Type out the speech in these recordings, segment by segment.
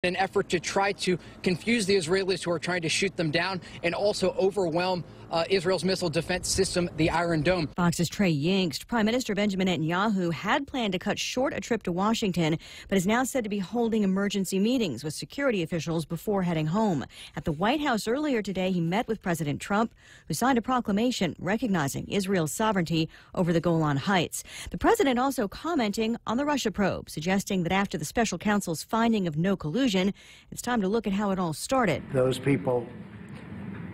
an effort to try to confuse the Israelis who are trying to shoot them down and also overwhelm Israel's missile defense system, the Iron Dome. Fox's Trey Yingst. Prime Minister Benjamin Netanyahu had planned to cut short a trip to Washington, but is now said to be holding emergency meetings with security officials before heading home. At the White House earlier today, he met with President Trump, who signed a proclamation recognizing Israel's sovereignty over the Golan Heights. The president also commenting on the Russia probe, suggesting that after the special counsel's finding of no collusion, it's time to look at how it all started. Those people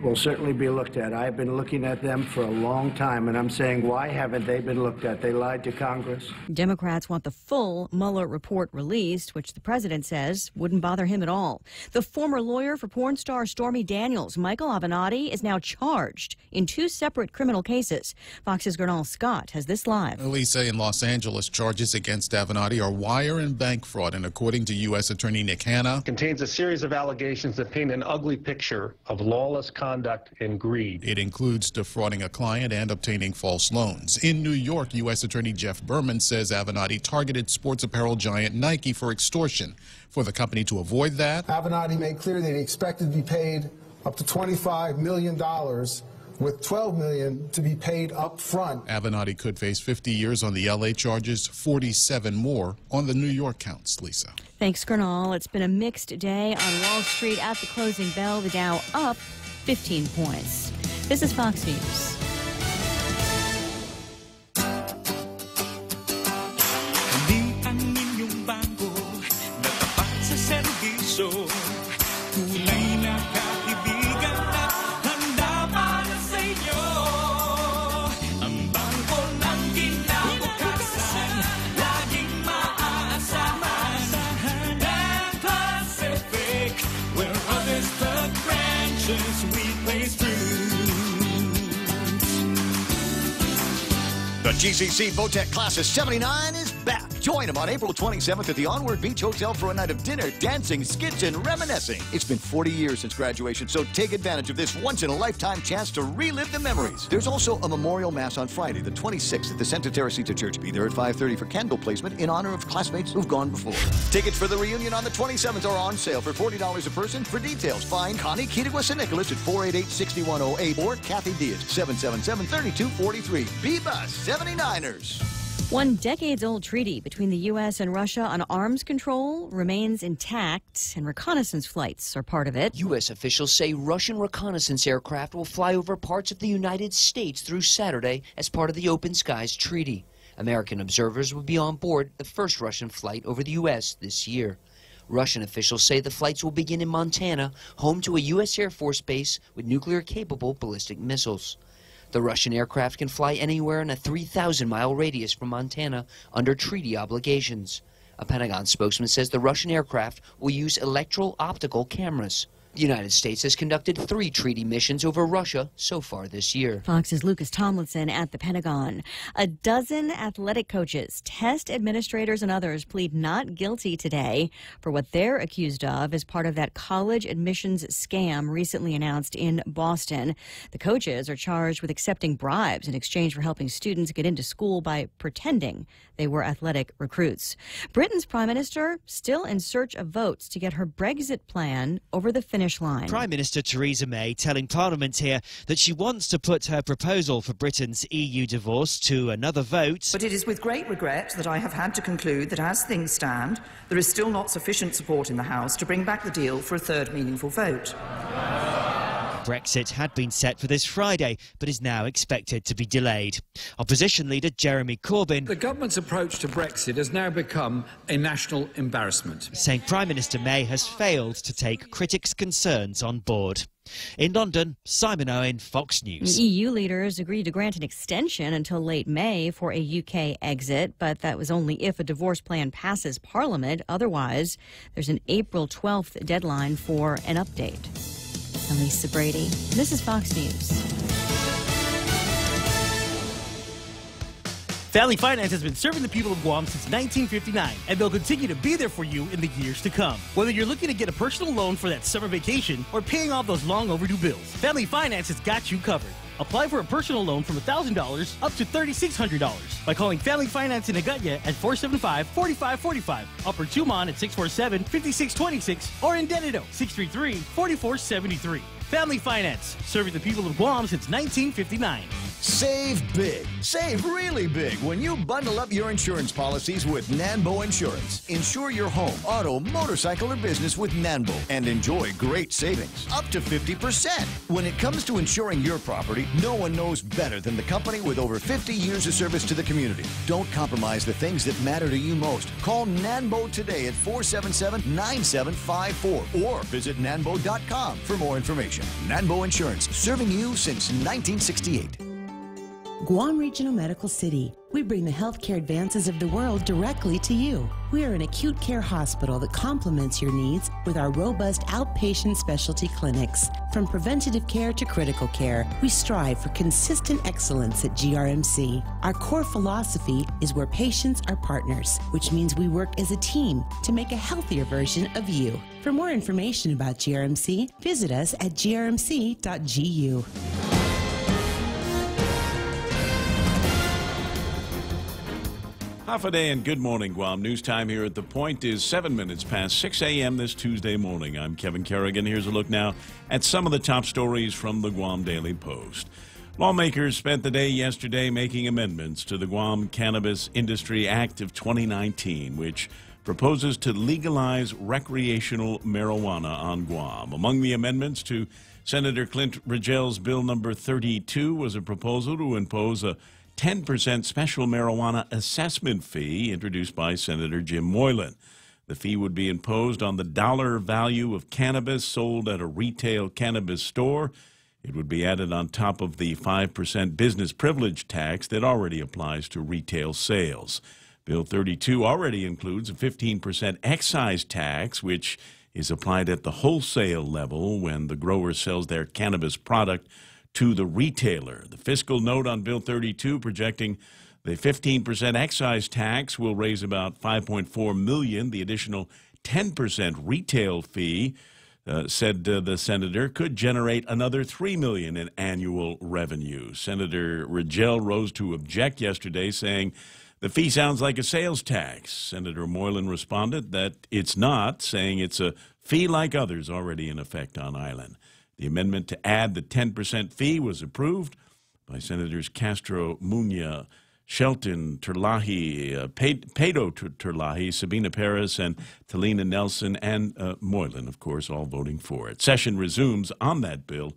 will certainly be looked at. I've been looking at them for a long time, and I'm saying, why haven't they been looked at? They lied to Congress. Democrats want the full Mueller report released, which the president says wouldn't bother him at all. The former lawyer for porn star Stormy Daniels, Michael Avenatti, is now charged in 2 separate criminal cases. Fox's Gernal Scott has this live. Lisa, in Los Angeles, charges against Avenatti are wire and bank fraud, and according to U.S. Attorney Nick Hanna, contains a series of allegations that paint an ugly picture of lawless conduct and greed. It includes defrauding a client and obtaining false loans. In New York, U.S. Attorney Jeff Berman says Avenatti targeted sports apparel giant Nike for extortion. For the company to avoid that, Avenatti made clear that he expected to be paid up to $25 million, with $12 million to be paid up front. Avenatti could face 50 years on the L.A. charges, 47 more on the New York counts. Lisa. Thanks, Gernal. It's been a mixed day on Wall Street. At the closing bell, the Dow up 15 points. This is Fox News. The GCC Votech Class of 79 is back. Join them on April 27th at the Onward Beach Hotel for a night of dinner, dancing, skits, and reminiscing. It's been 40 years since graduation, so take advantage of this once-in-a-lifetime chance to relive the memories. There's also a memorial mass on Friday, the 26th, at the Santa Teresita Church. Be there at 5:30 for candle placement in honor of classmates who've gone before. Tickets for the reunion on the 27th are on sale for $40 a person. For details, find Connie Kiedegwa St. Nicholas at 488-6108 or Kathy Diaz, 777-3243. Bebus 79ers. 1 decades-old treaty between the U.S. and Russia on arms control remains intact, and reconnaissance flights are part of it. U.S. officials say Russian reconnaissance aircraft will fly over parts of the United States through Saturday as part of the Open Skies Treaty. American observers will be on board the first Russian flight over the U.S. this year. Russian officials say the flights will begin in Montana, home to a U.S. Air Force base with nuclear-capable ballistic missiles. The Russian aircraft can fly anywhere in a 3,000-mile radius from Montana under treaty obligations. A Pentagon spokesman says the Russian aircraft will use electro-optical cameras. The United States has conducted 3 treaty missions over Russia so far this year. Fox's Lucas Tomlinson at the Pentagon. A dozen athletic coaches, test administrators, and others plead not guilty today for what they're accused of as part of that college admissions scam recently announced in Boston. The coaches are charged with accepting bribes in exchange for helping students get into school by pretending they were athletic recruits. Britain's Prime Minister still in search of votes to get her Brexit plan over the finish line. Prime Minister Theresa May telling Parliament here that she wants to put her proposal for Britain's EU divorce to another vote. But it is with great regret that I have had to conclude that as things stand, there is still not sufficient support in the House to bring back the deal for a third meaningful vote. Brexit had been set for this Friday, but is now expected to be delayed. Opposition leader Jeremy Corbyn... The government's approach to Brexit has now become a national embarrassment, saying Prime Minister May has failed to take critics' concerns on board. In London, Simon Owen, Fox News. EU leaders agreed to grant an extension until late May for a UK exit, but that was only if a divorce plan passes Parliament. Otherwise, there's an April 12th deadline for an update. I'm Lisa Brady. This is Fox News. Family Finance has been serving the people of Guam since 1959, and they'll continue to be there for you in the years to come. Whether you're looking to get a personal loan for that summer vacation or paying off those long overdue bills, Family Finance has got you covered. Apply for a personal loan from $1,000 up to $3,600 by calling Family Finance in Agutya at 475-4545, Upper Tumon at 647-5626, or in Dededo, 633-4473. Family Finance, serving the people of Guam since 1959. Save big. Save really big when you bundle up your insurance policies with Nanbo Insurance. Insure your home, auto, motorcycle, or business with Nanbo and enjoy great savings, up to 50%. When it comes to insuring your property, no one knows better than the company with over 50 years of service to the community. Don't compromise the things that matter to you most. Call Nanbo today at 477-9754 or visit nanbo.com for more information. Nanbo Insurance, serving you since 1968. Guam Regional Medical City. We bring the healthcare advances of the world directly to you. We are an acute care hospital that complements your needs with our robust outpatient specialty clinics. From preventative care to critical care, we strive for consistent excellence at GRMC. Our core philosophy is where patients are partners, which means we work as a team to make a healthier version of you. For more information about GRMC, visit us at grmc.gu. Half a day and good morning, Guam. News time here at The Point is 7 minutes past 6 a.m. this Tuesday morning. I'm Kevin Kerrigan. Here's a look now at some of the top stories from the Guam Daily Post. Lawmakers spent the day yesterday making amendments to the Guam Cannabis Industry Act of 2019, which proposes to legalize recreational marijuana on Guam. Among the amendments to Senator Clint Rigel's Bill number 32 was a proposal to impose a 10% special marijuana assessment fee introduced by Senator Jim Moylan. The fee would be imposed on the dollar value of cannabis sold at a retail cannabis store. It would be added on top of the 5% business privilege tax that already applies to retail sales. Bill 32 already includes a 15% excise tax, which is applied at the wholesale level when the grower sells their cannabis product to the retailer. The fiscal note on Bill 32 projecting the 15% excise tax will raise about $5.4 million. The additional 10% retail fee, said the senator, could generate another $3 million in annual revenue. Senator Rigel rose to object yesterday, saying the fee sounds like a sales tax. Senator Moylan responded that it's not, saying it's a fee like others already in effect on island. The amendment to add the 10% fee was approved by Senators Castro, Muña, Shelton, Terlahi, Pedro Terlahi, Sabina Perez, and Talina Nelson, and Moylan, of course, all voting for it. Session resumes on that bill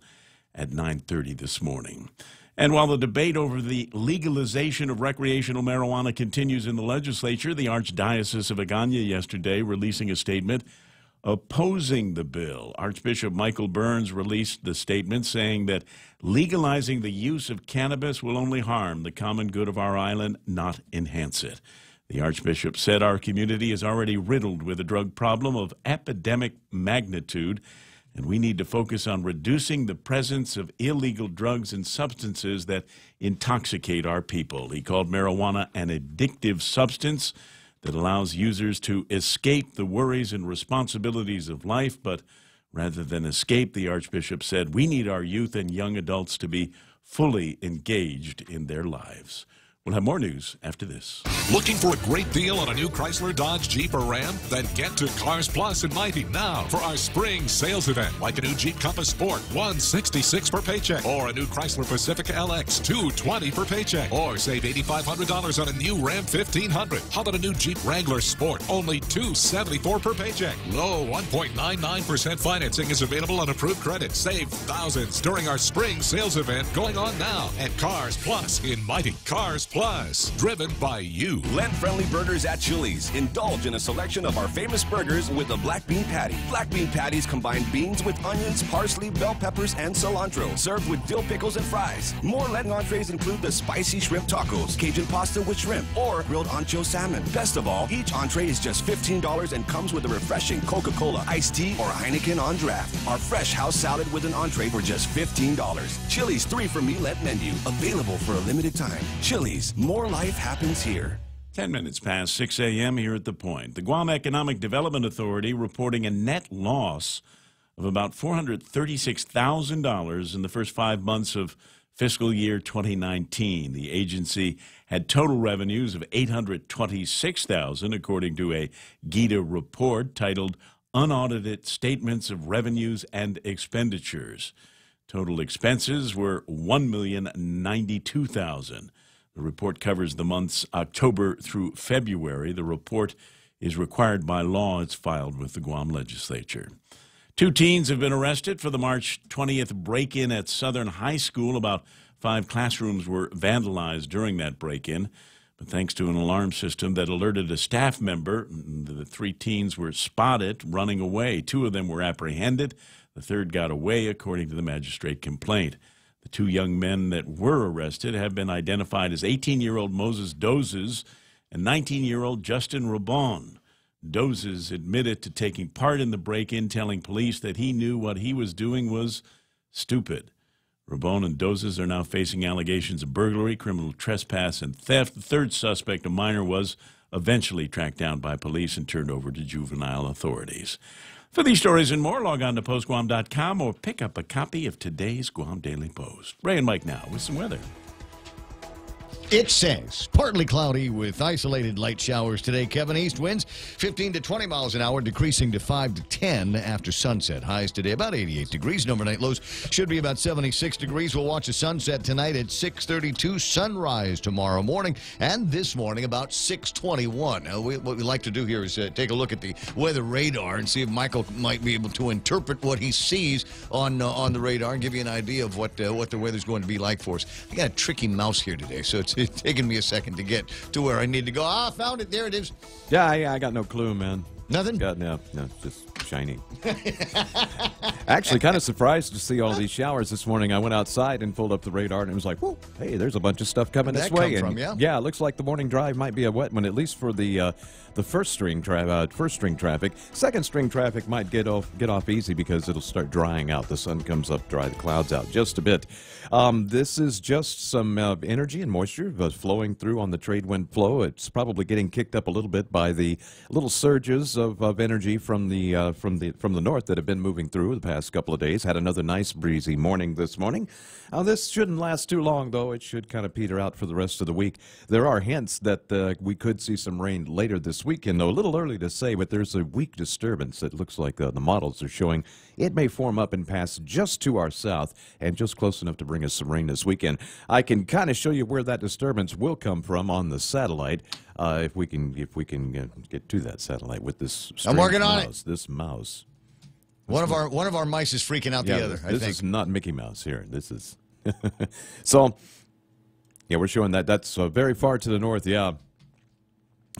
at 9:30 this morning. And while the debate over the legalization of recreational marijuana continues in the legislature, the Archdiocese of Agana yesterday releasing a statement opposing the bill. Archbishop Michael Burns released the statement saying that legalizing the use of cannabis will only harm the common good of our island, not enhance it. The Archbishop said our community is already riddled with a drug problem of epidemic magnitude, and we need to focus on reducing the presence of illegal drugs and substances that intoxicate our people. He called marijuana an addictive substance that allows users to escape the worries and responsibilities of life, but rather than escape, the Archbishop said, we need our youth and young adults to be fully engaged in their lives. We'll have more news after this. Looking for a great deal on a new Chrysler, Dodge, Jeep, or Ram? Then get to Cars Plus in Mighty now for our spring sales event, like a new Jeep Compass Sport, $166 per paycheck, or a new Chrysler Pacifica LX, $220 per paycheck, or save $8,500 on a new Ram 1500. How about a new Jeep Wrangler Sport, only $274 per paycheck? Low 1.99% financing is available on approved credit. Save thousands during our spring sales event going on now at Cars Plus in Mighty. Cars Plus, driven by you. Land-friendly burgers at Chili's. Indulge in a selection of our famous burgers with a black bean patty. Black bean patties combine beans with onions, parsley, bell peppers, and cilantro. Served with dill pickles and fries. More Latin entrees include the spicy shrimp tacos, Cajun pasta with shrimp, or grilled ancho salmon. Best of all, each entree is just $15 and comes with a refreshing Coca-Cola, iced tea, or Heineken on draft. Our fresh house salad with an entree for just $15. Chili's 3 for Mealette menu. Available for a limited time. Chili's. More life happens here. 10 minutes past 6 a.m. here at The Point. The Guam Economic Development Authority reporting a net loss of about $436,000 in the first 5 months of fiscal year 2019. The agency had total revenues of $826,000, according to a GITA report titled Unaudited Statements of Revenues and Expenditures. Total expenses were $1,092,000. The report covers the months October through February. The report is required by law. It's filed with the Guam legislature. 2 teens have been arrested for the March 20th break-in at Southern High School. About 5 classrooms were vandalized during that break-in. But thanks to an alarm system that alerted a staff member, the 3 teens were spotted running away. 2 of them were apprehended. The third got away, according to the magistrate complaint. The 2 young men that were arrested have been identified as 18-year-old Moses Dozes and 19-year-old Justin Rabon. Dozes admitted to taking part in the break-in, telling police that he knew what he was doing was stupid. Rabon and Dozes are now facing allegations of burglary, criminal trespass, and theft. The third suspect, a minor, was eventually tracked down by police and turned over to juvenile authorities. For these stories and more, log on to postguam.com or pick up a copy of today's Guam Daily Post. Ray and Mike now with some weather. It says partly cloudy with isolated light showers today. Kevin, east winds 15 to 20 miles an hour, decreasing to 5 to 10 after sunset. Highs today about 88 degrees. And overnight lows should be about 76 degrees. We'll watch the sunset tonight at 6:32. Sunrise tomorrow morning, and this morning about 6:21. What we like to do here is take a look at the weather radar and see if Michael might be able to interpret what he sees on the radar and give you an idea of what the weather's going to be like for us. I got a tricky mouse here today, so it's taken me a second to get to where I need to go. Ah, found it. There it is. Yeah, I got no clue, man. Nothing? No, it's just shiny. Actually, kind of surprised to see all these showers this morning. I went outside and pulled up the radar, and it was like, whoa, hey, there's a bunch of stuff coming this way. Yeah, it looks like the morning drive might be a wet one, at least for the first string traffic. Second string traffic might get off easy because it'll start drying out. The sun comes up, dry the clouds out just a bit. This is just some energy and moisture flowing through on the trade wind flow. It's probably getting kicked up a little bit by the little surges of energy from the north that have been moving through the past couple of days. Had another nice breezy morning this morning. This shouldn't last too long, though. It should kind of peter out for the rest of the week. There are hints that we could see some rain later this weekend, though a little early to say, but there's a weak disturbance that looks like the models are showing. It may form up and pass just to our south and just close enough to bring us some rain this weekend. I can kind of show you where that disturbance will come from on the satellite. If we can get to that satellite with this. I'm working on it. This mouse. One of our mice is freaking out the other. This is not Mickey Mouse here. This is so. Yeah, we're showing that. That's very far to the north. Yeah.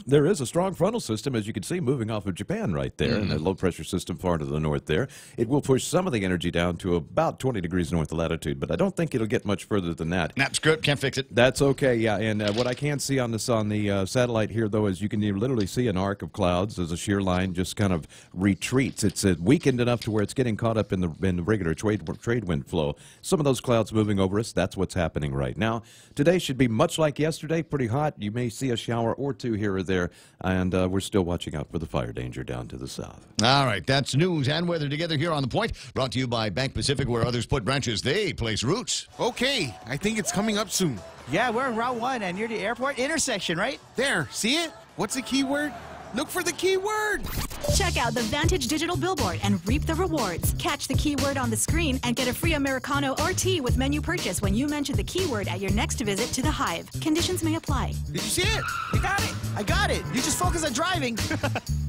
There is a strong frontal system, as you can see, moving off of Japan right there, and a low-pressure system far to the north there. It will push some of the energy down to about 20 degrees north of latitude, but I don't think it'll get much further than that. Nah, screw it. Can't fix it. That's okay, yeah. And what I can see on the satellite here, though, is you can literally see an arc of clouds as a shear line just kind of retreats. It's weakened enough to where it's getting caught up in the regular trade wind flow. Some of those clouds moving over us, that's what's happening right now. Today should be much like yesterday, pretty hot. You may see a shower or two here or there, and we're still watching out for the fire danger down to the south. All right, that's news and weather together here on The Point, brought to you by Bank Pacific, where others put branches, they place roots. Okay, I think it's coming up soon. Yeah, we're on Route 1 and near the airport intersection, right? There, see it? What's the key word? Look for the keyword. Check out the Vantage Digital Billboard and reap the rewards. Catch the keyword on the screen and get a free Americano or tea with menu purchase when you mention the keyword at your next visit to the Hive. Conditions may apply. Did you see it? You got it. I got it. You just focus on driving.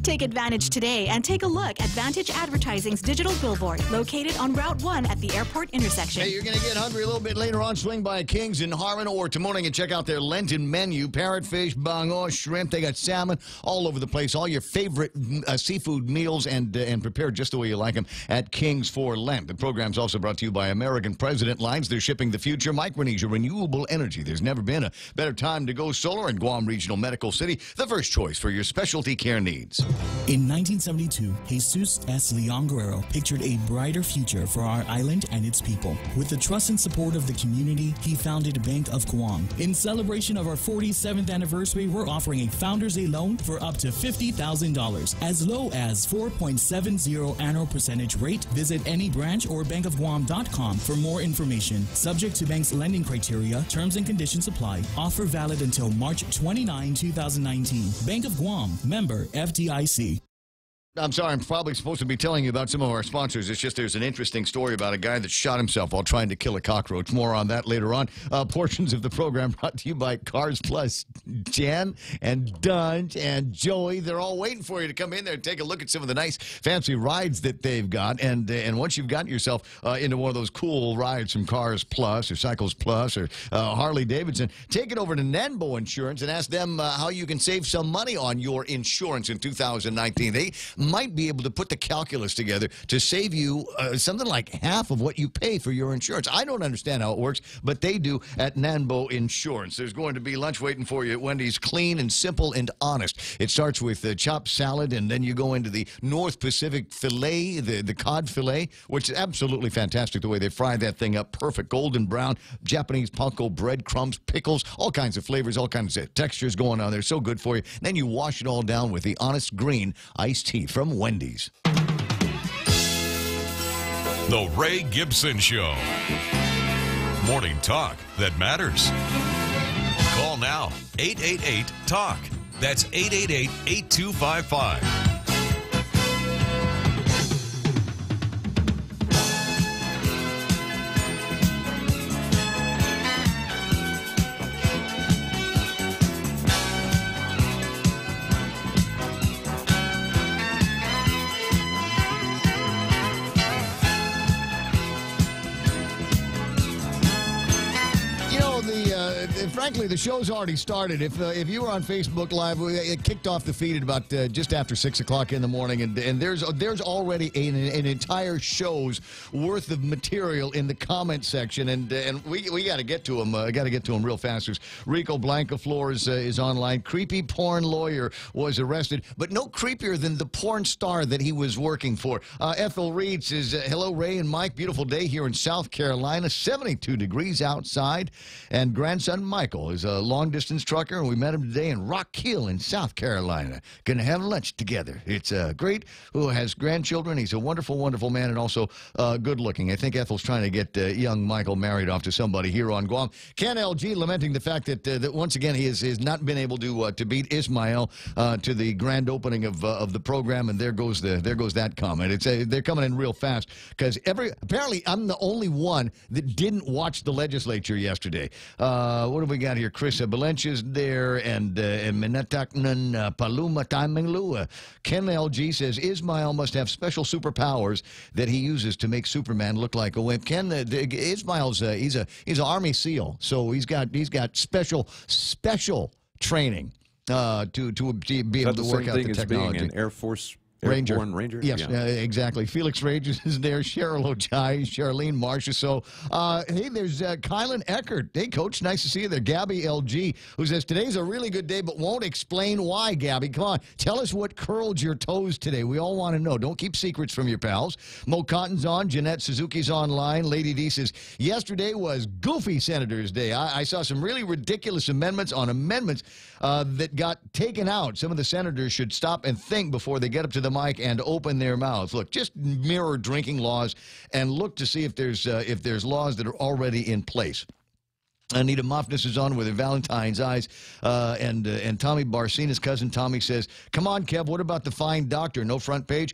Take advantage today and take a look at Vantage Advertising's digital billboard located on Route 1 at the airport intersection. Hey, you're going to get hungry a little bit later on. Swing by King's in Harmon or tomorrow morning and check out their Lenten menu. Parrotfish, bangor, shrimp. They got salmon all over the place. All your favorite seafood meals and prepared just the way you like them at King's for Lent. The program's also brought to you by American President Lines. They're shipping the future. Micronesia, renewable energy. There's never been a better time to go solar in Guam Regional Medical City. Navy, the first choice for your specialty care needs. In 1972, Jesus S. Leon Guerrero pictured a brighter future for our island and its people. With the trust and support of the community, he founded Bank of Guam. In celebration of our 47th anniversary, we're offering a Founders Day loan for up to $50,000, as low as 4.70 annual percentage rate. Visit any branch or bankofguam.com for more information. Subject to bank's lending criteria, terms and conditions apply. Offer valid until March 29, 2019. Bank of Guam, member FDIC. I'm sorry, I'm probably supposed to be telling you about some of our sponsors. It's just there's an interesting story about a guy that shot himself while trying to kill a cockroach. More on that later on. Portions of the program brought to you by Cars Plus. Jan and Dunge and Joey, they're all waiting for you to come in there and take a look at some of the nice fancy rides that they've got. And once you've gotten yourself into one of those cool rides from Cars Plus or Cycles Plus or Harley Davidson, take it over to Nanbo Insurance and ask them how you can save some money on your insurance in 2019. They might be able to put the calculus together to save you something like half of what you pay for your insurance. I don't understand how it works, but they do at Nanbo Insurance. There's going to be lunch waiting for you at Wendy's, clean and simple and honest. It starts with chopped salad, and then you go into the North Pacific filet, the cod filet, which is absolutely fantastic the way they fry that thing up. Perfect golden brown, Japanese panko breadcrumbs, pickles, all kinds of flavors, all kinds of textures going on there. So good for you. Then you wash it all down with the Honest Green iced tea from Wendy's. The Ray Gibson Show. Morning talk that matters. Call now, 888-TALK. That's 888-8255. Frankly, the show's already started. If you were on Facebook Live, it kicked off the feed at about just after 6 o'clock in the morning, and there's already an entire show's worth of material in the comment section, and we got to get to them. Got to get to them real fast. There's Rico Blancaflor is online. Creepy porn lawyer was arrested, but no creepier than the porn star that he was working for. Ethel Reed says, "Hello, Ray and Mike. Beautiful day here in South Carolina. 72 degrees outside, and grandson Michael is a long-distance trucker, and we met him today in Rock Hill in South Carolina. Gonna have lunch together. It's great. Who has grandchildren. He's a wonderful, wonderful man, and also good-looking. I think Ethel's trying to get young Michael married off to somebody here on Guam. Ken LG lamenting the fact that once again he has not been able to beat Ismael to the grand opening of the program, and there goes that comment. It's they're coming in real fast because apparently I'm the only one that didn't watch the legislature yesterday. What have we got here? Chris Balenches there, and Minataknan Paluma Taiminglu. Ken LG says Ismael must have special superpowers that he uses to make Superman look like a wimp. Ken, Ismael's he's an Army SEAL, so he's got special training to be able to work out the technology. Being an Air Force Ranger. Yes, yeah. Exactly. Felix Rage is there. Cheryl Ojai, Charlene Marcia. So, hey, there's Kylan Eckert. Hey, Coach, nice to see you there. Gabby LG, who says, today's a really good day, but won't explain why, Gabby. Come on. Tell us what curled your toes today. We all want to know. Don't keep secrets from your pals. Mo Cotton's on. Jeanette Suzuki's online. Lady D says, yesterday was Goofy Senators Day. I saw some really ridiculous amendments on amendments that got taken out. Some of the senators should stop and think before they get up to the mic and open their mouths. Look, just mirror drinking laws and look to see if there's laws that are already in place. Anita Mofness is on with her Valentine's eyes, and Tommy Barcina's cousin Tommy says, come on, Kev, what about the fine doctor? No front page?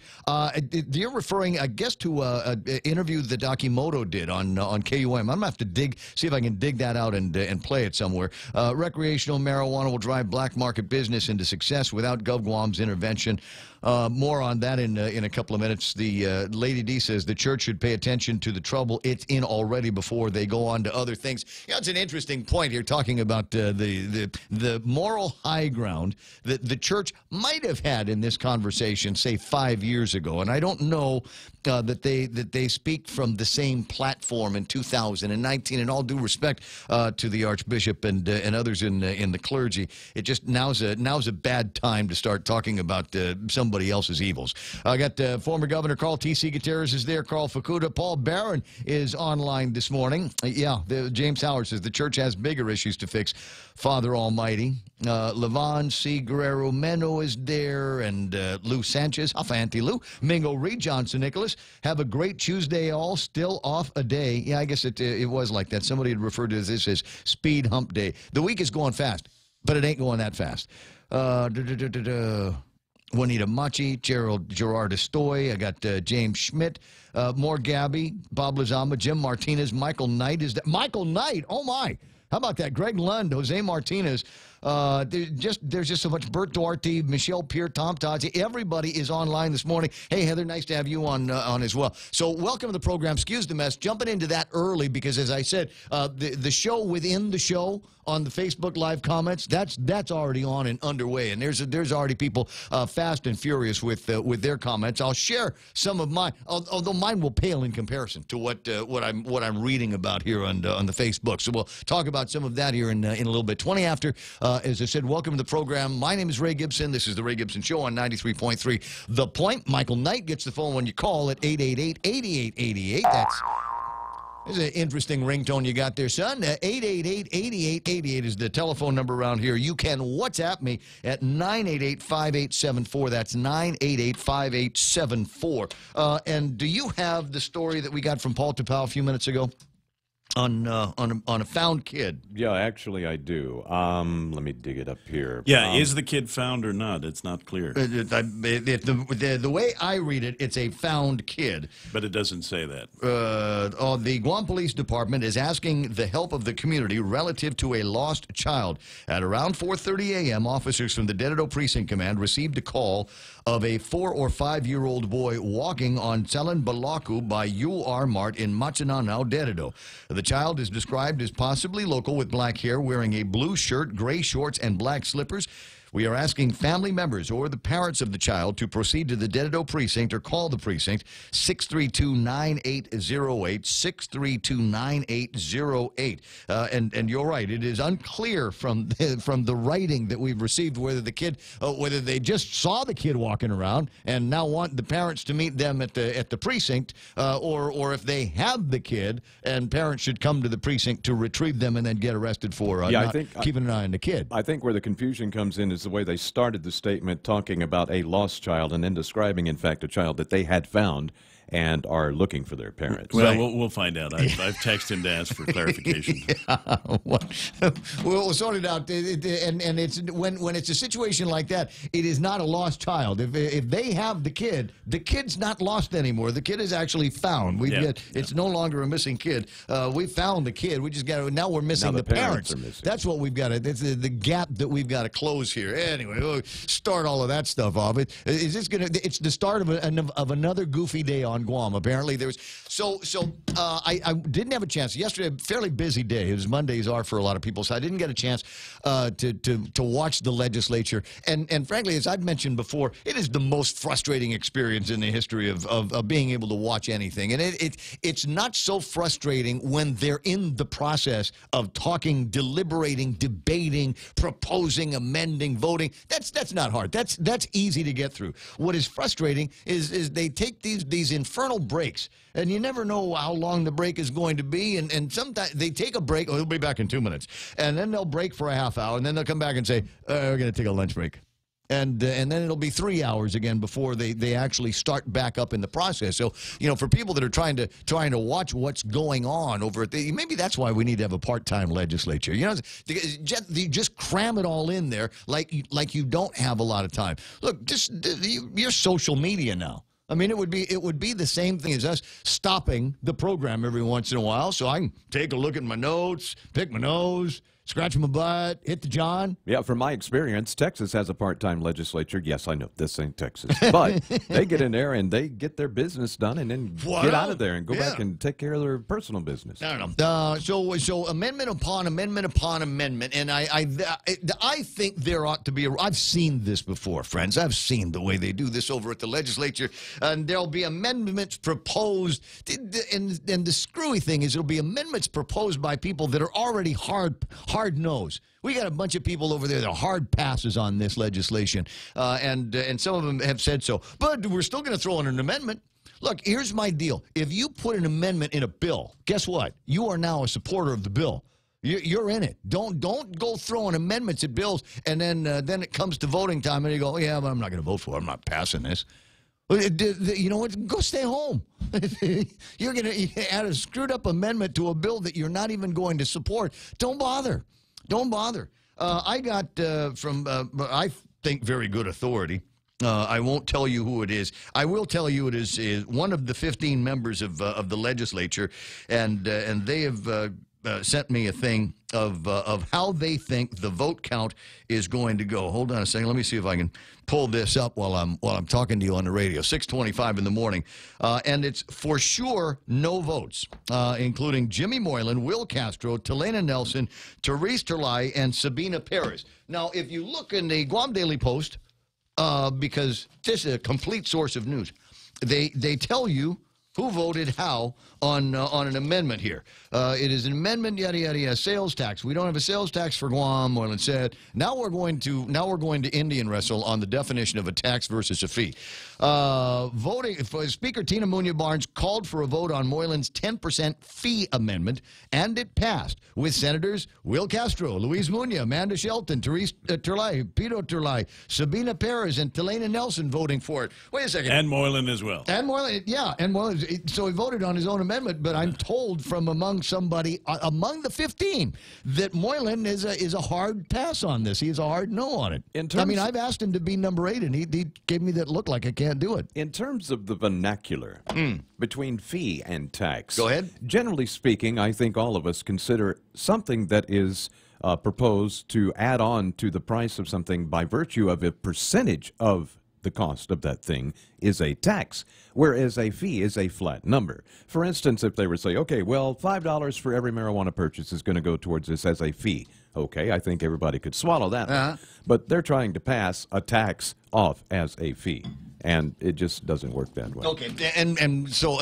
You're referring, I guess, to an interview that Akimoto did on KUM. I'm going to have to see if I can dig that out and play it somewhere. Recreational marijuana will drive black market business into success without GovGuam's intervention. More on that in a couple of minutes. The Lady D says the church should pay attention to the trouble it's in already before they go on to other things. Yeah, it's an interesting point here, talking about the moral high ground that the church might have had in this conversation, say 5 years ago. And I don't know that they speak from the same platform in 2019. In all due respect to the Archbishop and others in the clergy, it just now's a bad time to start talking about somebody else's evils. I got former Governor Carl T.C. Gutierrez is there. Carl Fukuda. Paul Barron is online this morning. James Howard says the church has bigger issues to fix. Father Almighty. Levon C. Guerrero Meno is there, and Lou Sanchez. Auntie Lou. Mingo Reed. Johnson Nicholas. Have a great Tuesday all. Still off a day. Yeah, I guess it was like that. Somebody had referred to this as speed hump day. The week is going fast, but it ain't going that fast. Juanita Machi, Gerard Estoy. I got James Schmidt, more Gabby, Bob Lazama, Jim Martinez, Michael Knight. Is that Michael Knight? Oh, my. How about that? Greg Lund, Jose Martinez. There's just so much. Bert Duarte, Michelle Pierre, Tom Todzi. Everybody is online this morning. Hey, Heather, nice to have you on as well. So welcome to the program. Excuse the mess. Jumping into that early because, as I said, the show within the show on the Facebook Live comments, that's already on and underway. And there's already people fast and furious with their comments. I'll share some of mine, although mine will pale in comparison to what I'm reading about here on the Facebook. So we'll talk about some of that here in a little bit. 20 after. As I said, welcome to the program. My name is Ray Gibson. This is the Ray Gibson Show on 93.3 The Point. Michael Knight gets the phone when you call at 888-8888. There's an interesting ringtone you got there, son. 888-8888 is the telephone number around here. You can WhatsApp me at 988-5874. That's 988-5874. And do you have the story that we got from Paul Tupau a few minutes ago? On a found kid. Yeah, actually I do. Let me dig it up here. Yeah, is the kid found or not? It's not clear. The way I read it, it's a found kid. But it doesn't say that. The Guam Police Department is asking the help of the community relative to a lost child. At around 4:30 a.m., officers from the Dededo Precinct Command received a call of a 4 or 5-year-old boy walking on Tselan Balaku by UR Mart in Machinanao, Dededo. The child is described as possibly local with black hair, wearing a blue shirt, gray shorts, and black slippers. We are asking family members or the parents of the child to proceed to the Dededo Precinct or call the precinct 632-9808, 632-9808. And you're right, it is unclear from the writing that we've received whether the kid, whether they just saw the kid walking around and now want the parents to meet them at the precinct, or if they have the kid and parents should come to the precinct to retrieve them and then get arrested for keeping an eye on the kid. I think where the confusion comes in is the way they started the statement talking about a lost child and then describing, in fact, a child that they had found and are looking for their parents. Well, we'll find out. I've texted him to ask for clarification. We'll sort it out. And it's when it's a situation like that, it is not a lost child. If they have the kid's not lost anymore. The kid is actually found. It's no longer a missing kid. We found the kid. We just got now we're missing the parents. That's what we've got to. That's the gap that we've got to close here. Anyway, we'll start all of that stuff off. Is this gonna? It's the start of another goofy day on Guam. Apparently there was I didn't have a chance yesterday. A fairly busy day, as Mondays are for a lot of people, so I didn't get a chance to watch the legislature, and frankly, as I've mentioned before, it is the most frustrating experience in the history of being able to watch anything. And it's not so frustrating when they're in the process of talking, deliberating, debating, proposing, amending, voting. That's not hard. That's easy to get through. What is frustrating is they take these infernal breaks, and you never know how long the break is going to be, and sometimes they take a break. They'll be back in 2 minutes, and then they'll break for a half hour, and then they'll come back and say, we're going to take a lunch break. And then it'll be 3 hours again before they actually start back up in the process. So, for people that are trying to watch what's going on over at maybe that's why we need to have a part-time legislature. You just cram it all in there like you don't have a lot of time. Look, your social media now. I mean, it would be the same thing as us stopping the program every once in a while so I can take a look at my notes, pick my nose, scratch my butt, hit the john. Yeah, from my experience, Texas has a part-time legislature. Yes, I know, this ain't Texas. But they get in there and they get their business done and then get out of there and go back and take care of their personal business. I don't know. So amendment upon amendment upon amendment, and I think there ought to be I've seen this before, friends. I've seen the way they do this over at the legislature, and there'll be amendments proposed, and the screwy thing is it'll be amendments proposed by people that are already hard nose. We got a bunch of people over there that are hard passes on this legislation, and some of them have said so. But we're still going to throw in an amendment. Look, here's my deal. If you put an amendment in a bill, guess what? You are now a supporter of the bill. You're in it. Don't go throwing amendments at bills, and then it comes to voting time, and you go, yeah, but I'm not going to vote for it. I'm not passing this. You know what? Go stay home. You're going to add a screwed up amendment to a bill that you're not even going to support. Don't bother. Don't bother. I got from, I think, very good authority. I won't tell you who it is. I will tell you it is one of the 15 members of the legislature, and they have sent me a thing of how they think the vote count is going to go. Hold on a second. Let me see if I can pull this up while I'm talking to you on the radio. 6:25 in the morning, and it's for sure no votes, including Jimmy Moylan, Will Castro, Telena Nelson, Therese Terlai, and Sabina Perez. Now, if you look in the Guam Daily Post, because this is a complete source of news, they tell you who voted how on an amendment here. It is an amendment, yada yada yada. Sales tax. We don't have a sales tax for Guam. Moylan said. Now we're going to Indian wrestle on the definition of a tax versus a fee. Voting. Speaker Tina Muñoz Barnes called for a vote on Moylan's 10% fee amendment, and it passed with Senators Will Castro, Luis Muñoz, Amanda Shelton, Therese Terlai, Pito Terlai, Sabina Perez, and Telena Nelson voting for it. Wait a second. And Moylan as well. And Moylan, yeah, and Moylan. So he voted on his own amendment, but I'm told from among somebody among the 15 that Moylan is a hard pass on this. He's a hard no on it. I mean, I've asked him to be number 8, and he gave me that look like I can't do it. In terms of the vernacular between fee and tax, go ahead. Generally speaking, I think all of us consider something that is proposed to add on to the price of something by virtue of a percentage of the cost of that thing is a tax, whereas a fee is a flat number. For instance, if they were to say, okay, well, $5 for every marijuana purchase is going to go towards this as a fee. Okay, I think everybody could swallow that. But they're trying to pass a tax off as a fee. And it just doesn't work that way. Okay, and so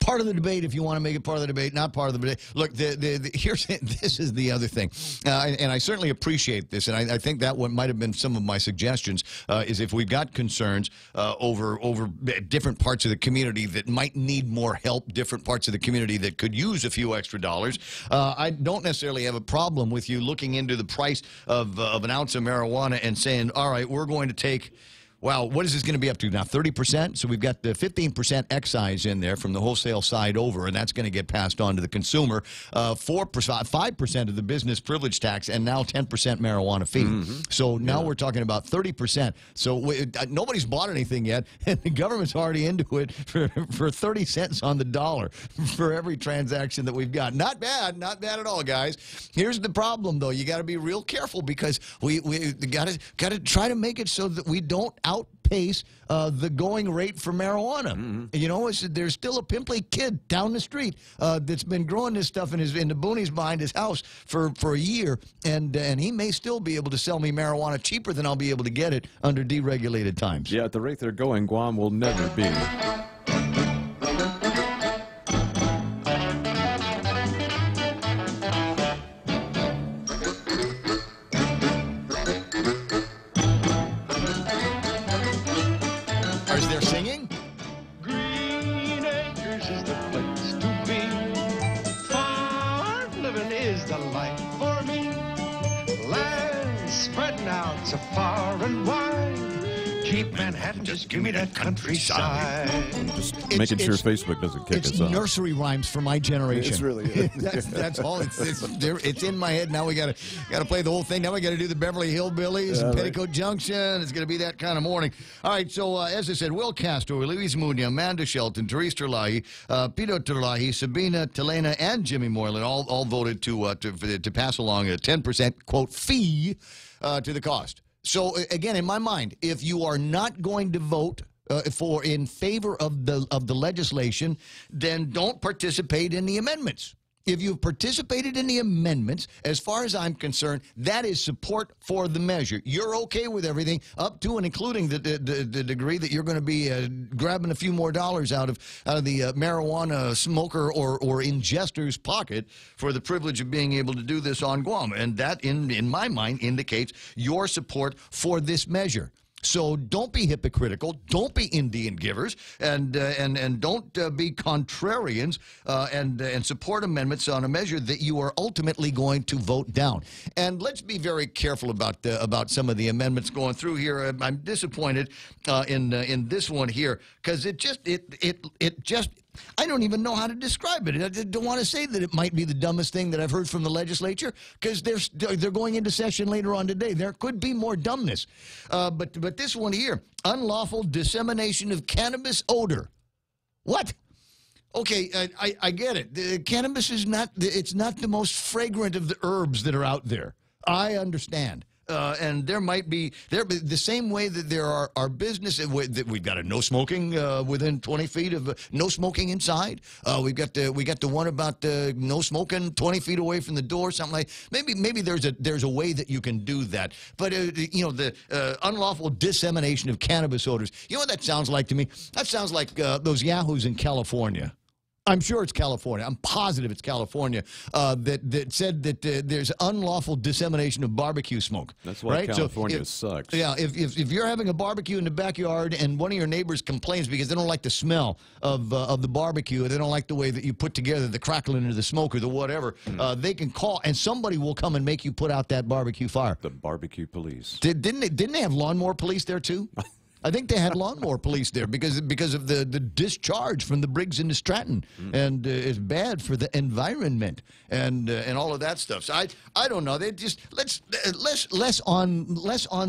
part of the debate, if you want to make it part of the debate, not part of the debate. Look, this is the other thing, and I certainly appreciate this, and I think that what might have been some of my suggestions is if we've got concerns over different parts of the community that might need more help, different parts of the community that could use a few extra dollars. I don't necessarily have a problem with you looking into the price of an ounce of marijuana and saying, all right, we're going to take. Wow, what is this going to be up to now? 30%? So we've got the 15% excise in there from the wholesale side over, and that's going to get passed on to the consumer. 5% of the business privilege tax, and now 10% marijuana fee. So now we're talking about 30%. So nobody's bought anything yet, and the government's already into it for 30 cents on the dollar for every transaction that we've got. Not bad at all, guys. Here's the problem, though. You got to be real careful because we got to try to make it so that we don't outpace the going rate for marijuana. You know, there's still a pimply kid down the street that's been growing this stuff in the boonies behind his house for a year, and he may still be able to sell me marijuana cheaper than I'll be able to get it under deregulated times. Yeah, at the rate they're going, Guam will never be. So far and wide, keep Manhattan, just give me that countryside. Just making sure Facebook doesn't kick us It's off. nursery rhymes for my generation. It's really that's all. It's in my head. Now we got to play the whole thing. Now we got to do the Beverly Hillbillies and Petticoat Junction. It's going to be that kind of morning. All right, so as I said, Will Castro, Louise Munoz, Amanda Shelton, Therese Terlahi, Peter Terlahi, Sabina Telena, and Jimmy Moylan all voted to pass along a 10% quote fee to the cost. So again, in my mind, if you are not going to vote in favor of the legislation, then don't participate in the amendments. If you've participated in the amendments, as far as I'm concerned, that is support for the measure. You're okay with everything up to and including the degree that you're going to be grabbing a few more dollars out of the marijuana smoker or ingester's pocket for the privilege of being able to do this on Guam. And that, in my mind, indicates your support for this measure. So don't be hypocritical, don't be Indian givers, and don't be contrarians and support amendments on a measure that you are ultimately going to vote down. And let's be very careful about some of the amendments going through here. I'm disappointed in this one here because it just I don't even know how to describe it. I don't want to say that it might be the dumbest thing that I've heard from the legislature because they're going into session later on today. There could be more dumbness. But this one here, unlawful dissemination of cannabis odor. What? Okay, I get it. Cannabis is not the most fragrant of the herbs that are out there. I understand. And there might be the same way that there are business that we've got a no smoking within 20 feet of no smoking inside. We got the one about no smoking 20 feet away from the door. Something like maybe there's a way that you can do that. But the unlawful dissemination of cannabis odors. You know what that sounds like to me? That sounds like those yahoos in California. I'm sure it's California. I'm positive it's California that said that there's unlawful dissemination of barbecue smoke. That's why right? California sucks. Yeah, if you're having a barbecue in the backyard and one of your neighbors complains because they don't like the smell of the barbecue, they don't like the way that you put together the crackling of the smoke or the whatever, they can call and somebody will come and make you put out that barbecue fire. The barbecue police. Didn't they have lawnmower police there too? I think they had lawnmower police there because of the discharge from the Briggs into Stratton, and it's bad for the environment and all of that stuff. So I don't know. They just less on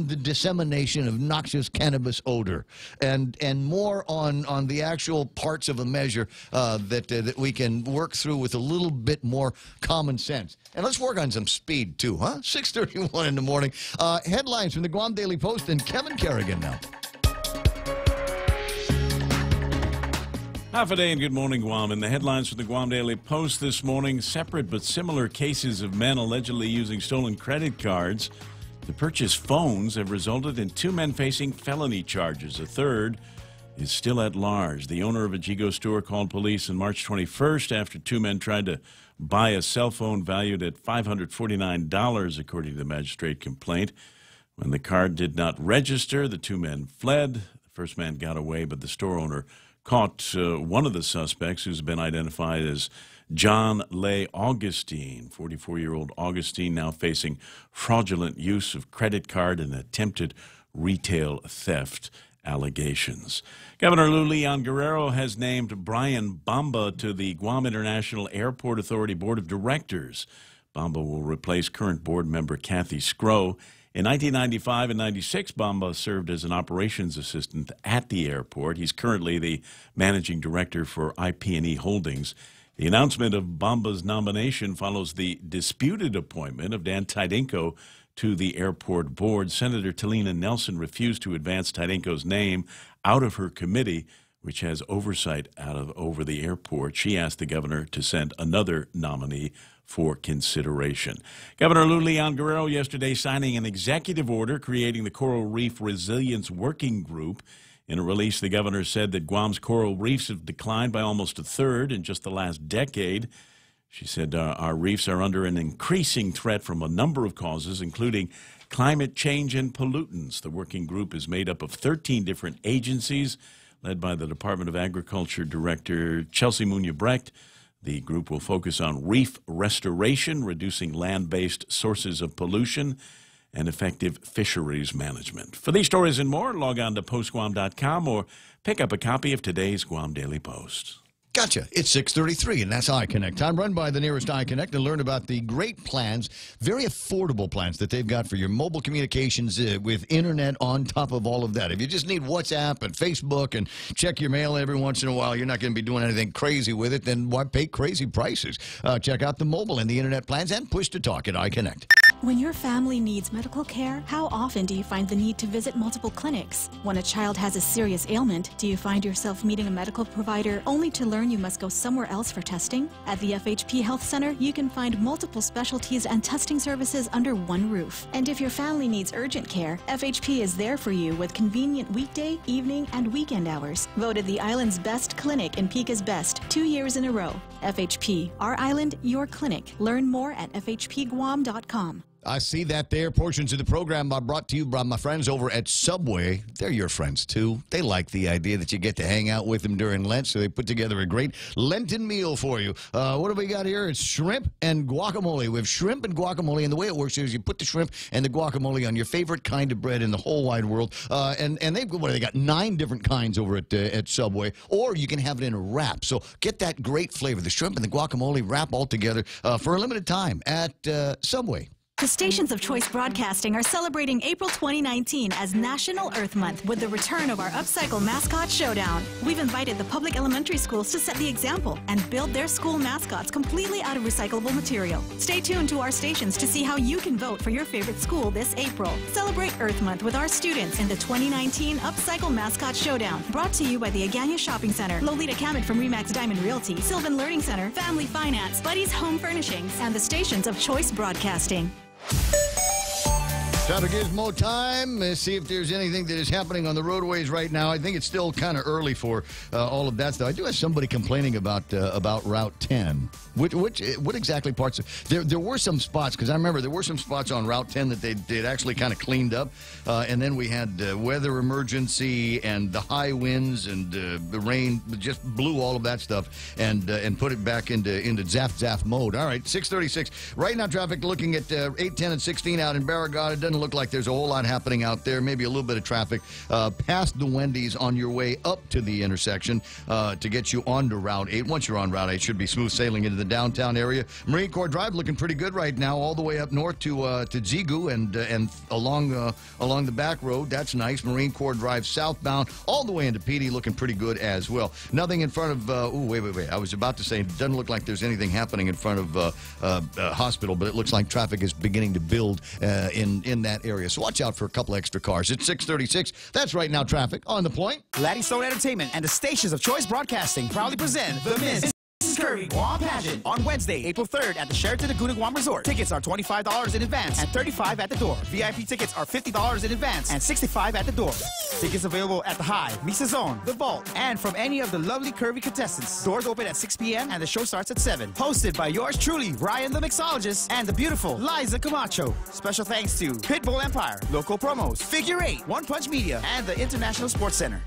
the dissemination of noxious cannabis odor, and more on the actual parts of a measure that we can work through with a little bit more common sense. And let's work on some speed too, huh? 6:31 in the morning. Headlines from the Guam Daily Post and Kevin Kerrigan now. Half a day and good morning, Guam. In the headlines from the Guam Daily Post this morning, separate but similar cases of men allegedly using stolen credit cards to purchase phones have resulted in 2 men facing felony charges. A third is still at large. The owner of a Jigo store called police on March 21st after 2 men tried to buy a cell phone valued at $549, according to the magistrate complaint. When the card did not register, the 2 men fled. The first man got away, but the store owner caught one of the suspects, who's been identified as John Lay Augustine. 44-year-old Augustine now facing fraudulent use of credit card and attempted retail theft allegations. Governor Lou Leon Guerrero has named Brian Bamba to the Guam International Airport Authority Board of Directors. Bamba will replace current board member Kathy Scrow. In 1995 and 96, Bamba served as an operations assistant at the airport. He's currently the managing director for IP&E Holdings. The announcement of Bamba's nomination follows the disputed appointment of Dan Tydenko to the airport board. Senator Talina Nelson refused to advance Tydenko's name out of her committee, which has oversight over the airport. She asked the governor to send another nominee for consideration. Governor Lou Leon Guerrero yesterday signing an executive order creating the Coral Reef Resilience Working Group. In a release, the governor said that Guam's coral reefs have declined by almost a third in just the last decade. She said our reefs are under an increasing threat from a number of causes, including climate change and pollutants. The working group is made up of 13 different agencies, led by the Department of Agriculture Director Chelsea Munoz-Brecht. The group will focus on reef restoration, reducing land-based sources of pollution, and effective fisheries management. For these stories and more, log on to postguam.com or pick up a copy of today's Guam Daily Post. Gotcha. It's 6:33, and that's iConnect. Time run by the nearest iConnect and learn about the great plans, very affordable plans that they've got for your mobile communications with internet on top of all of that. If you just need WhatsApp and Facebook and check your mail every once in a while, you're not going to be doing anything crazy with it, then why pay crazy prices? Check out the mobile and the internet plans and push to talk at iConnect. When your family needs medical care, how often do you find the need to visit multiple clinics? When a child has a serious ailment, do you find yourself meeting a medical provider only to learn you must go somewhere else for testing? At the FHP Health Center, you can find multiple specialties and testing services under one roof. And if your family needs urgent care, FHP is there for you with convenient weekday, evening, and weekend hours. Voted the island's best clinic and Pika's best 2 years in a row. FHP, our island, your clinic. Learn more at fhpguam.com. I see that there. Portions of the program are brought to you by my friends over at Subway. They're your friends, too. They like the idea that you get to hang out with them during Lent, so they put together a great Lenten meal for you. What have we got here? It's shrimp and guacamole. We have shrimp and guacamole, and the way it works is you put the shrimp and the guacamole on your favorite kind of bread in the whole wide world. And they've they got 9 different kinds over at Subway, or you can have it in a wrap. So get that great flavor, the shrimp and the guacamole wrap all together for a limited time at Subway. The stations of Choice Broadcasting are celebrating April 2019 as National Earth Month with the return of our Upcycle Mascot Showdown. We've invited the public elementary schools to set the example and build their school mascots completely out of recyclable material. Stay tuned to our stations to see how you can vote for your favorite school this April. Celebrate Earth Month with our students in the 2019 Upcycle Mascot Showdown. Brought to you by the Agana Shopping Center, Lolita Kamet from Remax Diamond Realty, Sylvan Learning Center, Family Finance, Buddy's Home Furnishings, and the stations of Choice Broadcasting. Traffic Gizmo time. Let's see if there's anything that is happening on the roadways right now. I think it's still kind of early for all of that stuff. I do have somebody complaining about Route 10. What exactly parts? There were some spots, because I remember there were some spots on Route 10 that they'd actually kind of cleaned up. And then we had weather emergency and the high winds and the rain just blew all of that stuff and put it back into zap mode. All right, 6:36. Right now, traffic looking at 8, 10, and 16 out in Barragán. It doesn't look like there's a whole lot happening out there. Maybe a little bit of traffic past the Wendy's on your way up to the intersection to get you onto Route 8. Once you're on Route 8, it should be smooth sailing into the downtown area. Marine Corps Drive looking pretty good right now, all the way up north to Zigu and along the back road. That's nice. Marine Corps Drive southbound all the way into PD looking pretty good as well. Nothing in front of. Wait. I was about to say it doesn't look like there's anything happening in front of hospital, but it looks like traffic is beginning to build in that area. So watch out for a couple extra cars. It's 6:36. That's right now traffic on the point. Laddie Stone Entertainment and the stations of Choice Broadcasting proudly present the Miss Curvy Guam Pageant on Wednesday, April 3rd at the Sheraton Laguna Guam Resort. Tickets are $25 in advance and $35 at the door. VIP tickets are $50 in advance and $65 at the door. Tickets available at the High, Misa Zone, the Vault, and from any of the lovely curvy contestants. Doors open at 6 p.m. and the show starts at 7. Hosted by yours truly, Ryan the Mixologist, and the beautiful Liza Camacho. Special thanks to Pitbull Empire, Local Promos, Figure 8, One Punch Media, and the International Sports Center.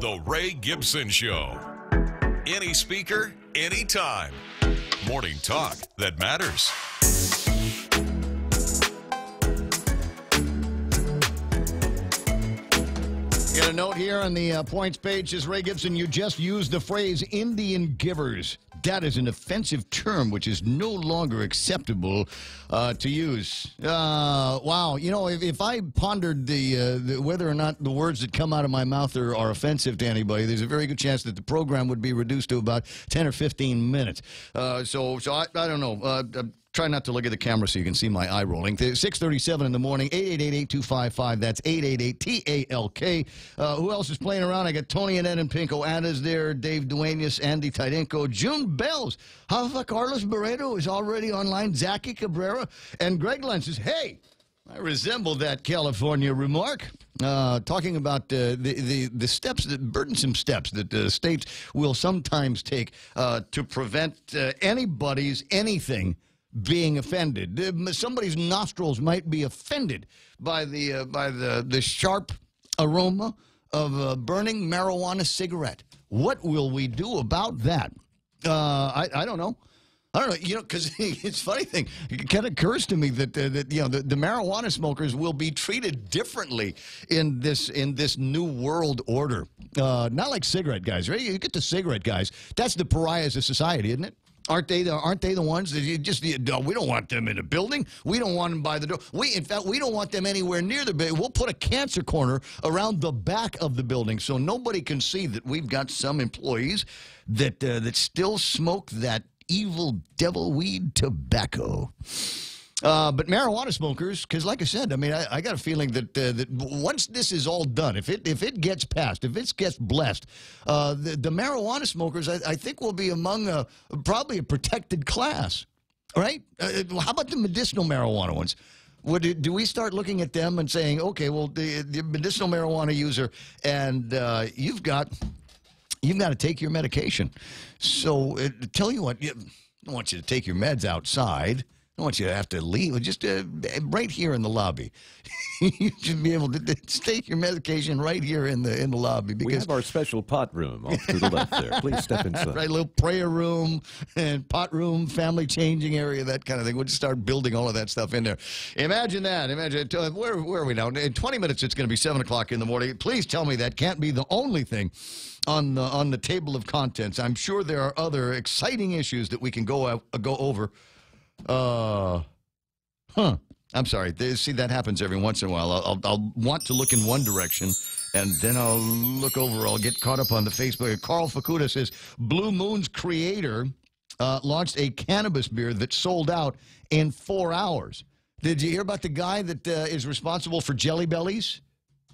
The Ray Gibson Show. Any speaker, anytime. Morning talk that matters. Got a note here on the points page. Says Ray Gibson, you just used the phrase Indian givers. That is an offensive term which is no longer acceptable to use. Wow. You know, if I pondered the whether or not the words that come out of my mouth are offensive to anybody, there's a very good chance that the program would be reduced to about 10 or 15 minutes. So I don't know. Try not to look at the camera so you can see my eye rolling. 6:37 in the morning, 888-8255. That's 888-TALK. Who else is playing around? I got Tony and Ed and Pinko Anna's there, Dave Duenas, Andy Tidenko, June Bells. Jafa Carlos Barreto is already online, Zachy Cabrera, and Greg Lentz says, hey, I resemble that California remark. Talking about the steps, the burdensome steps that states will sometimes take to prevent anything being offended. Somebody's nostrils might be offended by the sharp aroma of a burning marijuana cigarette. What will we do about that? I don't know. I don't know, because it's a funny thing. It kind of occurs to me that the marijuana smokers will be treated differently in this new world order. Not like cigarette guys, right? You get the cigarette guys. That's the pariahs of society, isn't it? Aren't they the ones that we don't want them in a building. We don't want them by the door. In fact, we don't want them anywhere near the building. We'll put a cancer corner around the back of the building so nobody can see that we've got some employees that still smoke that evil devil weed tobacco. But marijuana smokers, because like I said, I mean, I got a feeling that once this is all done, if it gets passed, if it gets blessed, the marijuana smokers, I think, will be among probably a protected class, right? How about the medicinal marijuana ones? Do we start looking at them and saying, okay, well, the medicinal marijuana user, and you've got to take your medication. So tell you what, I don't want you to take your meds outside. I don't want you to have to leave. Just right here in the lobby. You should be able to take your medication right here in the lobby. Because we have our special pot room off to the left there. Please step inside. Right, little prayer room and pot room, family changing area, that kind of thing. We'll just start building all of that stuff in there. Imagine that. Imagine where are we now? In 20 minutes, it's going to be 7 o'clock in the morning. Please tell me that can't be the only thing on the table of contents. I'm sure there are other exciting issues that we can go over. I'm sorry. See, that happens every once in a while. I'll want to look in one direction, and then I'll look over. I'll get caught up on the Facebook. Carl Facuda says, Blue Moon's creator launched a cannabis beer that sold out in 4 hours. Did you hear about the guy that is responsible for Jelly Bellies?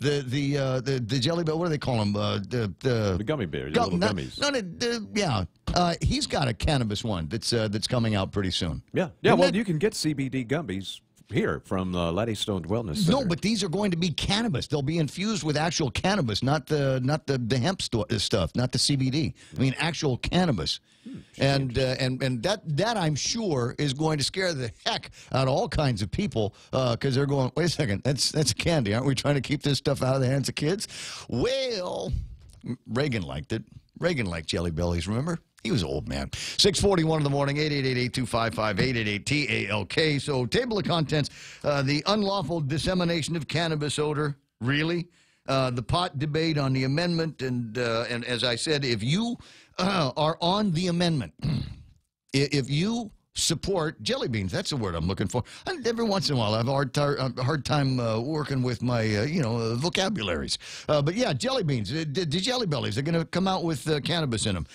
The Jelly Belly, what do they call them? The gummy bears, little gummies. He's got a cannabis one that's coming out pretty soon. Yeah. Well, you can get CBD gummies here from Laddie Stone Wellness Center. No, but these are going to be cannabis. They'll be infused with actual cannabis, not the hemp stuff, not the CBD. I mean, actual cannabis. And that I'm sure is going to scare the heck out of all kinds of people because they're going, wait a second, that's a candy. Aren't we trying to keep this stuff out of the hands of kids? Well, Reagan liked it. Reagan liked Jelly Bellies, remember? He was an old man. 6:41 in the morning, 888-825-5888-TALK. So, table of contents, the unlawful dissemination of cannabis odor, really? The pot debate on the amendment, and as I said, if you are on the amendment, if you support jelly beans, that's the word I'm looking for. And every once in a while, I have a hard time working with my vocabularies. But yeah, jelly beans, the Jelly Bellies, they're going to come out with cannabis in them.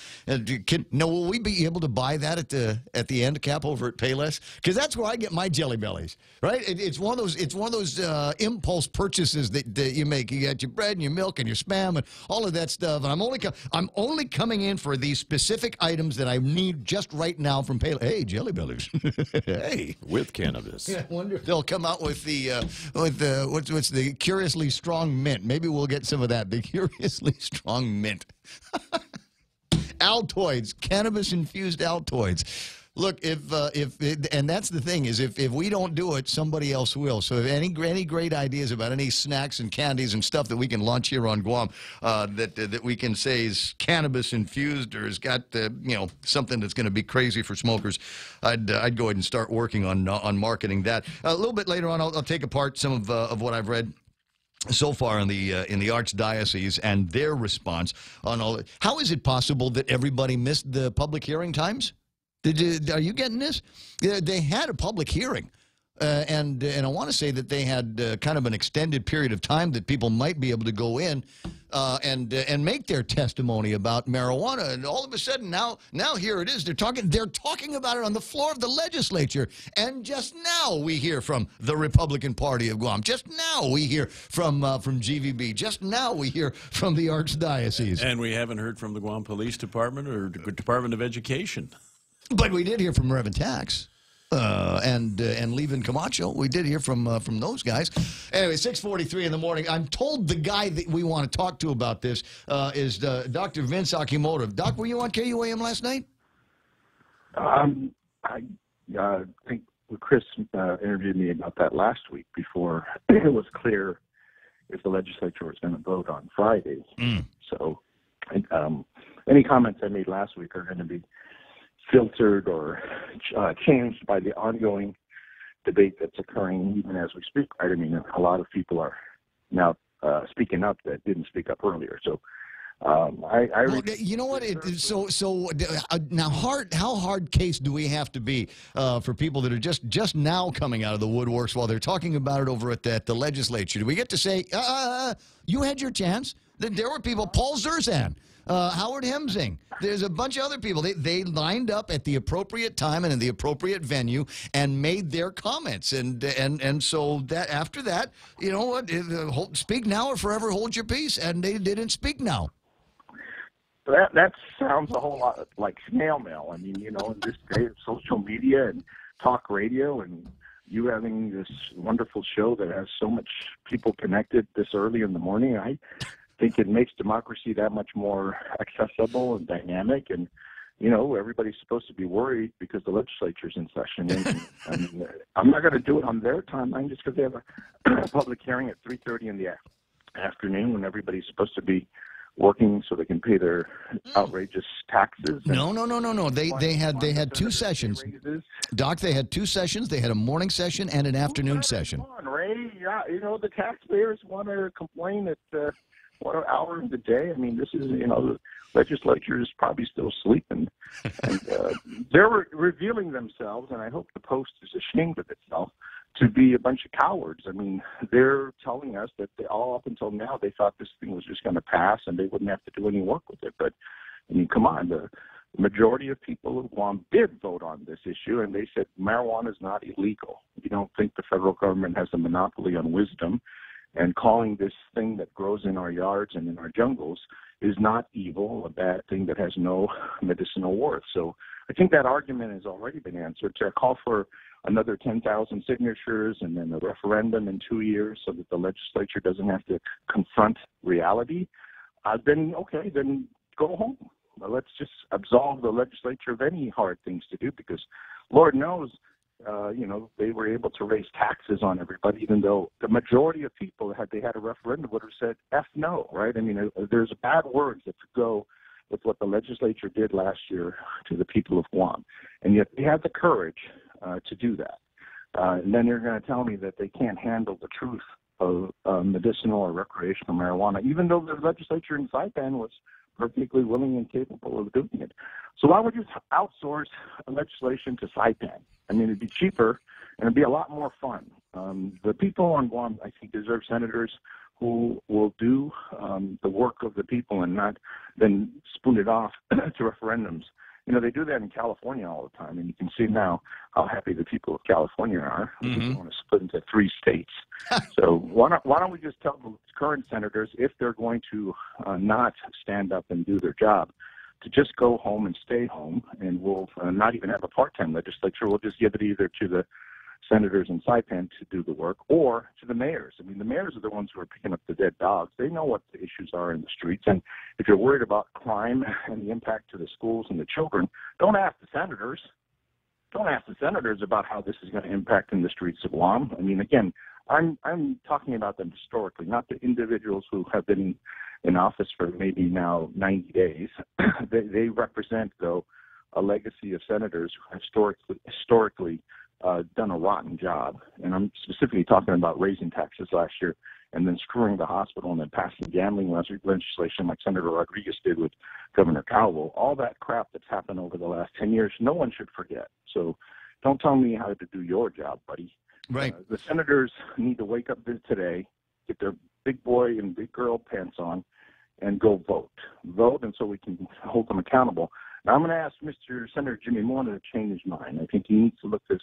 Will we be able to buy that at the end cap over at Payless? Because that's where I get my Jelly Bellies. Right? It's one of those impulse purchases that you make. You got your bread and your milk and your Spam and all of that stuff. And I'm only coming in for these specific items that I need just right now from Payless. Hey, Jelly Bellies. Hey, with cannabis. Yeah, I wonder if they'll come out with what's the curiously strong mint. Maybe we'll get some of that. The curiously strong mint. Altoids, cannabis infused Altoids. Look, and that's the thing is if we don't do it, somebody else will. So if any great ideas about any snacks and candies and stuff that we can launch here on Guam that we can say is cannabis infused or has got something that's going to be crazy for smokers, I'd go ahead and start working on marketing that. A little bit later on, I'll take apart some of what I've read so far in the Archdiocese and their response on all. How is it possible that everybody missed the public hearing times? Are you getting this? They had a public hearing, and I want to say that they had kind of an extended period of time that people might be able to go in and make their testimony about marijuana. And all of a sudden, now here it is. They're talking about it on the floor of the legislature. And just now we hear from the Republican Party of Guam. Just now we hear from GVB. Just now we hear from the Archdiocese. And we haven't heard from the Guam Police Department or Department of Education. But we did hear from Reverend Tax and Levin Camacho. We did hear from those guys. Anyway, 6:43 in the morning. I'm told the guy that we want to talk to about this is Dr. Vince Akimoto. Doc, were you on KUAM last night? I think Chris interviewed me about that last week before it was clear if the legislature was going to vote on Friday. So any comments I made last week are going to be filtered or changed by the ongoing debate that's occurring even as we speak, right? I mean, a lot of people are now speaking up that didn't speak up earlier. So you know what? Now, how hard case do we have to be for people that are just now coming out of the woodworks while they're talking about it over at the legislature? Do we get to say, you had your chance? There were people, Paul Zerzan, Howard Hemsing. There's a bunch of other people. They lined up at the appropriate time and in the appropriate venue and made their comments. And so that after that, you know what? Speak now or forever hold your peace. And they didn't speak now. That sounds a whole lot like snail mail. I mean, in this day of social media and talk radio and you having this wonderful show that has so much people connected this early in the morning, I think it makes democracy that much more accessible and dynamic. And, everybody's supposed to be worried because the legislature's in session. And I'm not going to do it on their timeline just because they have a public hearing at 3:30 in the afternoon when everybody's supposed to be working so they can pay their outrageous taxes. No. They had two sessions. Doc, they had two sessions. They had a morning session and an afternoon session. Come on, Ray. Yeah, the taxpayers want to complain at 1 hour of the day. I mean, this is, the legislature is probably still sleeping. And they're revealing themselves, and I hope the Post is ashamed of itself, to be a bunch of cowards. I mean, they're telling us that all up until now they thought this thing was just going to pass and they wouldn't have to do any work with it. But, I mean, come on, the majority of people of Guam did vote on this issue, and they said marijuana is not illegal. We don't think the federal government has a monopoly on wisdom, and calling this thing that grows in our yards and in our jungles is not evil, a bad thing that has no medicinal worth. So I think that argument has already been answered. To call for another 10,000 signatures and then a referendum in 2 years so that the legislature doesn't have to confront reality, then go home. Let's just absolve the legislature of any hard things to do, because Lord knows, they were able to raise taxes on everybody, even though the majority of people, had they had a referendum, would have said F no, right? I mean, there's bad words that could go with what the legislature did last year to the people of Guam. And yet they had the courage to do that. And then you're going to tell me that they can't handle the truth of medicinal or recreational marijuana, even though the legislature in Saipan was perfectly willing and capable of doing it. So why would you outsource legislation to Saipan? I mean, it'd be cheaper and it'd be a lot more fun. The people on Guam, I think, deserve senators who will do the work of the people and not then spoon it off to referendums. They do that in California all the time, and you can see now how happy the people of California are. Mm-hmm. They want to split into 3 states. So why don't we just tell the current senators, if they're going to not stand up and do their job, to just go home and stay home, and we'll not even have a part-time legislature. We'll just give it either to the senators in Saipan to do the work or to the mayors. I mean, the mayors are the ones who are picking up the dead dogs. They know what the issues are in the streets. And if you're worried about crime and the impact to the schools and the children, don't ask the senators. Don't ask the senators about how this is going to impact in the streets of Guam. I mean, again, I'm talking about them historically, not the individuals who have been in office for maybe now 90 days. They represent, though, a legacy of senators who have historically done a rotten job. And I'm specifically talking about raising taxes last year and then screwing the hospital and then passing gambling legislation like Senator Rodriguez did with Governor Cowell. All that crap that's happened over the last 10 years, no one should forget. So don't tell me how to do your job, buddy. Right. The senators need to wake up today, get their big boy and big girl pants on, and go vote. Vote, and so we can hold them accountable. Now, I'm going to ask Mr. Senator Jimmy Moore to change his mind. I think he needs to look this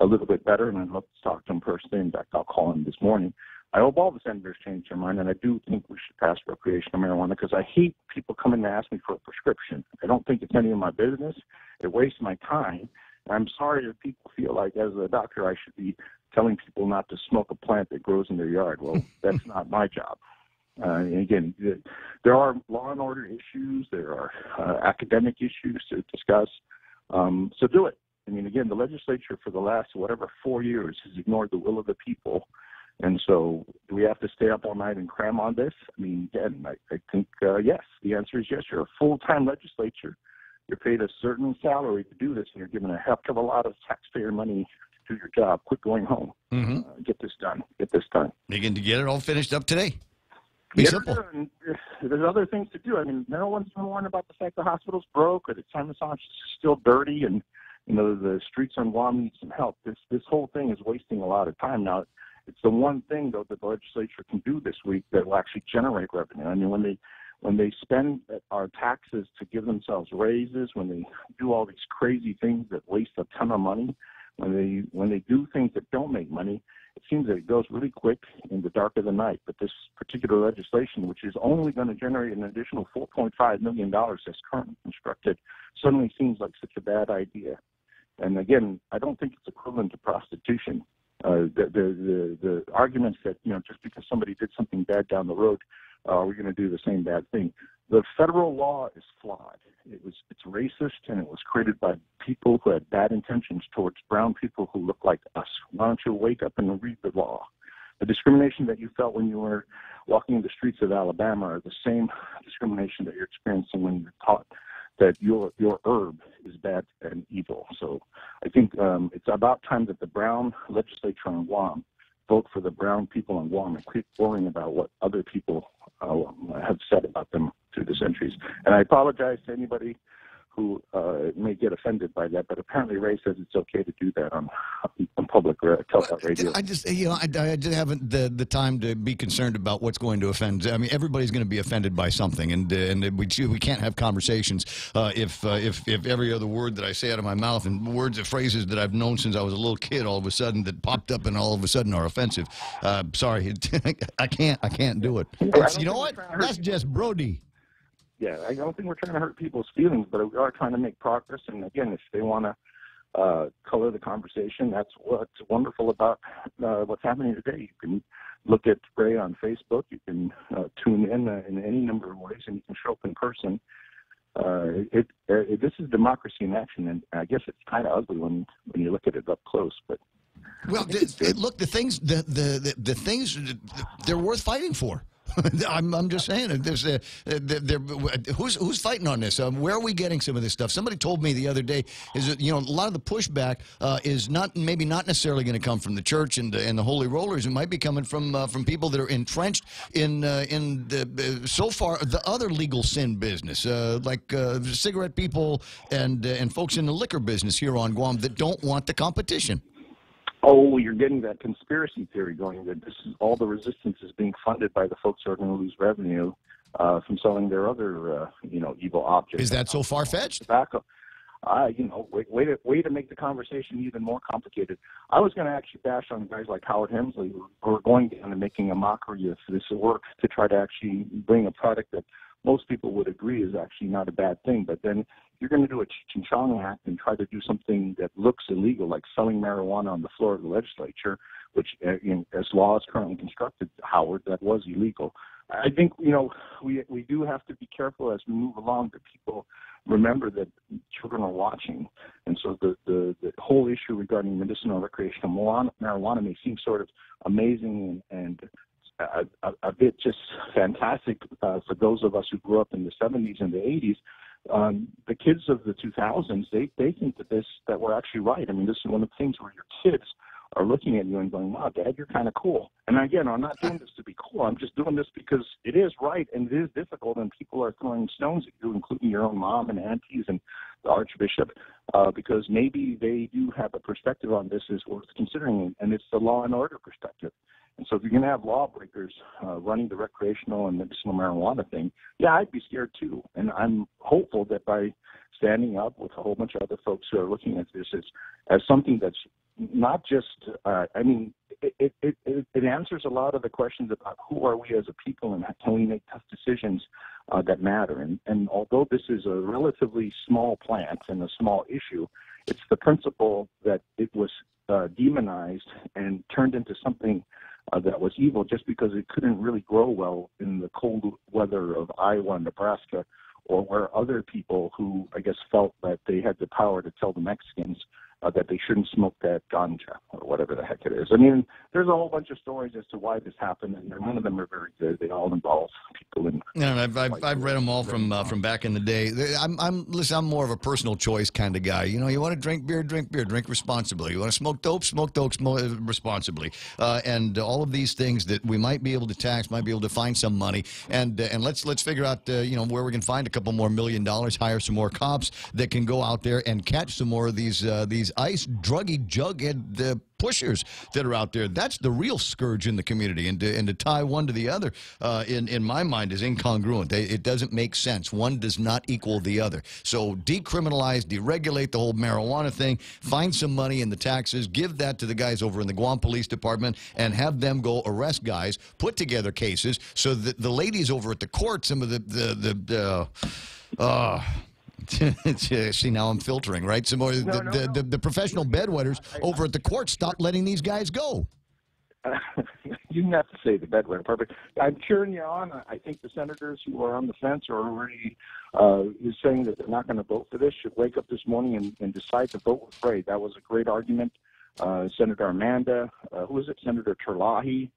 a little bit better, and I'd love to talk to him personally. In fact, I'll call him this morning. I hope all the senators change their mind, and I do think we should pass recreational marijuana because I hate people coming to ask me for a prescription. I don't think it's any of my business. It wastes my time. And I'm sorry if people feel like, as a doctor, I should be telling people not to smoke a plant that grows in their yard. Well, that's not my job. And again, there are law and order issues. There are academic issues to discuss. So do it. I mean, again, the legislature for the last, 4 years has ignored the will of the people. And so do we have to stay up all night and cram on this? I mean, again, I think, yes. The answer is yes. You're a full-time legislature. you're paid a certain salary to do this, and you're given a heck of a lot of taxpayer money to do your job. Quit going home. Get this done. Get this done. You can get it all finished up today. Be simple. And there's other things to do. I mean, no one's going to warn about the fact the hospital's broke or the time massage is still dirty, and the streets on Guam need some help. This whole thing is wasting a lot of time. Now, it's the one thing though that the legislature can do this week that will actually generate revenue. I mean, when they spend our taxes to give themselves raises, when they do all these crazy things that waste a ton of money, when they do things that don't make money, it seems that it goes really quick in the dark of the night. But this particular legislation, which is only going to generate an additional $4.5 million as currently constructed, suddenly seems like such a bad idea. And again, I don't think it's equivalent to prostitution. The arguments that just because somebody did something bad down the road, we're going to do the same bad thing. The federal law is flawed. It's racist, and it was created by people who had bad intentions towards brown people who look like us. Why don't you wake up and read the law? The discrimination that you felt when you were walking the streets of Alabama are the same discrimination that you're experiencing when you're taught that your herb is bad and evil. So I think it's about time that the Brown legislature in Guam vote for the brown people in Guam and quit worrying about what other people have said about them through the centuries. And I apologize to anybody who may get offended by that, but apparently Ray says it's okay to do that on public television radio. I just, I just haven't the time to be concerned about what's going to offend. I mean, everybody's going to be offended by something, and we can't have conversations if every other word that I say out of my mouth and words and phrases that I've known since I was a little kid all of a sudden that popped up and all of a sudden are offensive. Sorry, I can't do it. You know what? That's just Brody. Yeah, I don't think we're trying to hurt people's feelings, but we are trying to make progress. And again, if they want to color the conversation, that's what's wonderful about what's happening today. You can look at Ray on Facebook. You can tune in any number of ways, and you can show up in person. This is democracy in action, and I guess it's kind of ugly when you look at it up close. But well, look, the things they're worth fighting for. I'm just saying, who's fighting on this? Where are we getting some of this stuff? Somebody told me the other day is that a lot of the pushback is maybe not necessarily going to come from the church and the holy rollers. It might be coming from people that are entrenched in so far the other legal sin business, like cigarette people and folks in the liquor business here on Guam that don't want the competition. Oh, you're getting that conspiracy theory going that this is all the resistance is being funded by the folks who are going to lose revenue from selling their other, evil objects. Is that so far-fetched? Tobacco. Way to make the conversation even more complicated. I was going to actually bash on guys like Howard Hemsley who are going down and making a mockery of this work to try to actually bring a product that most people would agree is actually not a bad thing. But then you're going to do a Cheech and Chong Act and try to do something that looks illegal, like selling marijuana on the floor of the legislature, which, as law is currently constructed, Howard, that was illegal. I think, we do have to be careful as we move along that people remember that children are watching. And so the whole issue regarding medicinal recreational marijuana may seem sort of amazing and a bit just fantastic for those of us who grew up in the 70s and the 80s. The kids of the 2000s, they think that we're actually right. I mean, this is one of the things where your kids are looking at you and going, wow, Dad, you're kind of cool. And again, I'm not doing this to be cool. I'm just doing this because it is right and it is difficult, and people are throwing stones at you, including your own mom and aunties and the Archbishop, because maybe they do have a perspective on this is worth considering, and it's the law and order perspective. And so if you're going to have lawbreakers running the recreational and medicinal marijuana thing, yeah, I'd be scared too. And I'm hopeful that by standing up with a whole bunch of other folks who are looking at this as something that's not just, it answers a lot of the questions about who are we as a people and can we make tough decisions that matter. And although this is a relatively small plant and a small issue, it's the principle that it was demonized and turned into something that was evil just because it couldn't really grow well in the cold weather of Iowa and Nebraska, or where other people who, I guess, felt that they had the power to tell the Mexicans that they shouldn't smoke that ganja or whatever the heck it is. I mean, there's a whole bunch of stories as to why this happened, and none of them are very good. They all involve people in. No, I've read them all from back in the day. Listen, I'm more of a personal choice kind of guy. You know, you want to drink beer, drink responsibly. You want to smoke dope responsibly. And all of these things that we might be able to tax, might be able to find some money, and let's figure out where we can find a couple more $1 million, hire some more cops that can go out there and catch some more of these ice druggy jughead pushers that are out there. That's the real scourge in the community, and to tie one to the other, in my mind, is incongruent. It doesn't make sense. One does not equal the other. So decriminalize, deregulate the whole marijuana thing, find some money in the taxes, give that to the guys over in the Guam Police Department, and have them go arrest guys, put together cases, so that the ladies over at the court, some of see, now I'm filtering, right? Some more the professional bedwetters over at the court stop letting these guys go. You didn't have to say the bedwetter part, but I'm cheering you on. I think the senators who are on the fence are already saying that they're not going to vote for this should wake up this morning and decide to vote with Ray. That was a great argument. Senator Amanda, who is it? Senator Terlahi,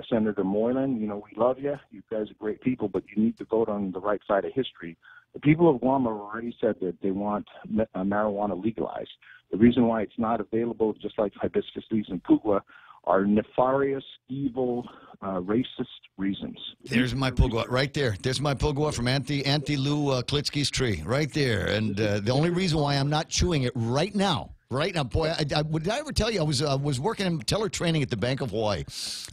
Senator Moylan, we love you. You guys are great people, but you need to vote on the right side of history. The people of Guam have already said that they want marijuana legalized. The reason why it's not available, just like hibiscus leaves and pugwa, are nefarious, evil, racist reasons. There's my pugwa right there. There's my pugwa from Auntie Lou Klitsky's tree right there. And the only reason why I'm not chewing it right now, boy, did I ever tell you I was working in teller training at the Bank of Hawaii,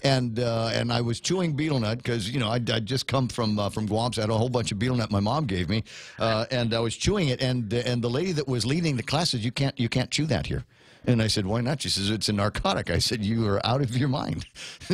and I was chewing betel nut because I'd just come from Guam, so I had a whole bunch of betel nut my mom gave me, and I was chewing it, and the lady that was leading the class said, you can't chew that here. And I said, why not? She says, it's a narcotic. I said, you are out of your mind.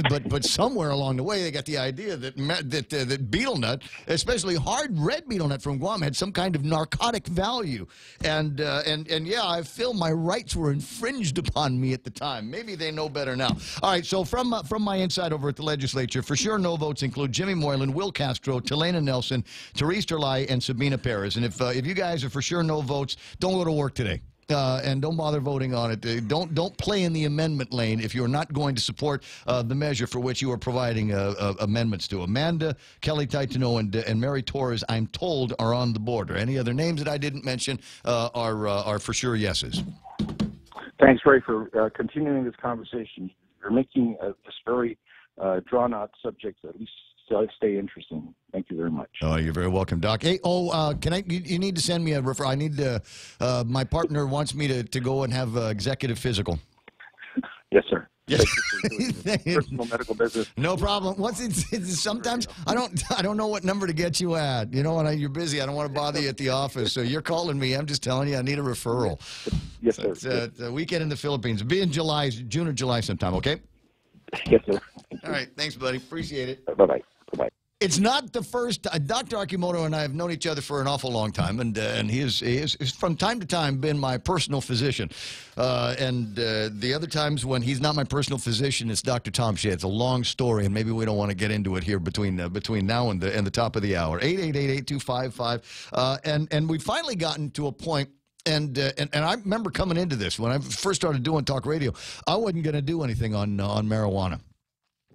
but somewhere along the way, they got the idea that betel nut, especially hard red betel nut from Guam, had some kind of narcotic value. And yeah, I feel my rights were infringed upon me at the time. Maybe they know better now. All right, so from my inside over at the legislature, for sure no votes include Jimmy Moylan, Will Castro, Telena Nelson, Therese Terlai, and Sabina Perez. And if you guys are for sure no votes, don't go to work today. And don't bother voting on it. Don't play in the amendment lane if you're not going to support the measure for which you are providing amendments to. Amanda, Kelly Taitano, and Mary Torres, I'm told, are on the border. Any other names that I didn't mention are for sure yeses. Thanks, Ray, for continuing this conversation. You're making this very drawn-out subject at least stay interesting. Thank you very much. Oh, you're very welcome, Doc. Hey, can I? You need to send me a referral. I need to. My partner wants me to go and have executive physical. Yes, sir. Yes. Personal medical business. No problem. Sometimes I don't know what number to get you at. When you're busy, I don't want to bother you at the office. So you're calling me. I'm just telling you, I need a referral. Yes, sir. It's a weekend in the Philippines. Be in June or July sometime. Okay. Yes, sir. All right. Thanks, buddy. Appreciate it. Bye-bye. Bye-bye. It's not the first. Dr. Akimoto and I have known each other for an awful long time, and he is from time to time been my personal physician. And the other times when he's not my personal physician, it's Dr. Tom Shea. It's a long story, and maybe we don't want to get into it here between now and the top of the hour. 888-8255. And we've finally gotten to a point. And I remember coming into this when I first started doing talk radio, I wasn't going to do anything on marijuana.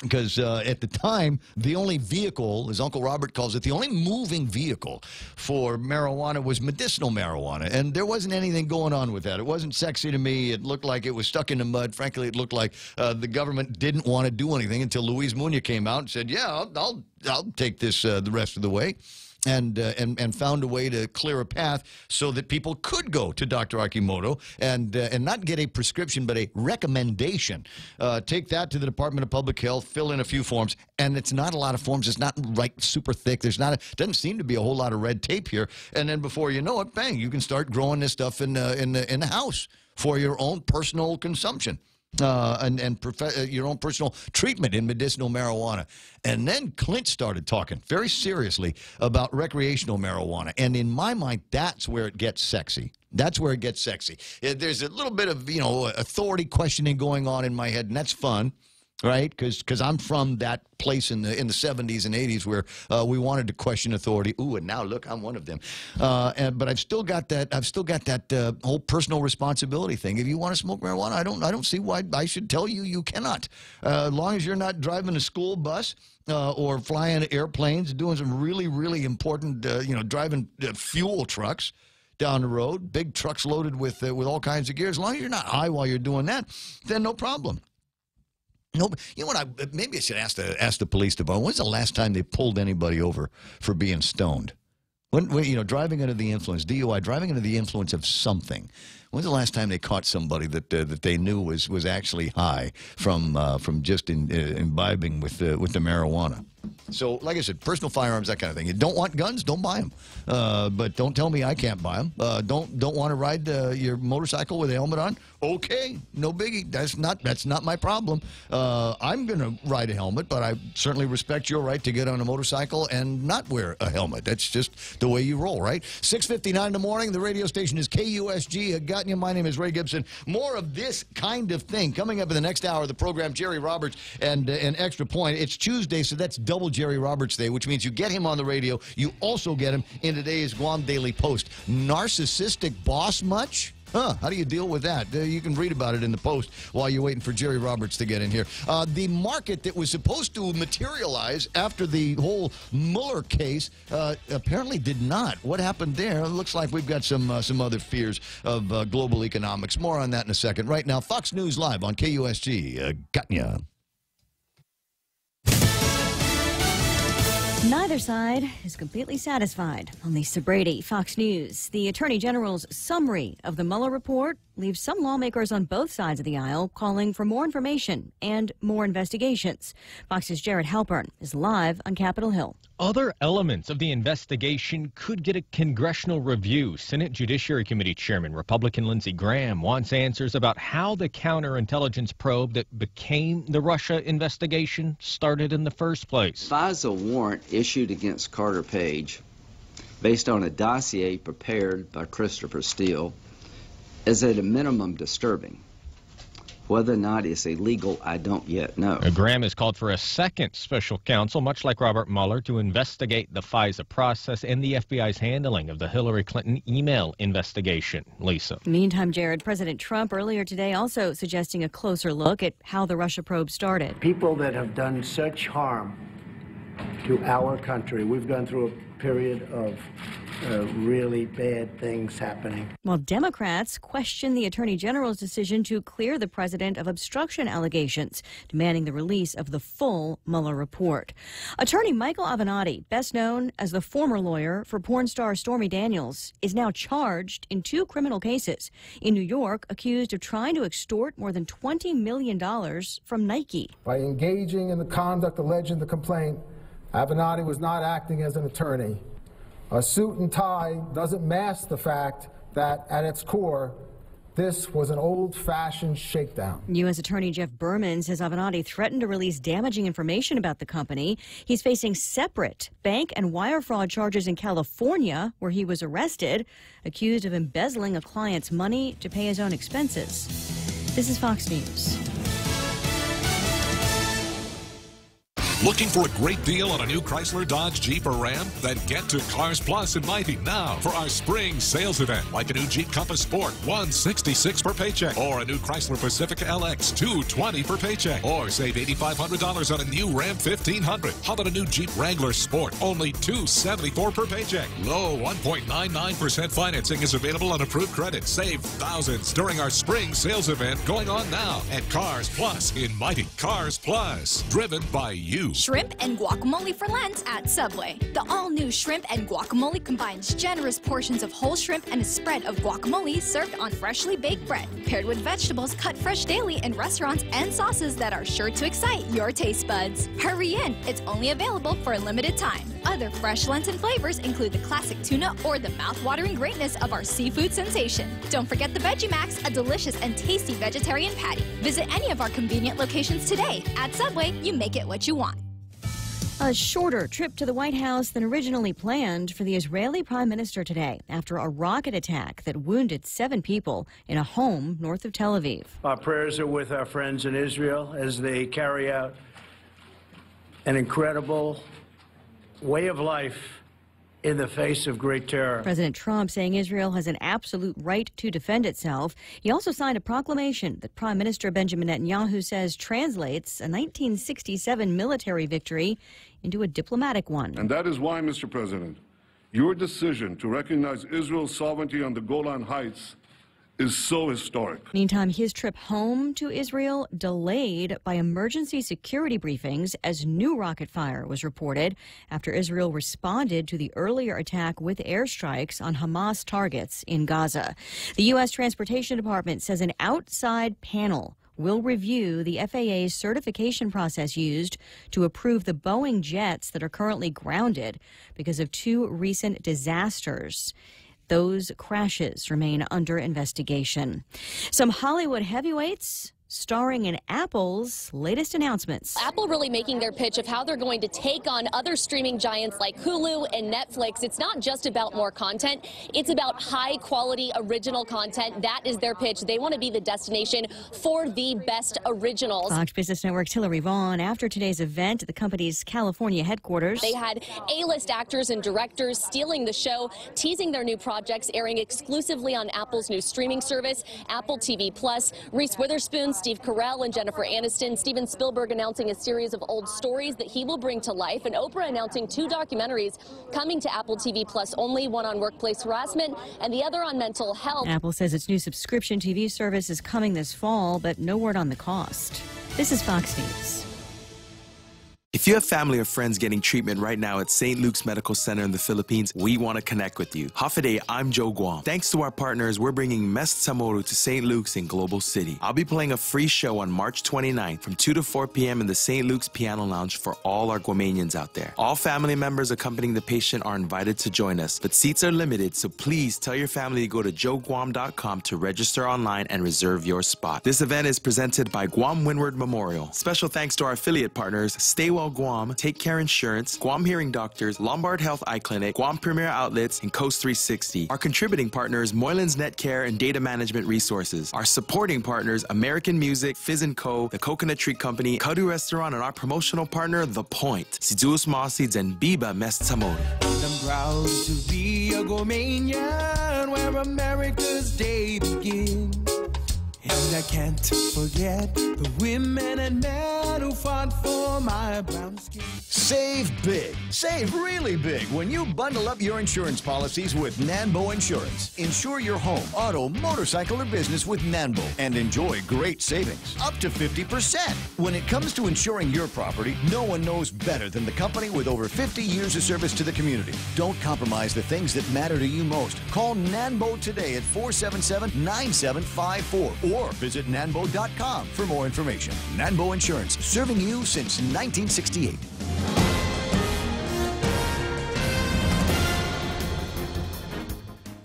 Because at the time, the only vehicle, as Uncle Robert calls it, the only moving vehicle for marijuana was medicinal marijuana. And there wasn't anything going on with that. It wasn't sexy to me. It looked like it was stuck in the mud. Frankly, it looked like the government didn't want to do anything until Luis Muñoz came out and said, yeah, I'll take this the rest of the way. And found a way to clear a path so that people could go to Dr. Akimoto and not get a prescription but a recommendation. Take that to the Department of Public Health, fill in a few forms, and it's not a lot of forms. It's not super thick. Doesn't seem to be a whole lot of red tape here. And then before you know it, bang, you can start growing this stuff in the house for your own personal consumption. And your own personal treatment in medicinal marijuana. And then Clint started talking very seriously about recreational marijuana. And in my mind, that's where it gets sexy. That's where it gets sexy. There's a little bit of, authority questioning going on in my head, and that's fun. right? Because I'm from that place in the 70s and 80s where we wanted to question authority. Ooh, and now look, I'm one of them. But I've still got that whole personal responsibility thing. If you want to smoke marijuana, I don't see why I should tell you you cannot. As long as you're not driving a school bus or flying airplanes, doing some really, really important, driving fuel trucks down the road, big trucks loaded with all kinds of gear. As long as you're not high while you're doing that, then no problem. No, you know what? Maybe I should ask the police department. When's the last time they pulled anybody over for being stoned? When driving under the influence, DUI, driving under the influence of something. When's the last time they caught somebody that they knew was actually high from just imbibing with the marijuana? So, like I said, personal firearms, that kind of thing. You don't want guns, don't buy them. But don't tell me I can't buy them. Don't want to ride your motorcycle with a helmet on? Okay, no biggie. That's not my problem. I'm going to ride a helmet, but I certainly respect your right to get on a motorcycle and not wear a helmet. That's just the way you roll, right? 6:59 in the morning. The radio station is KUSG. Got you. My name is Ray Gibson. More of this kind of thing coming up in the next hour of the program. Jerry Roberts and an extra point. It's Tuesday, so that's double Jerry Roberts Day, which means you get him on the radio. You also get him in today's Guam Daily Post. Narcissistic boss much? Huh, how do you deal with that? You can read about it in the Post while you're waiting for Jerry Roberts to get in here. The market that was supposed to materialize after the whole Mueller case apparently did not. What happened there? It looks like we've got some other fears of global economics. More on that in a second. Right now, Fox News Live on KUSG. Got ya. Neither side is completely satisfied. On Lisa Brady, Fox News. The Attorney General's summary of the Mueller report leaves some lawmakers on both sides of the aisle calling for more information and more investigations. Fox's Jared Halpern is live on Capitol Hill. Other elements of the investigation could get a congressional review. Senate Judiciary Committee Chairman Republican Lindsey Graham wants answers about how the counterintelligence probe that became the Russia investigation started in the first place. FISA warrant issued against Carter Page, based on a dossier prepared by Christopher Steele, is at a minimum disturbing. Whether or not it's illegal, I don't yet know. Graham has called for a second special counsel, much like Robert Mueller, to investigate the FISA process and the FBI's handling of the Hillary Clinton email investigation. Lisa. Meantime, Jared, President Trump earlier today also suggesting a closer look at how the Russia probe started. People that have done such harm to our country. We've gone through a period of really bad things happening. While Democrats question the Attorney General's decision to clear the president of obstruction allegations, demanding the release of the full Mueller report. Attorney Michael Avenatti, best known as the former lawyer for porn star Stormy Daniels, is now charged in 2 criminal cases. In New York, accused of trying to extort more than $20 million from Nike. By engaging in the conduct alleged in the complaint, Avenatti was not acting as an attorney. A suit and tie doesn't mask the fact that, at its core, this was an old-fashioned shakedown. U.S. Attorney Jeff Berman says Avenatti threatened to release damaging information about the company. He's facing separate bank and wire fraud charges in California, where he was arrested, accused of embezzling a client's money to pay his own expenses. This is Fox News. Looking for a great deal on a new Chrysler, Dodge, Jeep, or Ram? Then get to Cars Plus in Mighty now for our spring sales event, like a new Jeep Compass Sport, $166 per paycheck, or a new Chrysler Pacifica LX, $220 per paycheck, or save $8,500 on a new Ram 1500. How about a new Jeep Wrangler Sport, only $274 per paycheck? Low 1.99% financing is available on approved credit. Save thousands during our spring sales event going on now at Cars Plus in Mighty. Cars Plus, driven by you. Shrimp and guacamole for Lent at Subway. The all-new shrimp and guacamole combines generous portions of whole shrimp and a spread of guacamole served on freshly baked bread, paired with vegetables cut fresh daily in restaurants and sauces that are sure to excite your taste buds. Hurry in, it's only available for a limited time. Other fresh Lenten flavors include the classic tuna or the mouth-watering greatness of our seafood sensation. Don't forget the Veggie Max, a delicious and tasty vegetarian patty. Visit any of our convenient locations today. At Subway, you make it what you want. A shorter trip to the White House than originally planned for the Israeli Prime Minister today after a rocket attack that wounded 7 people in a home north of Tel Aviv. Our prayers are with our friends in Israel as they carry out an incredible way of life in the face of great terror. President Trump saying Israel has an absolute right to defend itself. He also signed a proclamation that Prime Minister Benjamin Netanyahu says translates a 1967 military victory into a diplomatic one. And that is why, Mr. President, your decision to recognize Israel's sovereignty on the Golan Heights is so historic. Meantime, his trip home to Israel delayed by emergency security briefings as new rocket fire was reported after Israel responded to the earlier attack with airstrikes on Hamas targets in Gaza. The U.S. Transportation Department says an outside panel will review the FAA's certification process used to approve the Boeing jets that are currently grounded because of 2 recent disasters. Those crashes remain under investigation. Some Hollywood heavyweights starring in Apple's latest announcements. Apple really making their pitch of how they're going to take on other streaming giants like Hulu and Netflix. It's not just about more content. It's about high quality original content. That is their pitch. They want to be the destination for the best originals. Fox Business Network's Hillary Vaughn, after today's event at the company's California headquarters. They had A-list actors and directors stealing the show, teasing their new projects, airing exclusively on Apple's new streaming service, Apple TV+. Reese Witherspoon, Steve Carell, and Jennifer Aniston. Steven Spielberg announcing a series of old stories that he will bring to life, and Oprah announcing 2 documentaries coming to Apple TV+ only, one on workplace harassment and the other on mental health. Apple says its new subscription TV service is coming this fall, but no word on the cost. This is Fox News. If you have family or friends getting treatment right now at St. Luke's Medical Center in the Philippines, we want to connect with you. Hafaday, I'm Joe Guam. Thanks to our partners, we're bringing Mes Samoru to St. Luke's in Global City. I'll be playing a free show on March 29th from 2 to 4 p.m. in the St. Luke's Piano Lounge for all our Guamanians out there. All family members accompanying the patient are invited to join us, but seats are limited, so please tell your family to go to joeguam.com to register online and reserve your spot. This event is presented by Guam Windward Memorial. Special thanks to our affiliate partners, Stay Well Guam, Take Care Insurance, Guam Hearing Doctors, Lombard Health Eye Clinic, Guam Premier Outlets, and Coast 360. Our contributing partners, Moylan's Net Care and Data Management Resources. Our supporting partners, American Music, Fizz & Co., The Coconut Tree Company, Kadu Restaurant, and our promotional partner, The Point, Siduos Mosids, and Biba Mes Samori. I'm proud to be a Guamanian where America's day begins. And I can't forget the women and men who fought for my brown skin. Save big. Save really big when you bundle up your insurance policies with Nanbo Insurance. Insure your home, auto, motorcycle, or business with Nanbo and enjoy great savings, up to 50%. When it comes to insuring your property, no one knows better than the company with over 50 years of service to the community. Don't compromise the things that matter to you most. Call Nanbo today at 477-9754 or visit nanbo.com for more information. Nanbo Insurance, serving you since 1968.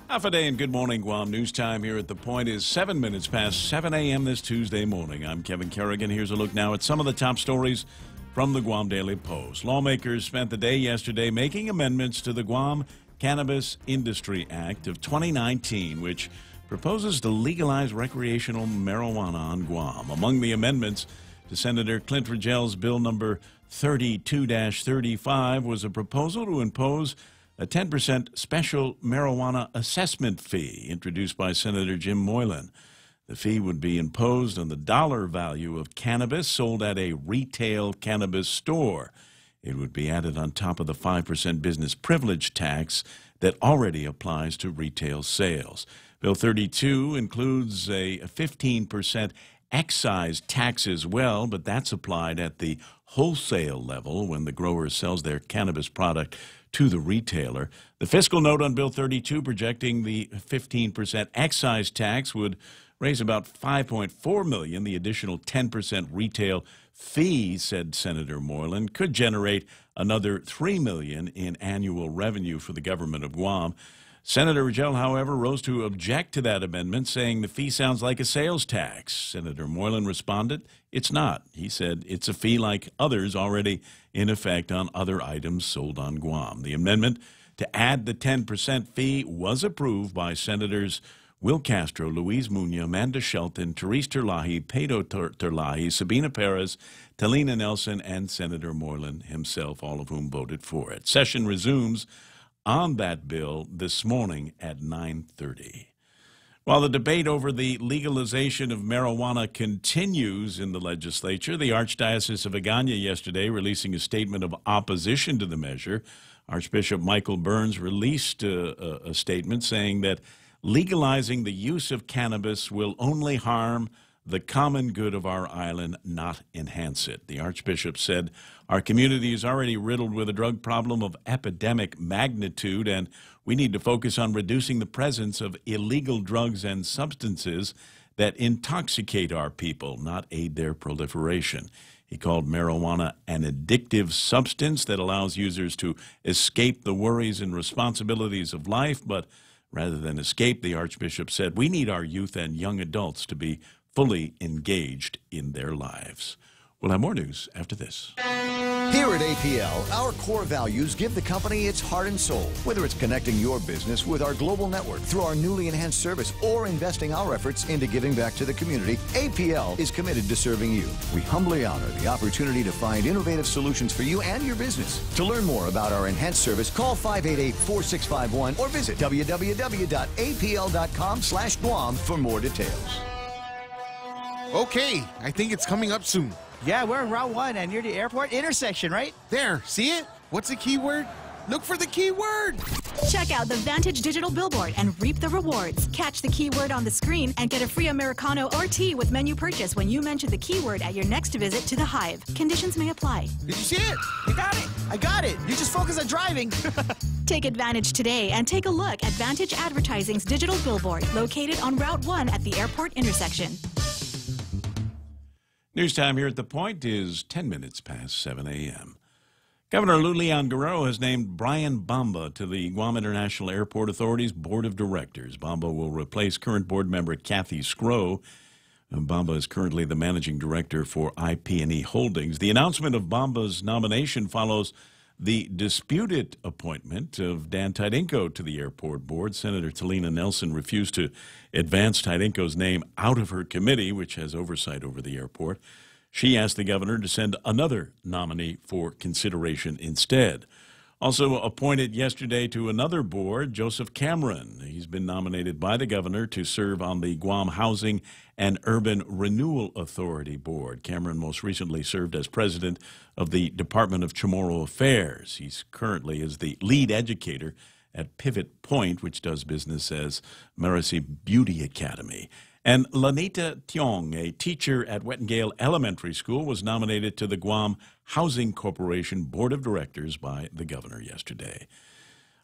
Half a day and good morning, Guam. News time here at The Point is 7 minutes past 7 a.m. this Tuesday morning. I'm Kevin Kerrigan. Here's a look now at some of the top stories from the Guam Daily Post. Lawmakers spent the day yesterday making amendments to the Guam Cannabis Industry Act of 2019, which proposes to legalize recreational marijuana on Guam. Among the amendments to Senator Clint Rigel's bill number 32-35 was a proposal to impose a 10% special marijuana assessment fee introduced by Senator Jim Moylan. The fee would be imposed on the dollar value of cannabis sold at a retail cannabis store. It would be added on top of the 5% business privilege tax that already applies to retail sales. Bill 32 includes a 15% excise tax as well, but that's applied at the wholesale level when the grower sells their cannabis product to the retailer. The fiscal note on Bill 32 projecting the 15% excise tax would raise about $5.4 million. The additional 10% retail fee, said Senator Moylan, could generate another $3 million in annual revenue for the government of Guam. Senator Rangel, however, rose to object to that amendment, saying the fee sounds like a sales tax. Senator Moylan responded, it's not. He said it's a fee like others already in effect on other items sold on Guam. The amendment to add the 10% fee was approved by Senators Will Castro, Luis Muñoz, Amanda Shelton, Therese Terlahi, Pedro Terlahi, Sabina Perez, Talina Nelson, and Senator Moylan himself, all of whom voted for it. Session resumes on that bill this morning at 9:30. While the debate over the legalization of marijuana continues in the legislature, the Archdiocese of Agana yesterday releasing a statement of opposition to the measure. Archbishop Michael Burns released a statement saying that legalizing the use of cannabis will only harm the common good of our island, not enhance it. The Archbishop said, our community is already riddled with a drug problem of epidemic magnitude, and we need to focus on reducing the presence of illegal drugs and substances that intoxicate our people, not aid their proliferation. He called marijuana an addictive substance that allows users to escape the worries and responsibilities of life, but rather than escape, the Archbishop said, we need our youth and young adults to be fully engaged in their lives. We'll have more news after this. Here at APL, our core values give the company its heart and soul. Whether it's connecting your business with our global network through our newly enhanced service or investing our efforts into giving back to the community, APL is committed to serving you. We humbly honor the opportunity to find innovative solutions for you and your business. To learn more about our enhanced service, call 588-4651 or visit www.apl.com/Guam for more details. Okay, I think it's coming up soon. Yeah, we're on Route 1 and near the airport intersection, right? There, see it? What's the keyword? Look for the keyword. Check out the Vantage Digital Billboard and reap the rewards. Catch the keyword on the screen and get a free Americano or tea with menu purchase when you mention the keyword at your next visit to the Hive. Conditions may apply. Did you see it? You got it. I got it. You just focus on driving. Take advantage today and take a look at Vantage Advertising's digital billboard located on Route 1 at the airport intersection. News time here at The Point is 10 minutes past 7 a.m. Governor Leon Guerrero has named Brian Bamba to the Guam International Airport Authority's Board of Directors. Bamba will replace current board member Kathy Scrow. Bamba is currently the managing director for IP&E Holdings. The announcement of Bamba's nomination follows the disputed appointment of Dan Tydinko to the airport board. Senator Talina Nelson refused to advance Tydinko's name out of her committee, which has oversight over the airport. She asked the governor to send another nominee for consideration instead. Also appointed yesterday to another board, Joseph Cameron. He's been nominated by the governor to serve on the Guam Housing and Urban Renewal Authority Board. Cameron most recently served as president of the Department of Chamorro Affairs. He's currently is the lead educator at Pivot Point, which does business as Mercy Beauty Academy. And Lanita Tiong, a teacher at Wettengale Elementary School, was nominated to the Guam Housing Corporation Board of Directors by the governor yesterday.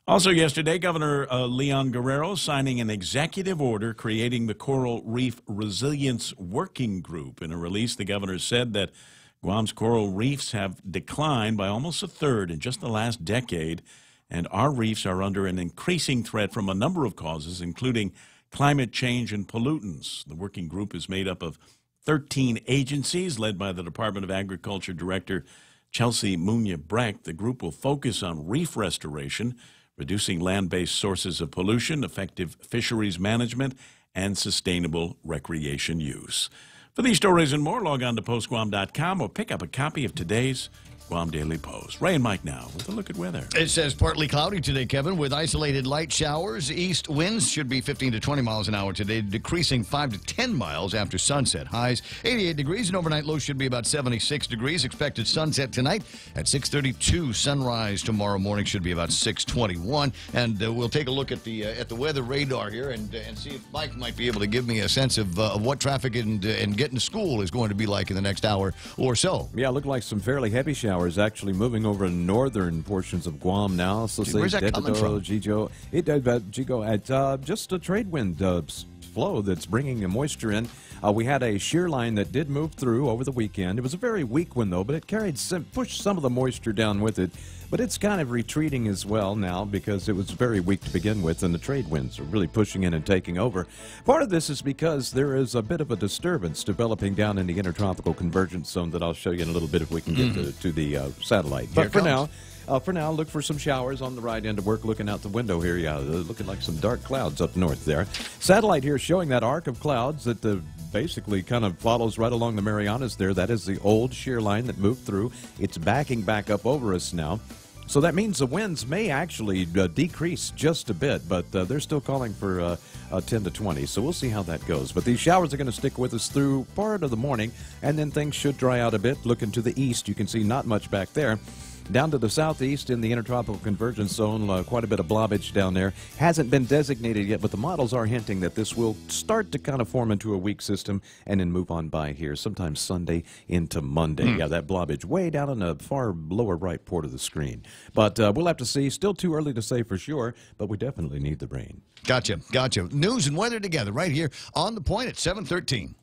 Also yesterday, Governor Leon Guerrero signing an executive order creating the Coral Reef Resilience Working Group. In a release, the governor said that Guam's coral reefs have declined by almost a third in just the last decade, and our reefs are under an increasing threat from a number of causes, including climate change and pollutants. The working group is made up of 13 agencies led by the Department of Agriculture Director Chelsea Munya-Brecht. The group will focus on reef restoration, reducing land-based sources of pollution, effective fisheries management, and sustainable recreation use. For these stories and more, log on to postguam.com or pick up a copy of today's Guam Daily Post. Ray and Mike now with a look at weather. It says partly cloudy today, Kevin, with isolated light showers. East winds should be 15 to 20 miles an hour today, decreasing 5 to 10 miles after sunset. Highs 88 degrees, and overnight lows should be about 76 degrees. Expected sunset tonight at 6:32. Sunrise tomorrow morning should be about 6:21. And we'll take a look at the weather radar here and see if Mike might be able to give me a sense of what traffic and getting to school is going to be like in the next hour or so. Yeah, look like some fairly heavy showers actually moving over northern portions of Guam now. So where's that coming from? Jigo, at just a trade wind flow that's bringing the moisture in. We had a shear line that did move through over the weekend. It was a very weak one, though, but it pushed some of the moisture down with it. But it's kind of retreating as well now because it was very weak to begin with, and the trade winds are really pushing in and taking over. Part of this is because there is a bit of a disturbance developing down in the intertropical convergence zone that I'll show you in a little bit if we can get to the satellite. But for now, look for some showers on the right end of work. Looking out the window here, yeah, looking like some dark clouds up north there. Satellite here showing that arc of clouds that basically kind of follows right along the Marianas there. That is the old shear line that moved through. It's backing back up over us now. So that means the winds may actually decrease just a bit, but they're still calling for 10 to 20, so we'll see how that goes. But these showers are going to stick with us through part of the morning, and then things should dry out a bit. Looking to the east, you can see not much back there. Down to the southeast in the intertropical convergence zone, quite a bit of blobbage down there. Hasn't been designated yet, but the models are hinting that this will start to kind of form into a weak system and then move on by here, sometime Sunday into Monday. Yeah, that blobbage way down in the far lower right port of the screen. But we'll have to see. Still too early to say for sure, but we definitely need the rain. Gotcha. News and weather together right here on The Point at 7:13.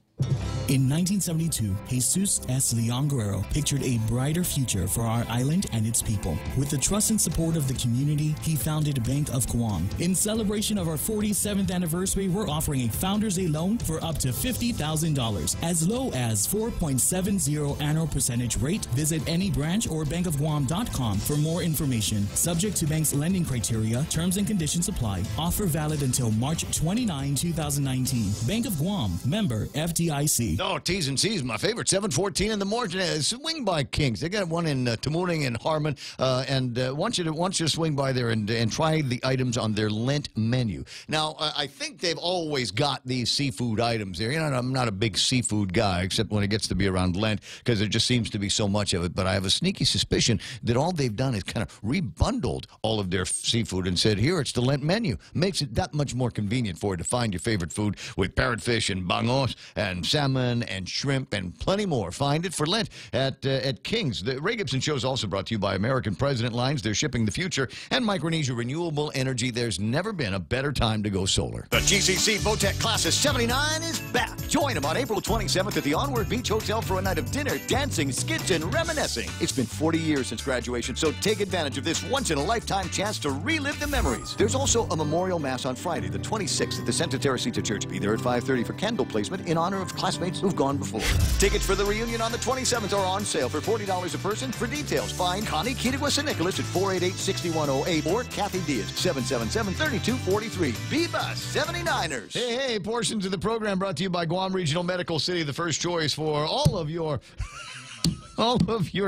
In 1972, Jesus S. Leon Guerrero pictured a brighter future for our island and its people. With the trust and support of the community, he founded Bank of Guam. In celebration of our 47th anniversary, we're offering a Founders Day loan for up to $50,000, as low as 4.70 annual percentage rate. Visit any branch or bankofguam.com for more information. Subject to bank's lending criteria, terms and conditions apply. Offer valid until March 29, 2019. Bank of Guam, member FDIC. Oh, T's and C's, my favorite. 7:14 in the morning. Swing by Kings. They got one in Tamuning and Harmon, and want you to swing by there and try the items on their Lent menu. Now, I think they've always got these seafood items there. You know, I'm not a big seafood guy, except when it gets to be around Lent, because there just seems to be so much of it. But I have a sneaky suspicion that all they've done is kind of rebundled all of their seafood and said, here, it's the Lent menu. Makes it that much more convenient for you to find your favorite food with parrotfish and bangos and salmon and shrimp and plenty more. Find it for Lent at King's. The Ray Gibson Show is also brought to you by American President Lines. They're shipping the future, and Micronesia Renewable Energy. There's never been a better time to go solar. The GCC Votech Class of 79 is back. Join them on April 27th at the Onward Beach Hotel for a night of dinner, dancing, skits, and reminiscing. It's been 40 years since graduation, so take advantage of this once-in-a-lifetime chance to relive the memories. There's also a memorial mass on Friday, the 26th, at the Santa Teresita Church. Be there at 5:30 for candle placement in honor of classmates who've gone before. Tickets for the reunion on the 27th are on sale for $40 a person. For details, find Connie Kittigwa St. Nicholas at 488-6108 or Kathy Diaz, 777-3243. Viva 79ers! Hey, portions of the program brought to you by Guam Regional Medical City, the first choice for all of your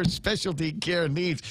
specialty care needs.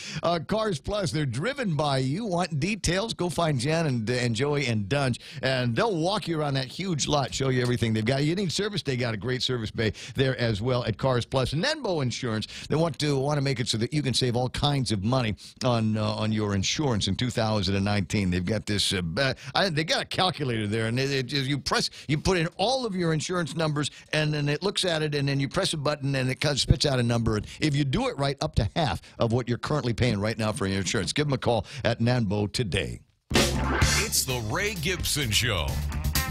Cars Plus, they're driven by you. Want details? Go find Jan and Joey and Dunge, and they'll walk you around that huge lot, show you everything they've got. You need service? They got a great service bay there as well at Cars Plus. And Nenbo Insurance, they want to make it so that you can save all kinds of money on your insurance in 2019. They've got this, they got a calculator there, and you put in all of your insurance numbers, and then it looks at it, and then you press a button, and it kind of spits out a number. And if you do it right, up to half of what you're currently paying right now for your insurance. Give them a call at Nanbo today. It's the Ray Gibson Show.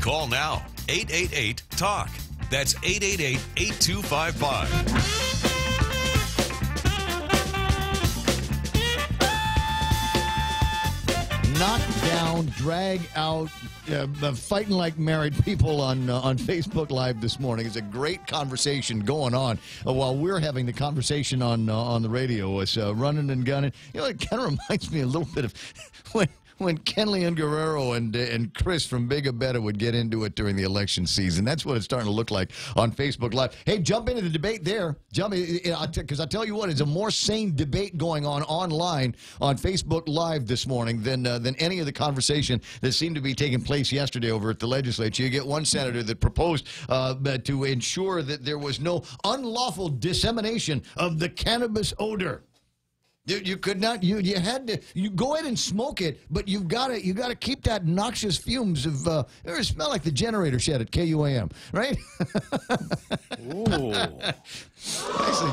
Call now, 888-TALK. That's 888-8255. Knock down, drag out, fighting like married people on Facebook Live this morning. It's a great conversation going on while we're having the conversation on the radio. It's running and gunning. You know, it kind of reminds me a little bit of when Kenley and Guerrero and Chris from Big Abetta would get into it during the election season. That's what it's starting to look like on Facebook Live. Hey, jump into the debate there. Because I tell you what, it's a more sane debate going on online on Facebook Live this morning than any of the conversation that seemed to be taking place yesterday over at the legislature. You get one senator that proposed to ensure that there was no unlawful dissemination of the cannabis odor. You could not. You had to. You go ahead and smoke it, but you got to keep that noxious fumes of. It smell like the generator shed at KUAM, right? Ooh. Actually,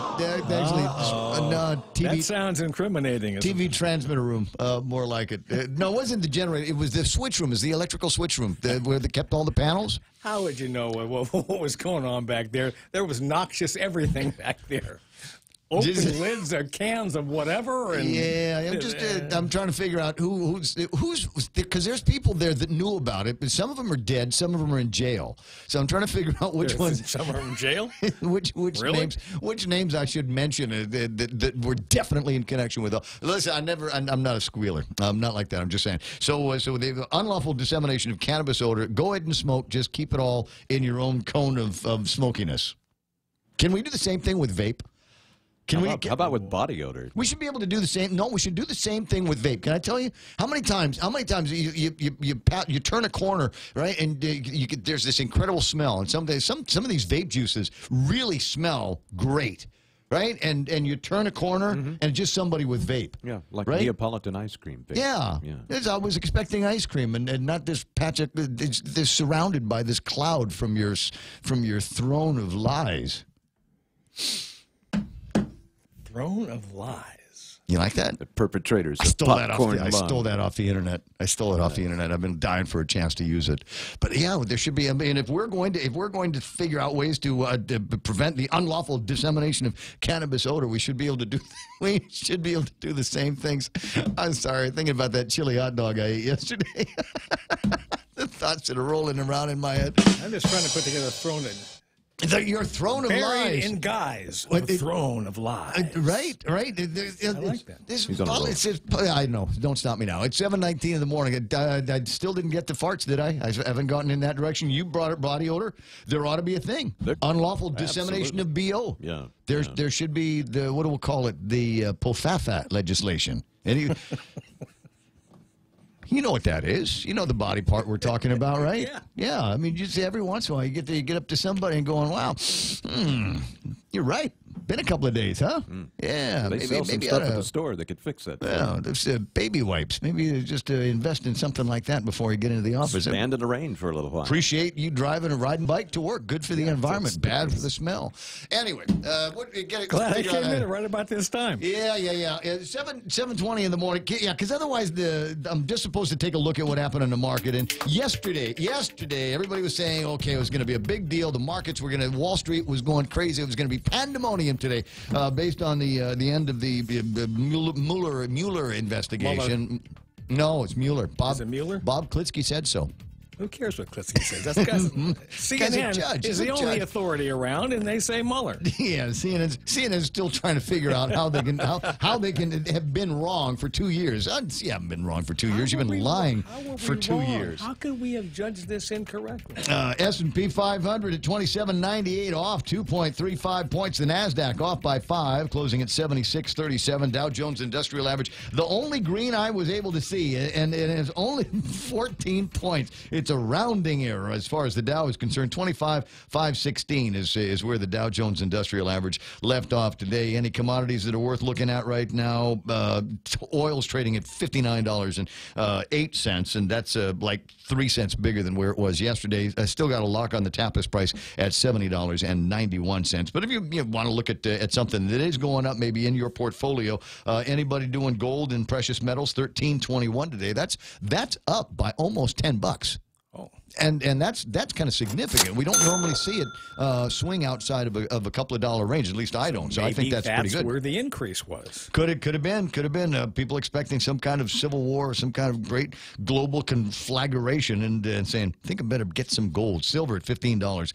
no, TV. That sounds incriminating. TV transmitter room, more like it. No, it wasn't the generator. It was the switch room. It was the electrical switch room where they kept all the panels. How would you know what was going on back there? There was noxious everything back there. Open lids or cans of whatever. And, I'm trying to figure out who's because there's people there that knew about it, but some of them are dead, some of them are in jail. So I'm trying to figure out which ones. Some are in jail. which really? names I should mention that were definitely in connection with. Listen, I'm not a squealer. I'm not like that. I'm just saying. So the unlawful dissemination of cannabis odor. Go ahead and smoke. Just keep it all in your own cone of smokiness. Can we do the same thing with vape? How about with body odor? We should be able to do the same. No, we should do the same thing with vape. Can I tell you how many times you turn a corner, right, and there's this incredible smell, and some of these vape juices really smell great, right? And you turn a corner and it's just somebody with vape. Yeah, like right? Neapolitan ice cream. Vape. Yeah. I was expecting ice cream and not this patch of this surrounded by this cloud from your throne of lies. Throne of lies. You like that? The perpetrators I of stole popcorn that. I stole that off the internet. I stole it off the internet. I've been dying for a chance to use it. But yeah, there should be. I mean, if we're going to figure out ways to prevent the unlawful dissemination of cannabis odor, we should be able to do. We should be able to do the same things. I'm sorry, thinking about that chili hot dog I ate yesterday. The thoughts that are rolling around in my head. I'm just trying to put together a throne in. Your throne of lies. Buried in guise of a throne of lies. Right. I like that. I know. Don't stop me now. It's 7:19 in the morning. I still didn't get the farts, did I? I haven't gotten in that direction. You brought up body odor. There ought to be a thing. Unlawful dissemination of BO. Yeah. There should be the, what do we call it? The POFAFA legislation. You know what that is. You know the body part we're talking about, right? Yeah. I mean, just every once in a while, you get up to somebody and going, wow, you're right. Been a couple of days, huh? Yeah. They sell some stuff at the store that could fix that. Well, there's baby wipes. Maybe just invest in something like that before you get into the office. Stand in the rain for a little while. Appreciate you driving and riding bike to work. Good for the environment. Bad for the smell. Anyway, glad I came in right about this time. Yeah. 7:20 in the morning. Yeah, because otherwise I'm just supposed to take a look at what happened in the market. And yesterday, everybody was saying, okay, it was going to be a big deal. The markets were going to, Wall Street was going crazy. It was going to be pandemonium today, based on the end of the Mueller investigation. No, it's Mueller. Is it Mueller? Bob Klitsky said so. Who cares what Klitsky says? That's because CNN is the only authority around, and they say Mueller. Yeah, CNN is still trying to figure out how they can have been wrong for 2 years. You haven't been wrong for 2 years. You've been lying for 2 years. How could we have judged this incorrectly? S&P 500 at 2798, off 2.35 points. The NASDAQ off by 5, closing at 7637. Dow Jones Industrial Average, the only green I was able to see, and it is only 14 points. It's a rounding error as far as the Dow is concerned. 25,516 is where the Dow Jones Industrial Average left off today. Any commodities that are worth looking at right now? Oil's trading at $59.08, and that's like 3 cents bigger than where it was yesterday. I still got a lock on the Tapas price at $70.91. But if you want to look at something that is going up, maybe in your portfolio, anybody doing gold and precious metals, $13.21 today. That's up by almost $10. Oh. And that's kind of significant. We don't normally see it swing outside of a couple of dollar range. At least I don't. So I think that's pretty good. That's where the increase was. Could have been. People expecting some kind of civil war, or some kind of great global conflagration, and saying, I think I better get some gold. Silver at $15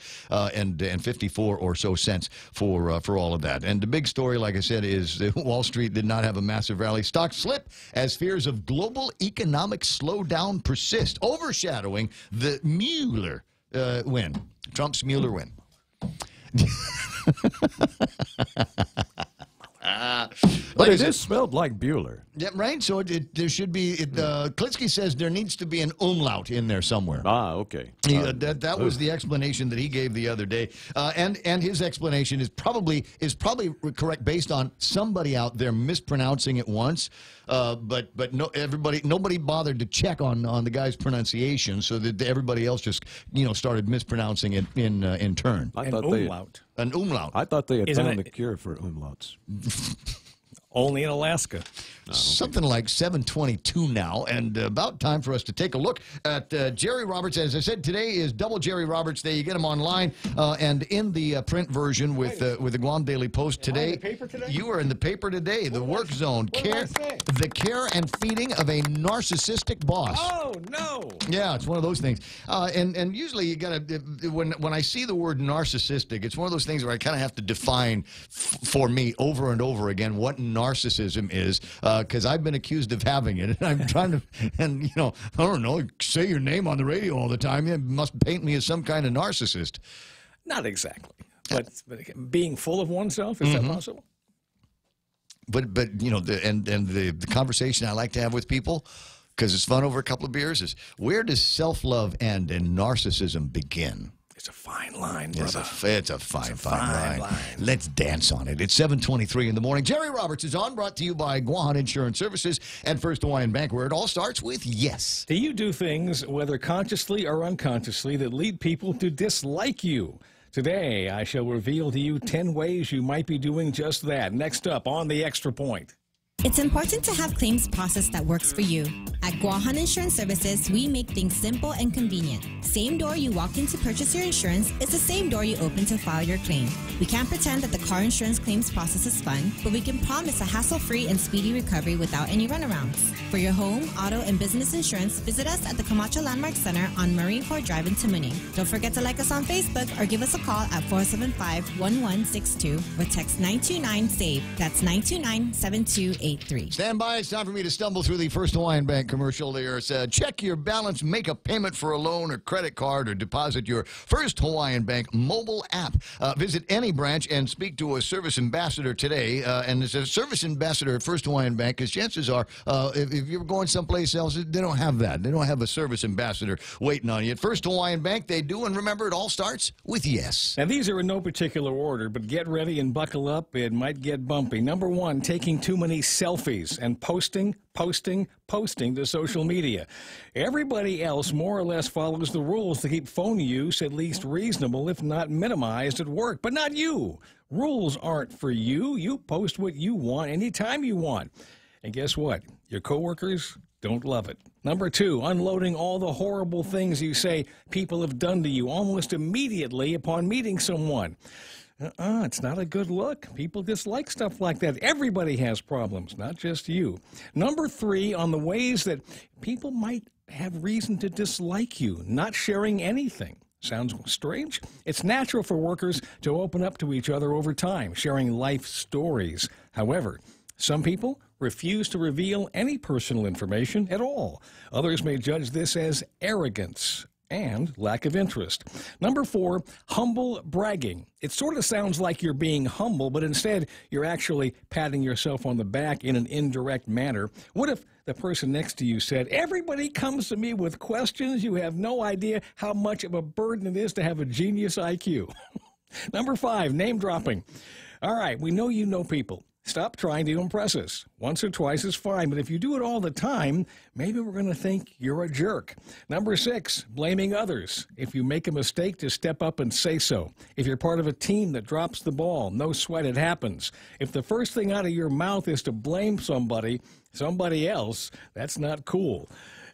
and 54 or so cents for all of that. And the big story, like I said, is Wall Street did not have a massive rally. Stocks slip as fears of global economic slowdown persist, overshadowing the Mueller win. Trump's Mueller win. But it is spelled like Bueller. Yeah, right. So there should be. Klitsky says there needs to be an umlaut in there somewhere. Ah, okay. That was the explanation that he gave the other day, and his explanation is probably correct based on somebody out there mispronouncing it once, but nobody bothered to check on the guy's pronunciation, so that everybody else just started mispronouncing it in turn. I thought an umlaut. I thought they had found the cure for umlauts. Only in Alaska. Something like 7:22 now, and about time for us to take a look at Jerry Roberts. As I said, today is Double Jerry Roberts Day. You get him online and in the print version with the Guam Daily Post today. In the paper today? You are in the paper today. The work zone, the care and feeding of a narcissistic boss. Oh no! Yeah, it's one of those things. And usually you gotta when I see the word narcissistic, it's one of those things where I kind of have to define for me over and over again what narcissism is. Because I've been accused of having it, and I'm trying to, and I don't know, say your name on the radio all the time. You must paint me as some kind of narcissist. Not exactly, but being full of oneself, is that possible? But the conversation I like to have with people, because it's fun over a couple of beers, is where does self-love end and narcissism begin? It's a fine line, brother. It's a fine line. Let's dance on it. It's 7:23 in the morning. Jerry Roberts is on, brought to you by Guahan Insurance Services and First Hawaiian Bank, where it all starts with yes. Do you do things, whether consciously or unconsciously, that lead people to dislike you? Today, I shall reveal to you 10 ways you might be doing just that. Next up on the Extra Point. It's important to have claims process that works for you. At Guahan Insurance Services, we make things simple and convenient. Same door you walk in to purchase your insurance is the same door you open to file your claim. We can't pretend that the car insurance claims process is fun, but we can promise a hassle-free and speedy recovery without any runarounds. For your home, auto, and business insurance, visit us at the Camacho Landmark Center on Marine Corps Drive in Tamuning. Don't forget to like us on Facebook or give us a call at 475-1162 or text 929-SAVE. That's 929-7283. Stand by. It's time for me to stumble through the First Hawaiian Bank commercial there. It's check your balance, make a payment for a loan or credit card, or deposit your First Hawaiian Bank mobile app. Visit any branch and speak to a service ambassador today. And as a service ambassador at First Hawaiian Bank, because chances are, if you're going someplace else, they don't have that. They don't have a service ambassador waiting on you. At First Hawaiian Bank, they do, and remember, it all starts with yes. Now, these are in no particular order, but get ready and buckle up. It might get bumpy. Number one, taking too many selfies and posting to social media. Everybody else more or less follows the rules to keep phone use at least reasonable, if not minimized at work, but not you. Rules aren't for you. You post what you want anytime you want. And guess what? Your coworkers don't love it. Number two, unloading all the horrible things you say people have done to you almost immediately upon meeting someone. It's not a good look. People dislike stuff like that. Everybody has problems, not just you. Number three, on the ways that people might have reason to dislike you, not sharing anything. Sounds strange? It's natural for workers to open up to each other over time, sharing life stories. However, some people refuse to reveal any personal information at all. Others may judge this as arrogance and lack of interest. Number four, humble bragging. It sort of sounds like you're being humble, but instead you're actually patting yourself on the back in an indirect manner. What if the person next to you said, "Everybody comes to me with questions. You have no idea how much of a burden it is to have a genius IQ." Number five, name dropping. All right, we know you know people. Stop trying to impress us. Once or twice is fine, but if you do it all the time, maybe we're going to think you're a jerk. Number six, blaming others. If you make a mistake, just step up and say so. If you're part of a team that drops the ball, no sweat, it happens. If the first thing out of your mouth is to blame somebody else, that's not cool.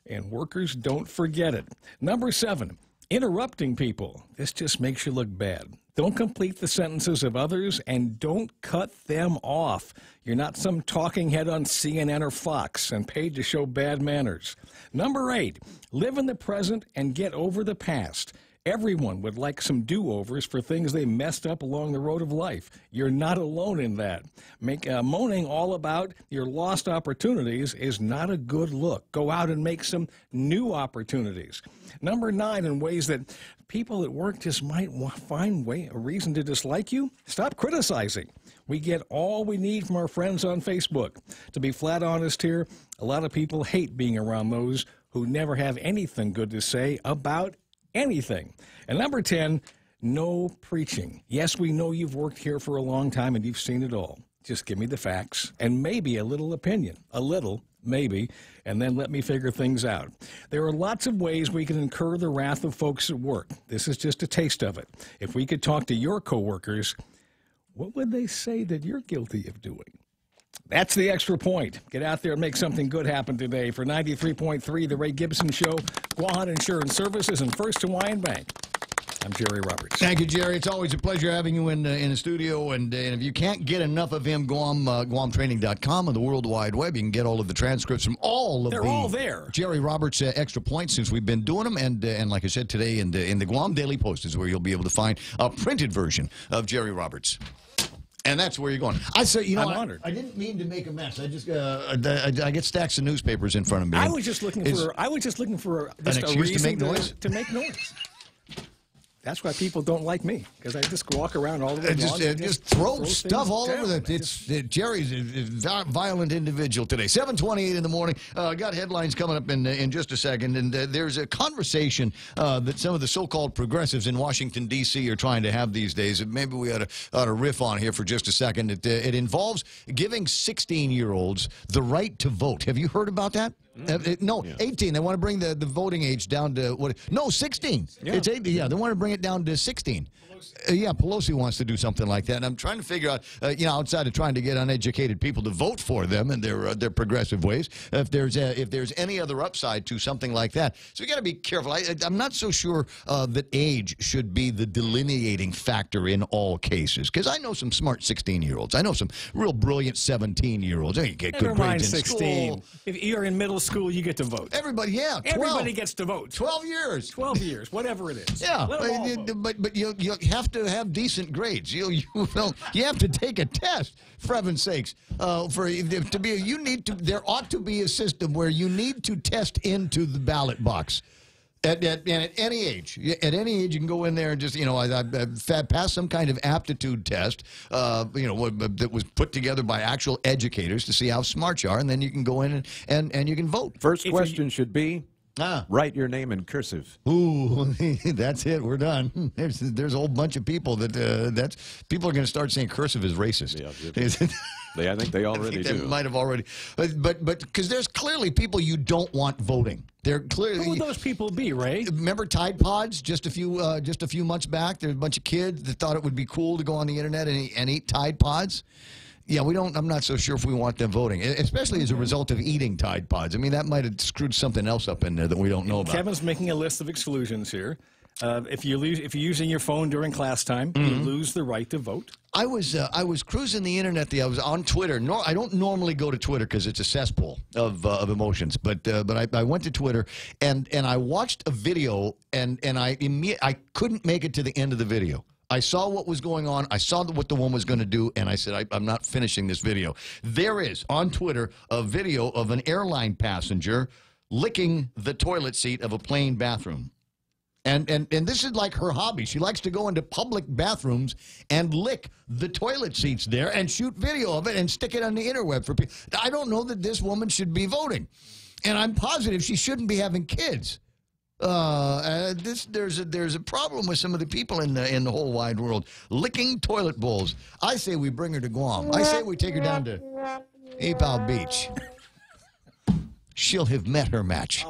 And workers don't forget it. Number seven, interrupting people. This just makes you look bad. Don't complete the sentences of others, and don't cut them off. You're not some talking head on CNN or Fox and paid to show bad manners. Number eight, live in the present and get over the past. Everyone would like some do-overs for things they messed up along the road of life. You're not alone in that. Moaning all about your lost opportunities is not a good look. Go out and make some new opportunities. Number 9, in ways that people at work just might find a reason to dislike you, stop criticizing. We get all we need from our friends on Facebook. To be flat honest here, a lot of people hate being around those who never have anything good to say about anything. And number 10, no preaching. Yes, we know you've worked here for a long time and you've seen it all. Just give me the facts and maybe a little opinion. A little, maybe, and then let me figure things out. There are lots of ways we can incur the wrath of folks at work. This is just a taste of it. If we could talk to your coworkers, what would they say that you're guilty of doing? That's the extra point. Get out there and make something good happen today. For 93.3, The Ray Gibson Show, Guahan Insurance Services, and First Hawaiian Bank. I'm Jerry Roberts. Thank you, Jerry. It's always a pleasure having you in the studio. And if you can't get enough of him, GuamTraining.com on the World Wide Web. You can get all of the transcripts from all of They're all there. Jerry Roberts extra points since we've been doing them. And like I said today, in the Guam Daily Post is where you'll be able to find a printed version of Jerry Roberts. And that's where you're going. I say, I'm honored. I didn't mean to make a mess. I just I get stacks of newspapers in front of me. I was just looking for an excuse to make noise. To make noise. That's why people don't like me, because I just walk around all the way. Just throw stuff all over Jerry's a violent individual today. 7:28 in the morning. Got headlines coming up in just a second, and there's a conversation that some of the so-called progressives in Washington D.C. are trying to have these days. Maybe we ought to riff on here for just a second. It involves giving 16-year-olds the right to vote. Have you heard about that? No, 18. They want to bring the voting age down to what? No, 16. Yeah. It's 18. Yeah, they want to bring it down to 16. Pelosi wants to do something like that. And I'm trying to figure out, outside of trying to get uneducated people to vote for them and their progressive ways, if there's any other upside to something like that. So we got to be careful. I'm not so sure that age should be the delineating factor in all cases, because I know some smart 16-year-olds. I know some real brilliant 17-year-olds. You get good grades in 16. School. If you're in middle school, you get to vote. Everybody, 12. Everybody gets to vote. 12 years. 12 years, whatever it is. Yeah, but you have to have decent grades. You have to take a test, for heaven's sakes. There ought to be a system where you need to test into the ballot box. At any age. At any age, you can go in there and just, pass some kind of aptitude test, that was put together by actual educators to see how smart you are, and then you can go in and you can vote. First question should be, write your name in cursive. Ooh, that's it. We're done. There's a whole bunch of people people are going to start saying cursive is racist. Yeah, I think they already do. They might have already, but because there's clearly people you don't want voting. They're clearly. Who would those people be, Ray? Remember Tide Pods just a few months back? There's a bunch of kids that thought it would be cool to go on the internet and eat Tide Pods. Yeah, we don't. I'm not so sure if we want them voting, especially as a result of eating Tide Pods. I mean, that might have screwed something else up in there that we don't know about. Kevin's making a list of exclusions here. If you're using your phone during class time, you lose the right to vote. I was cruising the internet. I was on Twitter. I don't normally go to Twitter because it's a cesspool of emotions. But I went to Twitter and I watched a video and I couldn't make it to the end of the video. I saw what was going on. I saw what the woman was going to do, and I said, I'm not finishing this video. There is, on Twitter, a video of an airline passenger licking the toilet seat of a plane bathroom. And this is like her hobby. She likes to go into public bathrooms and lick the toilet seats there and shoot video of it and stick it on the interweb for people. I don't know that this woman should be voting. And I'm positive she shouldn't be having kids. There's a problem with some of the people in the whole wide world licking toilet bowls. I say we bring her to Guam. I say we take her down to Ipao Beach. She'll have met her match.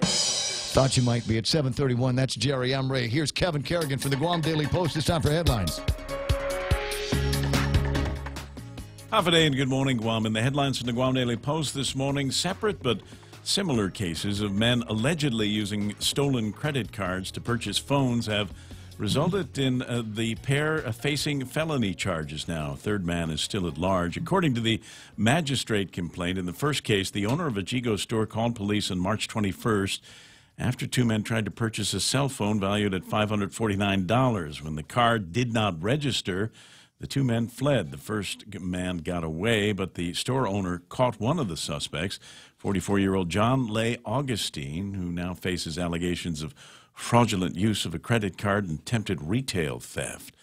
Thought you might be at 7:31. That's Jerry. I'm Ray. Here's Kevin Kerrigan for the Guam Daily Post. It's time for headlines. Half a day and good morning, Guam. In the headlines from the Guam Daily Post this morning, separate but similar cases of men allegedly using stolen credit cards to purchase phones have resulted in the pair facing felony charges now. A third man is still at large. According to the magistrate complaint, in the first case, the owner of a Jigo store called police on March 21st after two men tried to purchase a cell phone valued at $549. When the card did not register, the two men fled. The first man got away, but the store owner caught one of the suspects, 44-year-old John Lay Augustine, who now faces allegations of fraudulent use of a credit card and attempted retail theft.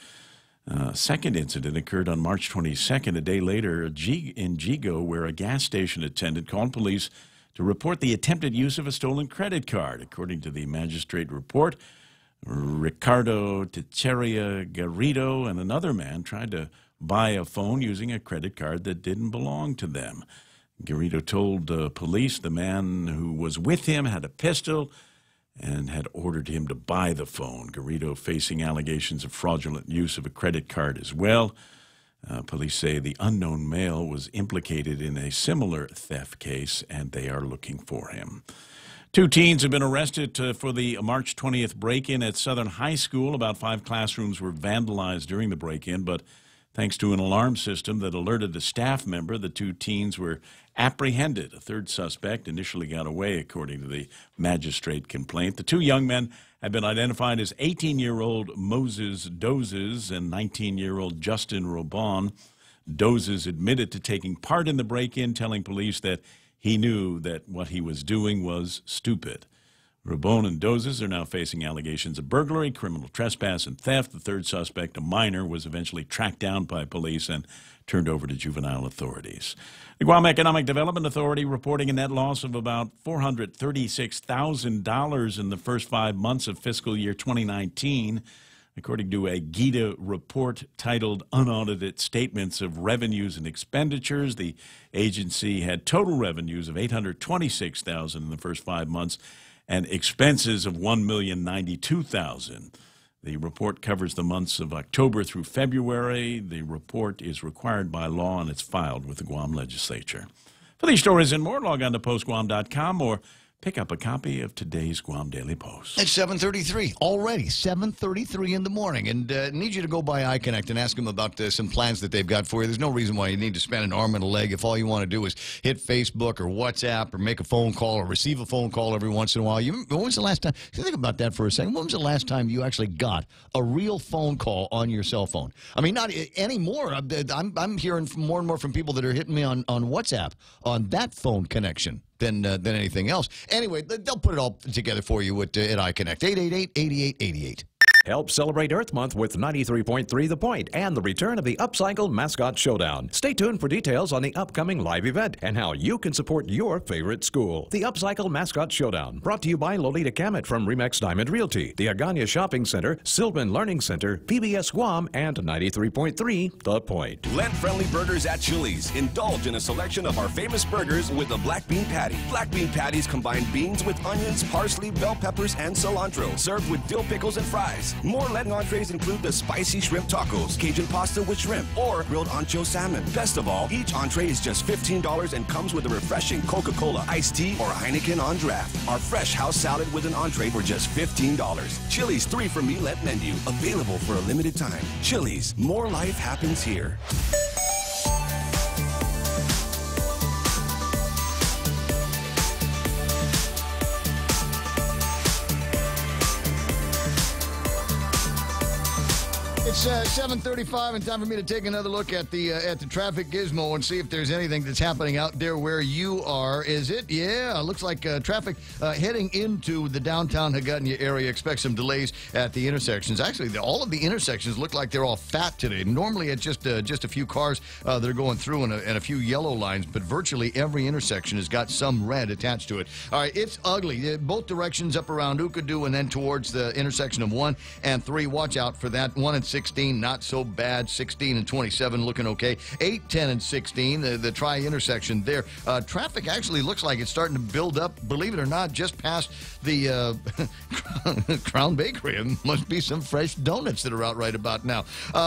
Second incident occurred on March 22nd, a day later, in Jigo, where a gas station attendant called police to report the attempted use of a stolen credit card. According to the magistrate report, Ricardo Techeria Garrido and another man tried to buy a phone using a credit card that didn't belong to them. Garrido told police the man who was with him had a pistol and had ordered him to buy the phone. Garrido facing allegations of fraudulent use of a credit card as well. Police say the unknown male was implicated in a similar theft case, and they are looking for him. Two teens have been arrested for the March 20th break-in at Southern High School. About 5 classrooms were vandalized during the break-in, but thanks to an alarm system that alerted a staff member, the two teens were apprehended. A third suspect initially got away, according to the magistrate complaint. The two young men have been identified as 18-year-old Moses Dozes and 19-year-old Justin Robon. Dozes admitted to taking part in the break-in, telling police that he knew that what he was doing was stupid. Robon and Dozes are now facing allegations of burglary, criminal trespass, and theft. The third suspect, a minor, was eventually tracked down by police and turned over to juvenile authorities. The Guam Economic Development Authority reporting a net loss of about $436,000 in the first 5 months of fiscal year 2019, according to a GIDA report titled Unaudited Statements of Revenues and Expenditures. The agency had total revenues of $826,000 in the first 5 months and expenses of $1,092,000. The report covers the months of October through February. The report is required by law, and it's filed with the Guam legislature. For these stories and more, log on to postguam.com or pick up a copy of today's Guam Daily Post. It's 7:33 already, 7:33 in the morning, and need you to go by iConnect and ask them about some plans that they've got for you. There's no reason why you need to spend an arm and a leg if all you want to do is hit Facebook or WhatsApp or make a phone call or receive a phone call every once in a while. When was the last time? Think about that for a second. When was the last time you actually got a real phone call on your cell phone? I mean, not anymore. I'm hearing more and more from people that are hitting me on WhatsApp on that phone connection than anything else. Anyway, they'll put it all together for you at iConnect. 888-8888. Help celebrate Earth Month with 93.3 The Point and the return of the Upcycle Mascot Showdown. Stay tuned for details on the upcoming live event and how you can support your favorite school. The Upcycle Mascot Showdown, brought to you by Lolita Kamet from Remax Diamond Realty, the Agana Shopping Center, Sylvan Learning Center, PBS Guam, and 93.3 The Point. Lent-friendly burgers at Chili's. Indulge in a selection of our famous burgers with a black bean patty. Black bean patties combine beans with onions, parsley, bell peppers, and cilantro, served with dill pickles and fries. More Lent entrees include the spicy shrimp tacos, Cajun pasta with shrimp, or grilled ancho salmon. Best of all, each entree is just $15 and comes with a refreshing Coca-Cola, iced tea, or Heineken on draft. Our fresh house salad with an entree for just $15. Chili's 3 for Me Lent menu, available for a limited time. Chili's, more life happens here. It's 7:35 and time for me to take another look at the traffic gizmo and see if there's anything that's happening out there where you are. Is it? Yeah, looks like traffic heading into the downtown Hagåtña area. Expect some delays at the intersections. Actually, all of the intersections look like they're all fat today. Normally, it's just a few cars that are going through and a few yellow lines, but virtually every intersection has got some red attached to it. All right, it's ugly. Both directions up around Ukadu and then towards the intersection of 1 and 3. Watch out for that. 1 and 16, not so bad. 16 and 27 looking okay. 8, 10, and 16, the tri-intersection there. Traffic actually looks like it's starting to build up, believe it or not, just past the Crown Bakery. It must be some fresh donuts that are out right about now.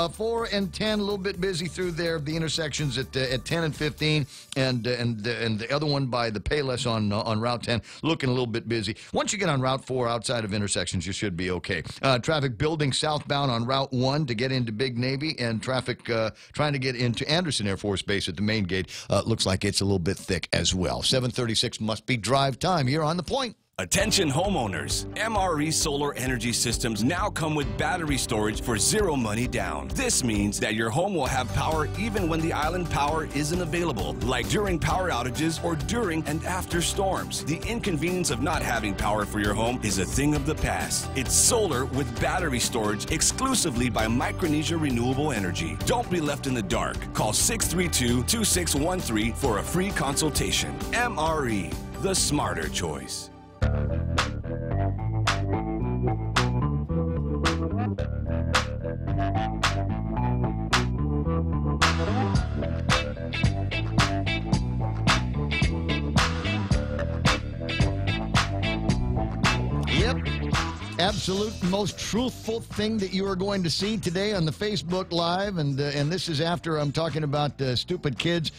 4 and 10, a little bit busy through there. The intersections at 10 and 15, and the other one by the Payless on Route 10 looking a little bit busy. Once you get on Route 4 outside of intersections, you should be okay. Traffic building southbound on Route 1 to get into Big Navy, and traffic trying to get into Anderson Air Force Base at the main gate looks like it's a little bit thick as well. 7:36 must be drive time here on The Point. Attention homeowners, MRE solar energy systems now come with battery storage for zero money down. This means that your home will have power even when the island power isn't available, like during power outages or during and after storms. The inconvenience of not having power for your home is a thing of the past. It's solar with battery storage exclusively by Micronesia Renewable Energy. Don't be left in the dark. Call 632-2613 for a free consultation. MRE, the smarter choice. Yep. Absolute most truthful thing that you are going to see today on the Facebook Live, and this is after I'm talking about stupid kids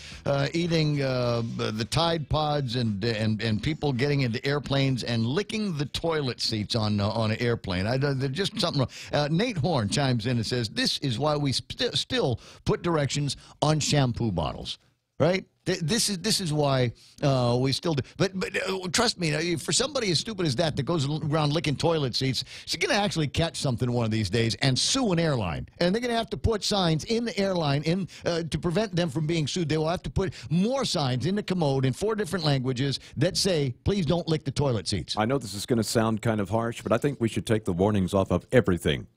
eating the Tide Pods and people getting into airplanes and licking the toilet seats on an airplane. There's just something wrong. Nate Horn chimes in and says, "This is why we still put directions on shampoo bottles." Right? This is why we still do. But trust me, for somebody as stupid as that goes around licking toilet seats, she's going to actually catch something one of these days and sue an airline. And they're going to have to put signs in the airline to prevent them from being sued. They will have to put more signs in the commode in 4 different languages that say, please don't lick the toilet seats. I know this is going to sound kind of harsh, but I think we should take the warnings off of everything.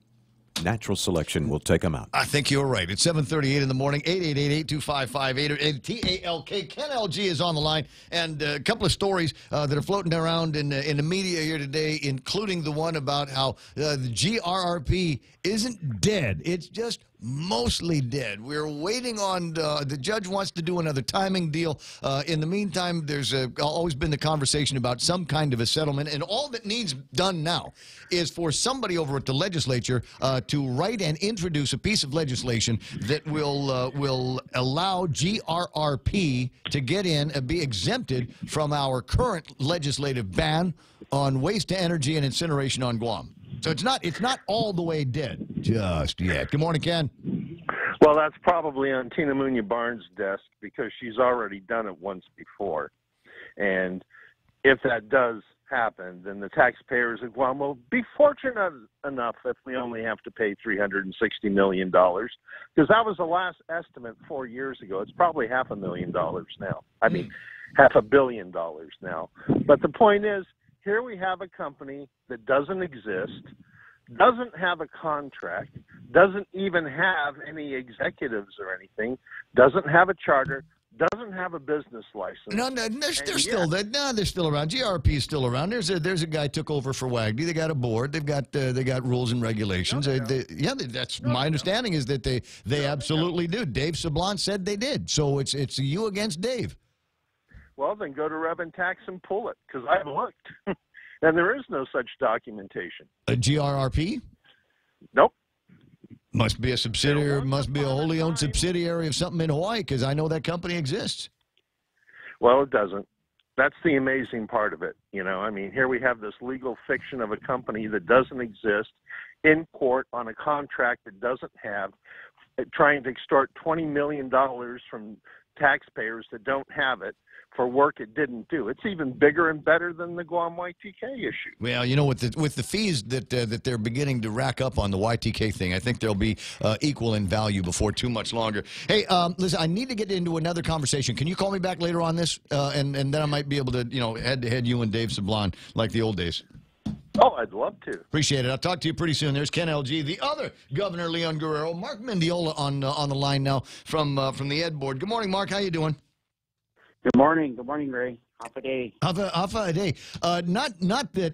Natural selection will take them out. I think you're right. It's 7:38 in the morning, 888-825-5888. TALK. Ken LG is on the line, and a couple of stories that are floating around in the media here today, including the one about how the GRRP isn't dead. It's just mostly dead. We're waiting on the judge wants to do another timing deal. In the meantime, there's always been the conversation about some kind of a settlement, and all that needs done now is for somebody over at the legislature to write and introduce a piece of legislation that will allow GRRP to get in and be exempted from our current legislative ban on waste to energy and incineration on Guam. So it's not all the way dead just yet. Good morning, Ken. Well, that's probably on Tina Munya Barnes' desk because she's already done it once before. And if that does happen, then the taxpayers of Guam will be fortunate enough if we only have to pay $360 million, because that was the last estimate 4 years ago. It's probably $500,000 now. I mean, $500 million now. But the point is, here we have a company that doesn't exist, doesn't have a contract, doesn't even have any executives or anything, doesn't have a charter, doesn't have a business license. No, they're still around. GRP is still around. There's a guy took over for WAGD. They got a board. They got rules and regulations. That's my understanding is that they absolutely do. Dave Sablon said they did. So it's you against Dave. Well, then go to Rev and Tax and pull it, because I've looked. And there is no such documentation. A GRRP? Nope. Must be a subsidiary, must be a wholly owned subsidiary of something in Hawaii, because I know that company exists. Well, it doesn't. That's the amazing part of it. You know, I mean, here we have this legal fiction of a company that doesn't exist in court on a contract that doesn't have, trying to extort $20 million from taxpayers that don't have it for work it didn't do. It's even bigger and better than the Guam YTK issue. Well, you know, with the fees that they're beginning to rack up on the YTK thing, I think they'll be equal in value before too much longer. Hey, listen, I need to get into another conversation. Can you call me back later on this, and then I might be able to, head to head you and Dave Sablon like the old days. Oh, I'd love to. Appreciate it. I'll talk to you pretty soon. There's Ken LG, the other Governor Leon Guerrero, Mark Mendiola on the line now from the Ed Board. Good morning, Mark. How you doing? Good morning. Good morning, Ray. Half a day. Half a day. Not that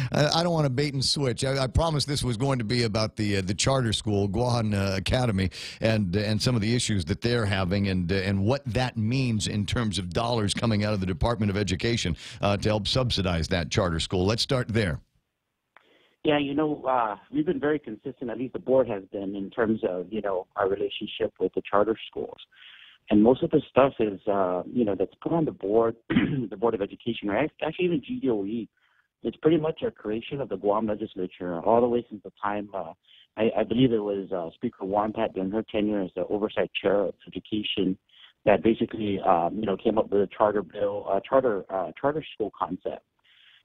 I don't want to bait and switch. I promised this was going to be about the charter school, Guam Academy, and some of the issues that they're having and what that means in terms of dollars coming out of the Department of Education to help subsidize that charter school. Let's start there. Yeah, we've been very consistent, at least the board has been, in terms of, our relationship with the charter schools. And most of the stuff is, that's put on the board, the Board of Education, or actually even GDOE. It's pretty much a creation of the Guam legislature all the way since the time, I believe it was Speaker Wampat during her tenure as the oversight chair of education that basically, came up with a charter bill, charter school concept.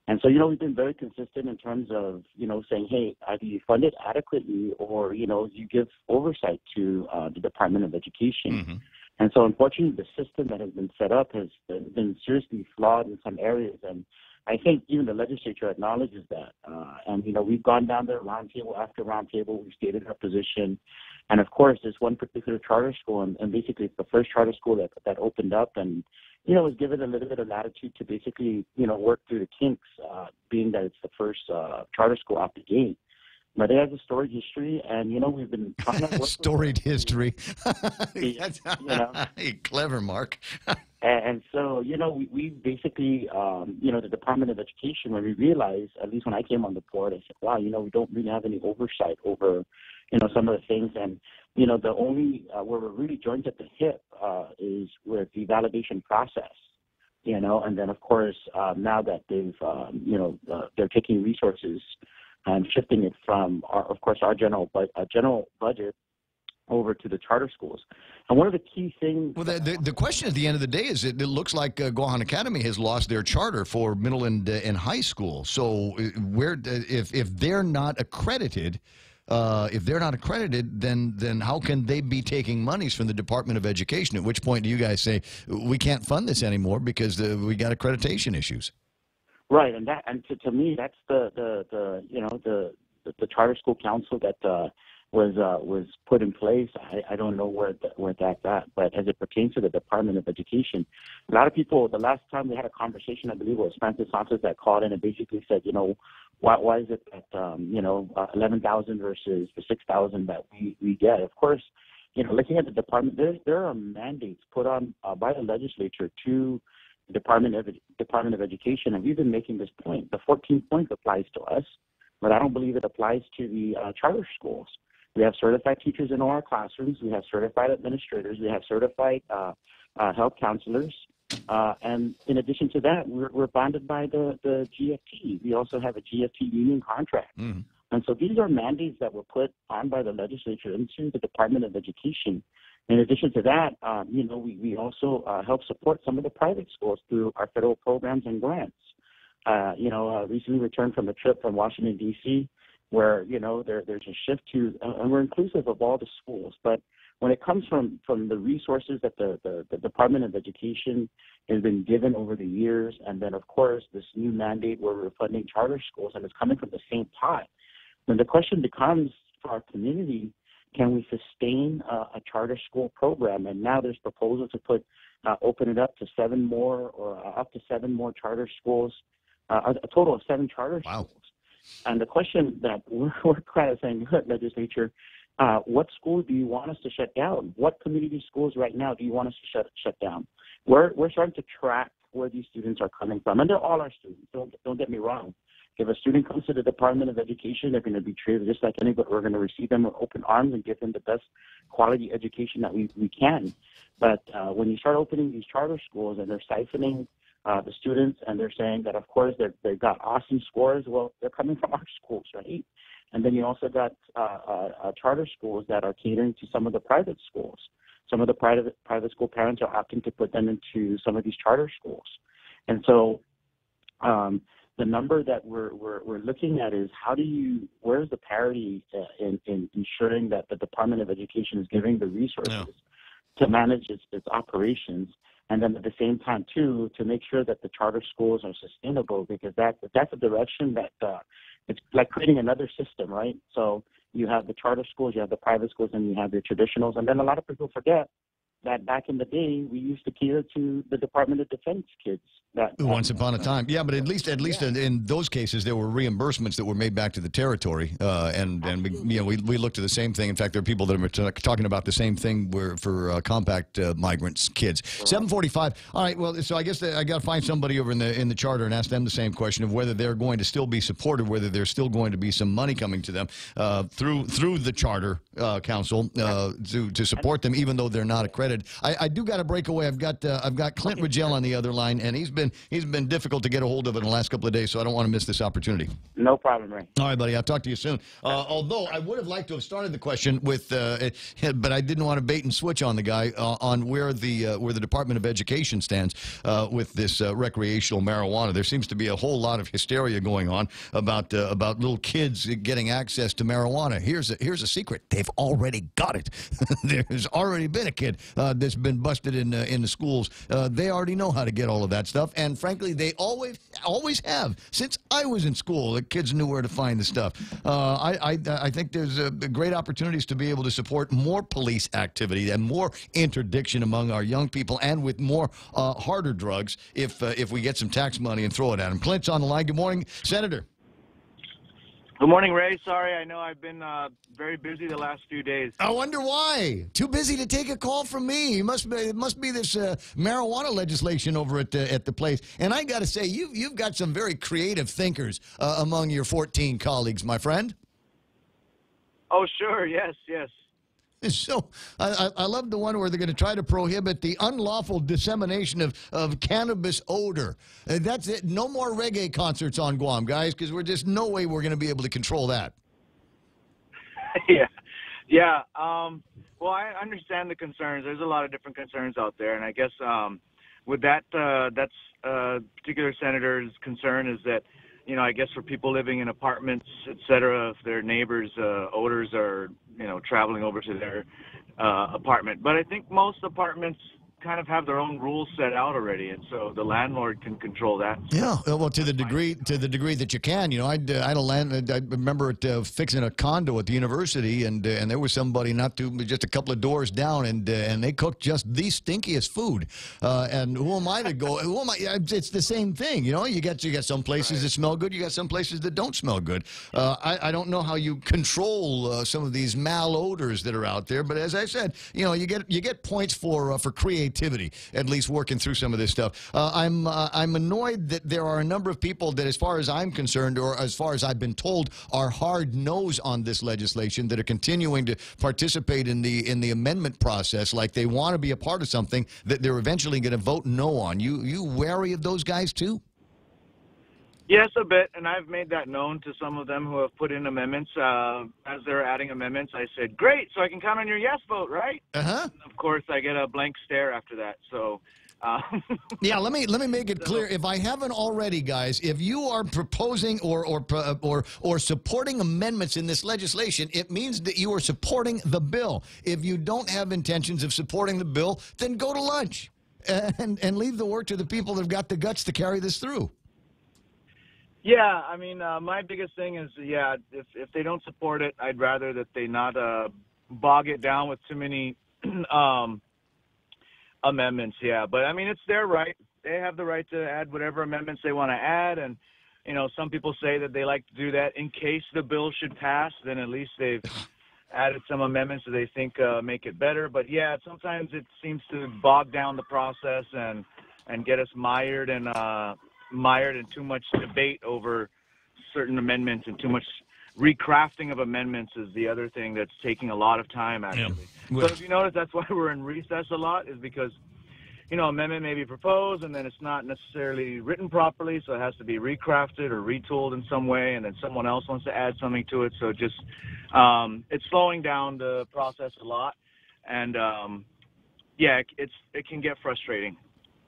And so, we've been very consistent in terms of, saying, hey, either you fund it adequately or, you give oversight to the Department of Education. Mm-hmm. And so, unfortunately, the system that has been set up has been seriously flawed in some areas. And I think even the legislature acknowledges that. And we've gone down there roundtable after roundtable. We've stated our position. And, of course, there's one particular charter school, and basically it's the first charter school that opened up and, was given a little bit of latitude to basically, work through the kinks, being that it's the first charter school out the gate. But it has a storied history, and, we've been trying to work storied history. Clever, Mark. And so, we basically, the Department of Education, when we realized, at least when I came on the board, I said, wow, we don't really have any oversight over, some of the things. And, the only, where we're really joined at the hip is with the validation process, and then, of course, now that they've, they're taking resources and shifting it from, our general budget over to the charter schools. And one of the key things... Well, the question at the end of the day is it looks like Guahan Academy has lost their charter for middle and high school. So if they're not accredited... then how can they be taking monies from the Department of Education? At which point do you guys say, we can't fund this anymore because we got accreditation issues? Right, and to me, that's the charter school council that was put in place. I don't know where that's at, but as it pertains to the Department of Education, a lot of people. The last time we had a conversation, I believe it was Francis Santos that called in and basically said, why is it that 11,000 versus the 6,000 that we get? Of course, looking at the department, there are mandates put on by the legislature to the Department of Education, and we've been making this point. The 14th point applies to us, but I don't believe it applies to the charter schools. We have certified teachers in all our classrooms. We have certified administrators. We have certified health counselors. And in addition to that, we're bonded by the GFT. We also have a GFT union contract. Mm-hmm. And so these are mandates that were put on by the legislature into the Department of Education. In addition to that, we also help support some of the private schools through our federal programs and grants. Recently returned from a trip from Washington, D.C., where, there's a shift to, and we're inclusive of all the schools. But when it comes from the resources that the Department of Education has been given over the years, and then, of course, this new mandate where we're funding charter schools, and it's coming from the same pot, then the question becomes for our community, can we sustain a charter school program? And now there's proposal to open it up to 7 more or up to 7 more charter schools, a total of 7 charter schools. And the question that we're kind of saying, legislature, what schools do you want us to shut down? What community schools right now do you want us to shut down? We're starting to track where these students are coming from, and they're all our students. Don't get me wrong. If a student comes to the Department of Education, they're going to be treated just like anybody. We're going to receive them with open arms and give them the best quality education that we can. But when you start opening these charter schools and they're siphoning the students, and they're saying that, of course, they've got awesome scores. Well, they're coming from our schools, right? And then you also got charter schools that are catering to some of the private schools. Some of the private school parents are opting to put them into some of these charter schools. And so the number that we're looking at is where's the parity in ensuring that the Department of Education is giving the resources to manage its operations, and then at the same time, too, to make sure that the charter schools are sustainable, because that's a direction that it's like creating another system, right? So you have the charter schools, you have the private schools, and you have the traditionals. And then a lot of people forget that back in the day, we used to cater to the Department of Defense kids. Once upon a time, yeah, but at least in those cases, there were reimbursements that were made back to the territory, and we looked at the same thing. In fact, there are people that are talking about the same thing for compact migrants kids. 7:45. All right, well, so I guess I got to find somebody over in the charter and ask them the same question of whether they're going to still be supported, whether there's still going to be some money coming to them through the charter council to support them, even though they're not accredited. headed. I do got to break away. I've got Clint Rigel on the other line, and he's been difficult to get a hold of in the last couple of days, so I don't want to miss this opportunity. No problem, Ray. All right, buddy. I'll talk to you soon. Although I would have liked to have started the question with, but I didn't want to bait and switch on the guy on where the Department of Education stands with this recreational marijuana. There seems to be a whole lot of hysteria going on about little kids getting access to marijuana. Here's a secret: they've already got it. There's already been a kid that's been busted in the schools. They already know how to get all of that stuff, and frankly, they always have since I was in school. The kids knew where to find the stuff. I think there's great opportunities to be able to support more police activity and more interdiction among our young people, and with more harder drugs if we get some tax money and throw it at them. Clint's on the line. Good morning, Senator. Good morning, Ray. Sorry, I know I've been very busy the last few days. I wonder why. Too busy to take a call from me. It must be this marijuana legislation over at the place. And I got to say, you've got some very creative thinkers among your 14 colleagues, my friend. Oh, sure. Yes, yes. So I love the one where they're going to try to prohibit the unlawful dissemination of cannabis odor. That's it. No more reggae concerts on Guam, guys, because we're just no way we're going to be able to control that. Yeah. Well, I understand the concerns. There's a lot of different concerns out there, and I guess with that, that's particular senator's concern is that, you know, I guess for people living in apartments, et cetera, if their neighbors' odors are, you know, traveling over to their apartment. But I think most apartments kind of have their own rules set out already, and so the landlord can control that. Yeah, well, to the degree that you can, you know, I remember fixing a condo at the university, and there was somebody just a couple of doors down, and they cooked just the stinkiest food. And who am I to go? Who am I? It's the same thing, you know. You got some places that smell good, you got some places that don't smell good. I don't know how you control some of these malodors that are out there, but as I said, you know, you get points for creativity. At least working through some of this stuff. I'm annoyed that there are a number of people that, as far as I'm concerned, or as far as I've been told, are hard nosed on this legislation, that are continuing to participate in the amendment process like they want to be a part of something that they're eventually going to vote no on. You wary of those guys too? Yes, a bit, and I've made that known to some of them who have put in amendments. As they're adding amendments, I said, great, so I can count on your yes vote, right? Uh-huh. And of course, I get a blank stare after that, so... Yeah, let me make it clear. If I haven't already, guys, if you are proposing or supporting amendments in this legislation, it means that you are supporting the bill. If you don't have intentions of supporting the bill, then go to lunch and leave the work to the people that have got the guts to carry this through. Yeah, I mean, my biggest thing is, yeah, if they don't support it, I'd rather that they not bog it down with too many amendments, yeah. But, I mean, it's their right. They have the right to add whatever amendments they want to add. And, you know, some people say that they like to do that in case the bill should pass. Then at least they've added some amendments that they think make it better. But, yeah, sometimes it seems to bog down the process and get us mired in too much debate over certain amendments, and too much recrafting of amendments is the other thing that's taking a lot of time, actually. Yeah. So if you notice, that's why we're in recess a lot, is because, you know, amendment may be proposed and then it's not necessarily written properly, so it has to be recrafted or retooled in some way, and then someone else wants to add something to it. So just it's slowing down the process a lot, and yeah, it can get frustrating.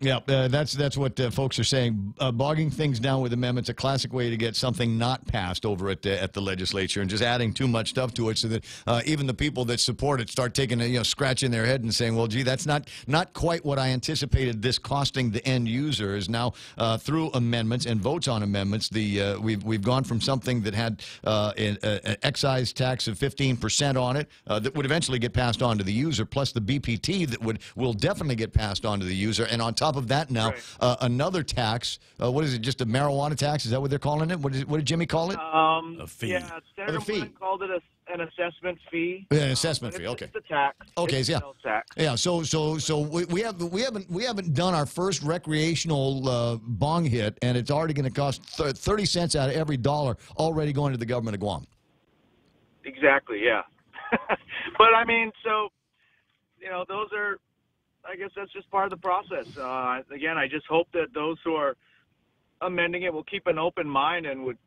Yeah, that's what folks are saying. Bogging things down with amendments, a classic way to get something not passed over at the legislature, and just adding too much stuff to it, so that even the people that support it start taking scratching their head and saying, well, gee, that's not quite what I anticipated this costing the end user. Is now through amendments and votes on amendments, we've gone from something that had an excise tax of 15% on it that would eventually get passed on to the user, plus the BPT that will definitely get passed on to the user, and on top of that now, another tax. What is it? Just a marijuana tax? Is that what they're calling it? What did Jimmy call it? A fee. Yeah, Senator Wood called it an assessment fee. Yeah, an assessment fee. Okay. It's a tax. Okay, it's tax. Yeah. So we haven't done our first recreational bong hit, and it's already going to cost 30 cents out of every dollar already going to the government of Guam. Exactly. Yeah. But I mean, so those are I guess that's just part of the process. Again, I just hope that those who are amending it will keep an open mind and would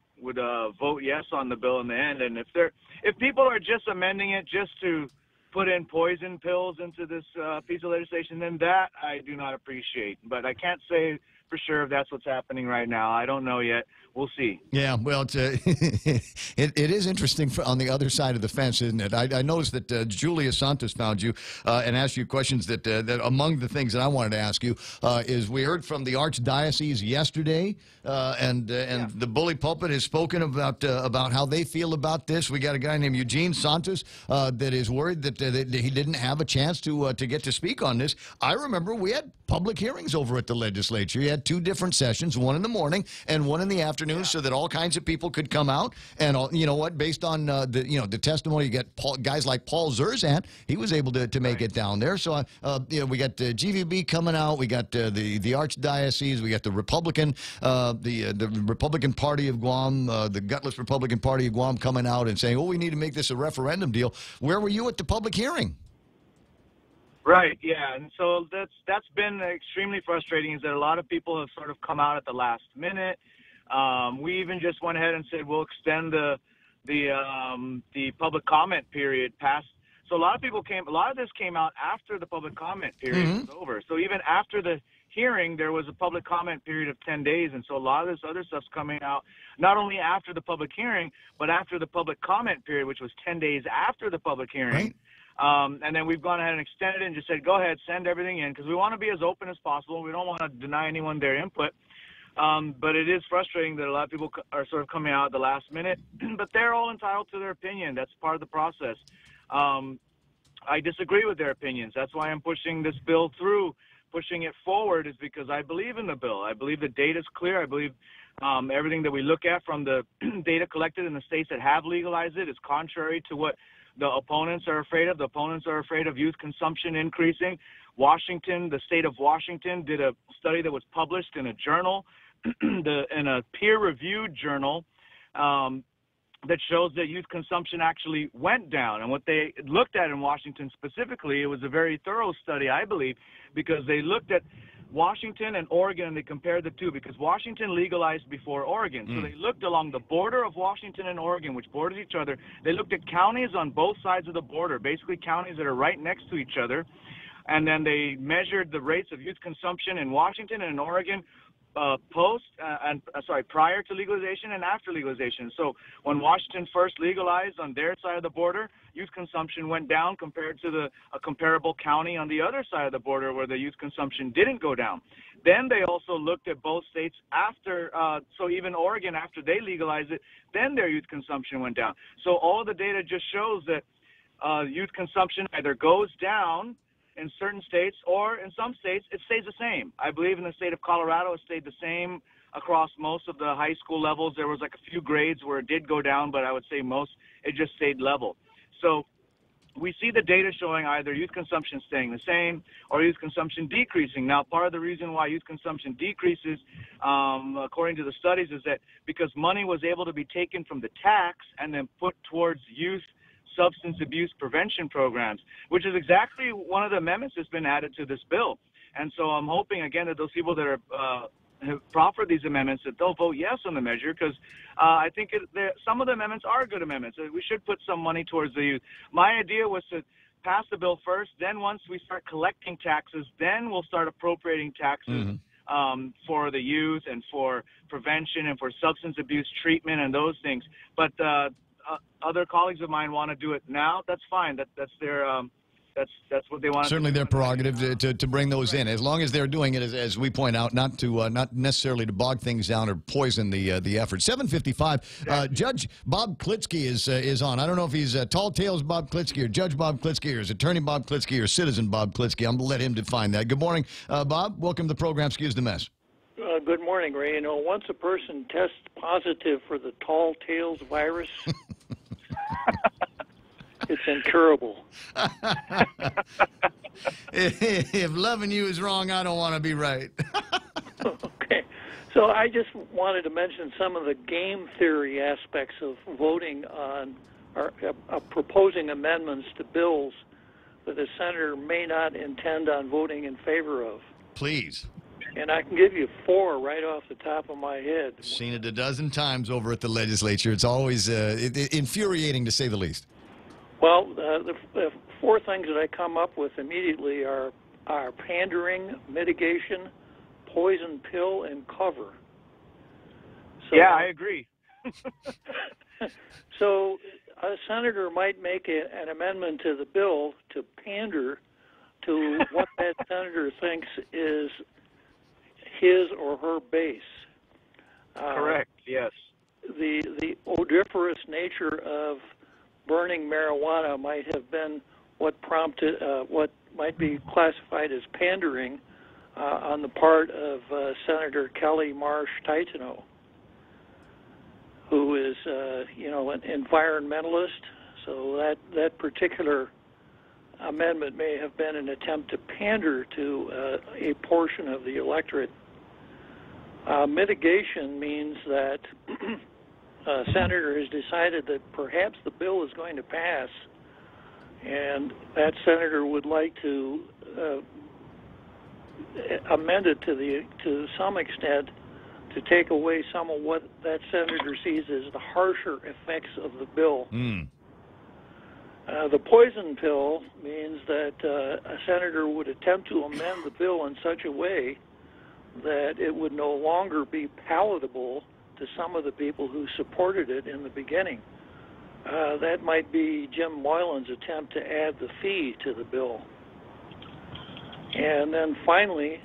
vote yes on the bill in the end. And if people are just amending it just to put in poison pills into this piece of legislation, then that I do not appreciate. But I can't say for sure if that's what's happening right now. I don't know yet. We'll see. Yeah, well, it's, it is interesting on the other side of the fence, isn't it? I noticed that Julia Santos found you and asked you questions that among the things that I wanted to ask you is we heard from the Archdiocese yesterday, and the Bully Pulpit has spoken about how they feel about this. We got a guy named Eugene Santos that is worried that he didn't have a chance to get to speak on this. I remember we had public hearings over at the legislature. You had 2 different sessions, one in the morning and one in the afternoon, so that all kinds of people could come out. And you know what? Based on the testimony, you get guys like Paul Zerzant. He was able to make it down there. So we got GVB coming out. We got the Archdiocese. We got the Republican the Republican Party of Guam, the gutless Republican Party of Guam, coming out and saying, "Oh, we need to make this a referendum deal." Where were you at the public hearing? Right, yeah, and so that's been extremely frustrating, is that a lot of people have sort of come out at the last minute. We even just went ahead and said we'll extend the public comment period past. So a lot of this came out after the public comment period was over. So even after the hearing, there was a public comment period of 10 days, and so a lot of this other stuff's coming out not only after the public hearing, but after the public comment period, which was 10 days after the public hearing. Right. And then we've gone ahead and extended it and just said, go ahead, send everything in, because we want to be as open as possible. We don't want to deny anyone their input. But it is frustrating that a lot of people are sort of coming out at the last minute, but they're all entitled to their opinion. That's part of the process. I disagree with their opinions. That's why I'm pushing this bill through. Pushing it forward is because I believe in the bill. I believe the data is clear. I believe everything that we look at from the data collected in the states that have legalized it is contrary to what the opponents are afraid of. The opponents are afraid of youth consumption increasing. Washington, the state of Washington, did a study that was published in a journal, in a peer-reviewed journal, that shows that youth consumption actually went down. And what they looked at in Washington specifically, it was a very thorough study, I believe, because they looked at Washington and Oregon, and they compared the two, because Washington legalized before Oregon. So they looked along the border of Washington and Oregon, which borders each other. They looked at counties on both sides of the border, basically counties that are right next to each other. And then they measured the rates of youth consumption in Washington and in Oregon prior to legalization and after legalization. So when Washington first legalized on their side of the border, youth consumption went down compared to a comparable county on the other side of the border where the youth consumption didn't go down. Then they also looked at both states after, so even Oregon, after they legalized it, then their youth consumption went down. So all the data just shows that youth consumption either goes down in certain states, or in some states, it stays the same. I believe in the state of Colorado, it stayed the same across most of the high school levels. There was like a few grades where it did go down, but I would say most, it just stayed level. So we see the data showing either youth consumption staying the same or youth consumption decreasing. Now, part of the reason why youth consumption decreases, according to the studies, is that because money was able to be taken from the tax and then put towards youth substance abuse prevention programs, which is exactly one of the amendments that's been added to this bill. And so I'm hoping, again, that those people that have proffered these amendments, that they'll vote yes on the measure, because I think some of the amendments are good amendments. We should put some money towards the youth. My idea was to pass the bill first, then once we start collecting taxes, then we'll start appropriating taxes for the youth and for prevention and for substance abuse treatment and those things. But other colleagues of mine want to do it now. That's fine. That's their that's what they want. Certainly their prerogative to bring those in, as long as they're doing it, as we point out, not necessarily to bog things down or poison the effort. 7:55. Judge Bob Klitsky is on. I don't know if he's Tall Tales Bob Klitsky or Judge Bob Klitsky or is Attorney Bob Klitsky or Citizen Bob Klitsky. I'm going to let him define that. Good morning, Bob. Welcome to the program. Excuse the mess. Good morning, Ray. You know, once a person tests positive for the Tall Tales virus, it's incurable. If loving you is wrong, I don't want to be right. Okay. So I just wanted to mention some of the game theory aspects of voting on or proposing amendments to bills that a senator may not intend on voting in favor of. Please. And I can give you 4 right off the top of my head. Seen it a dozen times over at the legislature. It's always infuriating, to say the least. Well, the 4 things that I come up with immediately are pandering, mitigation, poison pill, and cover. So, yeah, I agree. So a senator might make an amendment to the bill to pander to what that senator thinks is his or her base. Correct, yes. The odoriferous nature of burning marijuana might have been what prompted what might be classified as pandering on the part of Senator Kelly Marsh Titano, who is, an environmentalist. So that particular amendment may have been an attempt to pander to a portion of the electorate. Mitigation means that a senator has decided that perhaps the bill is going to pass, and that senator would like to amend it to some extent to take away some of what that senator sees as the harsher effects of the bill. The poison pill means that a senator would attempt to amend the bill in such a way that it would no longer be palatable to some of the people who supported it in the beginning. That might be Jim Moylan's attempt to add the fee to the bill. And then finally,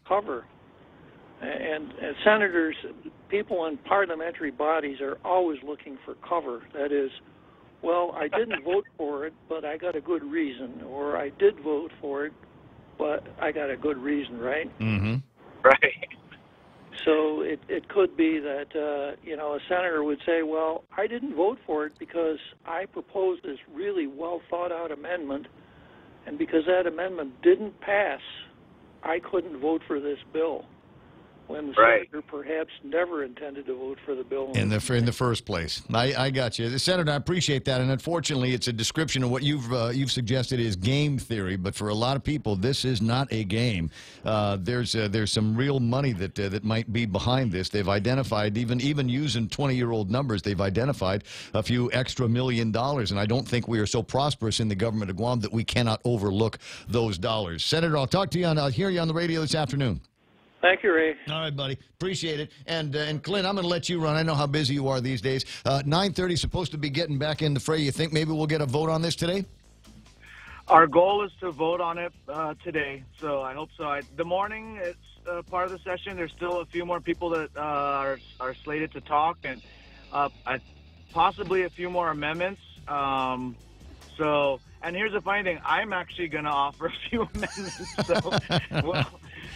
cover. And senators, people in parliamentary bodies are always looking for cover. That is, well, I didn't vote for it, but I got a good reason. Or I did vote for it, but I got a good reason, right? Mm-hmm. Right. So it could be that, a senator would say, well, I didn't vote for it because I proposed this really well-thought-out amendment, and because that amendment didn't pass, I couldn't vote for this bill, when the senator perhaps never intended to vote for the bill in the first place. I got you, Senator. I appreciate that, and unfortunately, it's a description of what you've suggested is game theory. But for a lot of people, this is not a game. There's some real money that might be behind this. They've identified, even using 20-year-old numbers, they've identified a few extra $1 million, and I don't think we are so prosperous in the government of Guam that we cannot overlook those dollars. Senator, I'll talk to you I'll hear you on the radio this afternoon. Thank you, Ray. All right, buddy. Appreciate it. And Clint, I'm going to let you run. I know how busy you are these days. 9:30 supposed to be getting back in the fray. You think maybe we'll get a vote on this today? Our goal is to vote on it today, so I hope so. The morning, it's part of the session. There's still a few more people that are slated to talk, and possibly a few more amendments. And here's the funny thing. I'm actually going to offer a few amendments. So,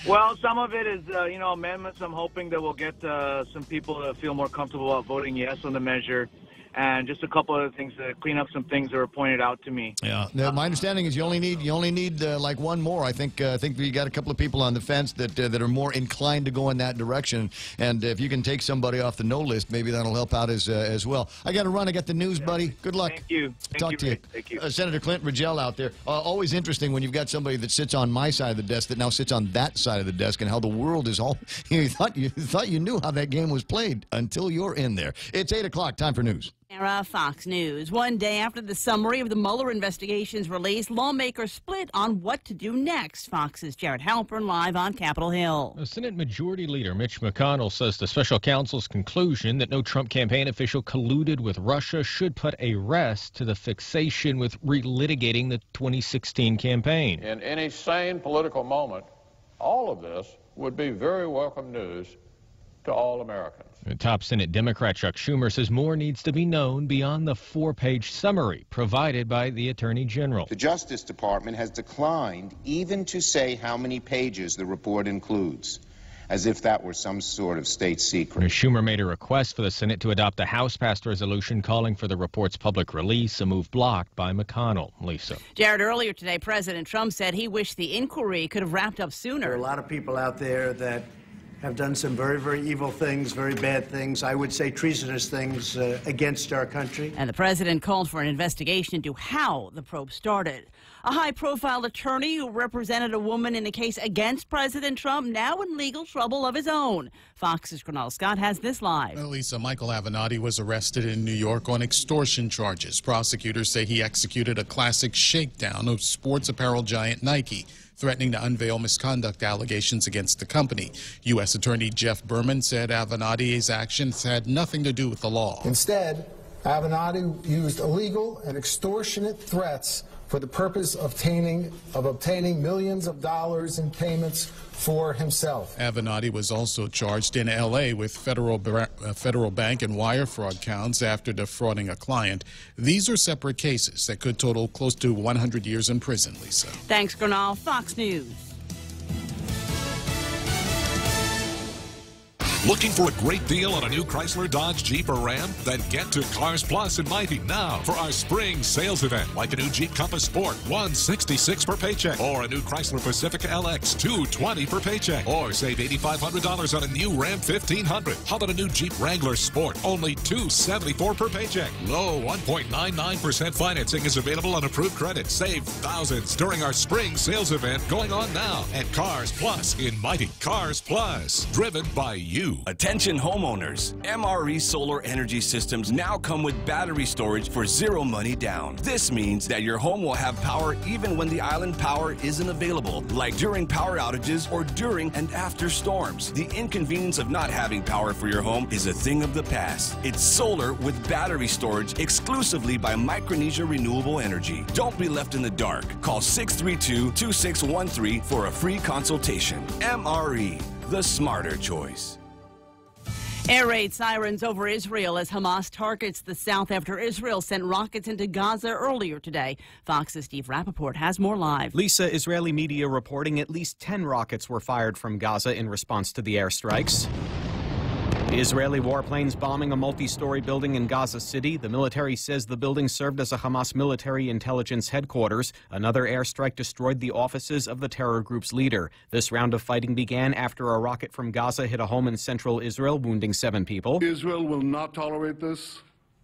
well, some of it is, amendments. I'm hoping that we'll get some people to feel more comfortable about voting yes on the measure, and just a couple other things to clean up some things that were pointed out to me. Yeah, my understanding is you only need like one more. I think we got a couple of people on the fence that are more inclined to go in that direction. And if you can take somebody off the no list, maybe that'll help out as well. I got to run. I got the news, buddy. Good luck. Thank you. Talk to you. Thank you. Senator Clint Rigel out there. Always interesting when you've got somebody that sits on my side of the desk that now sits on that side of the desk, and how the world is all. You thought you knew how that game was played until you're in there. It's 8 o'clock. Time for news. Fox News. One day after the summary of the Mueller investigation's release, lawmakers split on what to do next. Fox's Jared Halpern live on Capitol Hill. Senate Majority Leader Mitch McConnell says the special counsel's conclusion that no Trump campaign official colluded with Russia should put a rest to the fixation with relitigating the 2016 campaign. In any sane political moment, all of this would be very welcome news to all Americans. Top Senate Democrat Chuck Schumer says more needs to be known beyond the 4-page summary provided by the Attorney General. The Justice Department has declined even to say how many pages the report includes, as if that were some sort of state secret. Schumer made a request for the Senate to adopt a House-passed resolution calling for the report's public release, a move blocked by McConnell. Lisa. Jared, earlier today, President Trump said he wished the inquiry could have wrapped up sooner. There are a lot of people out there that have done some very, very evil things, very bad things, I would say treasonous things against our country. And the president called for an investigation into how the probe started. A high-profile attorney who represented a woman in a case against President Trump now in legal trouble of his own. Fox's Gernal Scott has this live. Well, Lisa, Michael Avenatti was arrested in New York on extortion charges. Prosecutors say he executed a classic shakedown of sports apparel giant Nike, threatening to unveil misconduct allegations against the company. U.S. Attorney Jeff Berman said Avenatti's actions had nothing to do with the law. Instead, Avenatti used illegal and extortionate threats for the purpose of obtaining millions of dollars in payments for himself. Avenatti was also charged in L.A. with federal bank and wire fraud counts after defrauding a client. These are separate cases that could total close to 100 years in prison, Lisa. Thanks, Gernal. Fox News. Looking for a great deal on a new Chrysler, Dodge, Jeep, or Ram? Then get to Cars Plus in Mighty now for our spring sales event, like a new Jeep Compass Sport, $166 per paycheck, or a new Chrysler Pacifica LX, $220 per paycheck, or save $8,500 on a new Ram 1500. How about a new Jeep Wrangler Sport, only $274 per paycheck? Low 1.99% financing is available on approved credit. Save thousands during our spring sales event going on now at Cars Plus in Mighty. Cars Plus, driven by you. Attention homeowners, MRE Solar Energy Systems now come with battery storage for zero money down. This means that your home will have power even when the island power isn't available, like during power outages or during and after storms. The inconvenience of not having power for your home is a thing of the past. It's solar with battery storage exclusively by Micronesia Renewable Energy. Don't be left in the dark. Call 632-2613 for a free consultation. MRE, the smarter choice. Air raid sirens over Israel as Hamas targets the south after Israel sent rockets into Gaza earlier today. Fox's Steve Rappaport has more live. Lisa, Israeli media reporting at least 10 rockets were fired from Gaza in response to the airstrikes. Israeli warplanes bombing a multi-story building in Gaza City. The military says the building served as a Hamas military intelligence headquarters. Another airstrike destroyed the offices of the terror group's leader. This round of fighting began after a rocket from Gaza hit a home in central Israel, wounding 7 people. Israel will not tolerate this.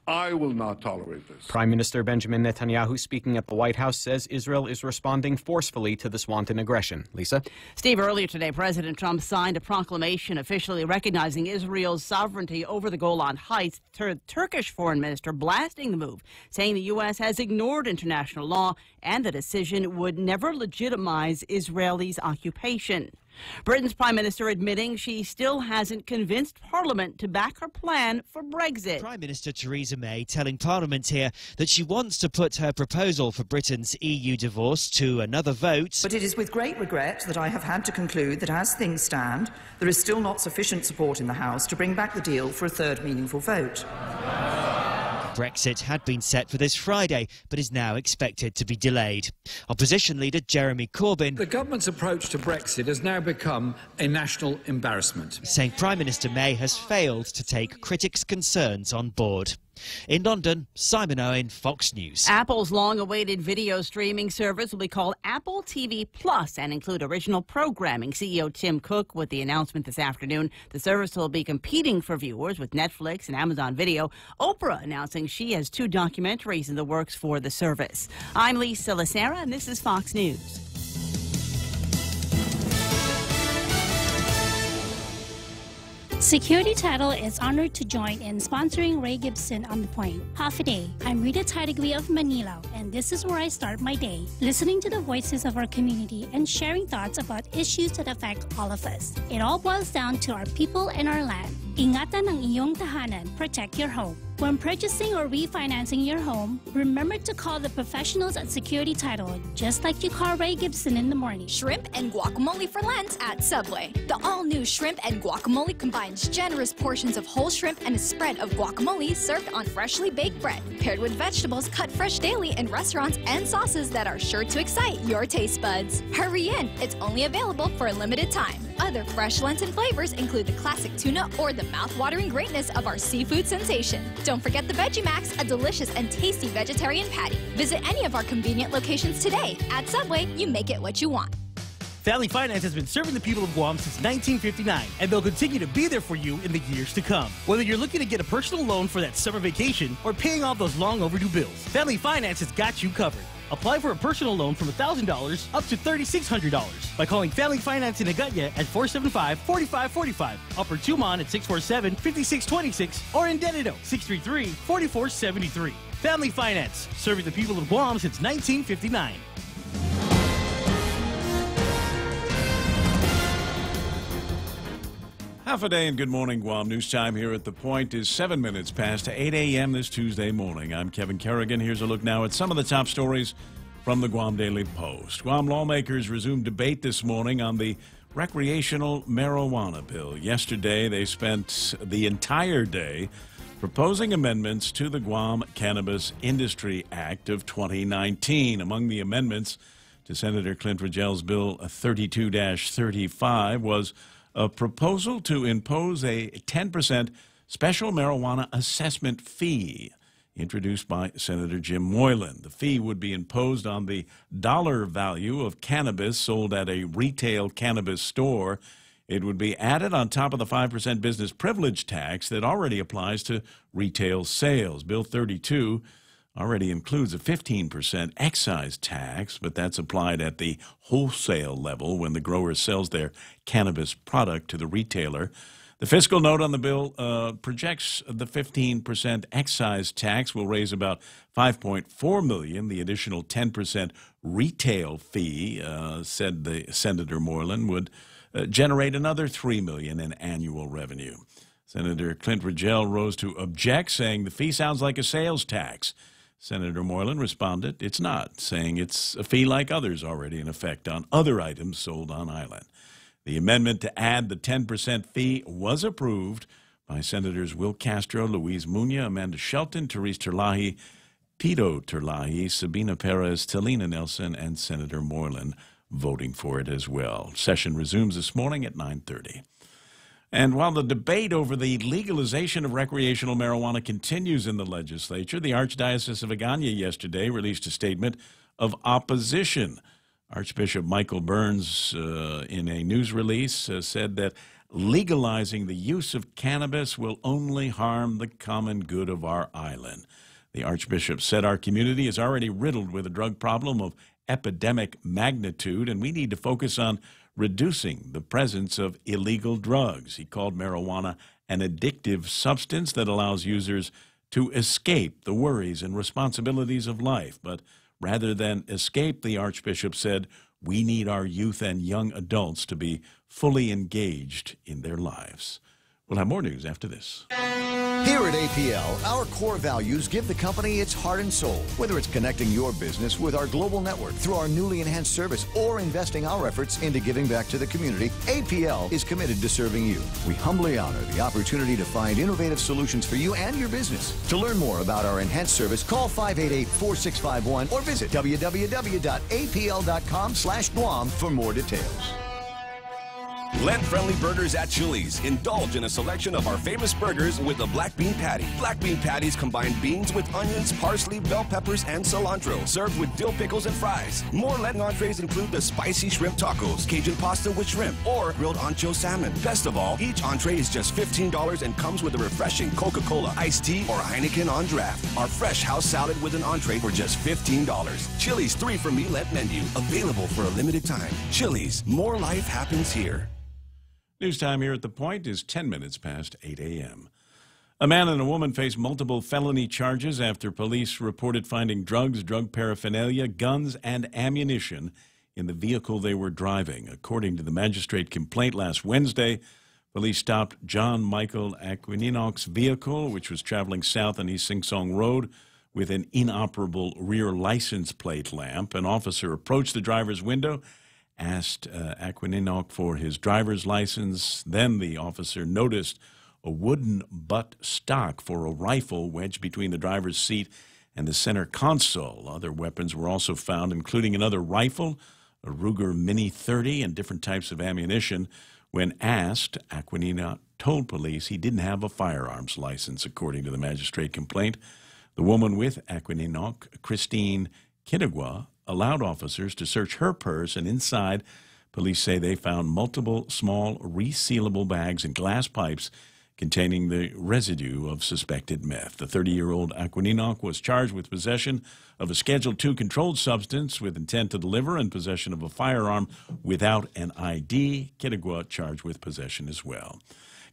I will not tolerate this. Prime Minister Benjamin Netanyahu, speaking at the White House, says Israel is responding forcefully to this wanton aggression. Lisa? Steve, earlier today, President Trump signed a proclamation officially recognizing Israel's sovereignty over the Golan Heights. Turkish foreign minister blasting the move, saying the U.S. has ignored international law and the decision would never legitimize Israelis' occupation. Britain's prime minister admitting she still hasn't convinced Parliament to back her plan for Brexit. Prime Minister Theresa May telling Parliament here that she wants to put her proposal for Britain's EU divorce to another vote. But it is with great regret that I have had to conclude that as things stand, there is still not sufficient support in the House to bring back the deal for a third meaningful vote. Brexit had been set for this Friday, but is now expected to be delayed. Opposition leader Jeremy Corbyn... The government's approach to Brexit has now become a national embarrassment. ...saying Prime Minister May has failed to take critics' concerns on board. In London, Simon Owen, Fox News. Apple's long-awaited video streaming service will be called Apple TV Plus and include original programming. CEO Tim Cook with the announcement this afternoon. The service will be competing for viewers with Netflix and Amazon Video. Oprah announcing she has 2 documentaries in the works for the service. I'm Lisa Lacera, and this is Fox News. Security Title is honored to join in sponsoring Ray Gibson on The Point. Half a day. I'm Rita Tidegui of Manila, and this is where I start my day, listening to the voices of our community and sharing thoughts about issues that affect all of us. It all boils down to our people and our land. Ingatan ang iyong tahanan. Protect your home. When purchasing or refinancing your home, remember to call the professionals at Security Title, just like you call Ray Gibson in the morning. Shrimp and guacamole for Lent at Subway. The all-new shrimp and guacamole combines generous portions of whole shrimp and a spread of guacamole served on freshly baked bread, paired with vegetables cut fresh daily in restaurants and sauces that are sure to excite your taste buds. Hurry in, it's only available for a limited time. Other fresh Lenten flavors include the classic tuna or the mouth-watering greatness of our seafood sensation. Don't forget the Veggie Max, a delicious and tasty vegetarian patty. Visit any of our convenient locations today. At Subway, you make it what you want. Family Finance has been serving the people of Guam since 1959, and they'll continue to be there for you in the years to come. Whether you're looking to get a personal loan for that summer vacation or paying off those long overdue bills, Family Finance has got you covered. Apply for a personal loan from $1,000 up to $3,600 by calling Family Finance in Agutya at 475-4545, Upper Tumon at 647-5626, or in Dededo 633-4473. Family Finance, serving the people of Guam since 1959. Half a day and good morning, Guam. News time here at The Point is 7 minutes past 8 a.m. this Tuesday morning. I'm Kevin Kerrigan. Here's a look now at some of the top stories from the Guam Daily Post. Guam lawmakers resumed debate this morning on the recreational marijuana bill. Yesterday, they spent the entire day proposing amendments to the Guam Cannabis Industry Act of 2019. Among the amendments to Senator Clint Rigel's Bill 32-35 was a proposal to impose a 10% special marijuana assessment fee introduced by Senator Jim Moylan. The fee would be imposed on the dollar value of cannabis sold at a retail cannabis store. It would be added on top of the 5% business privilege tax that already applies to retail sales. Bill 32 already includes a 15% excise tax, but that's applied at the wholesale level when the grower sells their cannabis product to the retailer. The fiscal note on the bill projects the 15% excise tax will raise about $5.4 million. The additional 10% retail fee, said the Senator Moylan, would generate another $3 million in annual revenue. Senator Clint Rigel rose to object, saying the fee sounds like a sales tax. Senator Moylan responded, it's not, saying it's a fee like others already in effect on other items sold on island. The amendment to add the 10% fee was approved by Senators Will Castro, Luis Muña, Amanda Shelton, Therese Terlahi, Pito Terlahi, Sabina Perez, Talina Nelson, and Senator Moylan voting for it as well. Session resumes this morning at 9:30. And while the debate over the legalization of recreational marijuana continues in the legislature, the Archdiocese of Agana yesterday released a statement of opposition. Archbishop Michael Burns, in a news release, said that legalizing the use of cannabis will only harm the common good of our island. The Archbishop said our community is already riddled with a drug problem of epidemic magnitude, and we need to focus on reducing the presence of illegal drugs. He called marijuana an addictive substance that allows users to escape the worries and responsibilities of life. But rather than escape, the Archbishop said, we need our youth and young adults to be fully engaged in their lives. We'll have more news after this. Here at APL, our core values give the company its heart and soul. Whether it's connecting your business with our global network through our newly enhanced service or investing our efforts into giving back to the community, APL is committed to serving you. We humbly honor the opportunity to find innovative solutions for you and your business. To learn more about our enhanced service, call 588-4651 or visit www.apl.com/Guam for more details. Lent-friendly burgers at Chili's. Indulge in a selection of our famous burgers with a black bean patty. Black bean patties combine beans with onions, parsley, bell peppers, and cilantro. Served with dill pickles and fries. More Lenten entrees include the spicy shrimp tacos, Cajun pasta with shrimp, or grilled ancho salmon. Best of all, each entree is just $15 and comes with a refreshing Coca-Cola, iced tea, or Heineken on draft. Our fresh house salad with an entree for just $15. Chili's 3 for Me Lent menu. Available for a limited time. Chili's. More life happens here. News time here at The Point is 10 minutes past 8 a.m. A man and a woman face multiple felony charges after police reported finding drugs, drug paraphernalia, guns, and ammunition in the vehicle they were driving. According to the magistrate complaint last Wednesday, police stopped John Michael Aquininock's vehicle, which was traveling south on East Sing Song Road with an inoperable rear license plate lamp. An officer approached the driver's window, asked Aquininock for his driver's license. Then the officer noticed a wooden butt stock for a rifle wedged between the driver's seat and the center console. Other weapons were also found, including another rifle, a Ruger Mini 30, and different types of ammunition. When asked, Aquininock told police he didn't have a firearms license, according to the magistrate complaint. The woman with Aquininock, Christine Kinigwa, allowed officers to search her purse, and inside, Police say they found multiple small resealable bags and glass pipes containing the residue of suspected meth. The 30-year-old Aquininoc was charged with possession of a Schedule II controlled substance with intent to deliver and possession of a firearm without an ID. Kitagua charged with possession as well.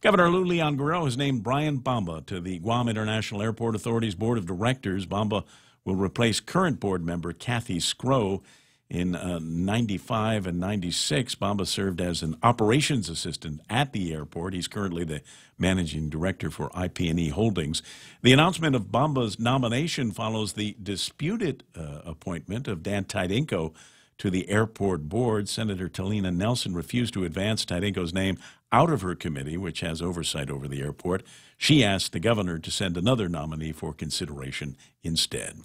Governor Lou Leon Guerrero has named Brian Bamba to the Guam International Airport Authority's Board of Directors. Bamba will replace current board member Kathy Scrow. In 95 and 96, Bamba served as an operations assistant at the airport. He's currently the managing director for IP&E Holdings. The announcement of Bamba's nomination follows the disputed appointment of Dan Tidinko to the airport board. Senator Talina Nelson refused to advance Tidinko's name out of her committee, which has oversight over the airport. She asked the governor to send another nominee for consideration instead.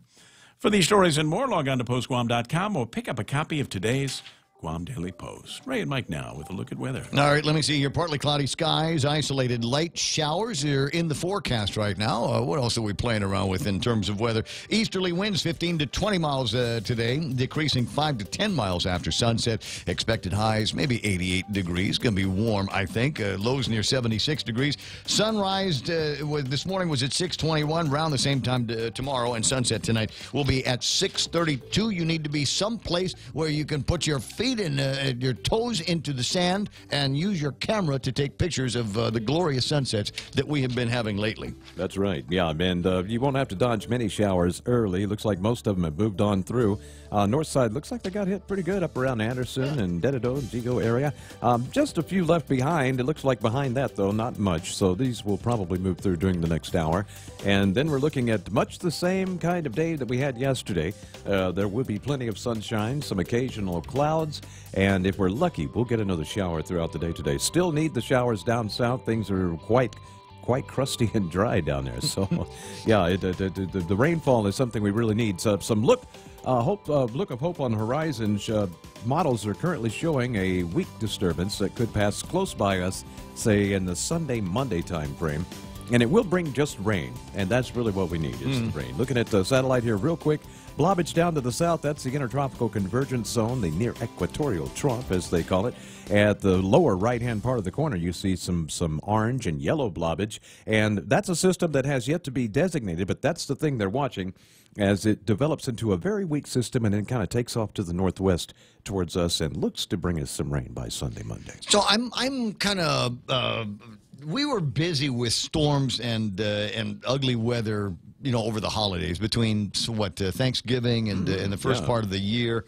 For these stories and more, log on to postguam.com or pick up a copy of today's Guam Daily Post. Ray and Mike now with a look at weather. All right, let me see here. Partly cloudy skies, isolated light showers are in the forecast right now. What else are we playing around with in terms of weather? Easterly winds 15 to 20 miles today, decreasing 5 to 10 miles after sunset. Expected highs maybe 88 degrees. Going to be warm, I think. Lows near 76 degrees. Sunrise this morning was at 6:21, around the same time tomorrow, and sunset tonight will be at 6:32. You need to be someplace where you can put your feet and your toes into the sand and use your camera to take pictures of the glorious sunsets that we have been having lately. That's right. Yeah, and you won't have to dodge many showers early. Looks like most of them have moved on through. North side looks like they got hit pretty good up around Anderson and Dededo and Vigo area. Just a few left behind. It looks like behind that, though, not much. So these will probably move through during the next hour. And then we're looking at much the same kind of day that we had yesterday. There will be plenty of sunshine, some occasional clouds. And if we're lucky, we'll get another shower throughout the day today. Still need the showers down south. Things are quite crusty and dry down there. So, yeah, the rainfall is something we really need. So, some look of hope on the horizon. Models are currently showing a weak disturbance that could pass close by us, say, in the Sunday-Monday time frame. And it will bring just rain, and that's really what we need is the rain. Looking at the satellite here real quick, Blobage down to the south, that's the intertropical convergence zone, the near equatorial trough, as they call it. At the lower right-hand part of the corner, you see some orange and yellow blobage, and that's a system that has yet to be designated, but that's the thing they're watching as it develops into a very weak system and then kind of takes off to the northwest towards us and looks to bring us some rain by Sunday, Monday. So I'm kind of we were busy with storms and ugly weather, you know, over the holidays between Thanksgiving and the first part of the year,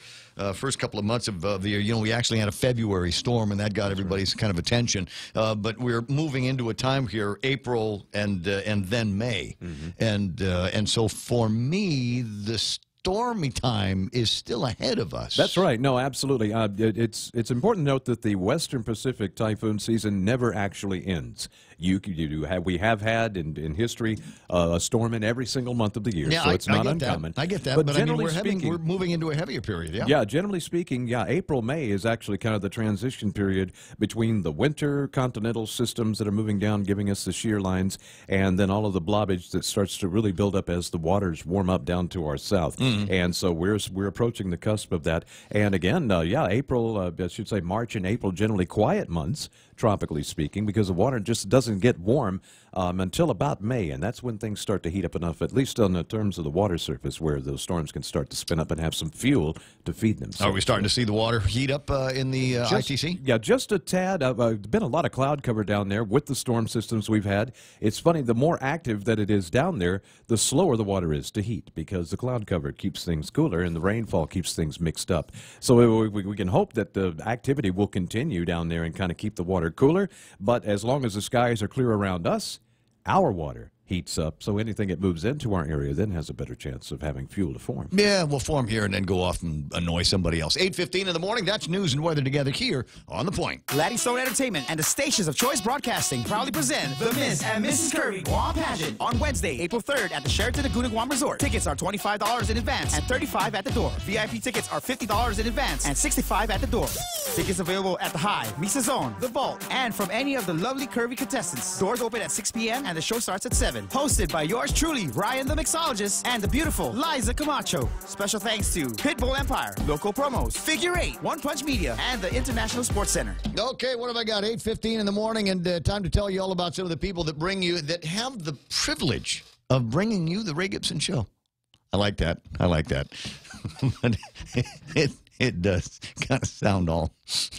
first couple of months of the year. You know, we actually had a February storm, and that got everybody's kind of attention. But we're moving into a time here, April and then May, and so for me, the stormy time is still ahead of us. That's right. No, absolutely. It's important to note that the Western Pacific typhoon season never actually ends. We have had in history a storm in every single month of the year, so it's not uncommon. I get that, but I mean, we're moving into a heavier period. Yeah, generally speaking, April, May is actually kind of the transition period between the winter continental systems that are moving down, giving us the shear lines, and then all of the blobage that starts to really build up as the waters warm up down to our south. And so we're approaching the cusp of that. And again, April, I should say March and April, generally quiet months, tropically speaking, because the water just doesn't get warm until about May, and that's when things start to heat up enough, at least on the terms of the water surface, where those storms can start to spin up and have some fuel to feed them. Are we starting to see the water heat up in the ITC? Yeah, just a tad. There's been a lot of cloud cover down there with the storm systems we've had. It's funny, the more active that it is down there, the slower the water is to heat, because the cloud cover keeps things cooler and the rainfall keeps things mixed up. So we can hope that the activity will continue down there and kind of keep the water cooler, but as long as the skies are clear around us, our water heats up, so anything that moves into our area then has a better chance of having fuel to form. Yeah, we'll form here and then go off and annoy somebody else. 8:15 in the morning, that's news and weather together here on The Point. Laddie Stone Entertainment and the stations of Choice Broadcasting proudly present the Miss and Mrs. Kirby Guam Pageant on Wednesday, April 3rd at the Sheraton Laguna Guam Resort. Tickets are $25 in advance and $35 at the door. VIP tickets are $50 in advance and $65 at the door. Tickets available at the High, Misa Zone, The Vault, and from any of the lovely Kirby contestants. Doors open at 6 p.m. and the show starts at 7. 7, hosted by yours truly, Ryan the Mixologist, and the beautiful Liza Camacho. Special thanks to Pitbull Empire, Local Promos, Figure 8, One Punch Media, and the International Sports Center. Okay, what have I got? 8:15 in the morning, and time to tell you all about some of the people that have the privilege of bringing you the Ray Gibson Show. I like that. I like that. But it does kind of sound all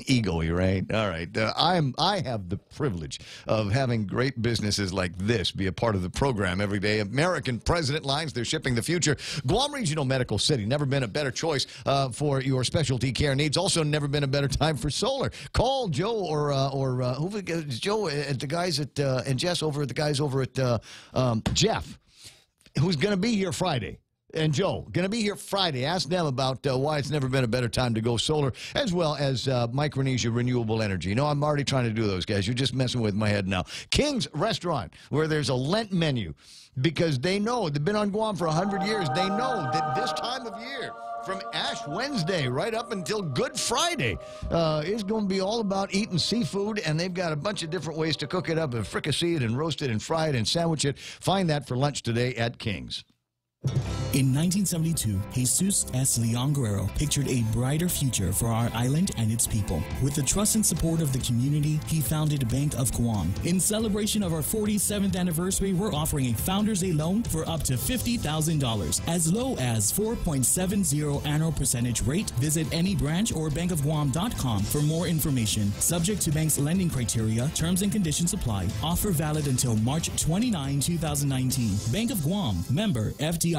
ego-y, right? All right. I have the privilege of having great businesses like this be a part of the program every day. American President Lines, they're shipping the future. Guam Regional Medical City, never been a better choice for your specialty care needs. Also, never been a better time for solar. Call Joe or who Joe at the guys at and Jess over at the guys over at Jeff, who's going to be here Friday. And Joe, going to be here Friday. Ask them about why it's never been a better time to go solar, as well as Micronesia Renewable Energy. You know, I'm already trying to do those, guys. You're just messing with my head now. King's Restaurant, where there's a Lent menu, because they know, they've been on Guam for 100 years. They know that this time of year, from Ash Wednesday right up until Good Friday, is going to be all about eating seafood, and they've got a bunch of different ways to cook it up and fricassee it and roast it and fry it and sandwich it. Find that for lunch today at King's. In 1972, Jesus S. Leon Guerrero pictured a brighter future for our island and its people. With the trust and support of the community, he founded Bank of Guam. In celebration of our 47th anniversary, we're offering a Founders Day loan for up to $50,000, as low as 4.70 annual percentage rate. Visit any branch or bankofguam.com for more information. Subject to bank's lending criteria, terms and conditions apply. Offer valid until March 29, 2019. Bank of Guam, member FDIC.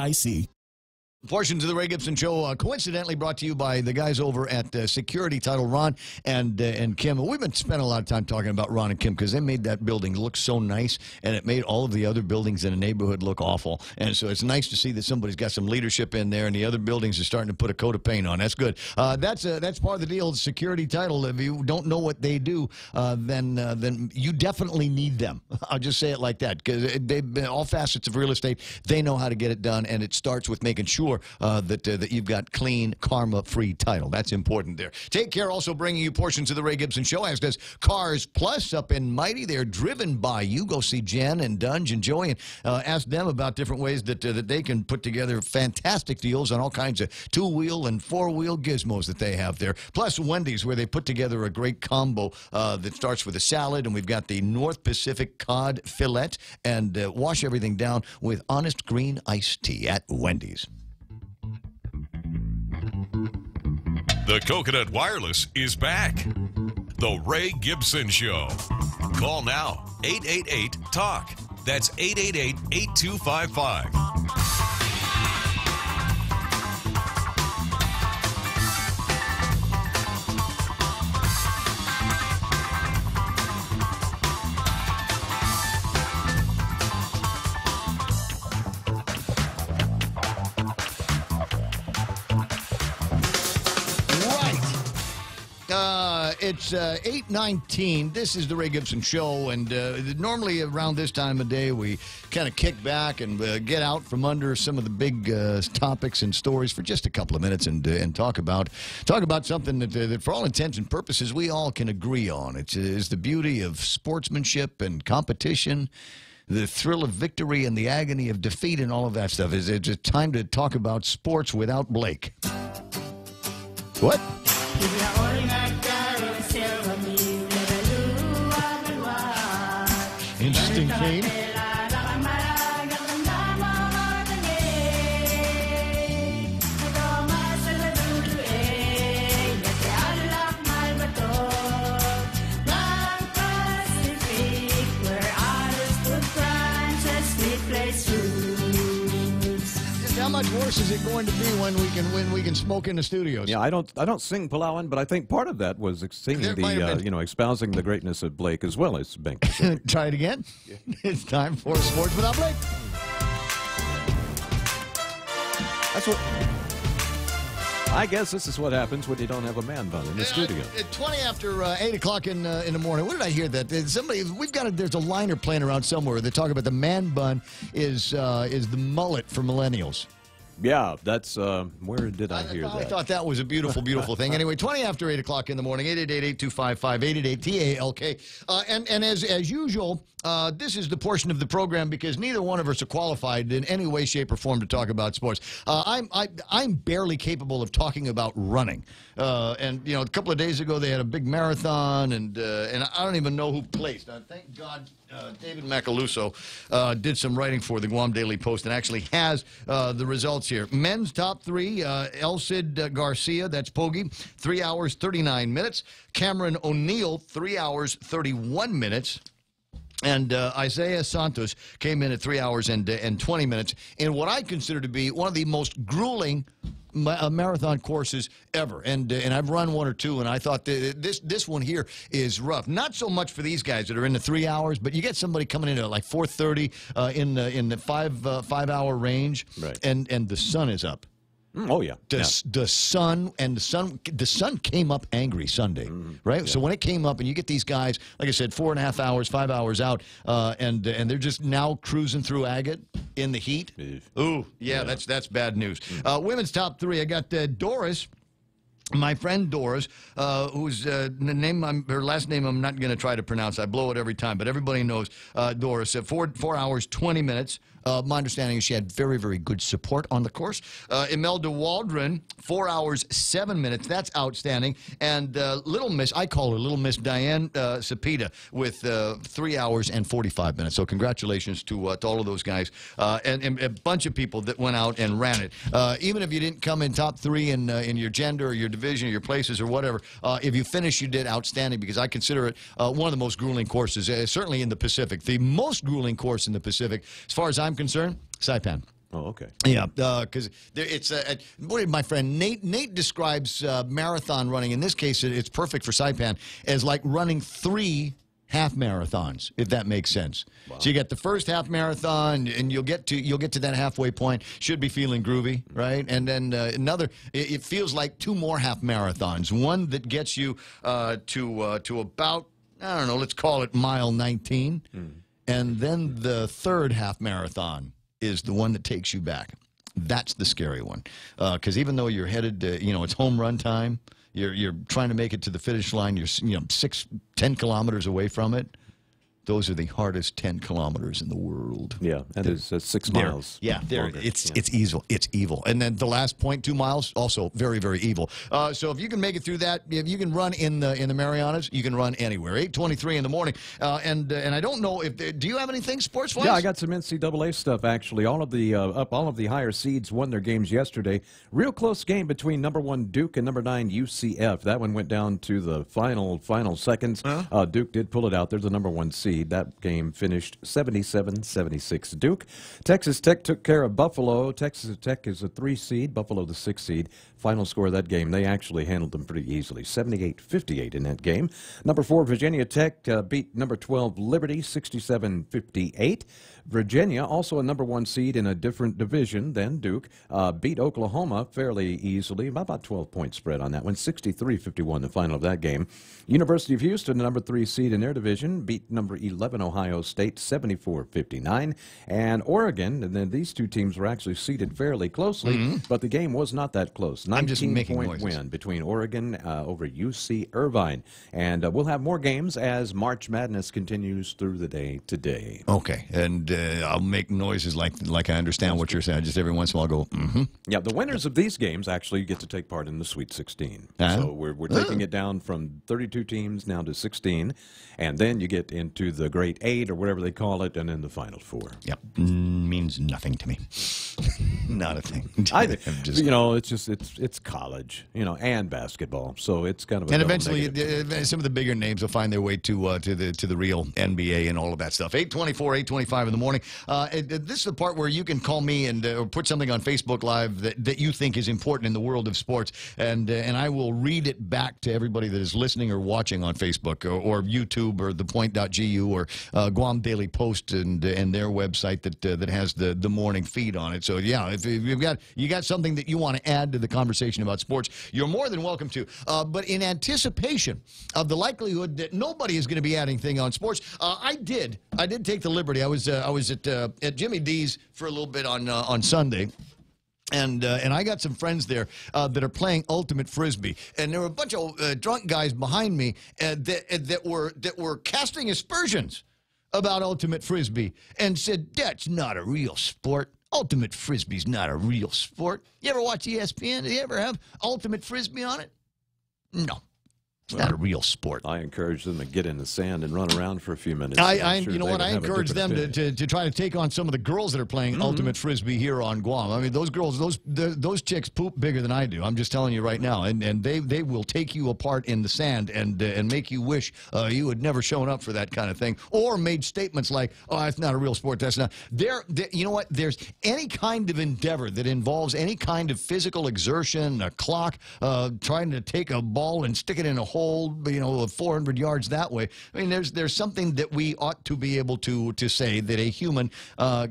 Portions of the Ray Gibson Show, coincidentally brought to you by the guys over at Security Title, Ron and Kim. We've been spending a lot of time talking about Ron and Kim because they made that building look so nice, and it made all of the other buildings in the neighborhood look awful. And so it's nice to see that somebody's got some leadership in there, and the other buildings are starting to put a coat of paint on. That's good. That's part of the deal. Security Title. If you don't know what they do, then you definitely need them. I'll just say it like that, because they've been all facets of real estate. They know how to get it done, and it starts with making sure that you've got clean, karma-free title. That's important there. Take care. Also bringing you portions of the Ray Gibson Show, as does Cars Plus up in Mighty. They're driven by you. Go see Jen and Dunge and Joey and ask them about different ways that they can put together fantastic deals on all kinds of two-wheel and four-wheel gizmos that they have there. Plus Wendy's, where they put together a great combo that starts with a salad, and we've got the North Pacific cod fillet, and wash everything down with honest green iced tea at Wendy's. The Coconut Wireless is back. The Ray Gibson Show. Call now, 888-TALK. That's 888-8255. It's 8:19. This is the Ray Gibson Show, and normally around this time of day we kind of kick back and get out from under some of the big topics and stories for just a couple of minutes and talk about something that for all intents and purposes we all can agree on. It's the beauty of sportsmanship and competition, the thrill of victory and the agony of defeat, and all of that stuff. It's just time to talk about sports without Blake. What? Interesting theme. How much worse is it going to be when we can smoke in the studios? Yeah, I don't sing Palauan, but I think part of that was singing espousing the greatness of Blake as well as Bank. Try it again. Yeah. It's time for Sports Without Blake. That's what. I guess this is what happens when you don't have a man bun in the studio. At 20 after 8 o'clock in the morning. Where did I hear that? There's a liner playing around somewhere that talk about the man bun is the mullet for millennials. Yeah, that's where did I hear that? I thought that was a beautiful, beautiful thing. Anyway, 20 after 8 o'clock in the morning, 888-825-5888-TALK. And as usual, this is the portion of the program because neither one of us are qualified in any way, shape, or form to talk about sports. I'm barely capable of talking about running. And you know, a couple of days ago they had a big marathon, and I don't even know who placed. Thank God David Macaluso did some writing for the Guam Daily Post and actually has the results here. Men's top three: El Cid Garcia, that's Poggi, 3 hours 39 minutes. Cameron O'Neill, 3 hours 31 minutes. And Isaiah Santos came in at 3 hours and 20 minutes in what I consider to be one of the most grueling marathon courses ever. And I've run one or two, and I thought this one here is rough. Not so much for these guys that are in the 3 hours, but you get somebody coming in at like 4:30 in the 5 hour range, right. And the sun is up. Oh yeah. The sun came up angry Sunday, right? Yeah. So when it came up, and you get these guys, like I said, 4.5 hours, 5 hours out, and they're just now cruising through agate in the heat. Ooh, yeah. That's bad news. Women's top three. I got Doris. My friend Doris, whose her last name I'm not going to try to pronounce. I blow it every time, but everybody knows Doris. 4 hours, 20 minutes. My understanding is she had very, very good support on the course. Imelda Waldron, 4 hours, 7 minutes. That's outstanding. And Little Miss, I call her Little Miss Diane Cepeda with 3 hours and 45 minutes. So congratulations to all of those guys and a bunch of people that went out and ran it. Even if you didn't come in top three in your gender or your division or your places or whatever, if you finished, you did outstanding because I consider it one of the most grueling courses, certainly in the Pacific. The most grueling course in the Pacific, as far as I'm concerned, Saipan. Oh, okay. Yeah, because it's what did my friend Nate describes marathon running. In this case, it's perfect for Saipan as like running 3 half marathons, if that makes sense. Wow. So you get the first half marathon, and you'll get to that halfway point. Should be feeling groovy, right? And then another. It feels like 2 more half marathons. One that gets you to about, I don't know, let's call it mile 19. And then the third half marathon is the one that takes you back. That's the scary one. Because even though you're headed to, it's home run time, you're trying to make it to the finish line, you're 10 kilometers away from it. Those are the hardest 10 kilometers in the world. Yeah, that is 6 miles. Yeah, it's evil. It's evil. And then the last 0.2 miles, also very, very evil. So if you can make it through that, if you can run in the Marianas, you can run anywhere. 8:23 in the morning. And I don't know if do you have anything sports-wise? Yeah, I got some NCAA stuff actually. All of the higher seeds won their games yesterday. Real close game between number 1 Duke and number 9 UCF. That one went down to the final seconds. Duke did pull it out. They're the number 1 seed. That game finished 77-76 Duke. Texas Tech took care of Buffalo. Texas Tech is a 3 seed, Buffalo the 6 seed. Final score of that game, they actually handled them pretty easily, 78-58 in that game. Number 4 Virginia Tech beat number 12 Liberty 67-58. Virginia, also a number 1 seed in a different division than Duke, beat Oklahoma fairly easily, about 12-point spread on that one, 63-51 the final of that game. University of Houston, the number 3 seed in their division, beat number 11 Ohio State 74-59. And Oregon, and then these two teams were actually seeded fairly closely, but the game was not that close. 19-point win between Oregon over UC Irvine. And we'll have more games as March Madness continues through the day today. Okay, and I'll make noises like I understand what you're saying. Just every once in a while I'll go, Yeah, the winners of these games actually get to take part in the Sweet 16. So we're taking it down from 32 teams now to 16, and then you get into the Great 8 or whatever they call it, and then the Final 4. Yep, means nothing to me. Not a thing. I think, it's college, and basketball, so it's kind of a and eventually some of the bigger names will find their way to the real NBA and all of that stuff. 8:24, 8:25 in the morning. This is the part where you can call me and or put something on Facebook Live that you think is important in the world of sports, and I will read it back to everybody that is listening or watching on Facebook or YouTube or thepoint.gu or Guam Daily Post and their website that has the morning feed on it. So yeah, if you got something that you want to add to the conversation about sports, you're more than welcome to. But in anticipation of the likelihood that nobody is going to be adding anything on sports, I did take the liberty. I was at Jimmy D's for a little bit on Sunday. And I got some friends there that are playing ultimate frisbee, and there were a bunch of drunk guys behind me that were casting aspersions about ultimate frisbee and said that's not a real sport. Ultimate frisbee's not a real sport. You ever watch ESPN? Do you ever have ultimate frisbee on it? No. It's not a real sport. I encourage them to get in the sand and run around for a few minutes. You know what? I encourage them to try to take on some of the girls that are playing ultimate frisbee here on Guam. I mean, those girls, those chicks poop bigger than I do. I'm just telling you right now, and they will take you apart in the sand and make you wish you had never shown up for that kind of thing, or made statements like, "Oh, that's not a real sport. That's not." You know what? There's any kind of endeavor that involves any kind of physical exertion, a clock, trying to take a ball and stick it in a hole, 400 yards that way. I mean, there's something that we ought to be able to say that a human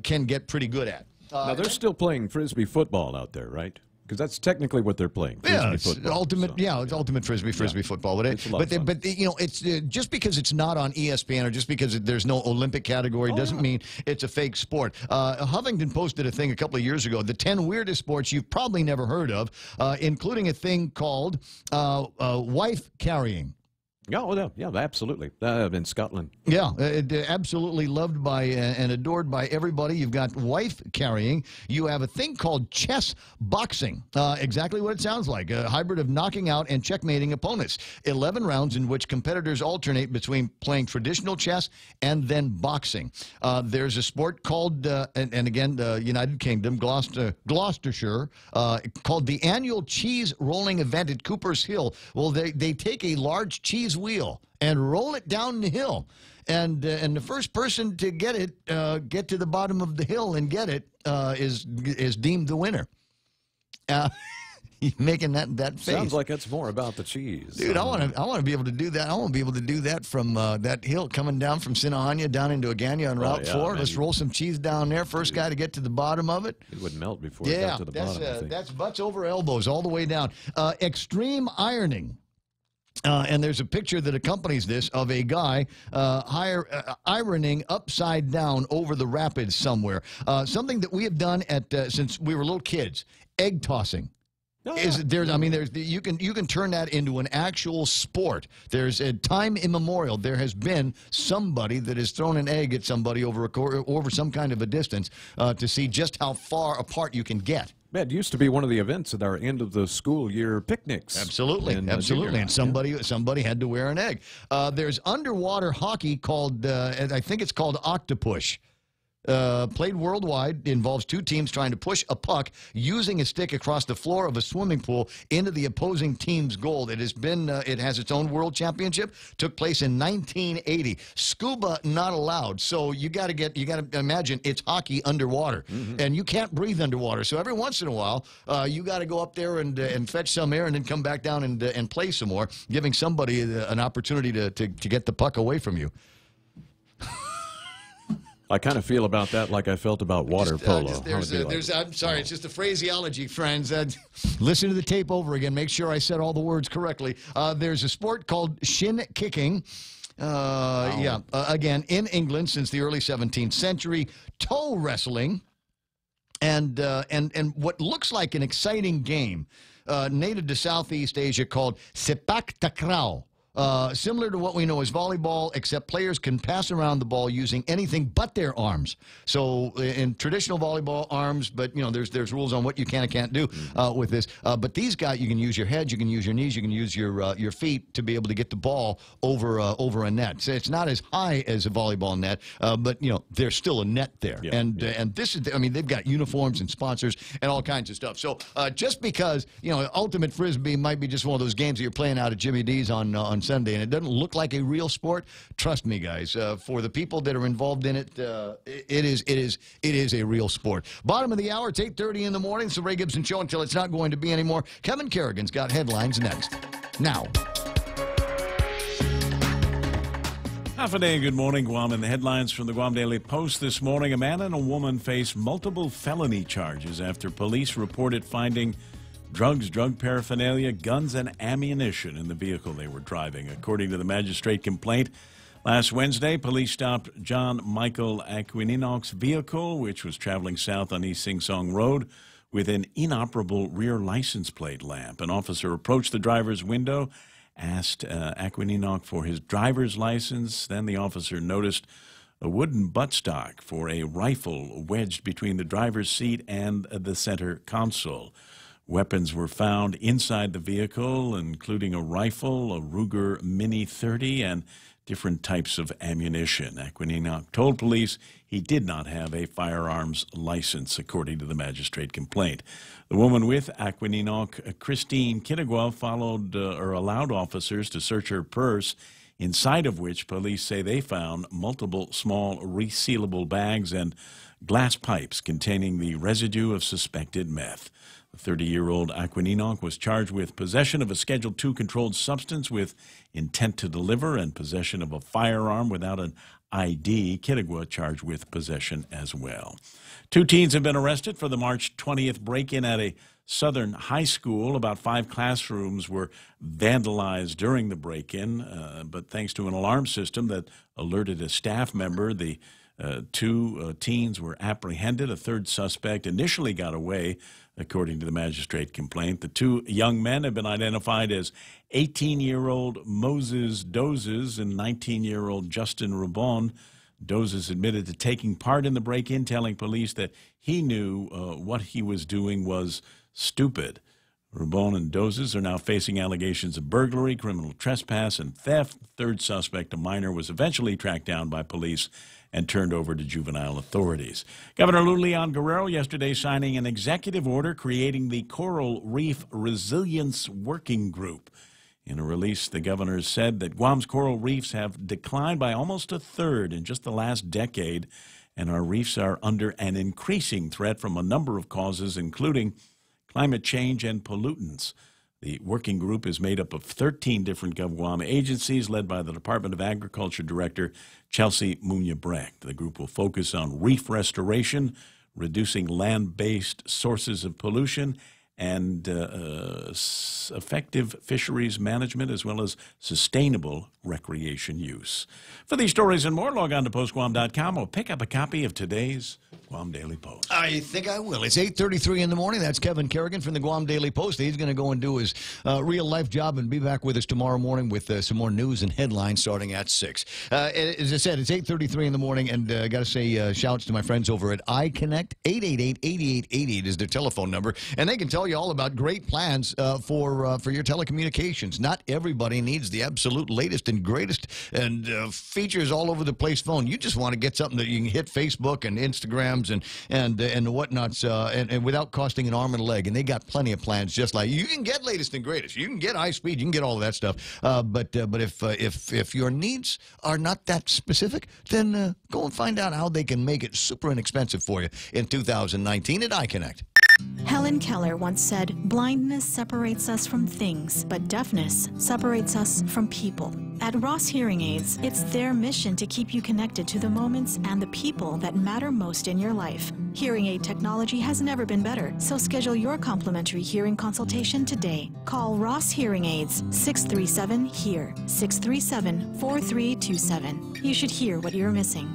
can get pretty good at. Now, they're still playing frisbee football out there, right? Because that's technically what they're playing. Yeah, it's ultimate. So. It's ultimate frisbee football. But it's just because it's not on ESPN or just because there's no Olympic category doesn't mean it's a fake sport. Huffington posted a thing a couple of years ago, the 10 weirdest sports you've probably never heard of, including a thing called wife carrying. Yeah, absolutely. In Scotland. Yeah, absolutely loved by and adored by everybody. You've got wife carrying. You have a thing called chess boxing. Exactly what it sounds like. A hybrid of knocking out and checkmating opponents. 11 rounds in which competitors alternate between playing traditional chess and then boxing. There's a sport called, and again, United Kingdom, Gloucestershire, called the annual cheese rolling event at Cooper's Hill. Well, they take a large cheese wheel and roll it down the hill, and the first person to get to the bottom of the hill and get it is deemed the winner. Making that face. Sounds like it's more about the cheese. Dude, I want to be able to do that. I want to be able to do that from that hill coming down from Sinahanya down into Agania on Route 4. Let's roll some cheese down there. First guy to get to the bottom of it. It would melt before it got to the bottom. That's butts over elbows all the way down. Extreme ironing. And there's a picture that accompanies this of a guy ironing upside down over the rapids somewhere. Something that we have done since we were little kids. Egg tossing. You can turn that into an actual sport. There's a time immemorial. There has been somebody that has thrown an egg at somebody over some kind of a distance to see just how far apart you can get. It used to be one of the events at our end of the school year picnics. Absolutely. And somebody had to wear an egg. There's underwater hockey called, I think it's called octopush. Played worldwide, involves two teams trying to push a puck using a stick across the floor of a swimming pool into the opposing team's goal. It has its own world championship. Took place in 1980. Scuba not allowed. So you got to imagine it's hockey underwater, and you can't breathe underwater. So every once in a while, you got to go up there and fetch some air and then come back down and play some more, giving somebody an opportunity to get the puck away from you. I kind of feel about that like I felt about water polo. I'm sorry, it's just a phraseology, friends. Listen to the tape over again. Make sure I said all the words correctly. There's a sport called shin kicking. Again, in England since the early 17th century. Toe wrestling. And what looks like an exciting game native to Southeast Asia called sepak takraw. Similar to what we know as volleyball, except players can pass around the ball using anything but their arms. So in traditional volleyball, arms, but there's rules on what you can and can't do with this. But these guys, you can use your head, you can use your knees, you can use your feet to be able to get the ball over a net. So it's not as high as a volleyball net, but there's still a net there. Yeah, and this is, they've got uniforms and sponsors and all kinds of stuff. So just because ultimate frisbee might be just one of those games that you're playing out at Jimmy D's on Sunday, and it doesn't look like a real sport, trust me, guys. For the people that are involved in it, it is a real sport. Bottom of the hour, it's 8:30 in the morning. It's the Ray Gibson Show until it's not going to be anymore. Kevin Kerrigan's got headlines next. Now. Half a day, good morning, Guam. And the headlines from the Guam Daily Post this morning. A man and a woman face multiple felony charges after police reported finding drugs, drug paraphernalia, guns, and ammunition in the vehicle they were driving. According to the magistrate complaint, last Wednesday, police stopped John Michael Aquininock's vehicle, which was traveling south on East Sing Song Road, with an inoperable rear license plate lamp. An officer approached the driver's window, asked Aquininock for his driver's license. Then the officer noticed a wooden buttstock for a rifle wedged between the driver's seat and the center console. Weapons were found inside the vehicle, including a rifle, a Ruger Mini 30, and different types of ammunition. Aquininock told police he did not have a firearms license, according to the magistrate complaint. The woman with Aquininock, Christine Kittigwa, allowed officers to search her purse, inside of which police say they found multiple small resealable bags and glass pipes containing the residue of suspected meth. The 30-year-old Aquininock was charged with possession of a Schedule II controlled substance with intent to deliver and possession of a firearm without an ID. Kittigwa charged with possession as well. 2 teens have been arrested for the March 20th break-in at a Southern high school. About 5 classrooms were vandalized during the break-in, but thanks to an alarm system that alerted a staff member, the 2 teens were apprehended. A third suspect initially got away, according to the magistrate complaint. The 2 young men have been identified as 18-year-old Moses Dozes and 19-year-old Justin Rabon. Dozes admitted to taking part in the break-in, telling police that he knew what he was doing was stupid. Rabon and Dozes are now facing allegations of burglary, criminal trespass, and theft. The third suspect, a minor, was eventually tracked down by police and turned over to juvenile authorities. Governor Lou Leon Guerrero yesterday signing an executive order creating the Coral Reef Resilience Working Group. In a release, the governor said that Guam's coral reefs have declined by almost a third in just the last decade, and our reefs are under an increasing threat from a number of causes, including climate change and pollutants. The working group is made up of 13 different GovGuam agencies led by the Department of Agriculture Director Chelsea Munya-Brecht. The group will focus on reef restoration, reducing land-based sources of pollution, and effective fisheries management, as well as sustainable recreation use. For these stories and more, log on to postguam.com or pick up a copy of today's Guam Daily Post. I think I will. It's 8:33 in the morning. That's Kevin Kerrigan from the Guam Daily Post. He's going to go and do his real-life job and be back with us tomorrow morning with some more news and headlines starting at 6. As I said, it's 8:33 in the morning, and I got to say shouts to my friends over at iConnect. 888-8888 is their telephone number, and they can tell you all about great plans for your telecommunications. Not everybody needs the absolute latest and greatest and features all over the place phone. You just want to get something that you can hit Facebook and Instagrams and whatnots and without costing an arm and a leg. And they got plenty of plans just like you can get latest and greatest. You can get high speed. You can get all of that stuff. But if your needs are not that specific, then go and find out how they can make it super inexpensive for you in 2019 at iConnect. Helen Keller once said, "Blindness separates us from things, but deafness separates us from people." At Ross Hearing Aids, it's their mission to keep you connected to the moments and the people that matter most in your life. Hearing aid technology has never been better, so schedule your complimentary hearing consultation today. Call Ross Hearing Aids, 637-HEAR, 637-4327. You should hear what you're missing.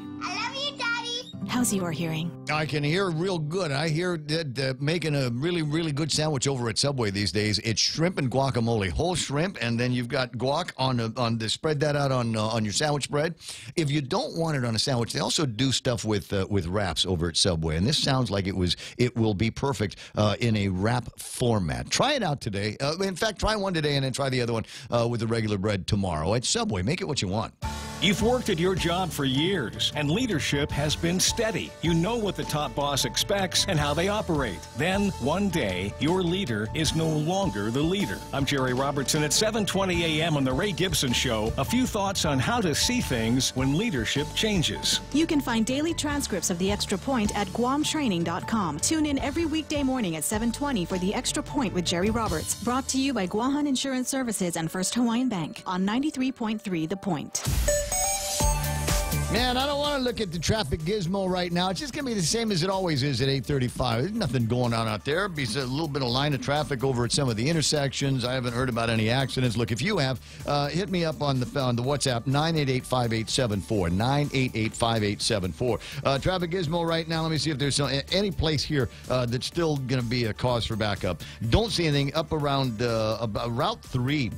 How's your hearing? I can hear real good. I hear that making a really, really good sandwich over at Subway these days. It's shrimp and guacamole, whole shrimp, and then you've got guac on the spread that out on your sandwich bread. If you don't want it on a sandwich, they also do stuff with wraps over at Subway, and this sounds like it will be perfect in a wrap format. Try it out today. In fact, try one today and then try the other one with the regular bread tomorrow at Subway. Make it what you want. You've worked at your job for years, and leadership has been steady. You know what the top boss expects and how they operate. Then, one day, your leader is no longer the leader. I'm Jerry Robertson at 7:20 a.m. on The Ray Gibson Show. A few thoughts on how to see things when leadership changes. You can find daily transcripts of The Extra Point at guamtraining.com. Tune in every weekday morning at 7:20 for The Extra Point with Jerry Roberts. Brought to you by Guahan Insurance Services and First Hawaiian Bank on 93.3 The Point. Man, I don't want to look at the traffic gizmo right now. It's just going to be the same as it always is at 8:35. There's nothing going on out there. There's a little bit of line of traffic over at some of the intersections. I haven't heard about any accidents. Look, if you have, hit me up on the WhatsApp, 988-5874, 988-5874. Traffic gizmo right now. Let me see if there's any place here that's still going to be a cause for backup. Don't see anything up around Route 3,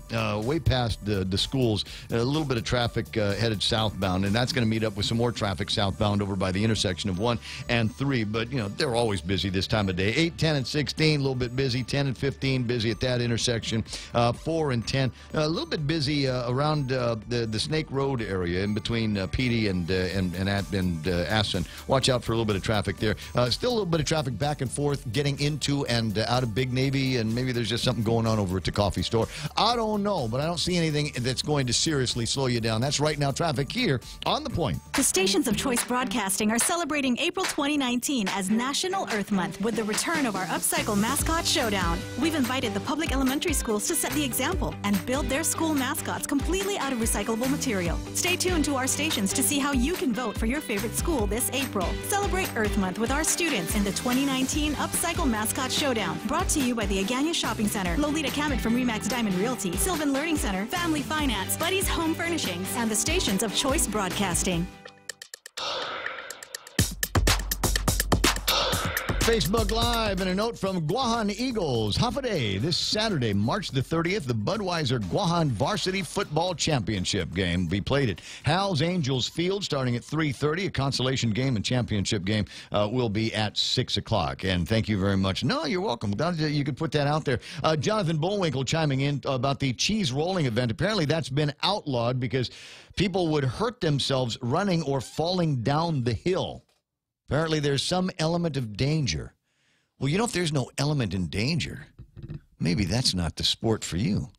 way past the schools. A little bit of traffic headed southbound, and that's going to meet up with some more traffic southbound over by the intersection of 1 and 3. But, you know, they're always busy this time of day. 8, 10, and 16, a little bit busy. 10 and 15, busy at that intersection. 4 and 10, a little bit busy around the Snake Road area in between Petey and Aston. Watch out for a little bit of traffic there. Still a little bit of traffic back and forth getting into and out of Big Navy, and maybe there's just something going on over at the coffee store. I don't know, but I don't see anything that's going to seriously slow you down. That's right now traffic here on The Point. The stations of Choice Broadcasting are celebrating April 2019 as National Earth Month with the return of our Upcycle Mascot Showdown. We've invited the public elementary schools to set the example and build their school mascots completely out of recyclable material. Stay tuned to our stations to see how you can vote for your favorite school this April. Celebrate Earth Month with our students in the 2019 Upcycle Mascot Showdown. Brought to you by the Agana Shopping Center, Lolita Kamet from Remax Diamond Realty, Sylvan Learning Center, Family Finance, Buddy's Home Furnishings, and the stations of Choice Broadcasting. Facebook Live and a note from Guahan Eagles. Half a day this Saturday, March the 30th, the Budweiser Guahan Varsity Football Championship game will be played at Hal's Angels Field starting at 3:30. A consolation game and championship game will be at 6 o'clock. And thank you very much. No, you're welcome. You could put that out there. Jonathan Bullwinkle chiming in about the cheese rolling event. Apparently that's been outlawed because people would hurt themselves running or falling down the hill. Apparently, there's some element of danger. Well, you know, if there's no element in danger, maybe that's not the sport for you.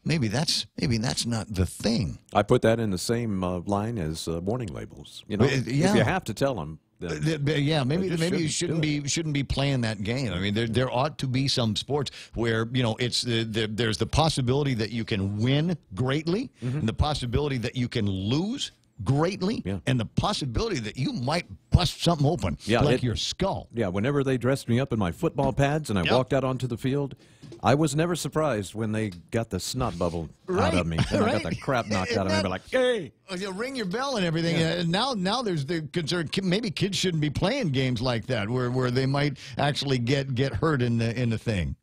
Maybe that's not the thing. I put that in the same line as warning labels. You know, if you have to tell them. Yeah, maybe you shouldn't be playing that game. I mean, there ought to be some sports where, you know, it's there's the possibility that you can win greatly, and the possibility that you can lose greatly, and the possibility that you might bust something open, like your skull. Yeah, whenever they dressed me up in my football pads and I walked out onto the field, I was never surprised when they got the snot bubble out of me. And I got the crap knocked out of me. They're like, hey! You'll ring your bell and everything. Now there's the concern. Maybe kids shouldn't be playing games like that where they might actually get hurt in the thing.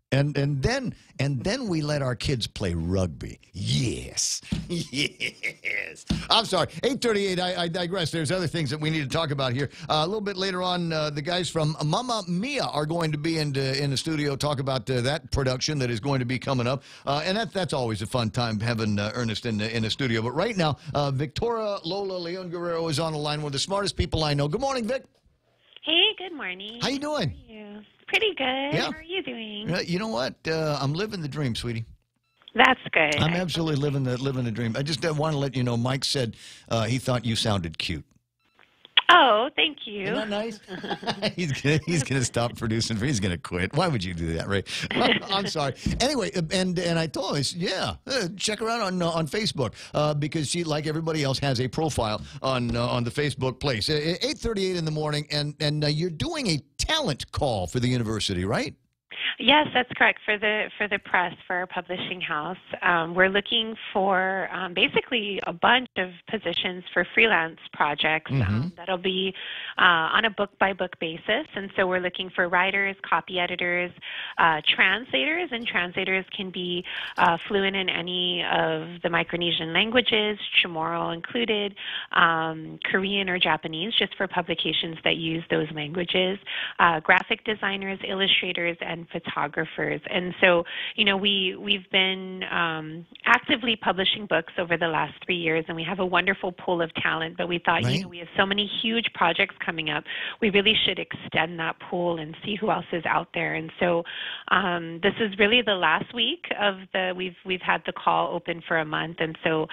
And then we let our kids play rugby. Yes. Yes. I'm sorry. 8:38. I digress. There's other things that we need to talk about here. A little bit later on, the guys from Mamma Mia are going to be in the studio, talk about that production that is going to be coming up. And that's always a fun time having Ernest in the studio. But right now, Victoria Lola Leon Guerrero is on the line, one of the smartest people I know. Good morning, Vic. Hey, good morning. How you doing? How are you? Pretty good. Yeah. How are you doing? You know what? I'm living the dream, sweetie. That's good. I'm absolutely living the dream. I just want to let you know, Mike said he thought you sounded cute. Oh, thank you. Isn't that nice? he's gonna stop producing. He's gonna quit. Why would you do that, Ray? I'm sorry. Anyway, and I told her, check her out on Facebook because she, like everybody else, has a profile on the Facebook place. 8:38 in the morning, and you're doing a talent call for the university, right? Yes, that's correct. For the press, for our publishing house, we're looking for basically a bunch of positions for freelance projects that'll be on a book-by-book basis. And so we're looking for writers, copy editors, translators, and translators can be fluent in any of the Micronesian languages, Chamorro included, Korean or Japanese, just for publications that use those languages, graphic designers, illustrators, and photographers. And so, you know, we've been actively publishing books over the last 3 years, and we have a wonderful pool of talent, but we thought, you know, we have so many huge projects coming up, we really should extend that pool and see who else is out there. And so this is really the last week of we've had the call open for a month, and so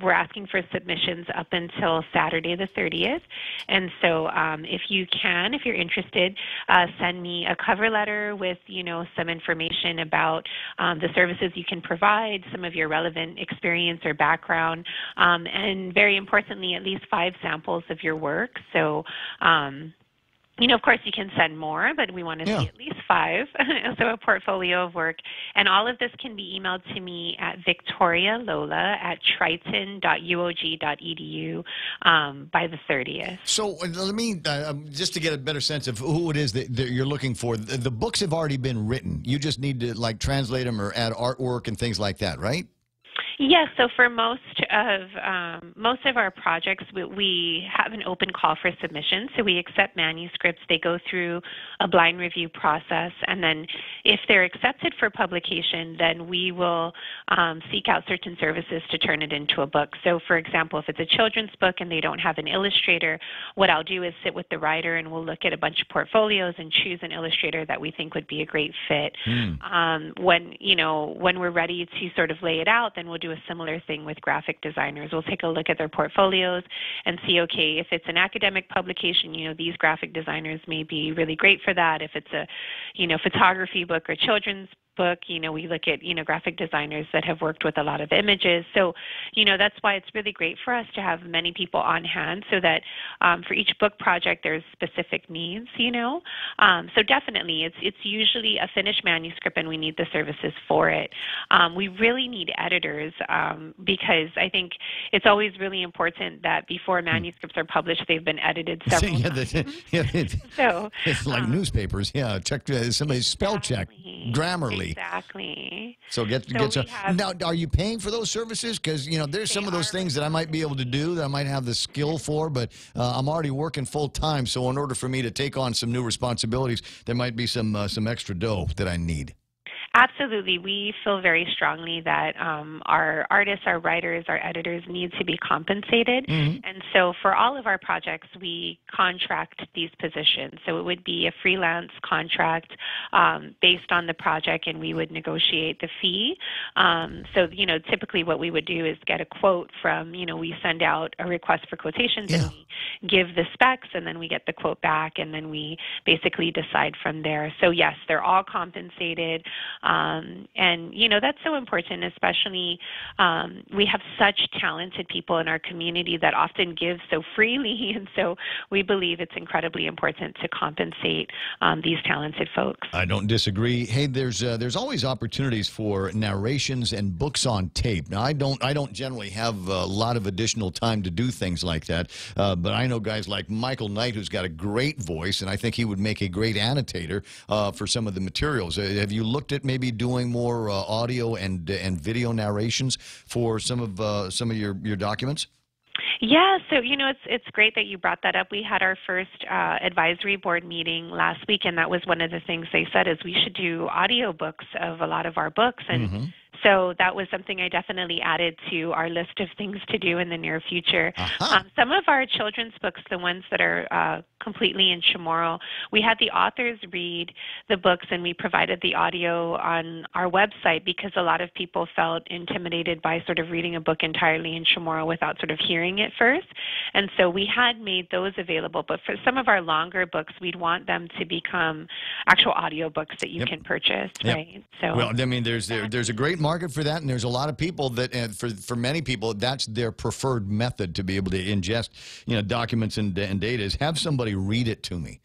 we're asking for submissions up until Saturday the 30th. And so if you're interested, send me a cover letter with, you know, some information about the services you can provide, some of your relevant experience or background, and very importantly, at least 5 samples of your work. So, of course, you can send more, but we want to see at least 5, so a portfolio of work. And all of this can be emailed to me at victorialola@triton.uog.edu by the 30th. So let me, just to get a better sense of who it is that you're looking for, the books have already been written. You just need to, like, translate them or add artwork and things like that, right? Yes, so for most of our projects, we have an open call for submission. So we accept manuscripts. They go through a blind review process, and then if they're accepted for publication, then we will seek out certain services to turn it into a book. So, for example, if it's a children's book and they don't have an illustrator, what I'll do is sit with the writer and we'll look at a bunch of portfolios and choose an illustrator that we think would be a great fit. When we're ready to sort of lay it out, then we'll do a similar thing with graphic designers. We'll take a look at their portfolios and see, okay, if it's an academic publication, these graphic designers may be really great for that. If it's a, photography book or children's book, we look at, graphic designers that have worked with a lot of images. So, that's why it's really great for us to have many people on hand so that for each book project there's specific needs, So definitely it's usually a finished manuscript and we need the services for it. We really need editors because I think it's always really important that before manuscripts are published, they've been edited several times. So it's like newspapers. Yeah, check somebody's spell check, Grammarly. Exactly. So get some. Now, are you paying for those services? Because there's some of those things that I might be able to do that I might have the skill for, but I'm already working full time. So in order for me to take on some new responsibilities, there might be some extra dough that I need. Absolutely. We feel very strongly that our artists, our writers, our editors need to be compensated. And so for all of our projects, we contract these positions. So it would be a freelance contract based on the project, and we would negotiate the fee. So, typically what we would do is get a quote from, we send out a request for quotations and we give the specs, and then we get the quote back, and then we basically decide from there. So, yes, they're all compensated. And, that's so important, especially we have such talented people in our community that often give so freely. And so we believe it's incredibly important to compensate these talented folks. I don't disagree. Hey, there's always opportunities for narrations and books on tape. Now, I don't generally have a lot of additional time to do things like that. But I know guys like Michael Knight, who's got a great voice, and I think he would make a great annotator for some of the materials. Have you looked at maybe doing more audio and video narrations for some of your documents? Yeah, so it's great that you brought that up. We had our first advisory board meeting last week, and that was one of the things they said is we should do audiobooks of a lot of our books. And so that was something I definitely added to our list of things to do in the near future. Some of our children's books, the ones that are completely in Chamorro, we had the authors read the books and we provided the audio on our website because a lot of people felt intimidated by sort of reading a book entirely in Chamorro without sort of hearing it first. And so we had made those available. But for some of our longer books, we'd want them to become actual audio books that you can purchase, right? So, well, I mean, there's a great market for that, and there's a lot of people that, for many people, that's their preferred method to be able to ingest, documents and data is have somebody read it to me.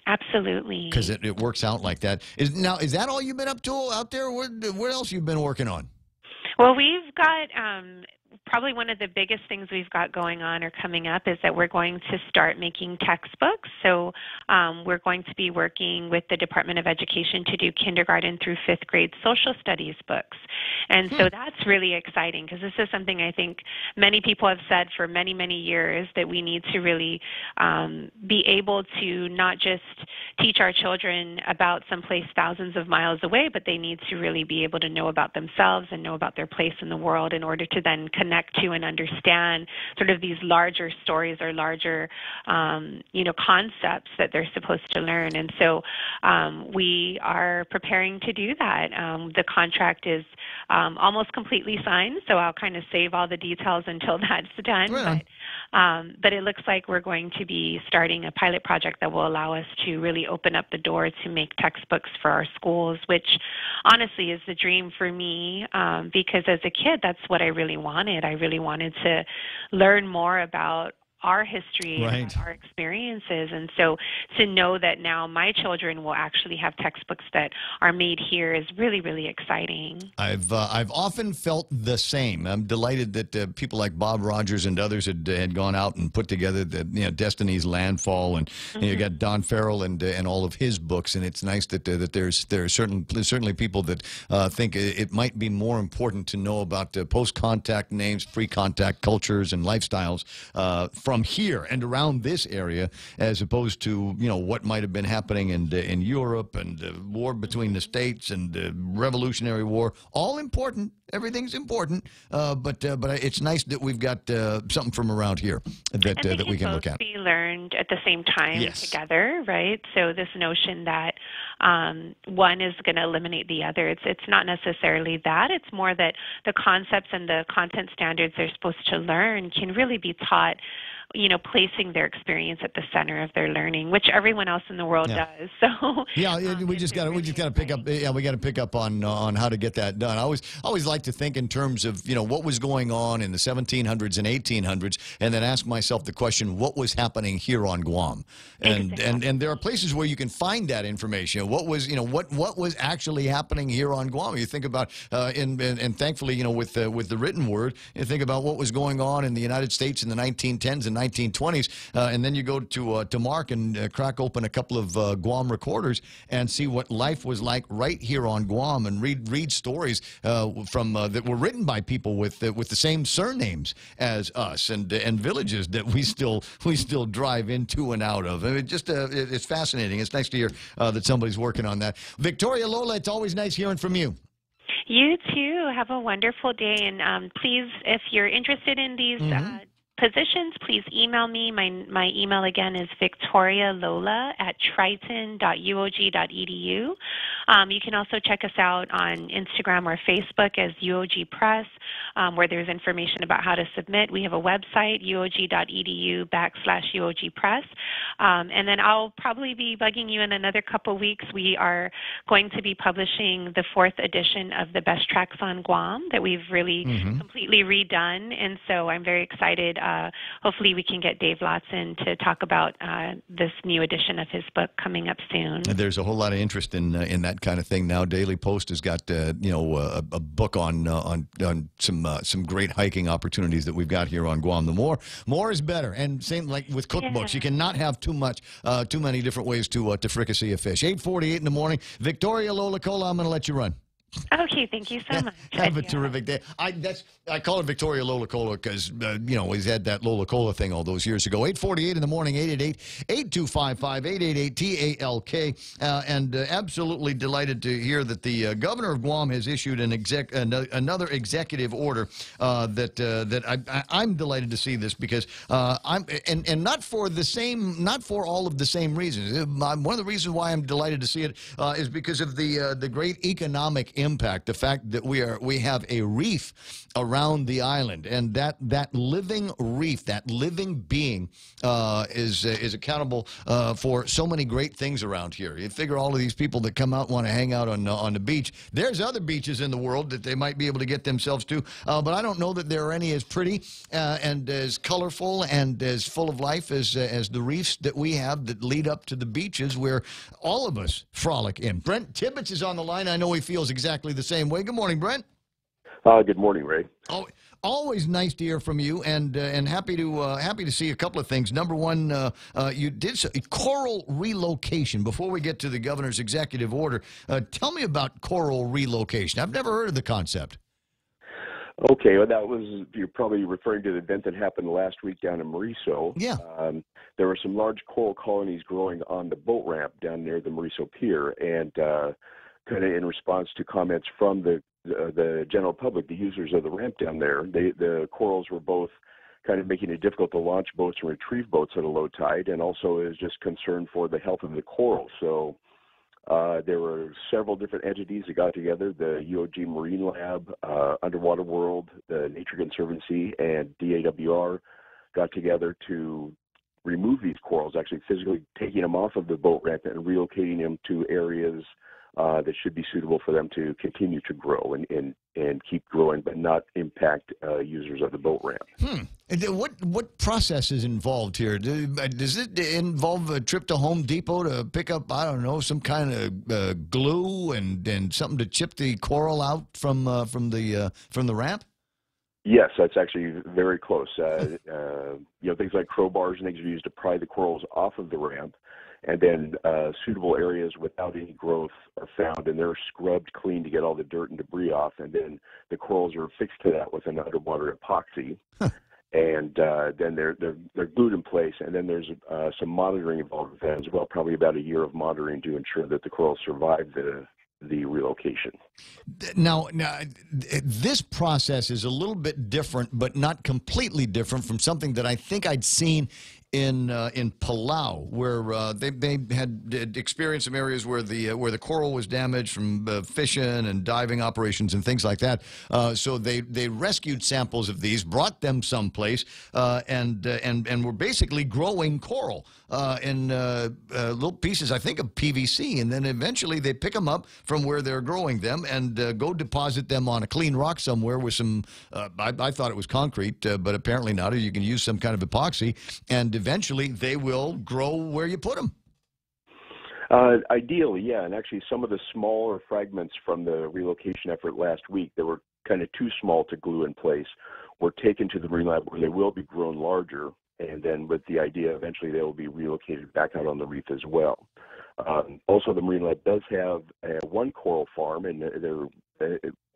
Absolutely. Because it works out like that. Is that all you've been up to out there? What else you've been working on? Well, we've got probably one of the biggest things we've got going on or coming up is that we're going to start making textbooks. So we're going to be working with the Department of Education to do kindergarten through 5th grade social studies books. And so that's really exciting because this is something I think many people have said for many, many years that we need to really be able to not just teach our children about someplace thousands of miles away, but they need to really be able to know about themselves and know about their place in the world in order to then connect to and understand sort of these larger stories or larger, concepts that they're supposed to learn. And so we are preparing to do that. The contract is almost completely signed, so I'll kind of save all the details until that's done. But it looks like we're going to be starting a pilot project that will allow us to really open up the door to make textbooks for our schools, which honestly is the dream for me, because as a kid, that's what I really wanted. I really wanted to learn more about our history and about our experiences. And so to know that now my children will actually have textbooks that are made here is really, really exciting. I've often felt the same. I'm delighted that people like Bob Rogers and others had gone out and put together the Destiny's Landfall, and you got Don Farrell and all of his books. And it's nice that there's certainly people that think it might be more important to know about post-contact names, pre-contact cultures, and lifestyles from here and around this area, as opposed to what might have been happening in Europe and war between the states and Revolutionary War. All important. Everything's important, but it's nice that we've got something from around here that we can look at. Be learned at the same time together, right? So this notion that one is going to eliminate the other, it's not necessarily that. It's more that the concepts and the content standards they're supposed to learn can really be taught, placing their experience at the center of their learning, which everyone else in the world does. So we just got to pick up. Yeah, we got to pick up on how to get that done. I always like to think in terms of what was going on in the 1700s and 1800s, and then ask myself the question, what was happening here on Guam? And there are places where you can find that information. What was what was actually happening here on Guam? You think about and thankfully with the written word, you think about what was going on in the United States in the 1910s and 1920s, and then you go to Mark and crack open a couple of Guam recorders and see what life was like right here on Guam, and read stories from that were written by people with the same surnames as us, and villages that we still drive into and out of. I mean, it's fascinating. It's nice to hear that somebody's working on that. Victoria Lola, it's always nice hearing from you. You too. Have a wonderful day, and please, if you're interested in these positions, please email me. My email again is victorialola@triton.uog.edu. You can also check us out on Instagram or Facebook as UOG Press, where there's information about how to submit. We have a website, uog.edu/UOG Press. And then I'll probably be bugging you in another couple weeks. We are going to be publishing the 4th edition of the Best Tracks on Guam that we've really completely redone. And so I'm very excited. Hopefully we can get Dave Lotson to talk about this new edition of his book coming up soon. There's a whole lot of interest in that kind of thing now. Daily Post has got a book on some great hiking opportunities that we've got here on Guam. The more is better, and same like with cookbooks. You cannot have too many different ways to fricassee a fish. 8:48 in the morning. Victoria Lola Cola, I'm going to let you run. Okay, thank you so much. Have a terrific day. I call it Victoria Lola Cola because he's had that Lola Cola thing all those years ago. 8:48 in the morning. 888-8255-888-TALK, and absolutely delighted to hear that the governor of Guam has issued another executive order that I'm delighted to see this, because and not for all of the same reasons. One of the reasons why I'm delighted to see it is because of the great economic impact, the fact that we have a reef around the island, and that living reef, that living being is accountable for so many great things around here. You figure all of these people that come out want to hang out on the beach. There's other beaches in the world that they might be able to get themselves to, but I don't know that there are any as pretty and as colorful and as full of life as the reefs that we have that lead up to the beaches where all of us frolic in. Brent Tibbetts is on the line. I know he feels exactly the same way. Good morning, Brent. Good morning, Ray. Oh, always nice to hear from you, and happy to see a couple of things. Number one, you did coral relocation. Before we get to the governor's executive order, tell me about coral relocation. I've never heard of the concept. Okay, well, you're probably referring to the event that happened last week down in Mauricio. Yeah. There were some large coral colonies growing on the boat ramp down near the Mauricio Pier, and kind of in response to comments from the general public, the users of the ramp down there, the corals were both kind of making it difficult to launch boats and retrieve boats at a low tide, and also is just concern for the health of the coral. So there were several different entities that got together: the UOG Marine Lab, Underwater World, the Nature Conservancy, and DAWR, got together to remove these corals, actually physically taking them off of the boat ramp and relocating them to areas that should be suitable for them to continue to grow and keep growing, but not impact users of the boat ramp. And what process is involved here? Does it involve a trip to Home Depot to pick up, I don't know, some kind of glue and something to chip the coral out from the ramp? Yes, that's actually very close. Things like crowbars and things are used to pry the corals off of the ramp, and then suitable areas without any growth are found, and they're scrubbed clean to get all the dirt and debris off, and then the corals are fixed to that with an underwater epoxy, and then they're glued in place, and then there's some monitoring involved with that as well, probably about a year of monitoring to ensure that the corals survive the relocation. Now, this process is a little bit different, but not completely different from something that I think I'd seen in Palau, where they had experienced some areas where the coral was damaged from fishing and diving operations and things like that. So they rescued samples of these, brought them someplace, and were basically growing coral in little pieces, I think, of PVC, and then eventually they pick them up from where they're growing them and go deposit them on a clean rock somewhere with some. I thought it was concrete, but apparently not. Or you can use some kind of epoxy, and eventually they will grow where you put them. Ideally, yeah. And actually, some of the smaller fragments from the relocation effort last week that were kind of too small to glue in place were taken to the marine lab where they will be grown larger. And then with the idea, eventually they will be relocated back out on the reef as well. Also, the Marine Lab does have one coral farm, and they're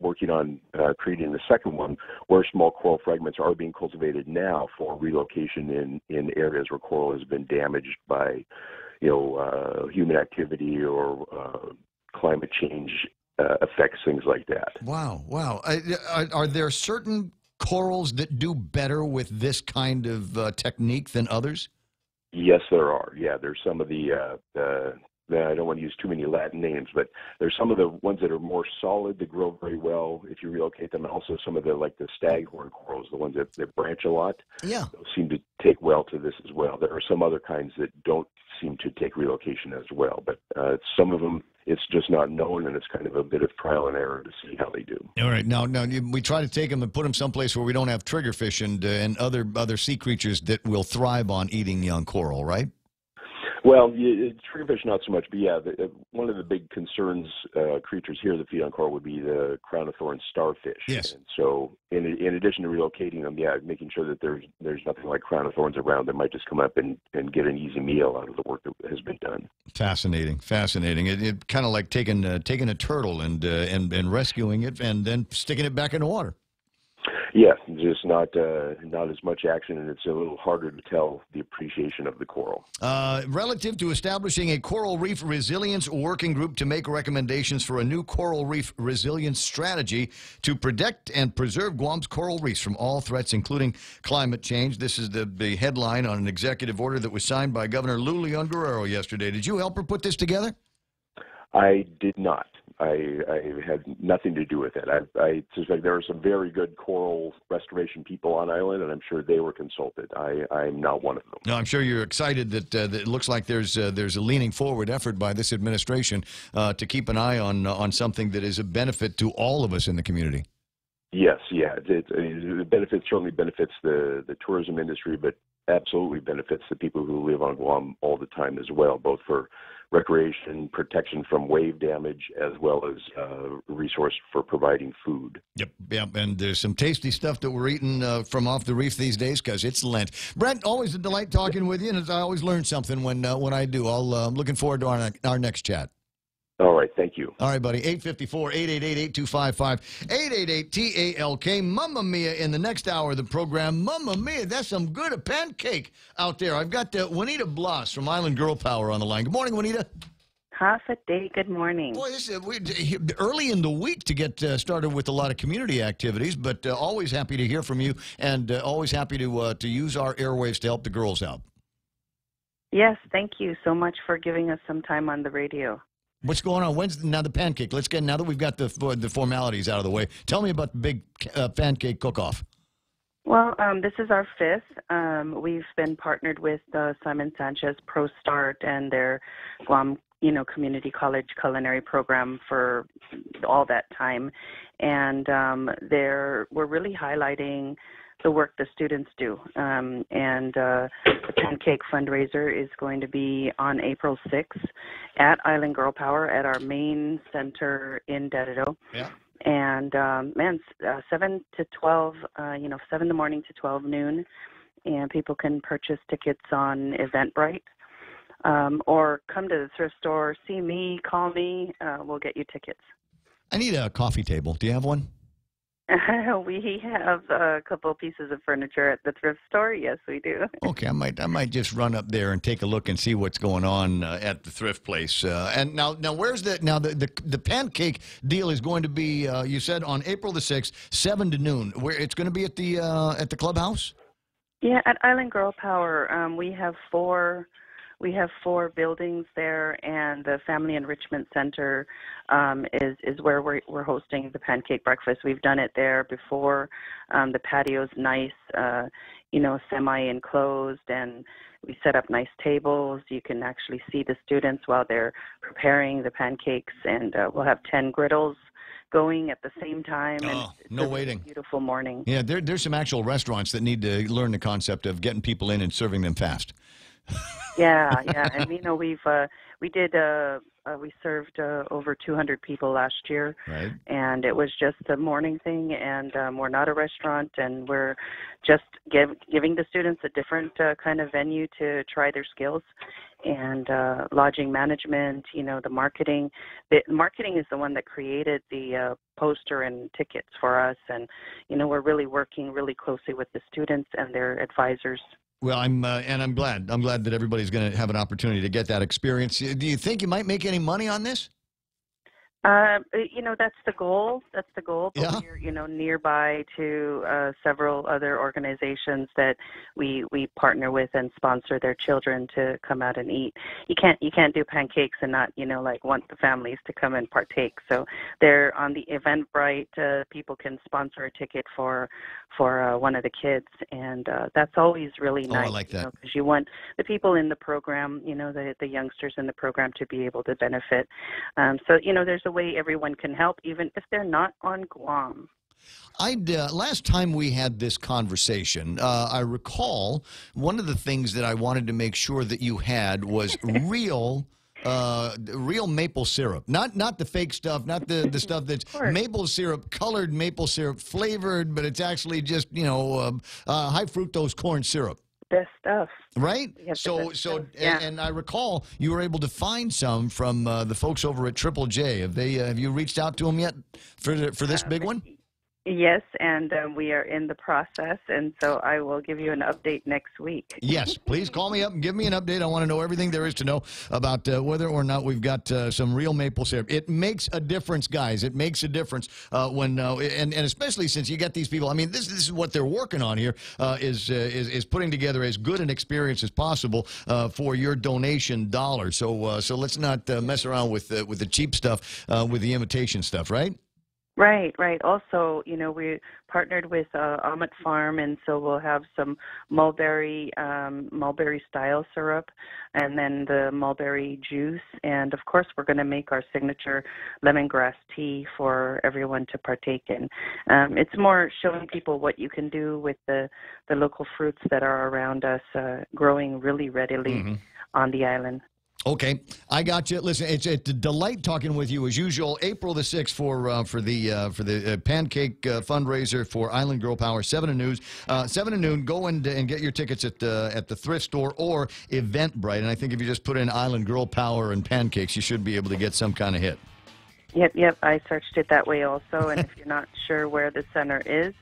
working on creating the second one, where small coral fragments are being cultivated now for relocation in areas where coral has been damaged by, human activity or climate change effects, things like that. Wow. Are there certain corals that do better with this kind of technique than others? Yes, there are. Yeah, there's some of the I don't want to use too many Latin names, but there's some of the ones that are more solid that grow very well if you relocate them. And also some of the staghorn corals, the ones that branch a lot. Yeah, those seem to take well to this as well. There are some other kinds that don't seem to take relocation as well, but some of them it's just not known, and it's kind of a bit of trial and error to see how they do. All right, now we try to take them and put them someplace where we don't have triggerfish and other sea creatures that will thrive on eating young coral, right? Well, triggerfish not so much, but yeah, one of the big concerns creatures here that feed on coral would be the crown of thorns starfish. Yes. And so, in addition to relocating them, making sure that there's nothing like crown of thorns around that might just come up and get an easy meal out of the work that has been done. Fascinating. It kind of like taking a turtle and rescuing it and then sticking it back in the water. Yeah, just not as much action, and it's a little harder to tell the appreciation of the coral. Relative to establishing a coral reef resilience working group to make recommendations for a new coral reef resilience strategy to protect and preserve Guam's coral reefs from all threats, including climate change. This is the headline on an executive order that was signed by Governor Lou Leon Guerrero yesterday. Did you help her put this together? I did not. I had nothing to do with it. I suspect there are some very good coral restoration people on island, and I'm sure they were consulted. I'm not one of them. No, I'm sure you're excited that it looks like there's a leaning forward effort by this administration to keep an eye on something that is a benefit to all of us in the community. Yes, yeah. It certainly benefits the tourism industry, but absolutely benefits the people who live on Guam all the time as well, both for recreation, protection from wave damage, as well as resource for providing food. Yep, and there's some tasty stuff that we're eating from off the reef these days because it's Lent. Brent, always a delight talking with you, and I always learn something when I do. I'm looking forward to our next chat. All right, thank you. All right, buddy. 854-888-8255, 888-TALK. Mamma Mia in the next hour of the program. Mamma Mia, that's some good a pancake out there. I've got Juanita Blas from Island Girl Power on the line. Good morning, Juanita. Half a day. Good morning. Boy, this is early in the week to get started with a lot of community activities, but always happy to hear from you and always happy to use our airwaves to help the girls out. Yes, thank you so much for giving us some time on the radio. What's going on? When's now the pancake? Now that we've got the formalities out of the way, tell me about the big pancake cook-off. Well, this is our fifth. We've been partnered with Simon Sanchez Pro Start and their Guam, community college culinary program for all that time, and we're really highlighting the work the students do. The Pancake fundraiser is going to be on April 6th at Island Girl Power at our main center in Dededo. Yeah. And 7 to 12, 7 in the morning to 12 noon, and people can purchase tickets on Eventbrite, or come to the thrift store, see me, call me, we'll get you tickets. I need a coffee table. Do you have one? We have a couple pieces of furniture at the thrift store. Yes, we do. Okay, I might just run up there and take a look and see what's going on at the thrift place. And now where's the pancake deal is going to be? You said on April the 6th, 7 to noon. Where it's going to be at the clubhouse? Yeah, at Island Girl Power. We have four buildings there, and the Family Enrichment Center is where we're hosting the pancake breakfast. We've done it there before. The patio's nice, semi-enclosed, and we set up nice tables. You can actually see the students while they're preparing the pancakes, and we'll have 10 griddles going at the same time. Oh, it's no a waiting. Beautiful morning. Yeah, there's some actual restaurants that need to learn the concept of getting people in and serving them fast. Yeah, and we served over 200 people last year, right? And it was just a morning thing, and we're not a restaurant, and we're just giving the students a different kind of venue to try their skills, and lodging management, the marketing. The marketing is the one that created the poster and tickets for us, and we're really working really closely with the students and their advisors. Well, I'm glad. I'm glad that everybody's going to have an opportunity to get that experience. Do you think you might make any money on this? That's the goal. That's the goal. But yeah. We're, nearby to several other organizations that we partner with and sponsor their children to come out and eat. You can't do pancakes and not, want the families to come and partake. So they're on the Eventbrite. People can sponsor a ticket for one of the kids, and that's always really nice. I like that. Because you want the people in the program, the youngsters in the program to be able to benefit. So there's a way everyone can help, even if they're not on Guam. Last time we had this conversation, I recall one of the things that I wanted to make sure that you had was real maple syrup, not the fake stuff, not the stuff that's maple syrup, colored maple syrup, flavored, but it's actually just high fructose corn syrup. Best stuff, right? So yeah. And I recall you were able to find some from the folks over at Triple J. Have you reached out to them yet for this big one? Yes, and we are in the process, and so I will give you an update next week. Yes, please call me up and give me an update. I want to know everything there is to know about whether or not we've got some real maple syrup. It makes a difference, guys. It makes a difference when and especially since you get these people. I mean, this is what they're working on here is putting together as good an experience as possible for your donation dollar. So let's not mess around with the cheap stuff, with the imitation stuff, right? Right. Also, we partnered with Ahmet Farm, and so we'll have some mulberry style syrup, and then the mulberry juice, and of course we're going to make our signature lemongrass tea for everyone to partake in. It's more showing people what you can do with the local fruits that are around us, growing really readily on the island. Okay, I got you. Listen, it's a delight talking with you as usual. April the 6th for the pancake fundraiser for Island Girl Power, 7 to noon. Go and get your tickets at the thrift store or Eventbrite. And I think if you just put in Island Girl Power and pancakes, you should be able to get some kind of hit. Yep. I searched it that way also. And if you're not sure where the center is,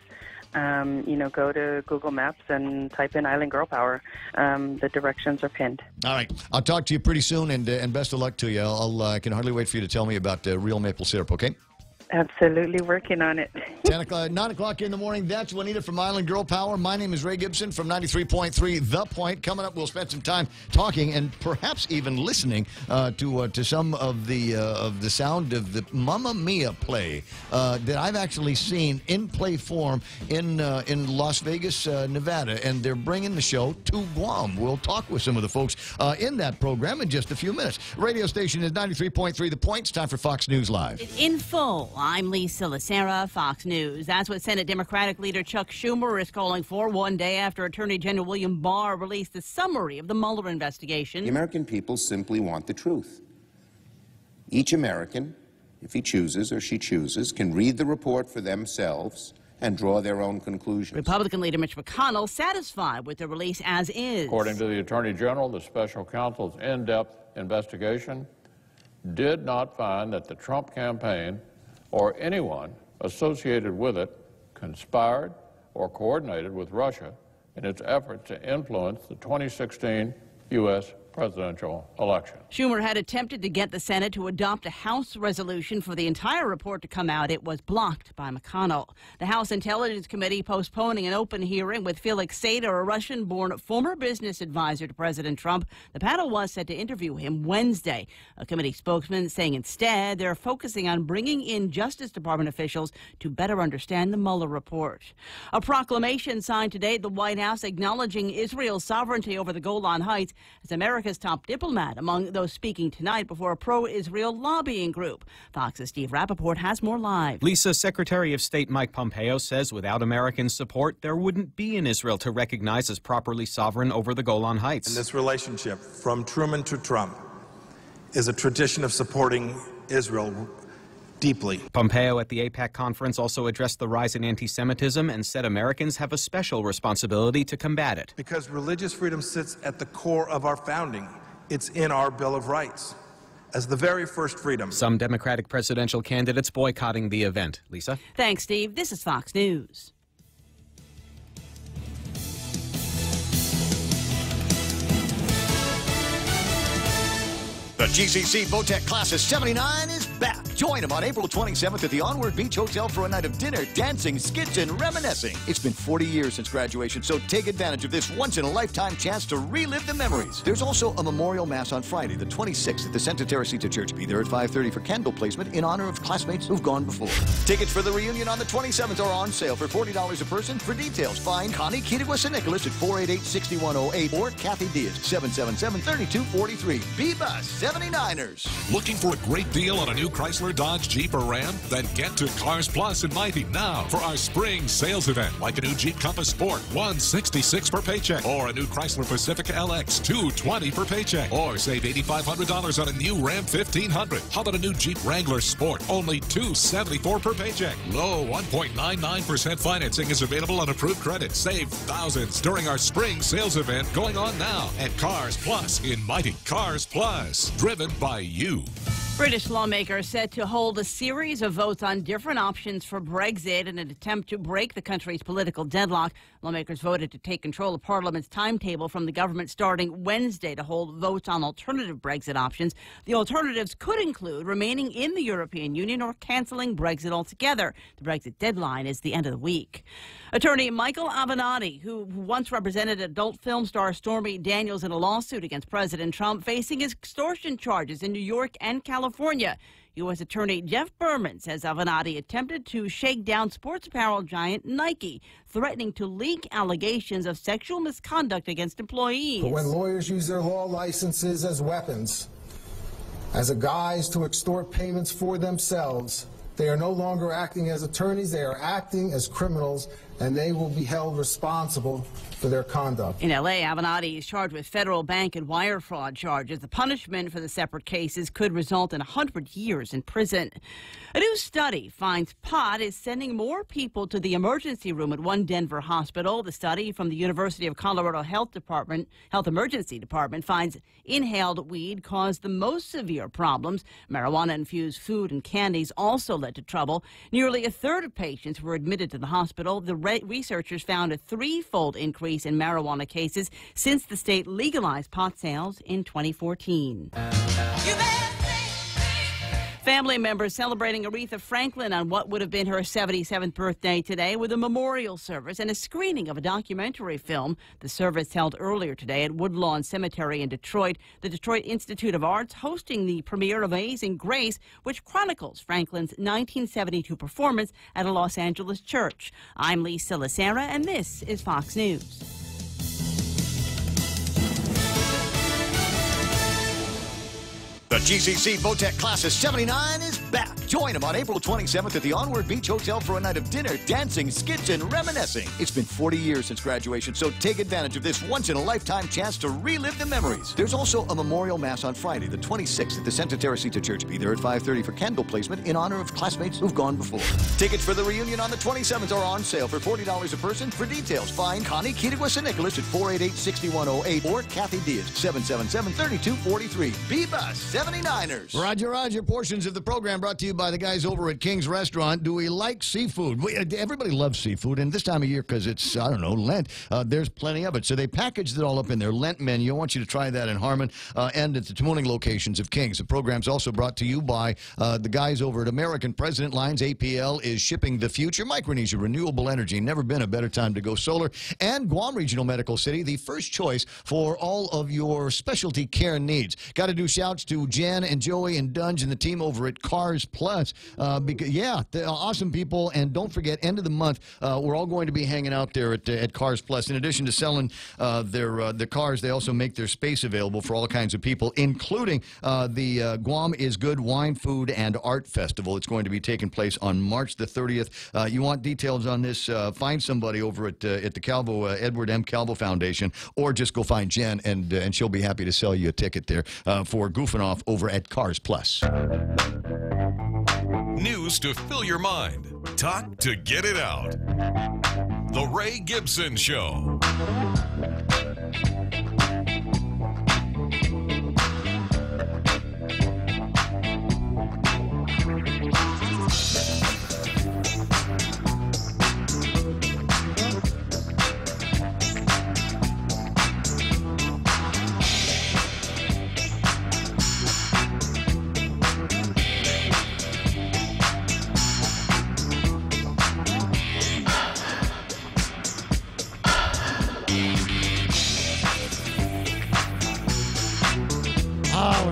go to Google Maps and type in Island Girl Power. The directions are pinned. All right. I'll talk to you pretty soon, and best of luck to you. I can hardly wait for you to tell me about real maple syrup, okay? Absolutely working on it. 9 o'clock in the morning. That's Juanita from Island Girl Power. My name is Ray Gibson from 93.3 The Point. Coming up, we'll spend some time talking and perhaps even listening to some of the sound of the Mamma Mia play that I've actually seen in play form in Las Vegas, Nevada, and they're bringing the show to Guam. We'll talk with some of the folks in that program in just a few minutes. Radio station is 93.3 The Point. It's time for Fox News Live. In full, I'm Lisa Lacera, Fox News. That's what Senate Democratic leader Chuck Schumer is calling for one day after Attorney General William Barr released the summary of the Mueller investigation. The American people simply want the truth. Each American, if he chooses or she chooses, can read the report for themselves and draw their own conclusions. Republican leader Mitch McConnell satisfied with the release as is. According to the Attorney General, the special counsel's in-depth investigation did not find that the Trump campaign or anyone associated with it conspired or coordinated with Russia in its effort to influence the 2016 U.S. presidential election. Schumer had attempted to get the Senate to adopt a House resolution for the entire report to come out. It was blocked by McConnell. The House Intelligence Committee postponing an open hearing with Felix Sater, a Russian-born former business advisor to President Trump. The panel was set to interview him Wednesday. A committee spokesman saying instead they're focusing on bringing in Justice Department officials to better understand the Mueller report. A proclamation signed today at the White House acknowledging Israel's sovereignty over the Golan Heights as America's top diplomat among those speaking tonight before a pro-Israel lobbying group. Fox's Steve Rappaport has more live. Lisa, Secretary of State Mike Pompeo says without American support, there wouldn't be an Israel to recognize as properly sovereign over the Golan Heights. And this relationship, from Truman to Trump, is a tradition of supporting Israel deeply. Pompeo at the AIPAC conference also addressed the rise in anti-Semitism and said Americans have a special responsibility to combat it. Because religious freedom sits at the core of our founding. It's in our Bill of Rights as the very first freedom. Some Democratic presidential candidates boycotting the event. Lisa? Thanks, Steve. This is Fox News. The GCC Votech Class of 79 is back. Join them on April 27th at the Onward Beach Hotel for a night of dinner, dancing, skits, and reminiscing. It's been 40 years since graduation, so take advantage of this once-in-a-lifetime chance to relive the memories. There's also a memorial mass on Friday, the 26th, at the Santa Teresita Church. Be there at 5:30 for candle placement in honor of classmates who've gone before. Tickets for the reunion on the 27th are on sale for $40 a person. For details, find Connie Kittigwas and Nicholas at 488-6108 or Kathy Diaz, 777-3243. Bebus 79ers. Looking for a great deal on a new Chrysler, Dodge, Jeep, or Ram? Then get to Cars Plus in Mighty now for our spring sales event. Like a new Jeep Compass Sport, $166 per paycheck. Or a new Chrysler Pacifica LX, $220 per paycheck. Or save $8,500 on a new Ram 1500. How about a new Jeep Wrangler Sport? Only $274 per paycheck. Low 1.99% financing is available on approved credit. Save thousands during our spring sales event going on now at Cars Plus in Mighty. Cars Plus, driven by you. British lawmakers set to hold a series of votes on different options for Brexit in an attempt to break the country's political deadlock. Lawmakers voted to take control of Parliament's timetable from the government starting Wednesday to hold votes on alternative Brexit options. The alternatives could include remaining in the European Union or cancelling Brexit altogether. The Brexit deadline is the end of the week. Attorney Michael Avenatti, who once represented adult film star Stormy Daniels in a lawsuit against President Trump, facing extortion charges in New York and California. U.S. Attorney Jeff Berman says Avenatti attempted to shake down sports apparel giant Nike, threatening to leak allegations of sexual misconduct against employees. But when lawyers use their law licenses as weapons, as a guise to extort payments for themselves, they are no longer acting as attorneys, they are acting as criminals, and they will be held responsible for their conduct. In L.A., Avenatti is charged with federal bank and wire fraud charges. The punishment for the separate cases could result in 100 years in prison. A new study finds pot is sending more people to the emergency room at one Denver hospital. The study from the University of Colorado Health Emergency Department finds inhaled weed caused the most severe problems. Marijuana-infused food and candies also led to trouble. Nearly a third of patients were admitted to the hospital. The researchers found a threefold increase in marijuana cases since the state legalized pot sales in 2014. Family members celebrating Aretha Franklin on what would have been her 77th birthday today with a memorial service and a screening of a documentary film. The service held earlier today at Woodlawn Cemetery in Detroit. The Detroit Institute of Arts hosting the premiere of Amazing Grace, which chronicles Franklin's 1972 performance at a Los Angeles church. I'm Lisa Lacera, and this is Fox News. The GCC Votech Class of 79 is back. Join them on April 27th at the Onward Beach Hotel for a night of dinner, dancing, skits, and reminiscing. It's been 40 years since graduation, so take advantage of this once-in-a-lifetime chance to relive the memories. There's also a memorial mass on Friday, the 26th, at the Santa Teresita Church. Be there at 5:30 for candle placement in honor of classmates who've gone before. Tickets for the reunion on the 27th are on sale for $40 a person. For details, find Connie Kittigwas and Nicholas at 488-6108 or Kathy Diaz, 777-3243. Bebus 79ers. Roger, Roger. Portions of the program brought to you by the guys over at King's Restaurant. Do we like seafood? Everybody loves seafood, and this time of year, because it's, I don't know, Lent, there's plenty of it. So they packaged it all up in their Lent menu. I want you to try that in Harmon and at the two morning locations of King's. The program's also brought to you by the guys over at American President Lines. APL is shipping the future. Micronesia Renewable Energy. Never been a better time to go solar. And Guam Regional Medical City, the first choice for all of your specialty care needs. Got to do shouts to Jen and Joey and Dunge and the team over at Cars Plus. Because, yeah, they're awesome people. And don't forget, end of the month, we're all going to be hanging out there at Cars Plus. In addition to selling their cars, they also make their space available for all kinds of people, including the Guam is Good Wine, Food, and Art Festival. It's going to be taking place on March the 30th. You want details on this, find somebody over at the Calvo, Edward M. Calvo Foundation, or just go find Jen, and she'll be happy to sell you a ticket there for goofing off over at Cars Plus. News to fill your mind. Talk to get it out. The Ray Gibson Show.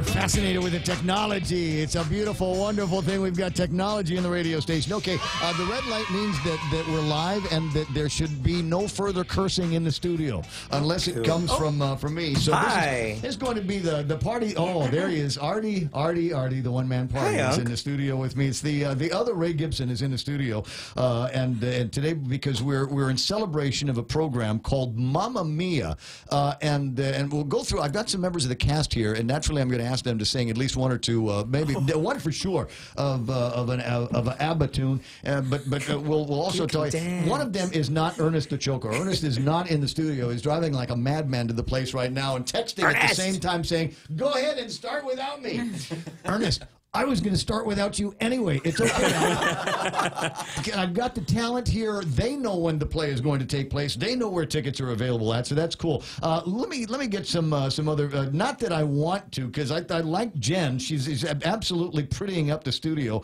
Fascinated with the technology. It's a beautiful, wonderful thing. We've got technology in the radio station. Okay, the red light means that we're live and that there should be no further cursing in the studio unless it comes from me. So this is going to be the party. Oh, there he is. Artie, the one-man party is in the studio with me. It's the other Ray Gibson is in the studio. And today, because we're in celebration of a program called Mamma Mia. And we'll go through, I've got some members of the cast here, and naturally I'm going to ask them to sing at least one or two, maybe one for sure, of an ABBA tune. But we'll also tell you, one of them is not Ernest the Choker. Ernest is not in the studio. He's driving like a madman to the place right now and texting at the same time saying, "Go ahead and start without me." Ernest, I was going to start without you anyway. It's okay. I've got the talent here. They know when the play is going to take place. They know where tickets are available at, so that's cool. Let me get some other. Not that I want to, because I like Jen. She's absolutely prettying up the studio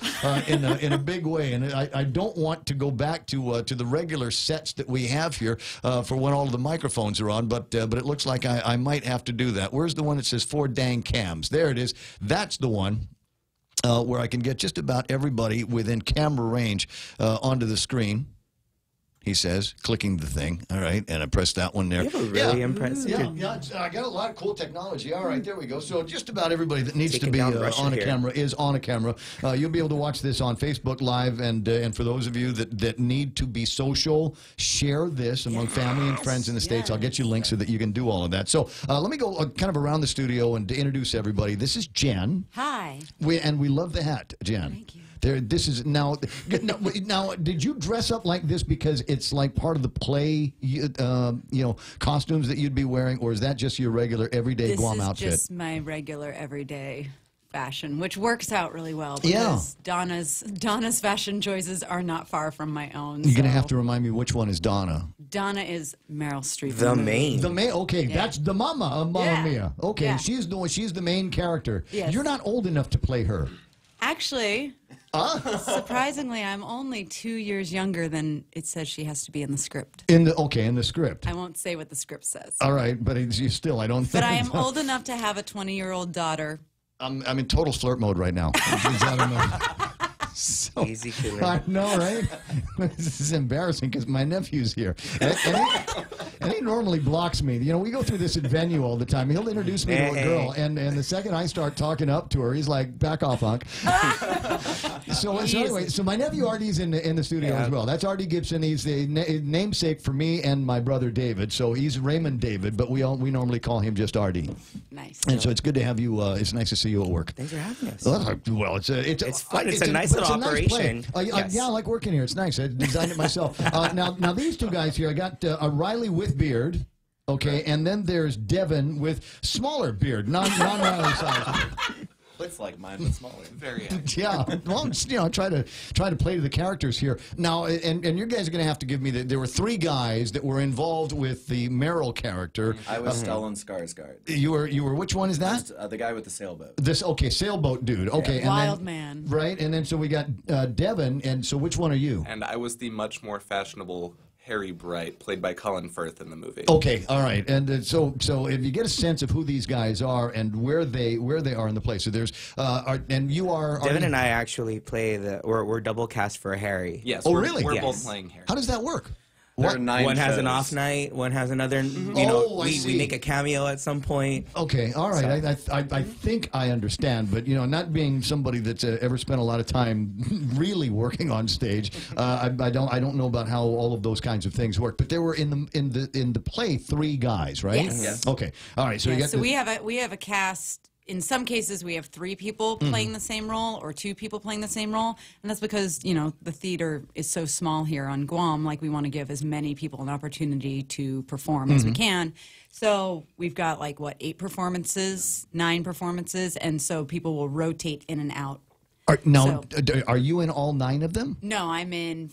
in a big way, and I don't want to go back to the regular sets that we have here for when all of the microphones are on. But it looks like I might have to do that. Where's the one that says 4 dang cams? There it is. That's the one. Where I can get just about everybody within camera range onto the screen. He says, clicking the thing. All right, and I press that one there. You have a really impressive. Yeah, I got a lot of cool technology. All right, there we go. So just about everybody that needs to be on a camera is on a camera. You'll be able to watch this on Facebook Live, and for those of you that need to be social, share this among family and friends in the States. I'll get you links so that you can do all of that. So let me go kind of around the studio and to introduce everybody. This is Jen. Hi. We love the hat, Jen. Thank you. This is now. Did you dress up like this because it's like part of the play, costumes that you'd be wearing, or is that just your regular everyday Guam outfit? This is just my regular everyday fashion, which works out really well because Donna's fashion choices are not far from my own. You're gonna have to remind me which one is Donna. Donna is Meryl Streep. The main. Okay, that's the mama of Mamma Mia. Okay, she's the main character. Yes. You're not old enough to play her. Actually, surprisingly, I'm only 2 years younger than it says she has to be in the script. In the script. I won't say what the script says. All right, but you still, I don't think. But I am old enough to have a 20-year-old daughter. I'm in total flirt mode right now. So, easy killer. I know, right? This is embarrassing because my nephew's here. And he normally blocks me. You know, we go through this at venue all the time. He'll introduce me to a girl, and the second I start talking up to her, he's like, back off, hunk. So anyway, so my nephew Artie's in the studio as well. That's Artie Gibson. He's the namesake for me and my brother David. So he's Raymond David, but we normally call him just Artie. Nice. And so it's good to have you. It's nice to see you at work. Thanks for having us. Well, it's fun. It's a nice little operation. Yeah, I like working here. It's nice. I designed it myself. Now these two guys here, I got Riley with beard. Okay, and then there's Devin with smaller beard, non-Riley size. Looks like mine, but smaller. Very accurate. Yeah, well, you know, try to play to the characters here. Now, and you guys are going to have to give me there were 3 guys that were involved with the Merrill character. I was Stellan Skarsgård. You were which one is that? The guy with the sailboat. Sailboat dude. Okay, Yeah. Wild man. Right, and then so we got Devin, and so which one are you? And I was the much more fashionable Harry Bright, played by Colin Firth in the movie. Okay, all right, and so if you get a sense of who these guys are and where they are in the play, so there's and you are Devin and I actually play we're double cast for Harry. Yes. Really? We're Yes. both playing Harry. How does that work? There are 9 one has an off night, one has another. You know, we make a cameo at some point. Okay, all right. I think I understand, but you know, not being somebody that's ever spent a lot of time really working on stage, I don't know about how all of those kinds of things work. But there were in the play 3 guys, right? Yes. Okay, all right. So you got so we have a cast. In some cases, we have 3 people playing the same role or 2 people playing the same role. And that's because, you know, the theater is so small here on Guam. Like, we want to give as many people an opportunity to perform as we can. So we've got, 8 performances, 9 performances. And so people will rotate in and out. Are you in all 9 of them? No, I'm in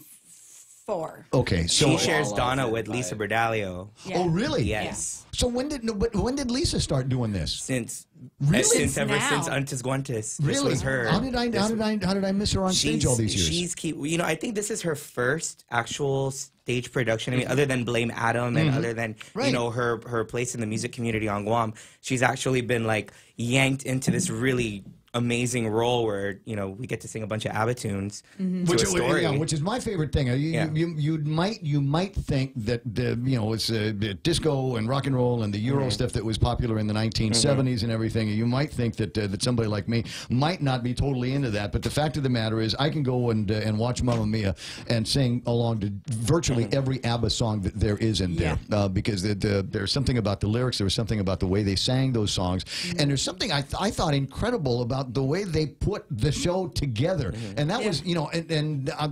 4. Okay, so she shares Donna with Lisa Berdalio. Yeah. Oh, really? Yes. So when did Lisa start doing this? Since Really? Since Antes Guantes. Really? This was her. How did I miss her on stage all these years? I think this is her first actual stage production. I mean, other than Blame Adam and other than her place in the music community on Guam, she's actually been yanked into this really amazing role where we get to sing a bunch of ABBA tunes to a story. Which is my favorite thing. You might think that it's disco and rock and roll and the Euro stuff that was popular in the 1970s and everything. You might think that somebody like me might not be totally into that. But the fact of the matter is, I can go and watch Mamma Mia and sing along to virtually every ABBA song that there is in there because there's something about the lyrics. There was something about the way they sang those songs, and there's something I thought incredible about the way they put the show together. And that was,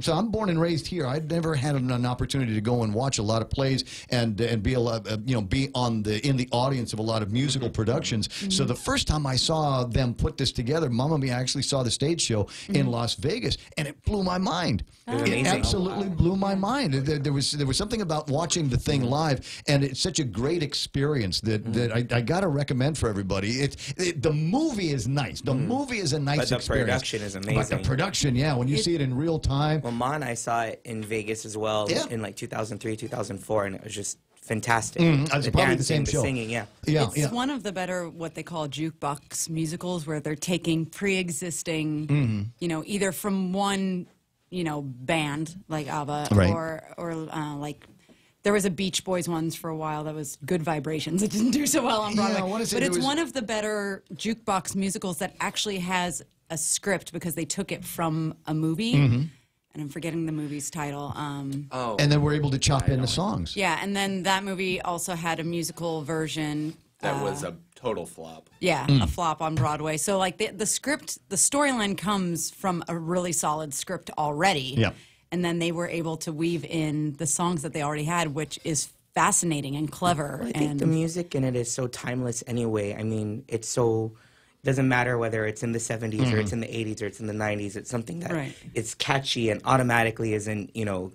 so I'm born and raised here. I'd never had an opportunity to go and watch a lot of plays and be be in the audience of a lot of musical productions. So the first time I saw them put this together, Mamma Mia, I actually saw the stage show in Las Vegas, and it blew my mind. It absolutely blew my mind. There was something about watching the thing live, and it's such a great experience that I got to recommend for everybody. The movie is nice. The movie is a nice experience. But the production is amazing. But the production, when you see it in real time. Well, Ma and I saw it in Vegas as well in 2003, 2004, and it was just fantastic. It's probably the same show. The singing, It's one of the better, what they call jukebox musicals, where they're taking pre-existing, either from one band like ABBA or there was a Beach Boys ones for a while that was Good Vibrations. It didn't do so well on Broadway. But it's one of the better jukebox musicals that actually has a script because they took it from a movie. And I'm forgetting the movie's title. And then we're able to chop in the songs. Yeah, and then that movie also had a musical version. That was a total flop. Yeah, a flop on Broadway. So the script, the storyline comes from a really solid script already. Yeah. And then they were able to weave in the songs that they already had, which is fascinating and clever. Well, I think the music in it is so timeless anyway. I mean, it's so... doesn't matter whether it's in the 70s or it's in the 80s or it's in the 90s. It's something that it's catchy and automatically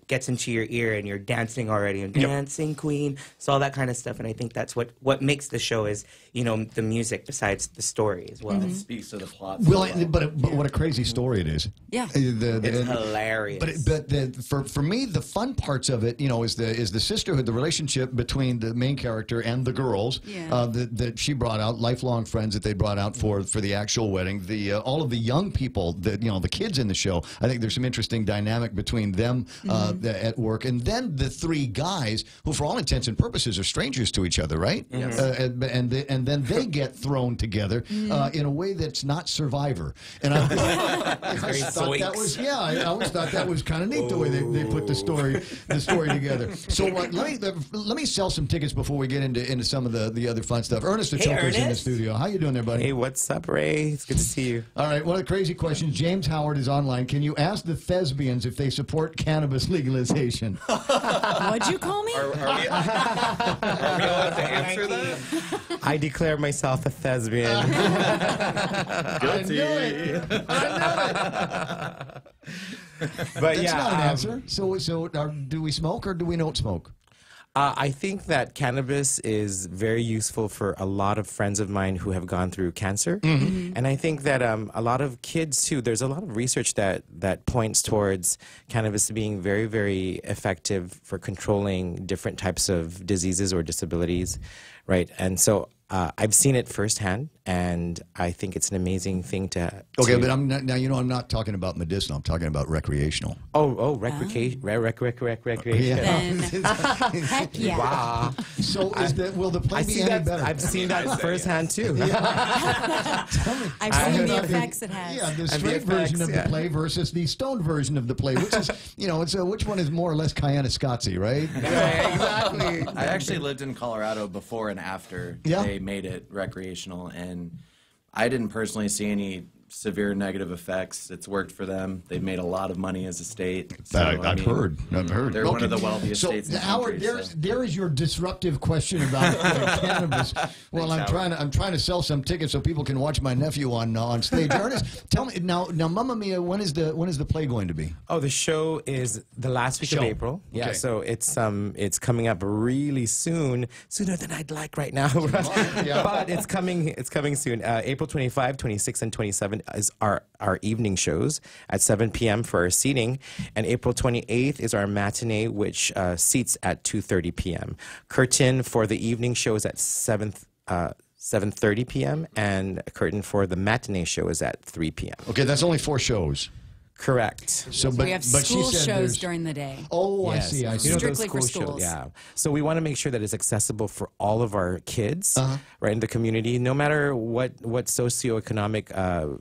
gets into your ear and you're dancing already and dancing queen. So all that kind of stuff. And I think that's what makes the show is, the music besides the story as well. It speaks to the plot. Well, but what a crazy story it is. Yeah. It's hilarious. But for me, the fun parts of it, is the sisterhood, the relationship between the main character and the girls that she brought out, lifelong friends that they brought out for the actual wedding. All of the young people, the kids in the show. I think there's some interesting dynamic between them at work, and then the three guys who, for all intents and purposes, are strangers to each other, right? Yes. And then they get thrown together in a way that's not Survivor. And I thought that was I always thought that was kind of neat the way they put the story together. So let me sell some tickets before we get into some of the other fun stuff. Ernest the Choker's in the studio. How you doing there, buddy? Hey, what's up, Ray? It's good to see you. All right, one of the crazy questions. James Howard is online. Can you ask the thespians if they support cannabis legalization? What'd you call me? Are we allowed to answer that? I declare myself a thespian. Guilty. But that's not an answer. So do we smoke or do we not smoke? I think that cannabis is very useful for a lot of friends of mine who have gone through cancer. And I think that a lot of kids, too, there's a lot of research that points towards cannabis being very, very effective for controlling different types of diseases or disabilities, right? And so I've seen it firsthand, and I think it's an amazing thing to... Okay, but I'm not talking about medicinal. I'm talking about recreational. Recreational. Heck yeah. Wow. So will the play be any better? I've seen that firsthand, too. I've seen the effects it has. Yeah, the straight version of the play versus the stoned version of the play, which is, which one is more or less Cayenne-Scotzy, right? Yeah, exactly. I actually lived in Colorado before and after they made it recreational, and I didn't personally see any severe negative effects. It's worked for them. They've made a lot of money as a state. So, I've heard. They're one of the wealthiest states in the Howard, country. there is your disruptive question about cannabis. Well, I'm trying to sell some tickets so people can watch my nephew on stage. Ernest, tell me now, Mamma Mia, when is the play going to be? Oh, the show is the last week of April. Yeah, okay. so it's coming up really soon, sooner than I'd like right now. But it's coming soon. April 25, 26, and 27 is our evening shows at 7 p.m. for our seating, and April 28th is our matinee, which seats at 2:30 p.m. Curtain for the evening show is at 7:30 p.m. and curtain for the matinee show is at 3 p.m. Okay, that's only 4 shows. Correct. So we have school shows during the day. Oh, yes. I see. Strictly for schools. Yeah. So we want to make sure that it's accessible for all of our kids, right, in the community, no matter what socioeconomic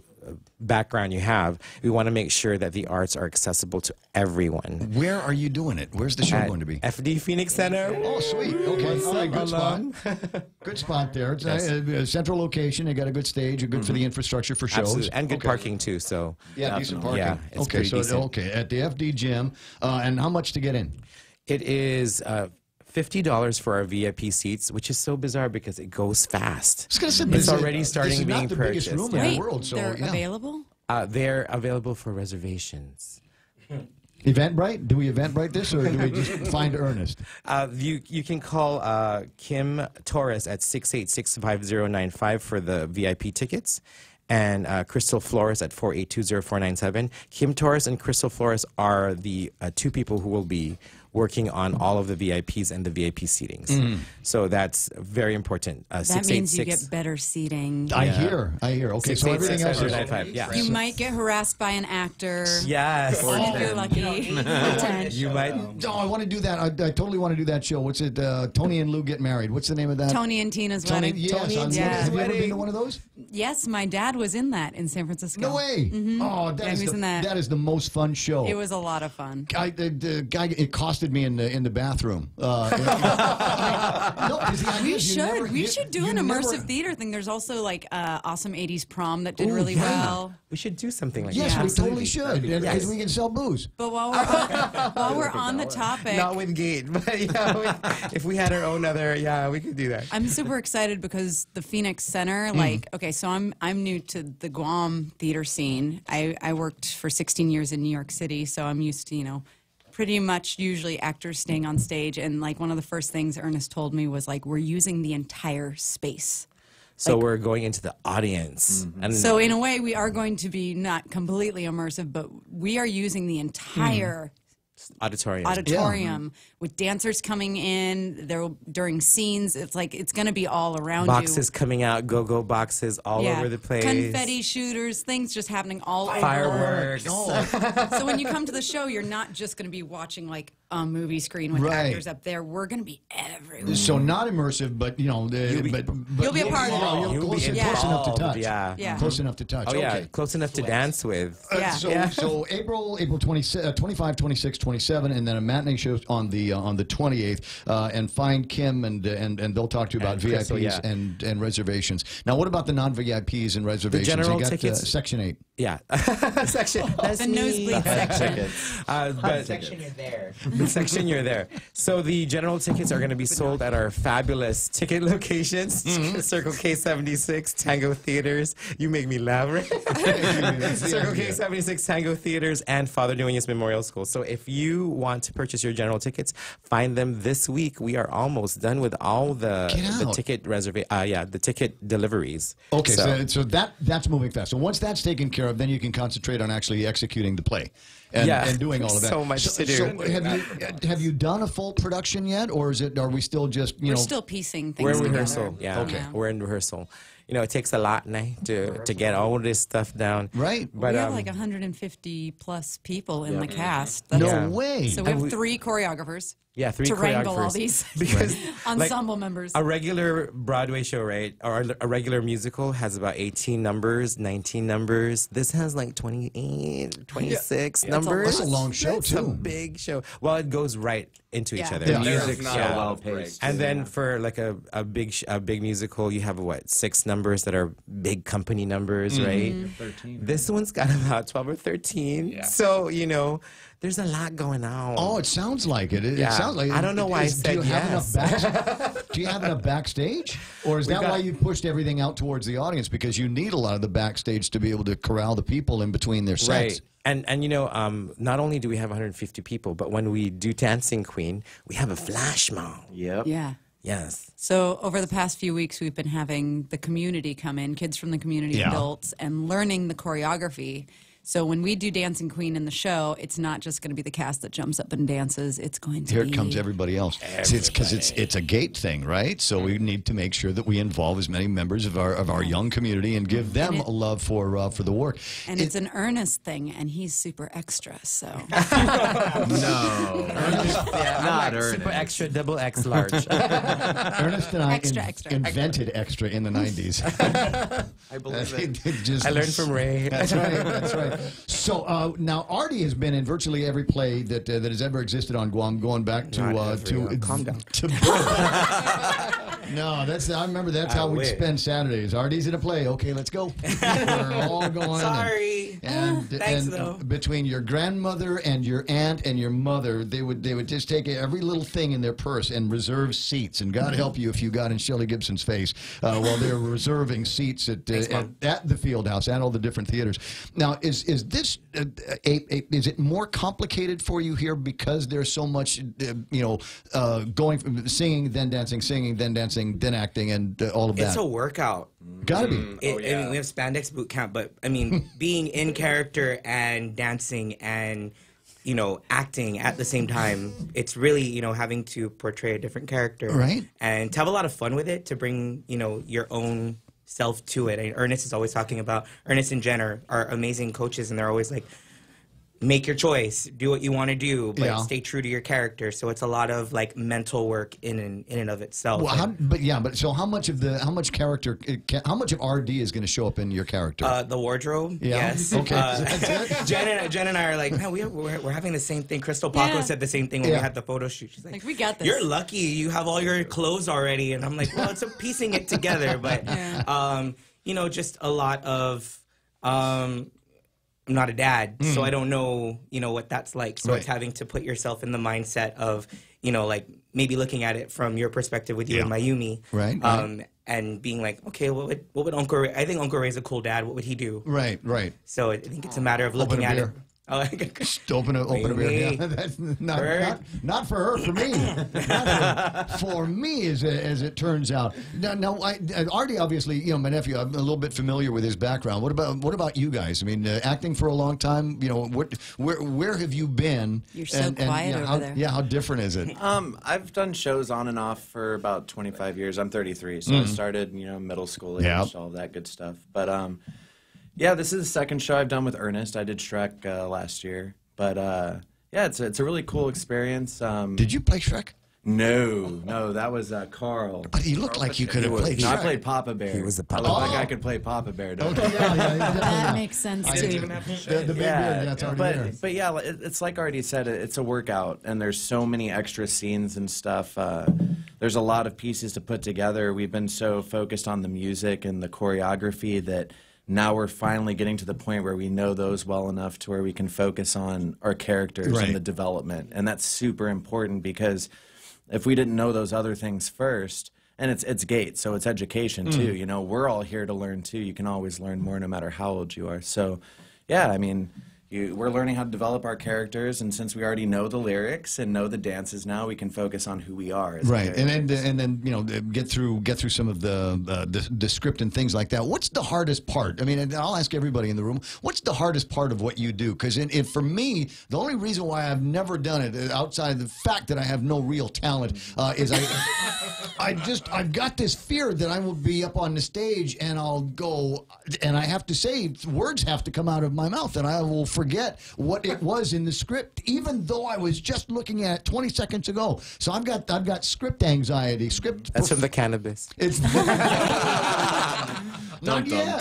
background you have. We want to make sure that the arts are accessible to everyone. Where are you doing it? Where's the show going to be? FD Phoenix Center. Oh, sweet. Okay. All right, good spot. Good spot there. It's a central location. They got a good stage. Good for the infrastructure for shows. Absolutely. And good parking, too. So decent parking. Yeah, it's okay, so decent. at the FD gym. And how much to get in? It is $50 for our VIP seats, which is so bizarre because it goes fast. It's already starting being purchased. This is not the biggest room in the world, so they're available? They're available for reservations. Eventbrite? Do we Eventbrite this, or do we just find Ernest? You can call Kim Torres at 686-5095 for the VIP tickets, and Crystal Flores at 482-0497. Kim Torres and Crystal Flores are the 2 people who will be working on all of the VIPs and the VIP seatings. So that's very important. That means you get better seating. I hear. Okay, so everything else is... You might get harassed by an actor. Yes. If you're lucky. You might. Oh, I want to do that. I totally want to do that show. What's it? Tony and Lou Get Married. What's the name of that? Tony and Tina's Wedding. Yes. Have you ever been to one of those? Yes, my dad was in that in San Francisco. No way. Oh, that is the most fun show. It was a lot of fun. The guy, it cost accosted me in the bathroom. No, 'cause the idea is We should do an immersive theater thing. There's also like awesome 80s prom that did really well. We should do something like yes, that. we totally should, because we can sell booze. But while we're on the topic, not with Gate, but if we had our own other, we could do that. I'm super excited because the Phoenix Center, okay, so I'm new to the Guam theater scene. I worked for 16 years in New York City, so I'm used to, pretty much usually actors staying on stage. And like one of the first things Ernest told me was like, we're using the entire space. So we're going into the audience. And so in a way, we are going to be not completely immersive, but we are using the entire auditorium with dancers coming in during scenes. It's like it's going to be all around boxes you. coming out, go-go boxes all over the place. Confetti shooters, things just happening all fireworks. over. So when you come to the show, you're not just going to be watching like a movie screen with actors up there. We're going to be everywhere. So not immersive, but you'll be a part of it. You'll close enough to touch. Yeah. Close enough to touch. Oh yeah, okay. close enough to dance with. So April 25, 26, 27, and then a matinee show on the 28th. And find Kim and they'll talk to you about VIPs and reservations. Now, what about the non-VIPs and reservations? The general you got, tickets. Section 8. Yeah, section. That's the nosebleed section. But section you're there. The section you're there. So the general tickets are going to be sold at our fabulous ticket locations: Circle K 76, Tango Theaters. You make me laugh, right? Circle K 76, Tango Theaters, and Father Nuñez Memorial School. So if you want to purchase your general tickets, find them this week. We are almost done with all the ticket the ticket deliveries. Okay, so that's moving fast. So once that's taken care of, then you can concentrate on actually executing the play and doing all of that. So much to do. So have you done a full production yet, or are we still just we're still piecing things We're in together. rehearsal. Yeah. Okay. We're in rehearsal. It takes a lot now to get all of this stuff down. Right. But we have like 150 plus people in the cast. No way. So we have 3 choreographers. Yeah, 3 to choreographers. wrangle all these ensemble members. A regular Broadway show, right, or a regular musical has about 18 numbers, 19 numbers. This has like 28, 26 numbers. That's a long show, It's too. a big show. Well, it goes right into each other. The music's well paced. And then for like a big musical, you have 6 numbers that are big company numbers, right? 13. This one's got about 12 or 13. Yeah. So, there's a lot going on. Oh, it sounds like it. It sounds like I don't know why I said yes. Do you have enough backstage? Or is that why you pushed everything out towards the audience? Because you need a lot of the backstage to be able to corral the people in between their sets. Right. And not only do we have 150 people, but when we do Dancing Queen, we have a flash mob. Yep. Yeah. Yes. So over the past few weeks, we've been having the community come in, kids from the community, adults, and learning the choreography. So when we do Dancing Queen in the show, it's not just going to be the cast that jumps up and dances. It's going to Here be... comes everybody else. It's because it's a gate thing, right? So we need to make sure that we involve as many members of our young community and give them a love for the work. And it's an Ernest thing, and he's super extra, so... No. Not Ernest. Super extra, double X large. Ernest and I invented extra in the 90s. I believe it. I learned from Ray. That's right. That's right. So now Artie has been in virtually every play that has ever existed on Guam, going back to calm down. No, I remember that's how we'd spend Saturdays. Artie's in a play. Okay, let's go. We're all going. Sorry. Thanks, though. Between your grandmother and your aunt and your mother, they would just take every little thing in their purse and reserve seats. And God help you if you got in Shelley Gibson's face while they were reserving seats at the Field House and all the different theaters. Now, is this is it more complicated for you here because there's so much going from singing then dancing, then acting, and all of that? It's a workout. Gotta be. I mean, we have spandex boot camp, but I mean, being in character and dancing and acting at the same time, it's really having to portray a different character, right? And to have a lot of fun with it, to bring your own self to it. And Ernest is always talking about, Ernest and Jen are amazing coaches, and they're always like, make your choice, do what you want to do, but stay true to your character. So it's a lot of like mental work in and of itself. Well, but so how much of character, how much of RD is going to show up in your character? The wardrobe. Yeah. Yes. Okay. Jen and I are like, man, we're having the same thing. Crystal Paco said the same thing when we had the photo shoot. She's like, we got this. You're lucky you have all your clothes already, and I'm like, well, it's a piecing it together, but you know, just a lot of. I'm not a dad, so I don't know, you know, what that's like. So it's having to put yourself in the mindset of, you know, like maybe looking at it from your perspective with you and Mayumi, and being like, okay, what would Uncle Ray? I think Uncle Ray's a cool dad. What would he do? Right. So I think it's a matter of looking at it. Oh, just open a beer. Yeah, that's not for her, for me. For me, as it turns out. Now, Artie, obviously, you know, my nephew. I'm a little bit familiar with his background. What about you guys? I mean, acting for a long time. You know, where have you been? You're so quiet over there. Yeah, how different is it? I've done shows on and off for about 25 years. I'm 33, so I started, you know, middle school age, all that good stuff. But yeah, this is the second show I've done with Ernest. I did Shrek last year, but yeah, it's a really cool experience. Did you play Shrek? No, that was Carl. But he looked like you could have played Shrek. I played Papa Bear. He was the Papa Bear. I looked like I could play Papa Bear. Okay, that makes sense too. The big beard, that's already there. But yeah, it's like Artie said, it's a workout, and there's so many extra scenes and stuff. There's a lot of pieces to put together. We've been so focused on the music and the choreography that now we're finally getting to the point where we know those well enough to where we can focus on our characters and the development. And that's super important, because if we didn't know those other things first, and it's GATE, so it's education too. You know, we're all here to learn too. You can always learn more no matter how old you are. So, yeah, I mean, we're learning how to develop our characters, and since we already know the lyrics and know the dances now, we can focus on who we are. Right, and then you know, get through some of the script and things like that. What's the hardest part? I mean, and I'll ask everybody in the room, what's the hardest part of what you do? Because for me, the only reason why I've never done it, outside of the fact that I have no real talent, is I've got this fear that I will be up on the stage and I'll go, and I have to say, words have to come out of my mouth, and I will forget what it was in the script, even though I was just looking at it 20 seconds ago. So I've got script anxiety. That's from the cannabis. It's not yet.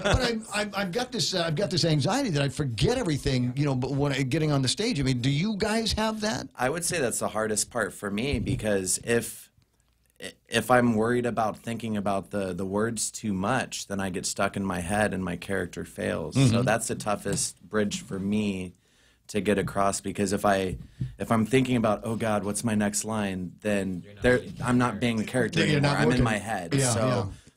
But I've got this anxiety that I forget everything. You know, but when getting on the stage, I mean, do you guys have that? I would say that's the hardest part for me, because if I'm worried about thinking about the words too much, then I get stuck in my head and my character fails. So that's the toughest bridge for me to get across, because if I'm thinking about, oh God, what's my next line, then I'm not being the character anymore. I'm in my head.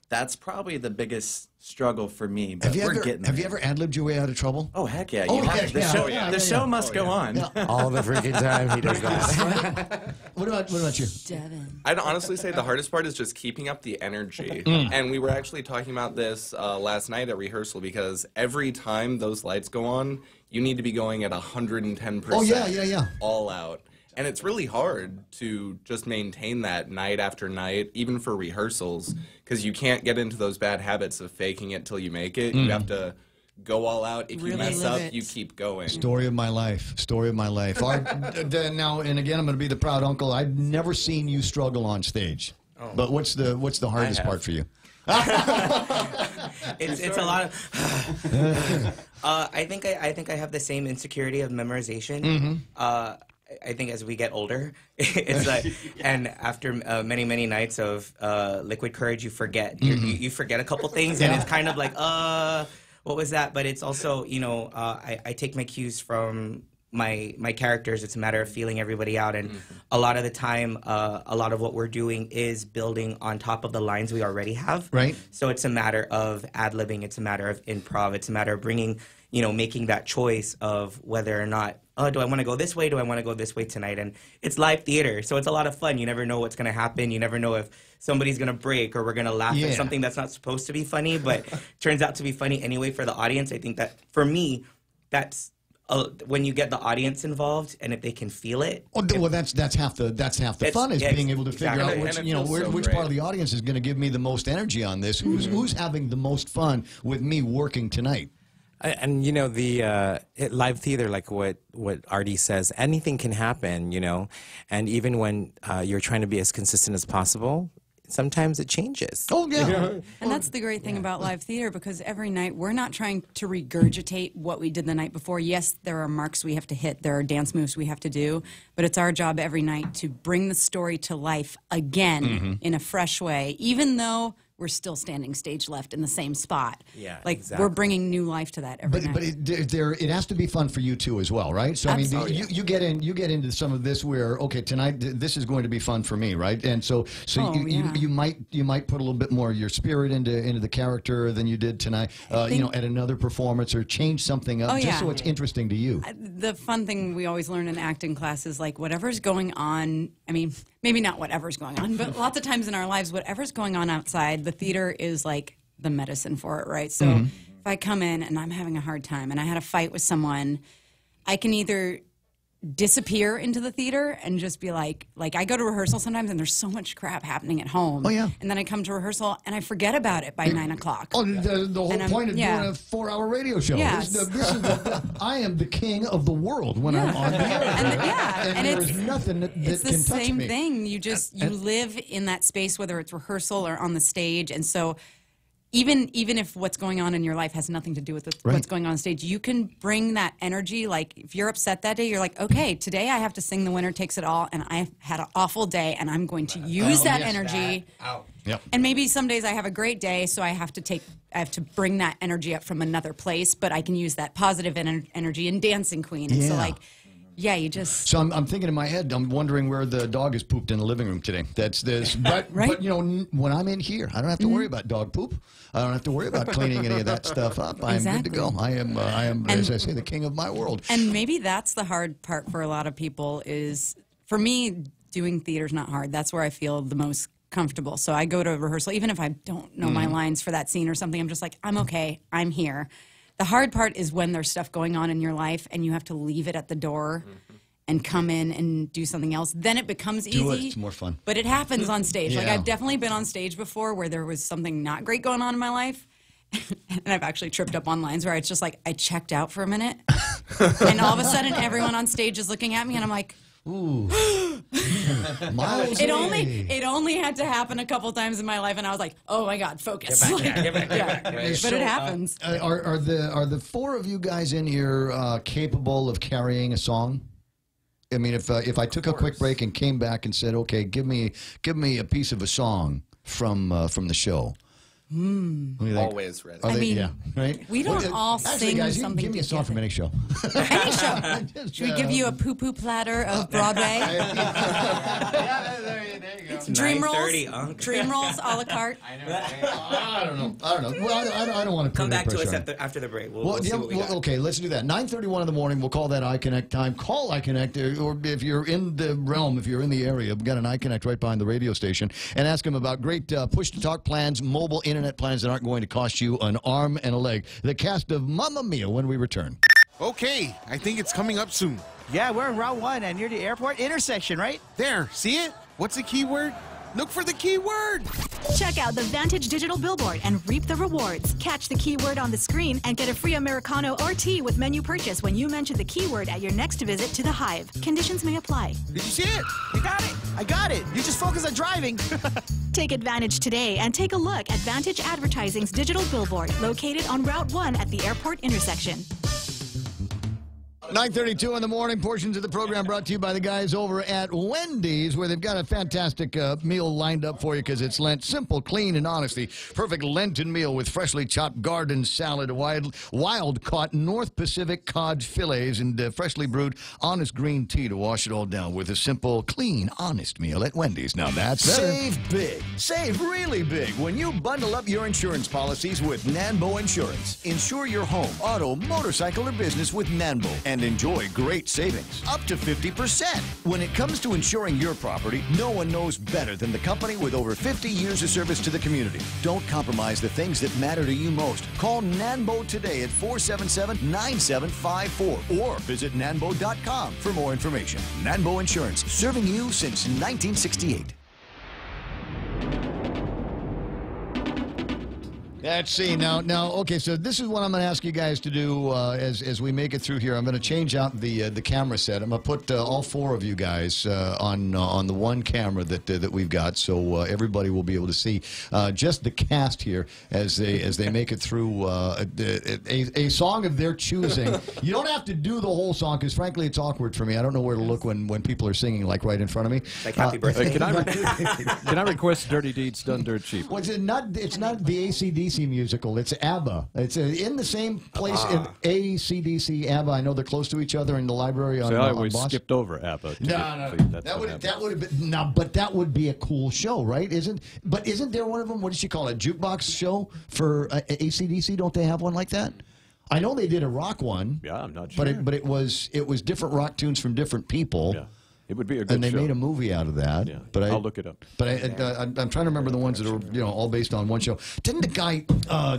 That's probably the biggest struggle for me, but we're getting there. Have you ever ad-libbed your way out of trouble? Oh, heck yeah. The show must go on. All the freaking time he does that. What about you? Devin. I'd honestly say the hardest part is just keeping up the energy. And we were actually talking about this last night at rehearsal, because every time those lights go on, you need to be going at 110%. Oh, yeah. All out. And it's really hard to just maintain that night after night, even for rehearsals, because you can't get into those bad habits of faking it till you make it. You have to go all out. If you mess up, you keep going. Story of my life. Now, and again, I'm going to be the proud uncle. I've never seen you struggle on stage. But what's the hardest part for you? It's a lot of. I think I have the same insecurity of memorization. I think as we get older, it's like, and after many nights of liquid courage, you forget. You forget a couple things, and it's kind of like, what was that? But it's also, you know, I take my cues from my characters. It's a matter of feeling everybody out, and a lot of the time, a lot of what we're doing is building on top of the lines we already have. Right. So it's a matter of ad-libbing. It's a matter of improv. It's a matter of bringing, you know, making that choice of whether or not, do I want to go this way? Do I want to go this way tonight? And it's live theater, so it's a lot of fun. You never know what's going to happen. You never know if somebody's going to break or we're going to laugh at something that's not supposed to be funny, but turns out to be funny anyway for the audience. I think that, for me, that's when you get the audience involved, and if they can feel it. Well, that's half the fun, is being able to figure out which part of the audience is going to give me the most energy on this. Who's having the most fun with me working tonight? And you know, the live theater, like what Artie says, anything can happen, you know, and even when you're trying to be as consistent as possible, sometimes it changes. Oh, yeah. And that's the great thing about live theater, because every night we're not trying to regurgitate what we did the night before. Yes, there are marks we have to hit, there are dance moves we have to do, but it's our job every night to bring the story to life again in a fresh way, even though we're still standing stage left in the same spot. Yeah, like exactly. we're bringing new life to that every night. But it has to be fun for you too as well, right? So Absolutely. I mean, you get into some of this where, okay, tonight this is going to be fun for me, right? And so you might put a little bit more of your spirit into the character than you did tonight, you know, at another performance, or change something up just so it's interesting to you. The fun thing we always learn in acting class is, like, whatever's going on, I mean, maybe not whatever's going on, but lots of times in our lives, whatever's going on outside, the theater is like the medicine for it, right? So if I come in and I'm having a hard time and I had a fight with someone, I can either disappear into the theater and just be like I go to rehearsal sometimes and there's so much crap happening at home. Oh, yeah. And then I come to rehearsal and I forget about it by 9 o'clock. Oh, the whole point of doing a 4-hour radio show. Yes. This is I am the king of the world when I'm on the air. And it's there's nothing that it's the can touch same me. thing. You just you live in that space, whether it's rehearsal or on the stage, and so even if what's going on in your life has nothing to do with what's going on stage, you can bring that energy. Like, if you're upset that day, you're like, okay, today I have to sing The Winner Takes It All, and I had an awful day, and I'm going to use that energy. Yep. And maybe some days I have a great day, so I have to bring that energy up from another place, but I can use that positive energy in Dancing Queen. And so, like, yeah, you just... So I'm thinking in my head, I'm wondering where the dog is pooped in the living room today. That's this. But you know, when I'm in here, I don't have to worry about dog poop. I don't have to worry about cleaning any of that stuff up. I am good to go. I am, as I say, the king of my world. And maybe that's the hard part for a lot of people is, for me, doing theater's not hard. That's where I feel the most comfortable. So I go to rehearsal, even if I don't know my lines for that scene or something, I'm just like, I'm okay. I'm here. The hard part is when there's stuff going on in your life and you have to leave it at the door and come in and do something else. Then it becomes easy. Do it. It's more fun. But it happens on stage. Yeah. Like, I've definitely been on stage before where there was something not great going on in my life. And I've actually tripped up on lines where it's just like, I checked out for a minute. And all of a sudden, everyone on stage is looking at me and I'm like, ooh. Miles it away. only had to happen a couple times in my life, and I was like, "Oh my God, focus!" Get back. But it happens. Are the four of you guys in here capable of carrying a song? I mean, if I took a quick break and came back and said, "Okay, give me a piece of a song from the show." Always ready. I mean, yeah, right? We don't all Actually, sing guys, something give me a song from any show. Any show. Should we give you a poo-poo platter of Broadway? Dream rolls, dream rolls, a la carte. I don't know. Well, I don't want to Come back to us pressure. after the break. We'll see what we got. Okay, let's do that. 9:31 in the morning. We'll call that iConnect time. Call iConnect, or if you're in the realm, if you're in the area, we've got an iConnect right behind the radio station, and ask them about great push-to-talk plans, mobile internet plans that aren't going to cost you an arm and a leg. The cast of Mamma Mia when we return. Okay, I think it's coming up soon. Yeah, we're in Route 1 and near the airport intersection, right? There, see it? What's the keyword? Look for the keyword. Check out the Vantage digital billboard and reap the rewards. Catch the keyword on the screen and get a free Americano or tea with menu purchase when you mention the keyword at your next visit to the Hive. Conditions may apply. Did you see it? You got it. I got it. You just focus on driving. Take advantage today and take a look at Vantage Advertising's digital billboard located on Route 1 at the airport intersection. 9:32 in the morning. Portions of the program brought to you by the guys over at Wendy's, where they've got a fantastic meal lined up for you because it's Lent. Simple, clean, and honesty. Perfect Lenten meal with freshly chopped garden salad, wild-caught North Pacific cod fillets, and freshly brewed honest green tea to wash it all down with a simple, clean, honest meal at Wendy's. Now that's better. Save big. Save really big when you bundle up your insurance policies with Nanbo Insurance. Insure your home, auto, motorcycle, or business with Nanbo and enjoy great savings, up to 50%. When it comes to insuring your property, no one knows better than the company with over 50 years of service to the community. Don't compromise the things that matter to you most. Call Nanbo today at 477-9754 or visit nanbo.com for more information. Nanbo Insurance, serving you since 1968. Let's see now. Okay, so this is what I'm going to ask you guys to do as we make it through here. I'm going to change out the camera set. I'm going to put all four of you guys on the one camera that we've got, so everybody will be able to see just the cast here as they make it through a song of their choosing. You don't have to do the whole song because frankly it's awkward for me. I don't know where to look when people are singing like right in front of me. Like Happy Birthday. Can I request Dirty Deeds Done Dirt Cheap? Well, it's not the AC/DC musical. It's ABBA. It's in the same place in AC/DC, ABBA. I know they're close to each other in the library on. So I always Boston. skipped over ABBA. That would have been but that would be a cool show, right? Isn't there one of them? What did she call it? Jukebox show for AC/DC? Don't they have one like that? I know they did a rock one. Yeah, I'm not sure. But it was different rock tunes from different people. Yeah. It would be a good and they show. made a movie out of that. Yeah, but I'll look it up. But I'm trying to remember the ones that are all based on one show. Didn't the guy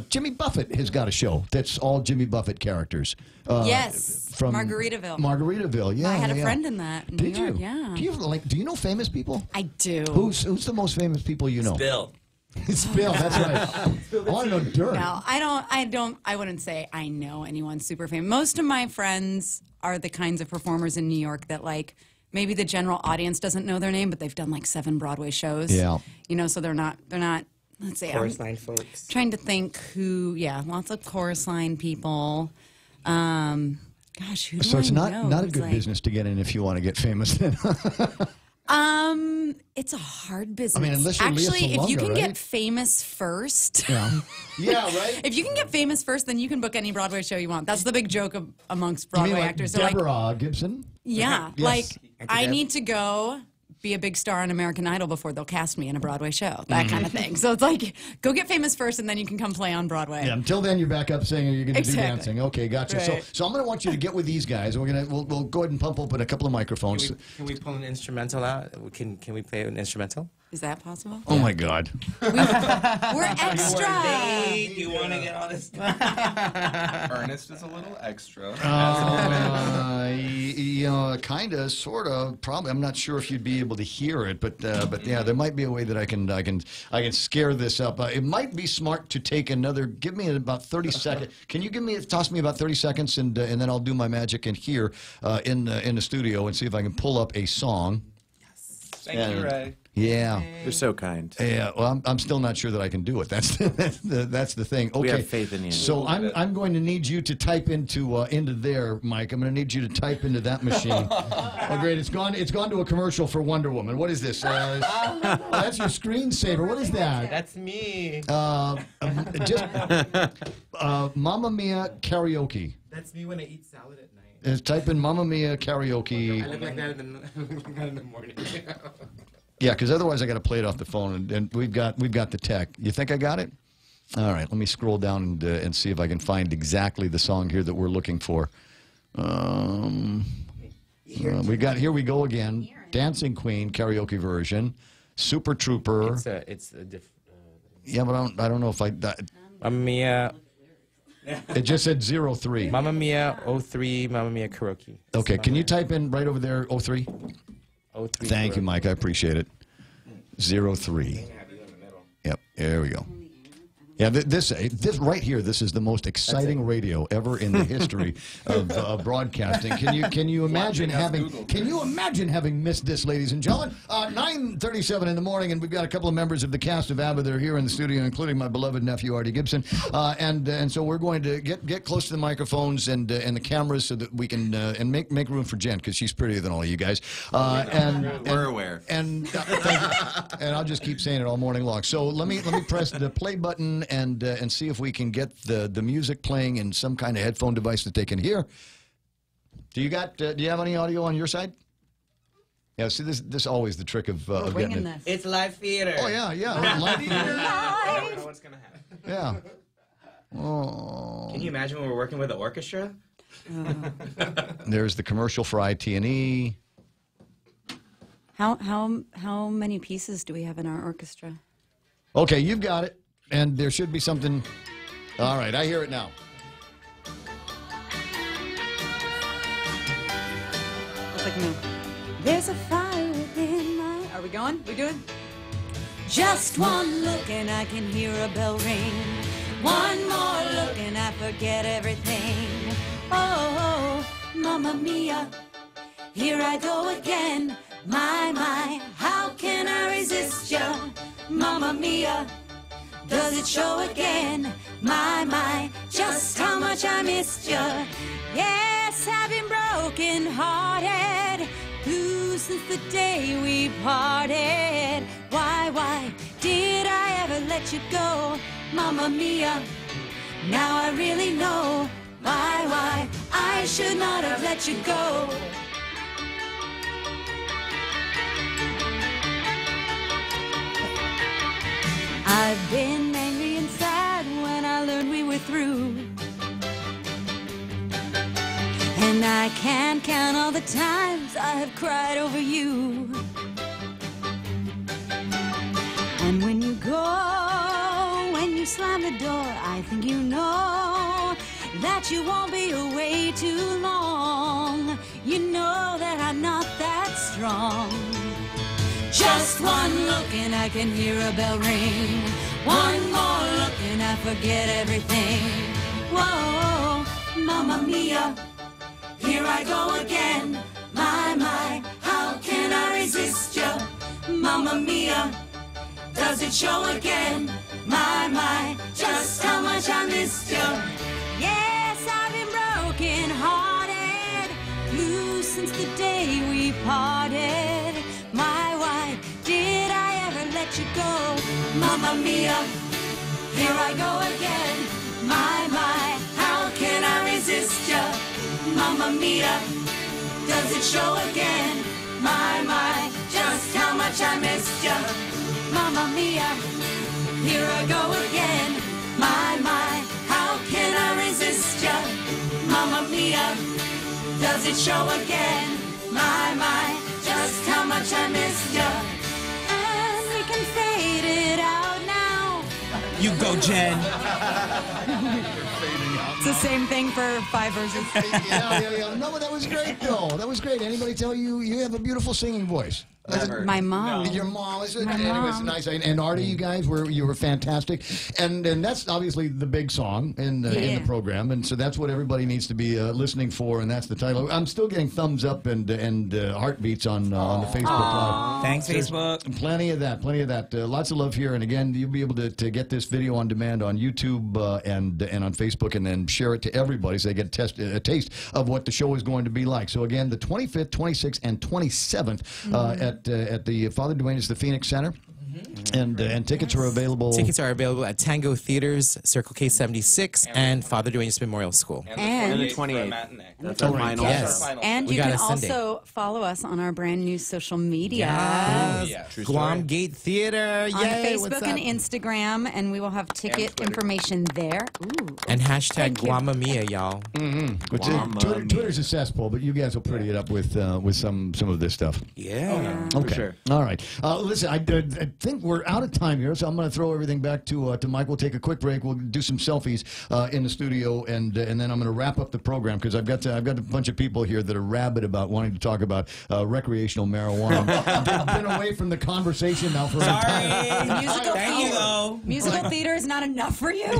Jimmy Buffett has got a show that's all Jimmy Buffett characters? Yes, from Margaritaville. Margaritaville, yeah. I had a yeah. friend in that. In Did New York, you? Yeah. Do you know famous people? I do. Who's the most famous people you know? Bill. It's Bill. That's right. I want to know dirt. No, I wouldn't say I know anyone super famous. Most of my friends are the kinds of performers in New York that maybe the general audience doesn't know their name, but they've done like 7 Broadway shows. Yeah. So they're not. Let's say Chorus line folks. Trying to think who. Yeah, lots of chorus line people. Gosh, who do So it's I not know a who's good business to get in if you want to get famous. Then. It's a hard business. I mean, unless you're Leah actually, if you Salonga, can right? get famous first. Yeah. Yeah, right. If you can get famous first, then you can book any Broadway show you want. That's the big joke amongst You Broadway mean like actors. Deborah Gibson? Yeah, Yes. like I need to go be a big star on American Idol before they'll cast me in a Broadway show. That kind of thing. So it's like, go get famous first, and then you can come play on Broadway. Yeah. Until then, you're back up singing. You're going to Exactly. do dancing. Okay, gotcha. Right. So I'm going to want you to get with these guys. And we'll go ahead and pump open a couple of microphones. Can we pull an instrumental out? Can we play an instrumental? Is that possible? Oh my God. We're extra. You want to get all this stuff? Ernest is a little extra. Kind of, sort of, probably. I'm not sure if you'd be able to hear it, but yeah, there might be a way that I can scare this up. It might be smart to take another. Give me about 30 seconds. Can you toss me about 30 seconds, and then I'll do my magic in here in the studio and see if I can pull up a song. Thank you, Ray. Yeah, You're so kind. Yeah. Well, I'm still not sure that I can do it. That's the thing. Okay. We have faith in you. So I'm going to need you to type into there, Mike. I'm going to need you to type into that machine. Oh, great! It's gone to a commercial for Wonder Woman. What is this? That's your screensaver. What is that? That's me. Mamma Mia karaoke. That's me when I eat salad at night. Type in Mamma Mia karaoke. I look like that in the morning. Yeah, because otherwise I got to play it off the phone, and we've got the tech. You think I got it? All right, let me scroll down and see if I can find exactly the song here that we're looking for. We got Here We Go Again, Dancing Queen karaoke version, Super Trooper. It's a different. Yeah, but I don't know if I. Mamma Mia. It just said 03. Mamma Mia 03, Mamma Mia karaoke. Okay, can you type in right over there 03? 03. Thank you, Mike. I appreciate it. 03. Yep, there we go. Yeah, this right here. This is the most exciting radio ever in the history of broadcasting. Can you imagine having missed this, ladies and gentlemen? 9:37 in the morning, and we've got a couple of members of the cast of ABBA that are here in the studio, including my beloved nephew Artie Gibson. And so we're going to get close to the microphones and the cameras so that we can and make room for Jen because she's prettier than all of you guys. We're aware. And I'll just keep saying it all morning long. So let me press the play button and see if we can get the music playing in some kind of headphone device that they can hear. Do you have any audio on your side? Yeah, see, this is always the trick of getting it. It's live theater. Oh yeah, live theater. I never know what's gonna happen. Yeah. Oh. Can you imagine when we're working with an orchestra? There's the commercial for IT&E. How many pieces do we have in our orchestra? Okay, you've got it. And there should be something. All right, I hear it now. There's a fire within my... Are we going? We doing? Just one look and I can hear a bell ring. One more look and I forget everything. Oh, Mamma Mia, here I go again. My, how can I resist ya? Mamma Mia, does it show again? My, just how much I missed ya. Yes, I've been broken hearted, blue since the day we parted. Why did I ever let you go? Mamma Mia, now I really know why I should not have let you go. I've been angry and sad when I learned we were through, and I can't count all the times I have cried over you. And when you go, when you slam the door, I think you know that you won't be away too long. You know that I'm not that strong. Just one look and I can hear a bell ring. One more look and I forget everything. Whoa, Mamma Mia, here I go again. My, how can I resist ya? Mamma Mia, does it show again? My, just how much I missed ya. Yes, I've been broken hearted, blue since the day we parted. Why did I ever let you go? Mamma Mia, here I go again. My, how can I resist ya? Mamma Mia, does it show again? My, just how much I missed ya. Mamma Mia, here I go again. My, how can I resist ya? Mamma Mia, does it show again? My, just how much I missed ya. And we can fade it out now. You go, Jen. It's the same thing for 5 verses. Yeah. No, but that was great, though. That was great. Anybody tell you you have a beautiful singing voice? My mom. No. Your mom. My Anyways, mom. nice. And Artie, you guys were fantastic. And that's obviously the big song in the program. And so that's what everybody needs to be listening for. And that's the title. I'm still getting thumbs up and heartbeats on the Facebook Live. Thanks, There's Facebook. Plenty of that. Lots of love here. And again, you'll be able to get this video on demand on YouTube and on Facebook, and then share it to everybody so they get a taste of what the show is going to be like. So again, the 25th, 26th, and 27th at the Father Duane's, the Phoenix Center. And tickets are available. Tickets are available at Tango Theaters, Circle K 76, and Father Duane's Memorial School. And the 28th. That's our final. Yes. And you can also follow us on our brand new social media. Guam Gate Theater. On Yay, what's Facebook up? and Instagram, and we will have ticket information there. Ooh. And hashtag Thank you. Guamamia, y'all. Twitter's a cesspool, but you guys will pretty it up with some of this stuff. Yeah. Okay. For sure. All right. Listen, I think we're out of time here, so I'm going to throw everything back to Mike. We'll take a quick break. We'll do some selfies in the studio, and then I'm going to wrap up the program because I've got a bunch of people here that are rabid about wanting to talk about recreational marijuana. They've been away from the conversation now for Musical theater is not enough for you.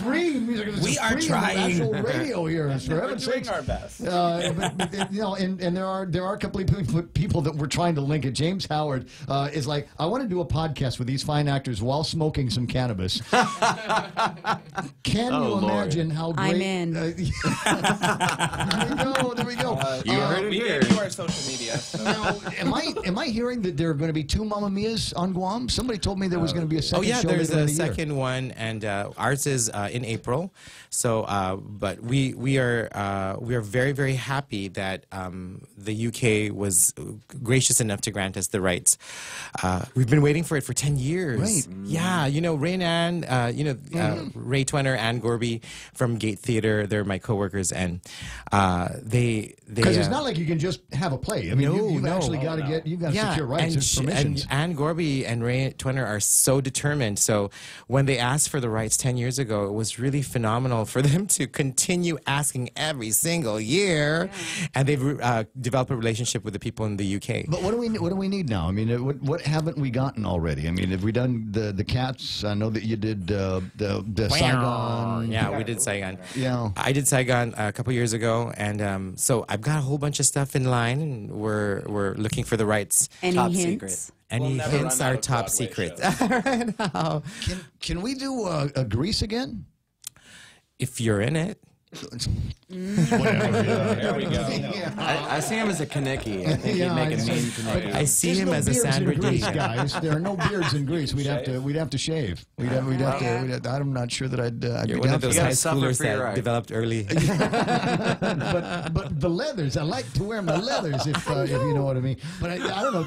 Free music. We are trying. National radio here. For We're heaven's doing sakes. our best. But, and there are a couple of people that we're trying to link it. James Howard is like, I want to do a podcast with these fine actors while smoking some cannabis. Can you imagine how great? I'm in. There we go. You heard it here. We gave you our social media. So. Now, am I hearing that there are going to be 2 Mamma Mias on Guam? Somebody told me there was going to be a second show there's later in a the year. second one, and ours is in April. So, but we are very, very happy that the UK was gracious enough to grant us the rights. We've been waiting for it for 10 years. Right. Yeah, Ray and Ann, Ray Twenner, Ann Gorby from Gate Theater, they're my coworkers, and they because it's not like you can just have a play. I mean, you've actually got to secure rights and permissions. And Ann Gorby and Ray Twenner are so determined. So when they asked for the rights 10 years ago, it was really phenomenal for them to continue asking every single year, and they've developed a relationship with the people in the UK. But what do we need now? I mean, what haven't we got gotten already? I mean, have we done the Cats? I know that you did the Saigon. Yeah, we did Saigon. Yeah. I did Saigon a couple years ago, and so I've got a whole bunch of stuff in line, and we're looking for the rights. Any Top hints? secret. Any never hints run out are of top Broadway secret. shows. Right now. Can we do a Grease again? If you're in it. Whatever. There we go. I see him as a Kaneki. I think he'd make a mean Kaneki. I see There's him no as a beards in Sandra Grease, Dee. guys. There are no beards in Grease. We'd have to shave. We'd have to. I'm not sure that I'd You're be one down of those for high that. schoolers for your that eye. developed early. but the leathers, I like to wear my leathers if you know what I mean. But I don't know.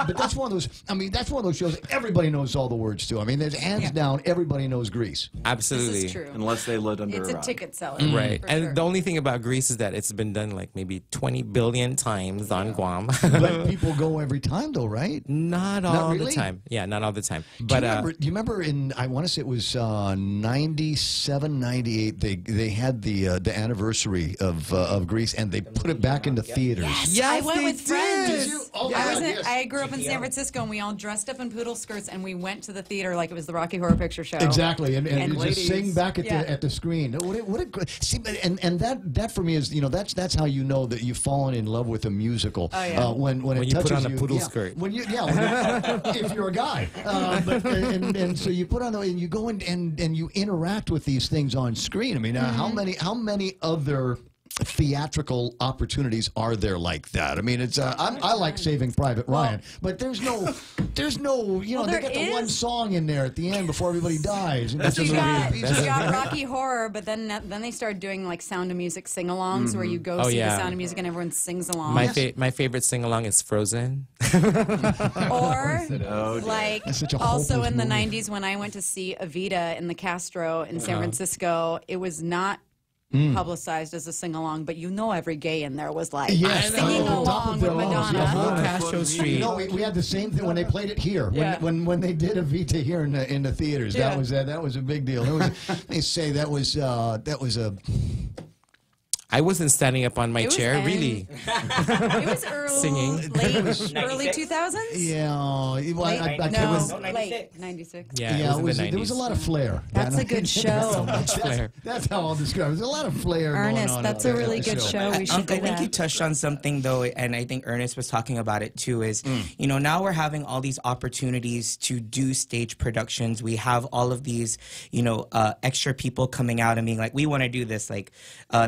But that's one of those. I mean, that's one of those shows everybody knows all the words to. I mean, there's hands down, everybody knows Grease. Absolutely. This is true. Unless they lived under It's a a rock. ticket seller. Right. for And sure. the only thing about Greece is that it's been done like maybe 20 billion times on Guam. But people go every time, though, right? Not all really? the time. Yeah, not all the time. Do But you remember in, I want to say it was 97, 98, they had the anniversary of Grease, and they put it back into theaters. I went with friends. Did you? Oh, yes. I grew up in San Francisco, and we all dressed up in poodle skirts, and we went to the theater like it was the Rocky Horror Picture Show. Exactly, and just ladies. sing back at the screen. What a great, see, and that for me is, that's how you know that you've fallen in love with a musical. Oh, yeah. When it you put touches on a you, poodle yeah, skirt. When you if you're a guy, and so you put on and you go in and you interact with these things on screen. I mean, how many other theatrical opportunities are there like that? I mean, it's I like Saving Private Ryan, but there's no they get the one song in there at the end before everybody dies. And You got Rocky Horror, but then they started doing like Sound of Music sing-alongs where you go see the Sound of Music and everyone sings along. my favorite sing-along is Frozen. Or like such a also hopeless in the movie. 90s when I went to see Evita in the Castro in San Francisco, it was not publicized as a sing-along, but every gay in there was like singing along with Madonna. Castro Street. We had the same thing when they played it here. When they did Evita here in the theaters, that was a big deal. They say that was a. I wasn't standing up on my was chair, end. really. It was early, early 2000s? Yeah. Late 96. Yeah, it was in the 90s. There was a lot of flair. That's a good show. That's how I'll describe it. There's a lot of flair going Ernest, on. that's at a the really good show. We should I do think that. you touched on something though, and I think Ernest was talking about it too. Is now we're having all these opportunities to do stage productions. We have all of these extra people coming out and being like, we want to do this. Like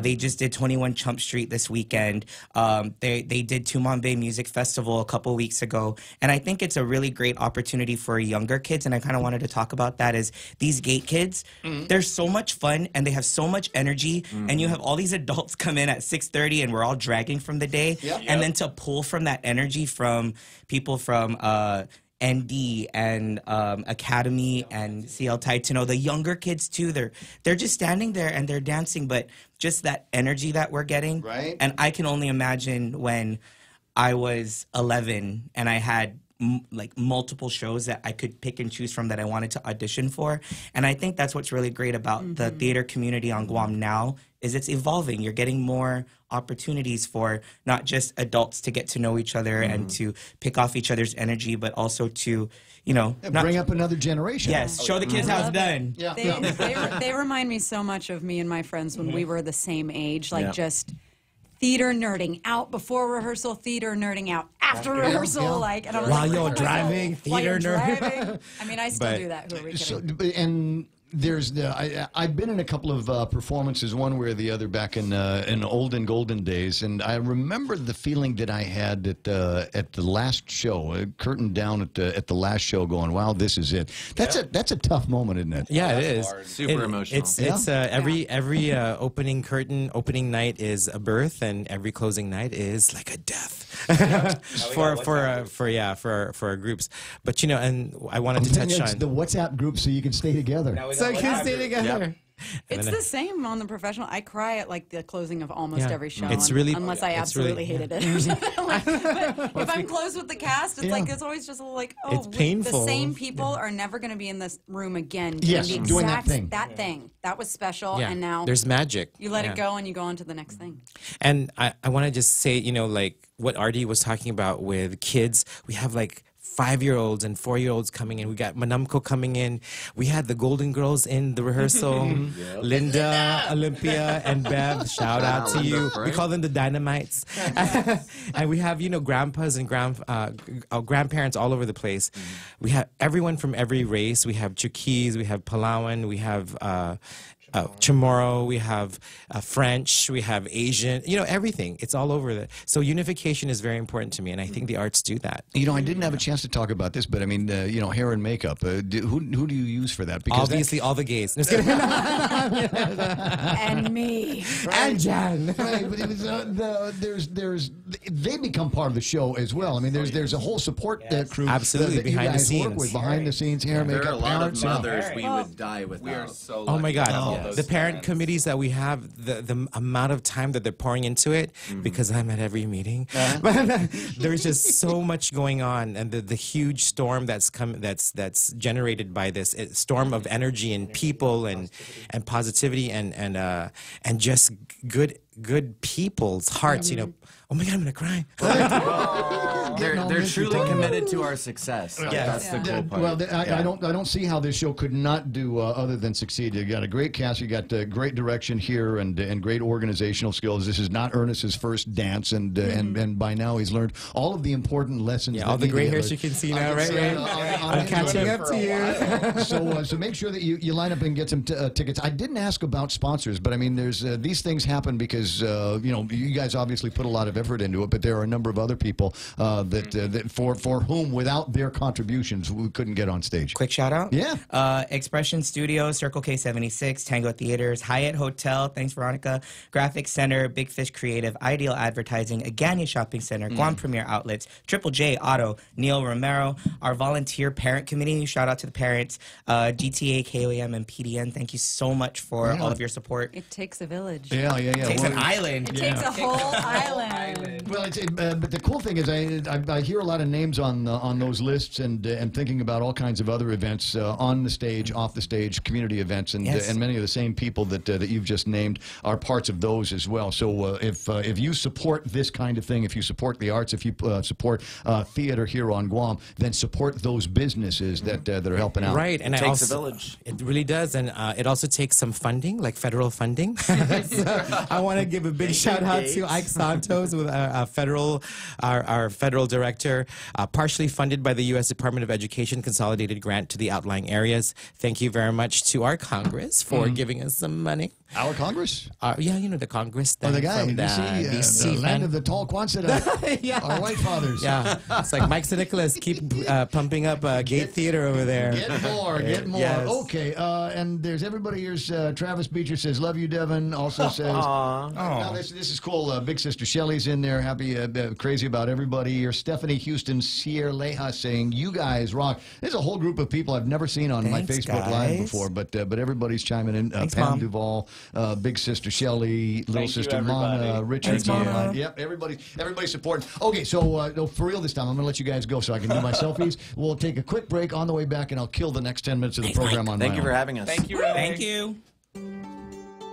they just did 21 Chump Street this weekend. They did Tumambe Music Festival a couple weeks ago, and I think it's a really great opportunity for younger kids. And I kind of wanted to talk about that. Is these gate kids? They're so much fun and they have so much energy. And you have all these adults come in at 6:30, and we're all dragging from the day, and then to pull from that energy from people from ND and Academy and CL Tide to know the younger kids too. They're just standing there and they're dancing, but just that energy that we're getting. Right. And I can only imagine when I was 11 and I had multiple shows that I could pick and choose from that I wanted to audition for. And I think that's what's really great about the theater community on Guam now is it's evolving. You're getting more opportunities for not just adults to get to know each other and to pick off each other's energy, but also to, bring up another generation. Yes, show the kids how it's done. They remind me so much of me and my friends when we were the same age, just theater nerding out before rehearsal, theater nerding out after rehearsal, and I was While like, you're driving, theater nerding. I mean, I still do that. Who are we kidding? And there's I've been in a couple of performances, one way or the other, back in olden golden days, and I remember the feeling that I had at the last show, curtain down at the last show, going, "Wow, this is it." That's a tough moment, isn't it? Yeah, it is. Super emotional. It's every opening night is a birth, and every closing night is like a death for our groups. But and I wanted to touch on the WhatsApp group so you can stay together. So you can stay together. It's the same on the professional. I cry at the closing of almost every show. It's really unless I absolutely hated it. But if I'm close with the cast, it's it's always just it's painful. The same people are never going to be in this room again. Yes, doing that thing. That thing that was special, and now there's magic. You let it go and you go on to the next thing. And I want to just say, what Artie was talking about with kids, we have 5-year-olds and 4-year-olds coming in. We got Manamko coming in. We had the Golden Girls in the rehearsal. Linda, Olympia, and Bev. Shout out to you. We call them the Dynamites. And we have, grandpas and grandparents all over the place. We have everyone from every race. We have Chuukese, we have Palawan, we have Chamorro, we have French, we have Asian, everything. It's all over there. So unification is very important to me, and I think the arts do that. I didn't have a chance to talk about this, but I mean, hair and makeup. Who do you use for that? Because obviously, all the gays. Just kidding. And me. Right. And Jan. Right, but they become part of the show as well. I mean, there's a whole support crew. Absolutely, that behind you guys the scenes. work with, behind the scenes, hair, makeup, there are a lot parents, of mothers we would die without. We are so Oh my lucky to have God! all those The parent friends. committees that we have, the amount of time that they're pouring into it, because I'm at every meeting. But there's just so much going on, and the huge storm that's generated by this storm of energy and people and positivity and just good people's hearts. Oh my God, I'm gonna cry. They're truly committed to our success. That's the cool part. Well, I don't see how this show could not do other than succeed. You got a great cast, you got great direction here, and great organizational skills. This is not Ernest's first dance, and by now he's learned all of the important lessons. Yeah, all the gray hairs you can see now, right? I'm catching up to you. So make sure that you line up and get some tickets. I didn't ask about sponsors, but I mean, there's these things happen because you guys obviously put a lot of effort into it, but there are a number of other people that for whom without their contributions we couldn't get on stage. Quick shout out. Yeah. Expression Studios, Circle K76, Tango Theaters, Hyatt Hotel, thanks Veronica, Graphics Center, Big Fish Creative, Ideal Advertising, Agania Shopping Center, Guam Premier Outlets, Triple J Auto, Neil Romero, our volunteer parent committee, shout out to the parents, GTA, KOM, and PDN. Thank you so much for all of your support. It takes a village. Yeah. It takes an island. It takes a whole island. Well, but the cool thing is I hear a lot of names on those lists and thinking about all kinds of other events on the stage, off the stage, community events, and many of the same people that you've just named are parts of those as well. So if you support this kind of thing, if you support the arts, if you support theater here on Guam, then support those businesses that are helping out. Right, and it takes a village. It really does, and it also takes some funding, like federal funding. So I want to give a big shout out to Ike Santos with our federal director, partially funded by the U.S. Department of Education Consolidated Grant to the outlying areas. Thank you very much to our Congress for giving us some money. Our Congress? Yeah, the Congress. The guy, from the land of the tall Quonset. Yeah. Our white fathers. Yeah, it's like Mike St. Nicholas, keep pumping up Gate Theater over there. Get more. Yes. Okay, and there's everybody here's Travis Beecher says, love you, Devin. Also says, now this is cool. Big Sister Shelley's in there, happy, crazy about everybody here. Stephanie Houston Sierra Leja saying, you guys rock. There's a whole group of people I've never seen on my Facebook Live before, but everybody's chiming in. Thanks, Pam Mom. Duval, Big Sister Shelley, Little Sister Lana, Richard. Yep, everybody's supporting. Okay, so for real this time, I'm going to let you guys go so I can do my selfies. We'll take a quick break on the way back, and I'll kill the next 10 minutes of the program on my own. Thank you for having us. Thank you. Thank you.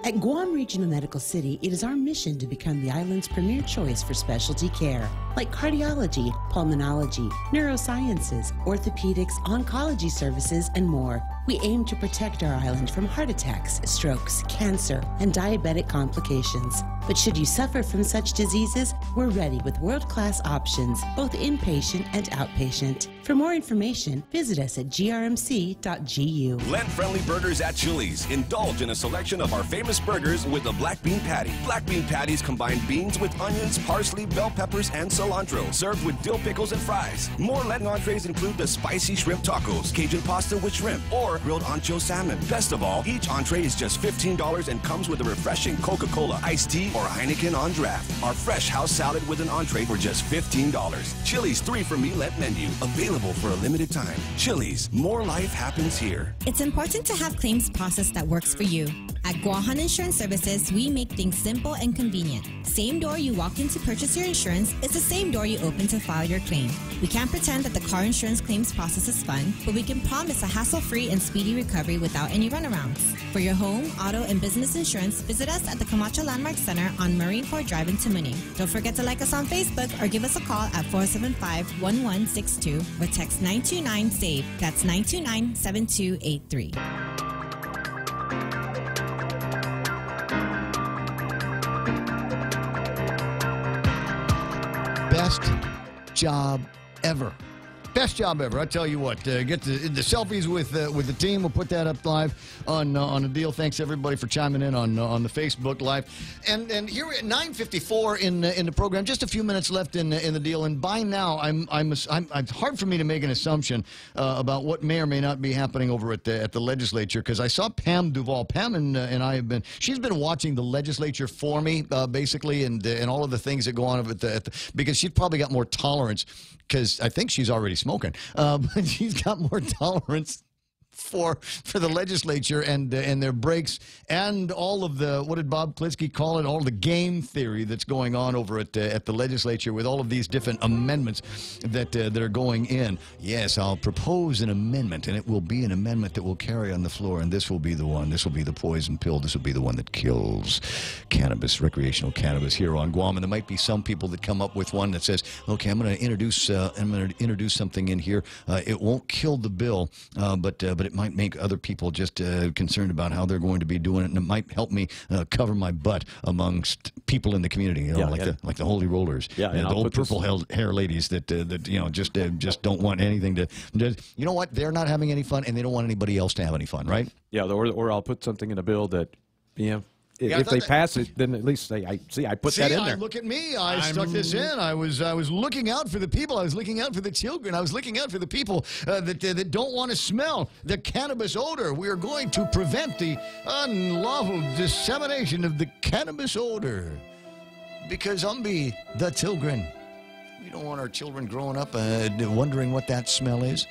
At Guam Regional Medical City, it is our mission to become the island's premier choice for specialty care, like cardiology, pulmonology, neurosciences, orthopedics, oncology services, and more. We aim to protect our island from heart attacks, strokes, cancer, and diabetic complications. But should you suffer from such diseases, we're ready with world-class options, both inpatient and outpatient. For more information, visit us at grmc.gu. Land-friendly burgers at Chili's. Indulge in a selection of our famous burgers with the black bean patty. Black bean patties combine beans with onions, parsley, bell peppers, and cilantro, served with dill pickles and fries. More Latin entrees include the spicy shrimp tacos, Cajun pasta with shrimp, or grilled ancho salmon. Best of all, each entree is just $15 and comes with a refreshing Coca-Cola, iced tea, or Heineken on draft. Our fresh house salad with an entree for just $15. Chili's 3 for Me Let menu, available for a limited time. Chili's, more life happens here. It's important to have claims process that works for you. At Guahan Insurance Services, we make things simple and convenient. Same door you walk in to purchase your insurance is the same door you open to file your claim. We can't pretend that the car insurance claims process is fun, but we can promise a hassle-free and speedy recovery without any runarounds. For your home, auto, and business insurance, visit us at the Camacho Landmark Center on Marine Corps Drive in Tamuning. Don't forget to like us on Facebook or give us a call at 475-1162 or text 929-SAVE. That's 929-7283. Best job ever. Best job ever. I tell you what, get the selfies with the team. We'll put that up live on the deal. Thanks everybody for chiming in on the Facebook Live. And here we're at 9:54 in the program. Just a few minutes left in the deal. And by now, it's hard for me to make an assumption about what may or may not be happening over at the legislature, because I saw Pam Duvall. Pam and I have been. She's been watching the legislature for me basically, and all of the things that go on because she's probably got more tolerance. Because I think she's already smoking, but she's got more tolerance for the legislature and their breaks and all of the, what did Bob Klitsky call it, all the game theory that's going on over at the legislature with all of these different amendments that are going in. Yes, I'll propose an amendment, and it will be an amendment that will carry on the floor, and this will be the one. This will be the poison pill. This will be the one that kills cannabis, recreational cannabis here on Guam. And there might be some people that come up with one that says, okay, I'm going to introduce something in here. It won't kill the bill, but it might make other people just concerned about how they're going to be doing it, and it might help me cover my butt amongst people in the community, like the holy rollers, and the old purple hair ladies that just don't want anything to. You know what? They're not having any fun, and they don't want anybody else to have any fun, right? Yeah, or I'll put something in a bill that, if they pass it, then at least say, I put that in there. Look at me. I stuck this in. I was looking out for the people. I was looking out for the children. I was looking out for the people that don't want to smell the cannabis odor. We are going to prevent the unlawful dissemination of the cannabis odor. Because the children. We don't want our children growing up wondering what that smell is.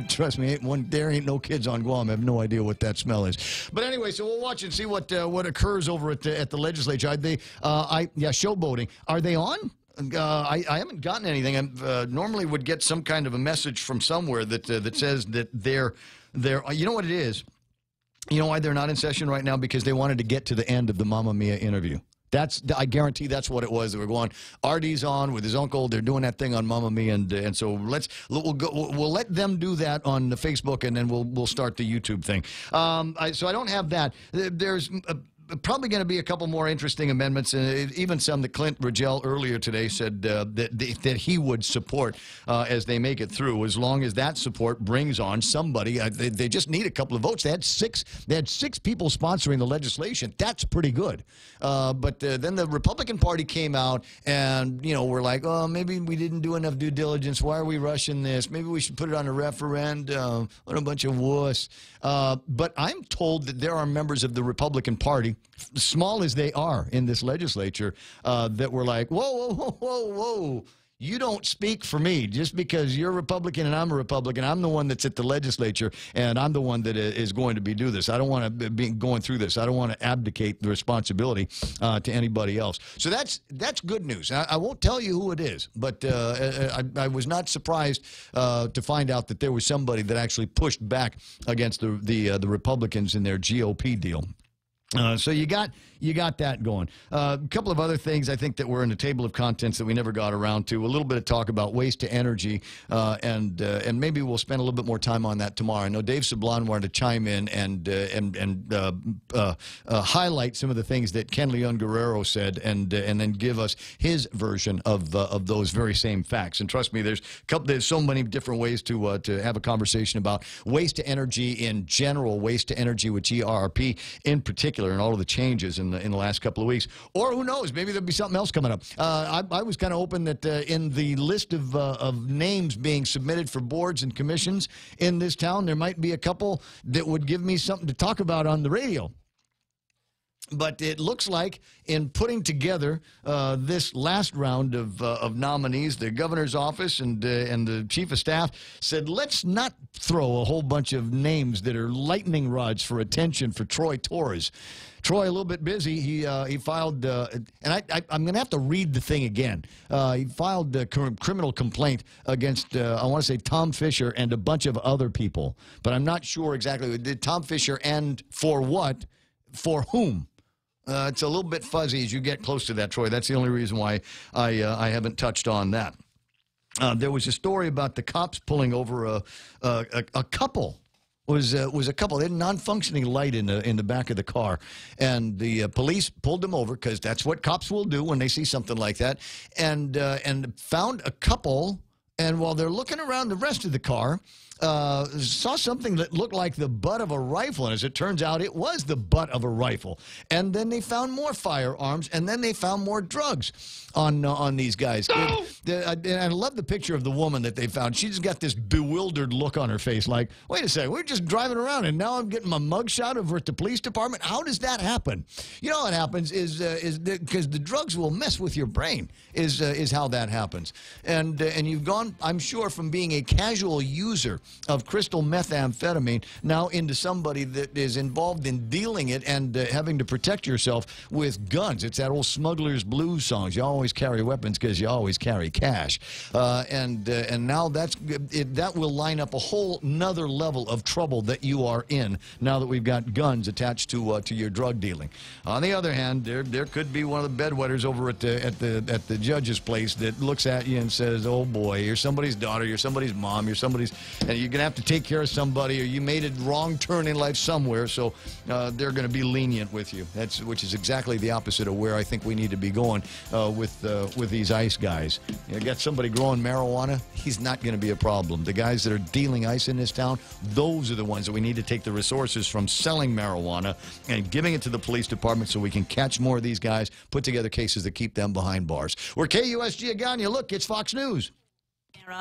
Trust me, there ain't no kids on Guam have no idea what that smell is. But anyway, so we'll watch and see what occurs over at the legislature. Showboating. Are they on? I haven't gotten anything. I normally would get some kind of a message from somewhere that says that they're. You know what it is? You know why they're not in session right now? Because they wanted to get to the end of the Mamma Mia interview. I guarantee that's what it was. They were going. Artie's on with his uncle. They're doing that thing on Mamma Mia, and so we'll let them do that on the Facebook, and then we'll start the YouTube thing. So I don't have that. There's probably going to be a couple more interesting amendments, even some that Clint Rigel earlier today said that he would support as they make it through, as long as that support brings on somebody. They just need a couple of votes. They had six people sponsoring the legislation. That's pretty good. But then the Republican Party came out, and we're like, oh, maybe we didn't do enough due diligence. Why are we rushing this? Maybe we should put it on a referendum. What a bunch of wuss. But I'm told that there are members of the Republican Party, small as they are in this legislature, that were like, whoa. You don't speak for me. Just because you're a Republican and I'm a Republican, I'm the one that's at the legislature, and I'm the one that is going to do this. I don't want to be going through this. I don't want to abdicate the responsibility to anybody else. So that's good news. I won't tell you who it is, but I was not surprised to find out that there was somebody that actually pushed back against the Republicans in their GOP deal. So you got that going. A couple of other things I think that were in the table of contents that we never got around to. A little bit of talk about waste to energy, and maybe we'll spend a little bit more time on that tomorrow. I know Dave Sablon wanted to chime in and highlight some of the things that Ken Leon Guerrero said, and then give us his version of those very same facts. And trust me, there's so many different ways to have a conversation about waste to energy in general, waste to energy with GRP in particular, and all of the changes in the last couple of weeks. Or who knows, maybe there'll be something else coming up. I was kind of hoping that in the list of names being submitted for boards and commissions in this town, there might be a couple that would give me something to talk about on the radio. But it looks like in putting together this last round of nominees, the governor's office and the chief of staff said, let's not throw a whole bunch of names that are lightning rods for attention for Troy Torres. Troy, a little bit busy. He filed, and I'm going to have to read the thing again. He filed a criminal complaint against, I want to say, Tom Fisher and a bunch of other people. But I'm not sure exactly. Did Tom Fisher and for what? For whom? It's a little bit fuzzy as you get close to that, Troy. That's the only reason why I haven't touched on that. There was a story about the cops pulling over a couple. Was a couple. They had a non-functioning light in the back of the car, and the police pulled them over because that's what cops will do when they see something like that, and found a couple. And while they're looking around the rest of the car, saw something that looked like the butt of a rifle. And as it turns out, it was the butt of a rifle. And then they found more firearms, and then they found more drugs on these guys. And I love the picture of the woman that they found. She's got this bewildered look on her face like, wait a second, we're just driving around, and now I'm getting my mugshot over at the police department? How does that happen? You know what happens is because the drugs will mess with your brain is how that happens. And you've gone, I'm sure, from being a casual user of crystal methamphetamine now into somebody that is involved in dealing it and having to protect yourself with guns. It's that old Smuggler's Blues songs. You always carry weapons because you always carry cash. And now that will line up a whole nother level of trouble that you are in now that we've got guns attached to your drug dealing. On the other hand, there could be one of the bedwetters over at the judge's place that looks at you and says, oh boy, you're somebody's daughter, you're somebody's mom, you're somebody's, and you're going to have to take care of somebody, or you made a wrong turn in life somewhere, so they're going to be lenient with you. Which is exactly the opposite of where I think we need to be going with these ICE guys. You got somebody growing marijuana, he's not going to be a problem. The guys that are dealing ICE in this town, those are the ones that we need to take the resources from selling marijuana and giving it to the police department so we can catch more of these guys, put together cases that keep them behind bars. We're KUSG Agania. Look, it's Fox News.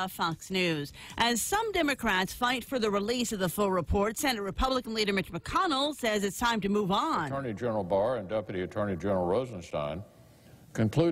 Fox News. As some Democrats fight for the release of the full report, Senate Republican leader Mitch McConnell says it's time to move on. Attorney General Barr and Deputy Attorney General Rosenstein concluded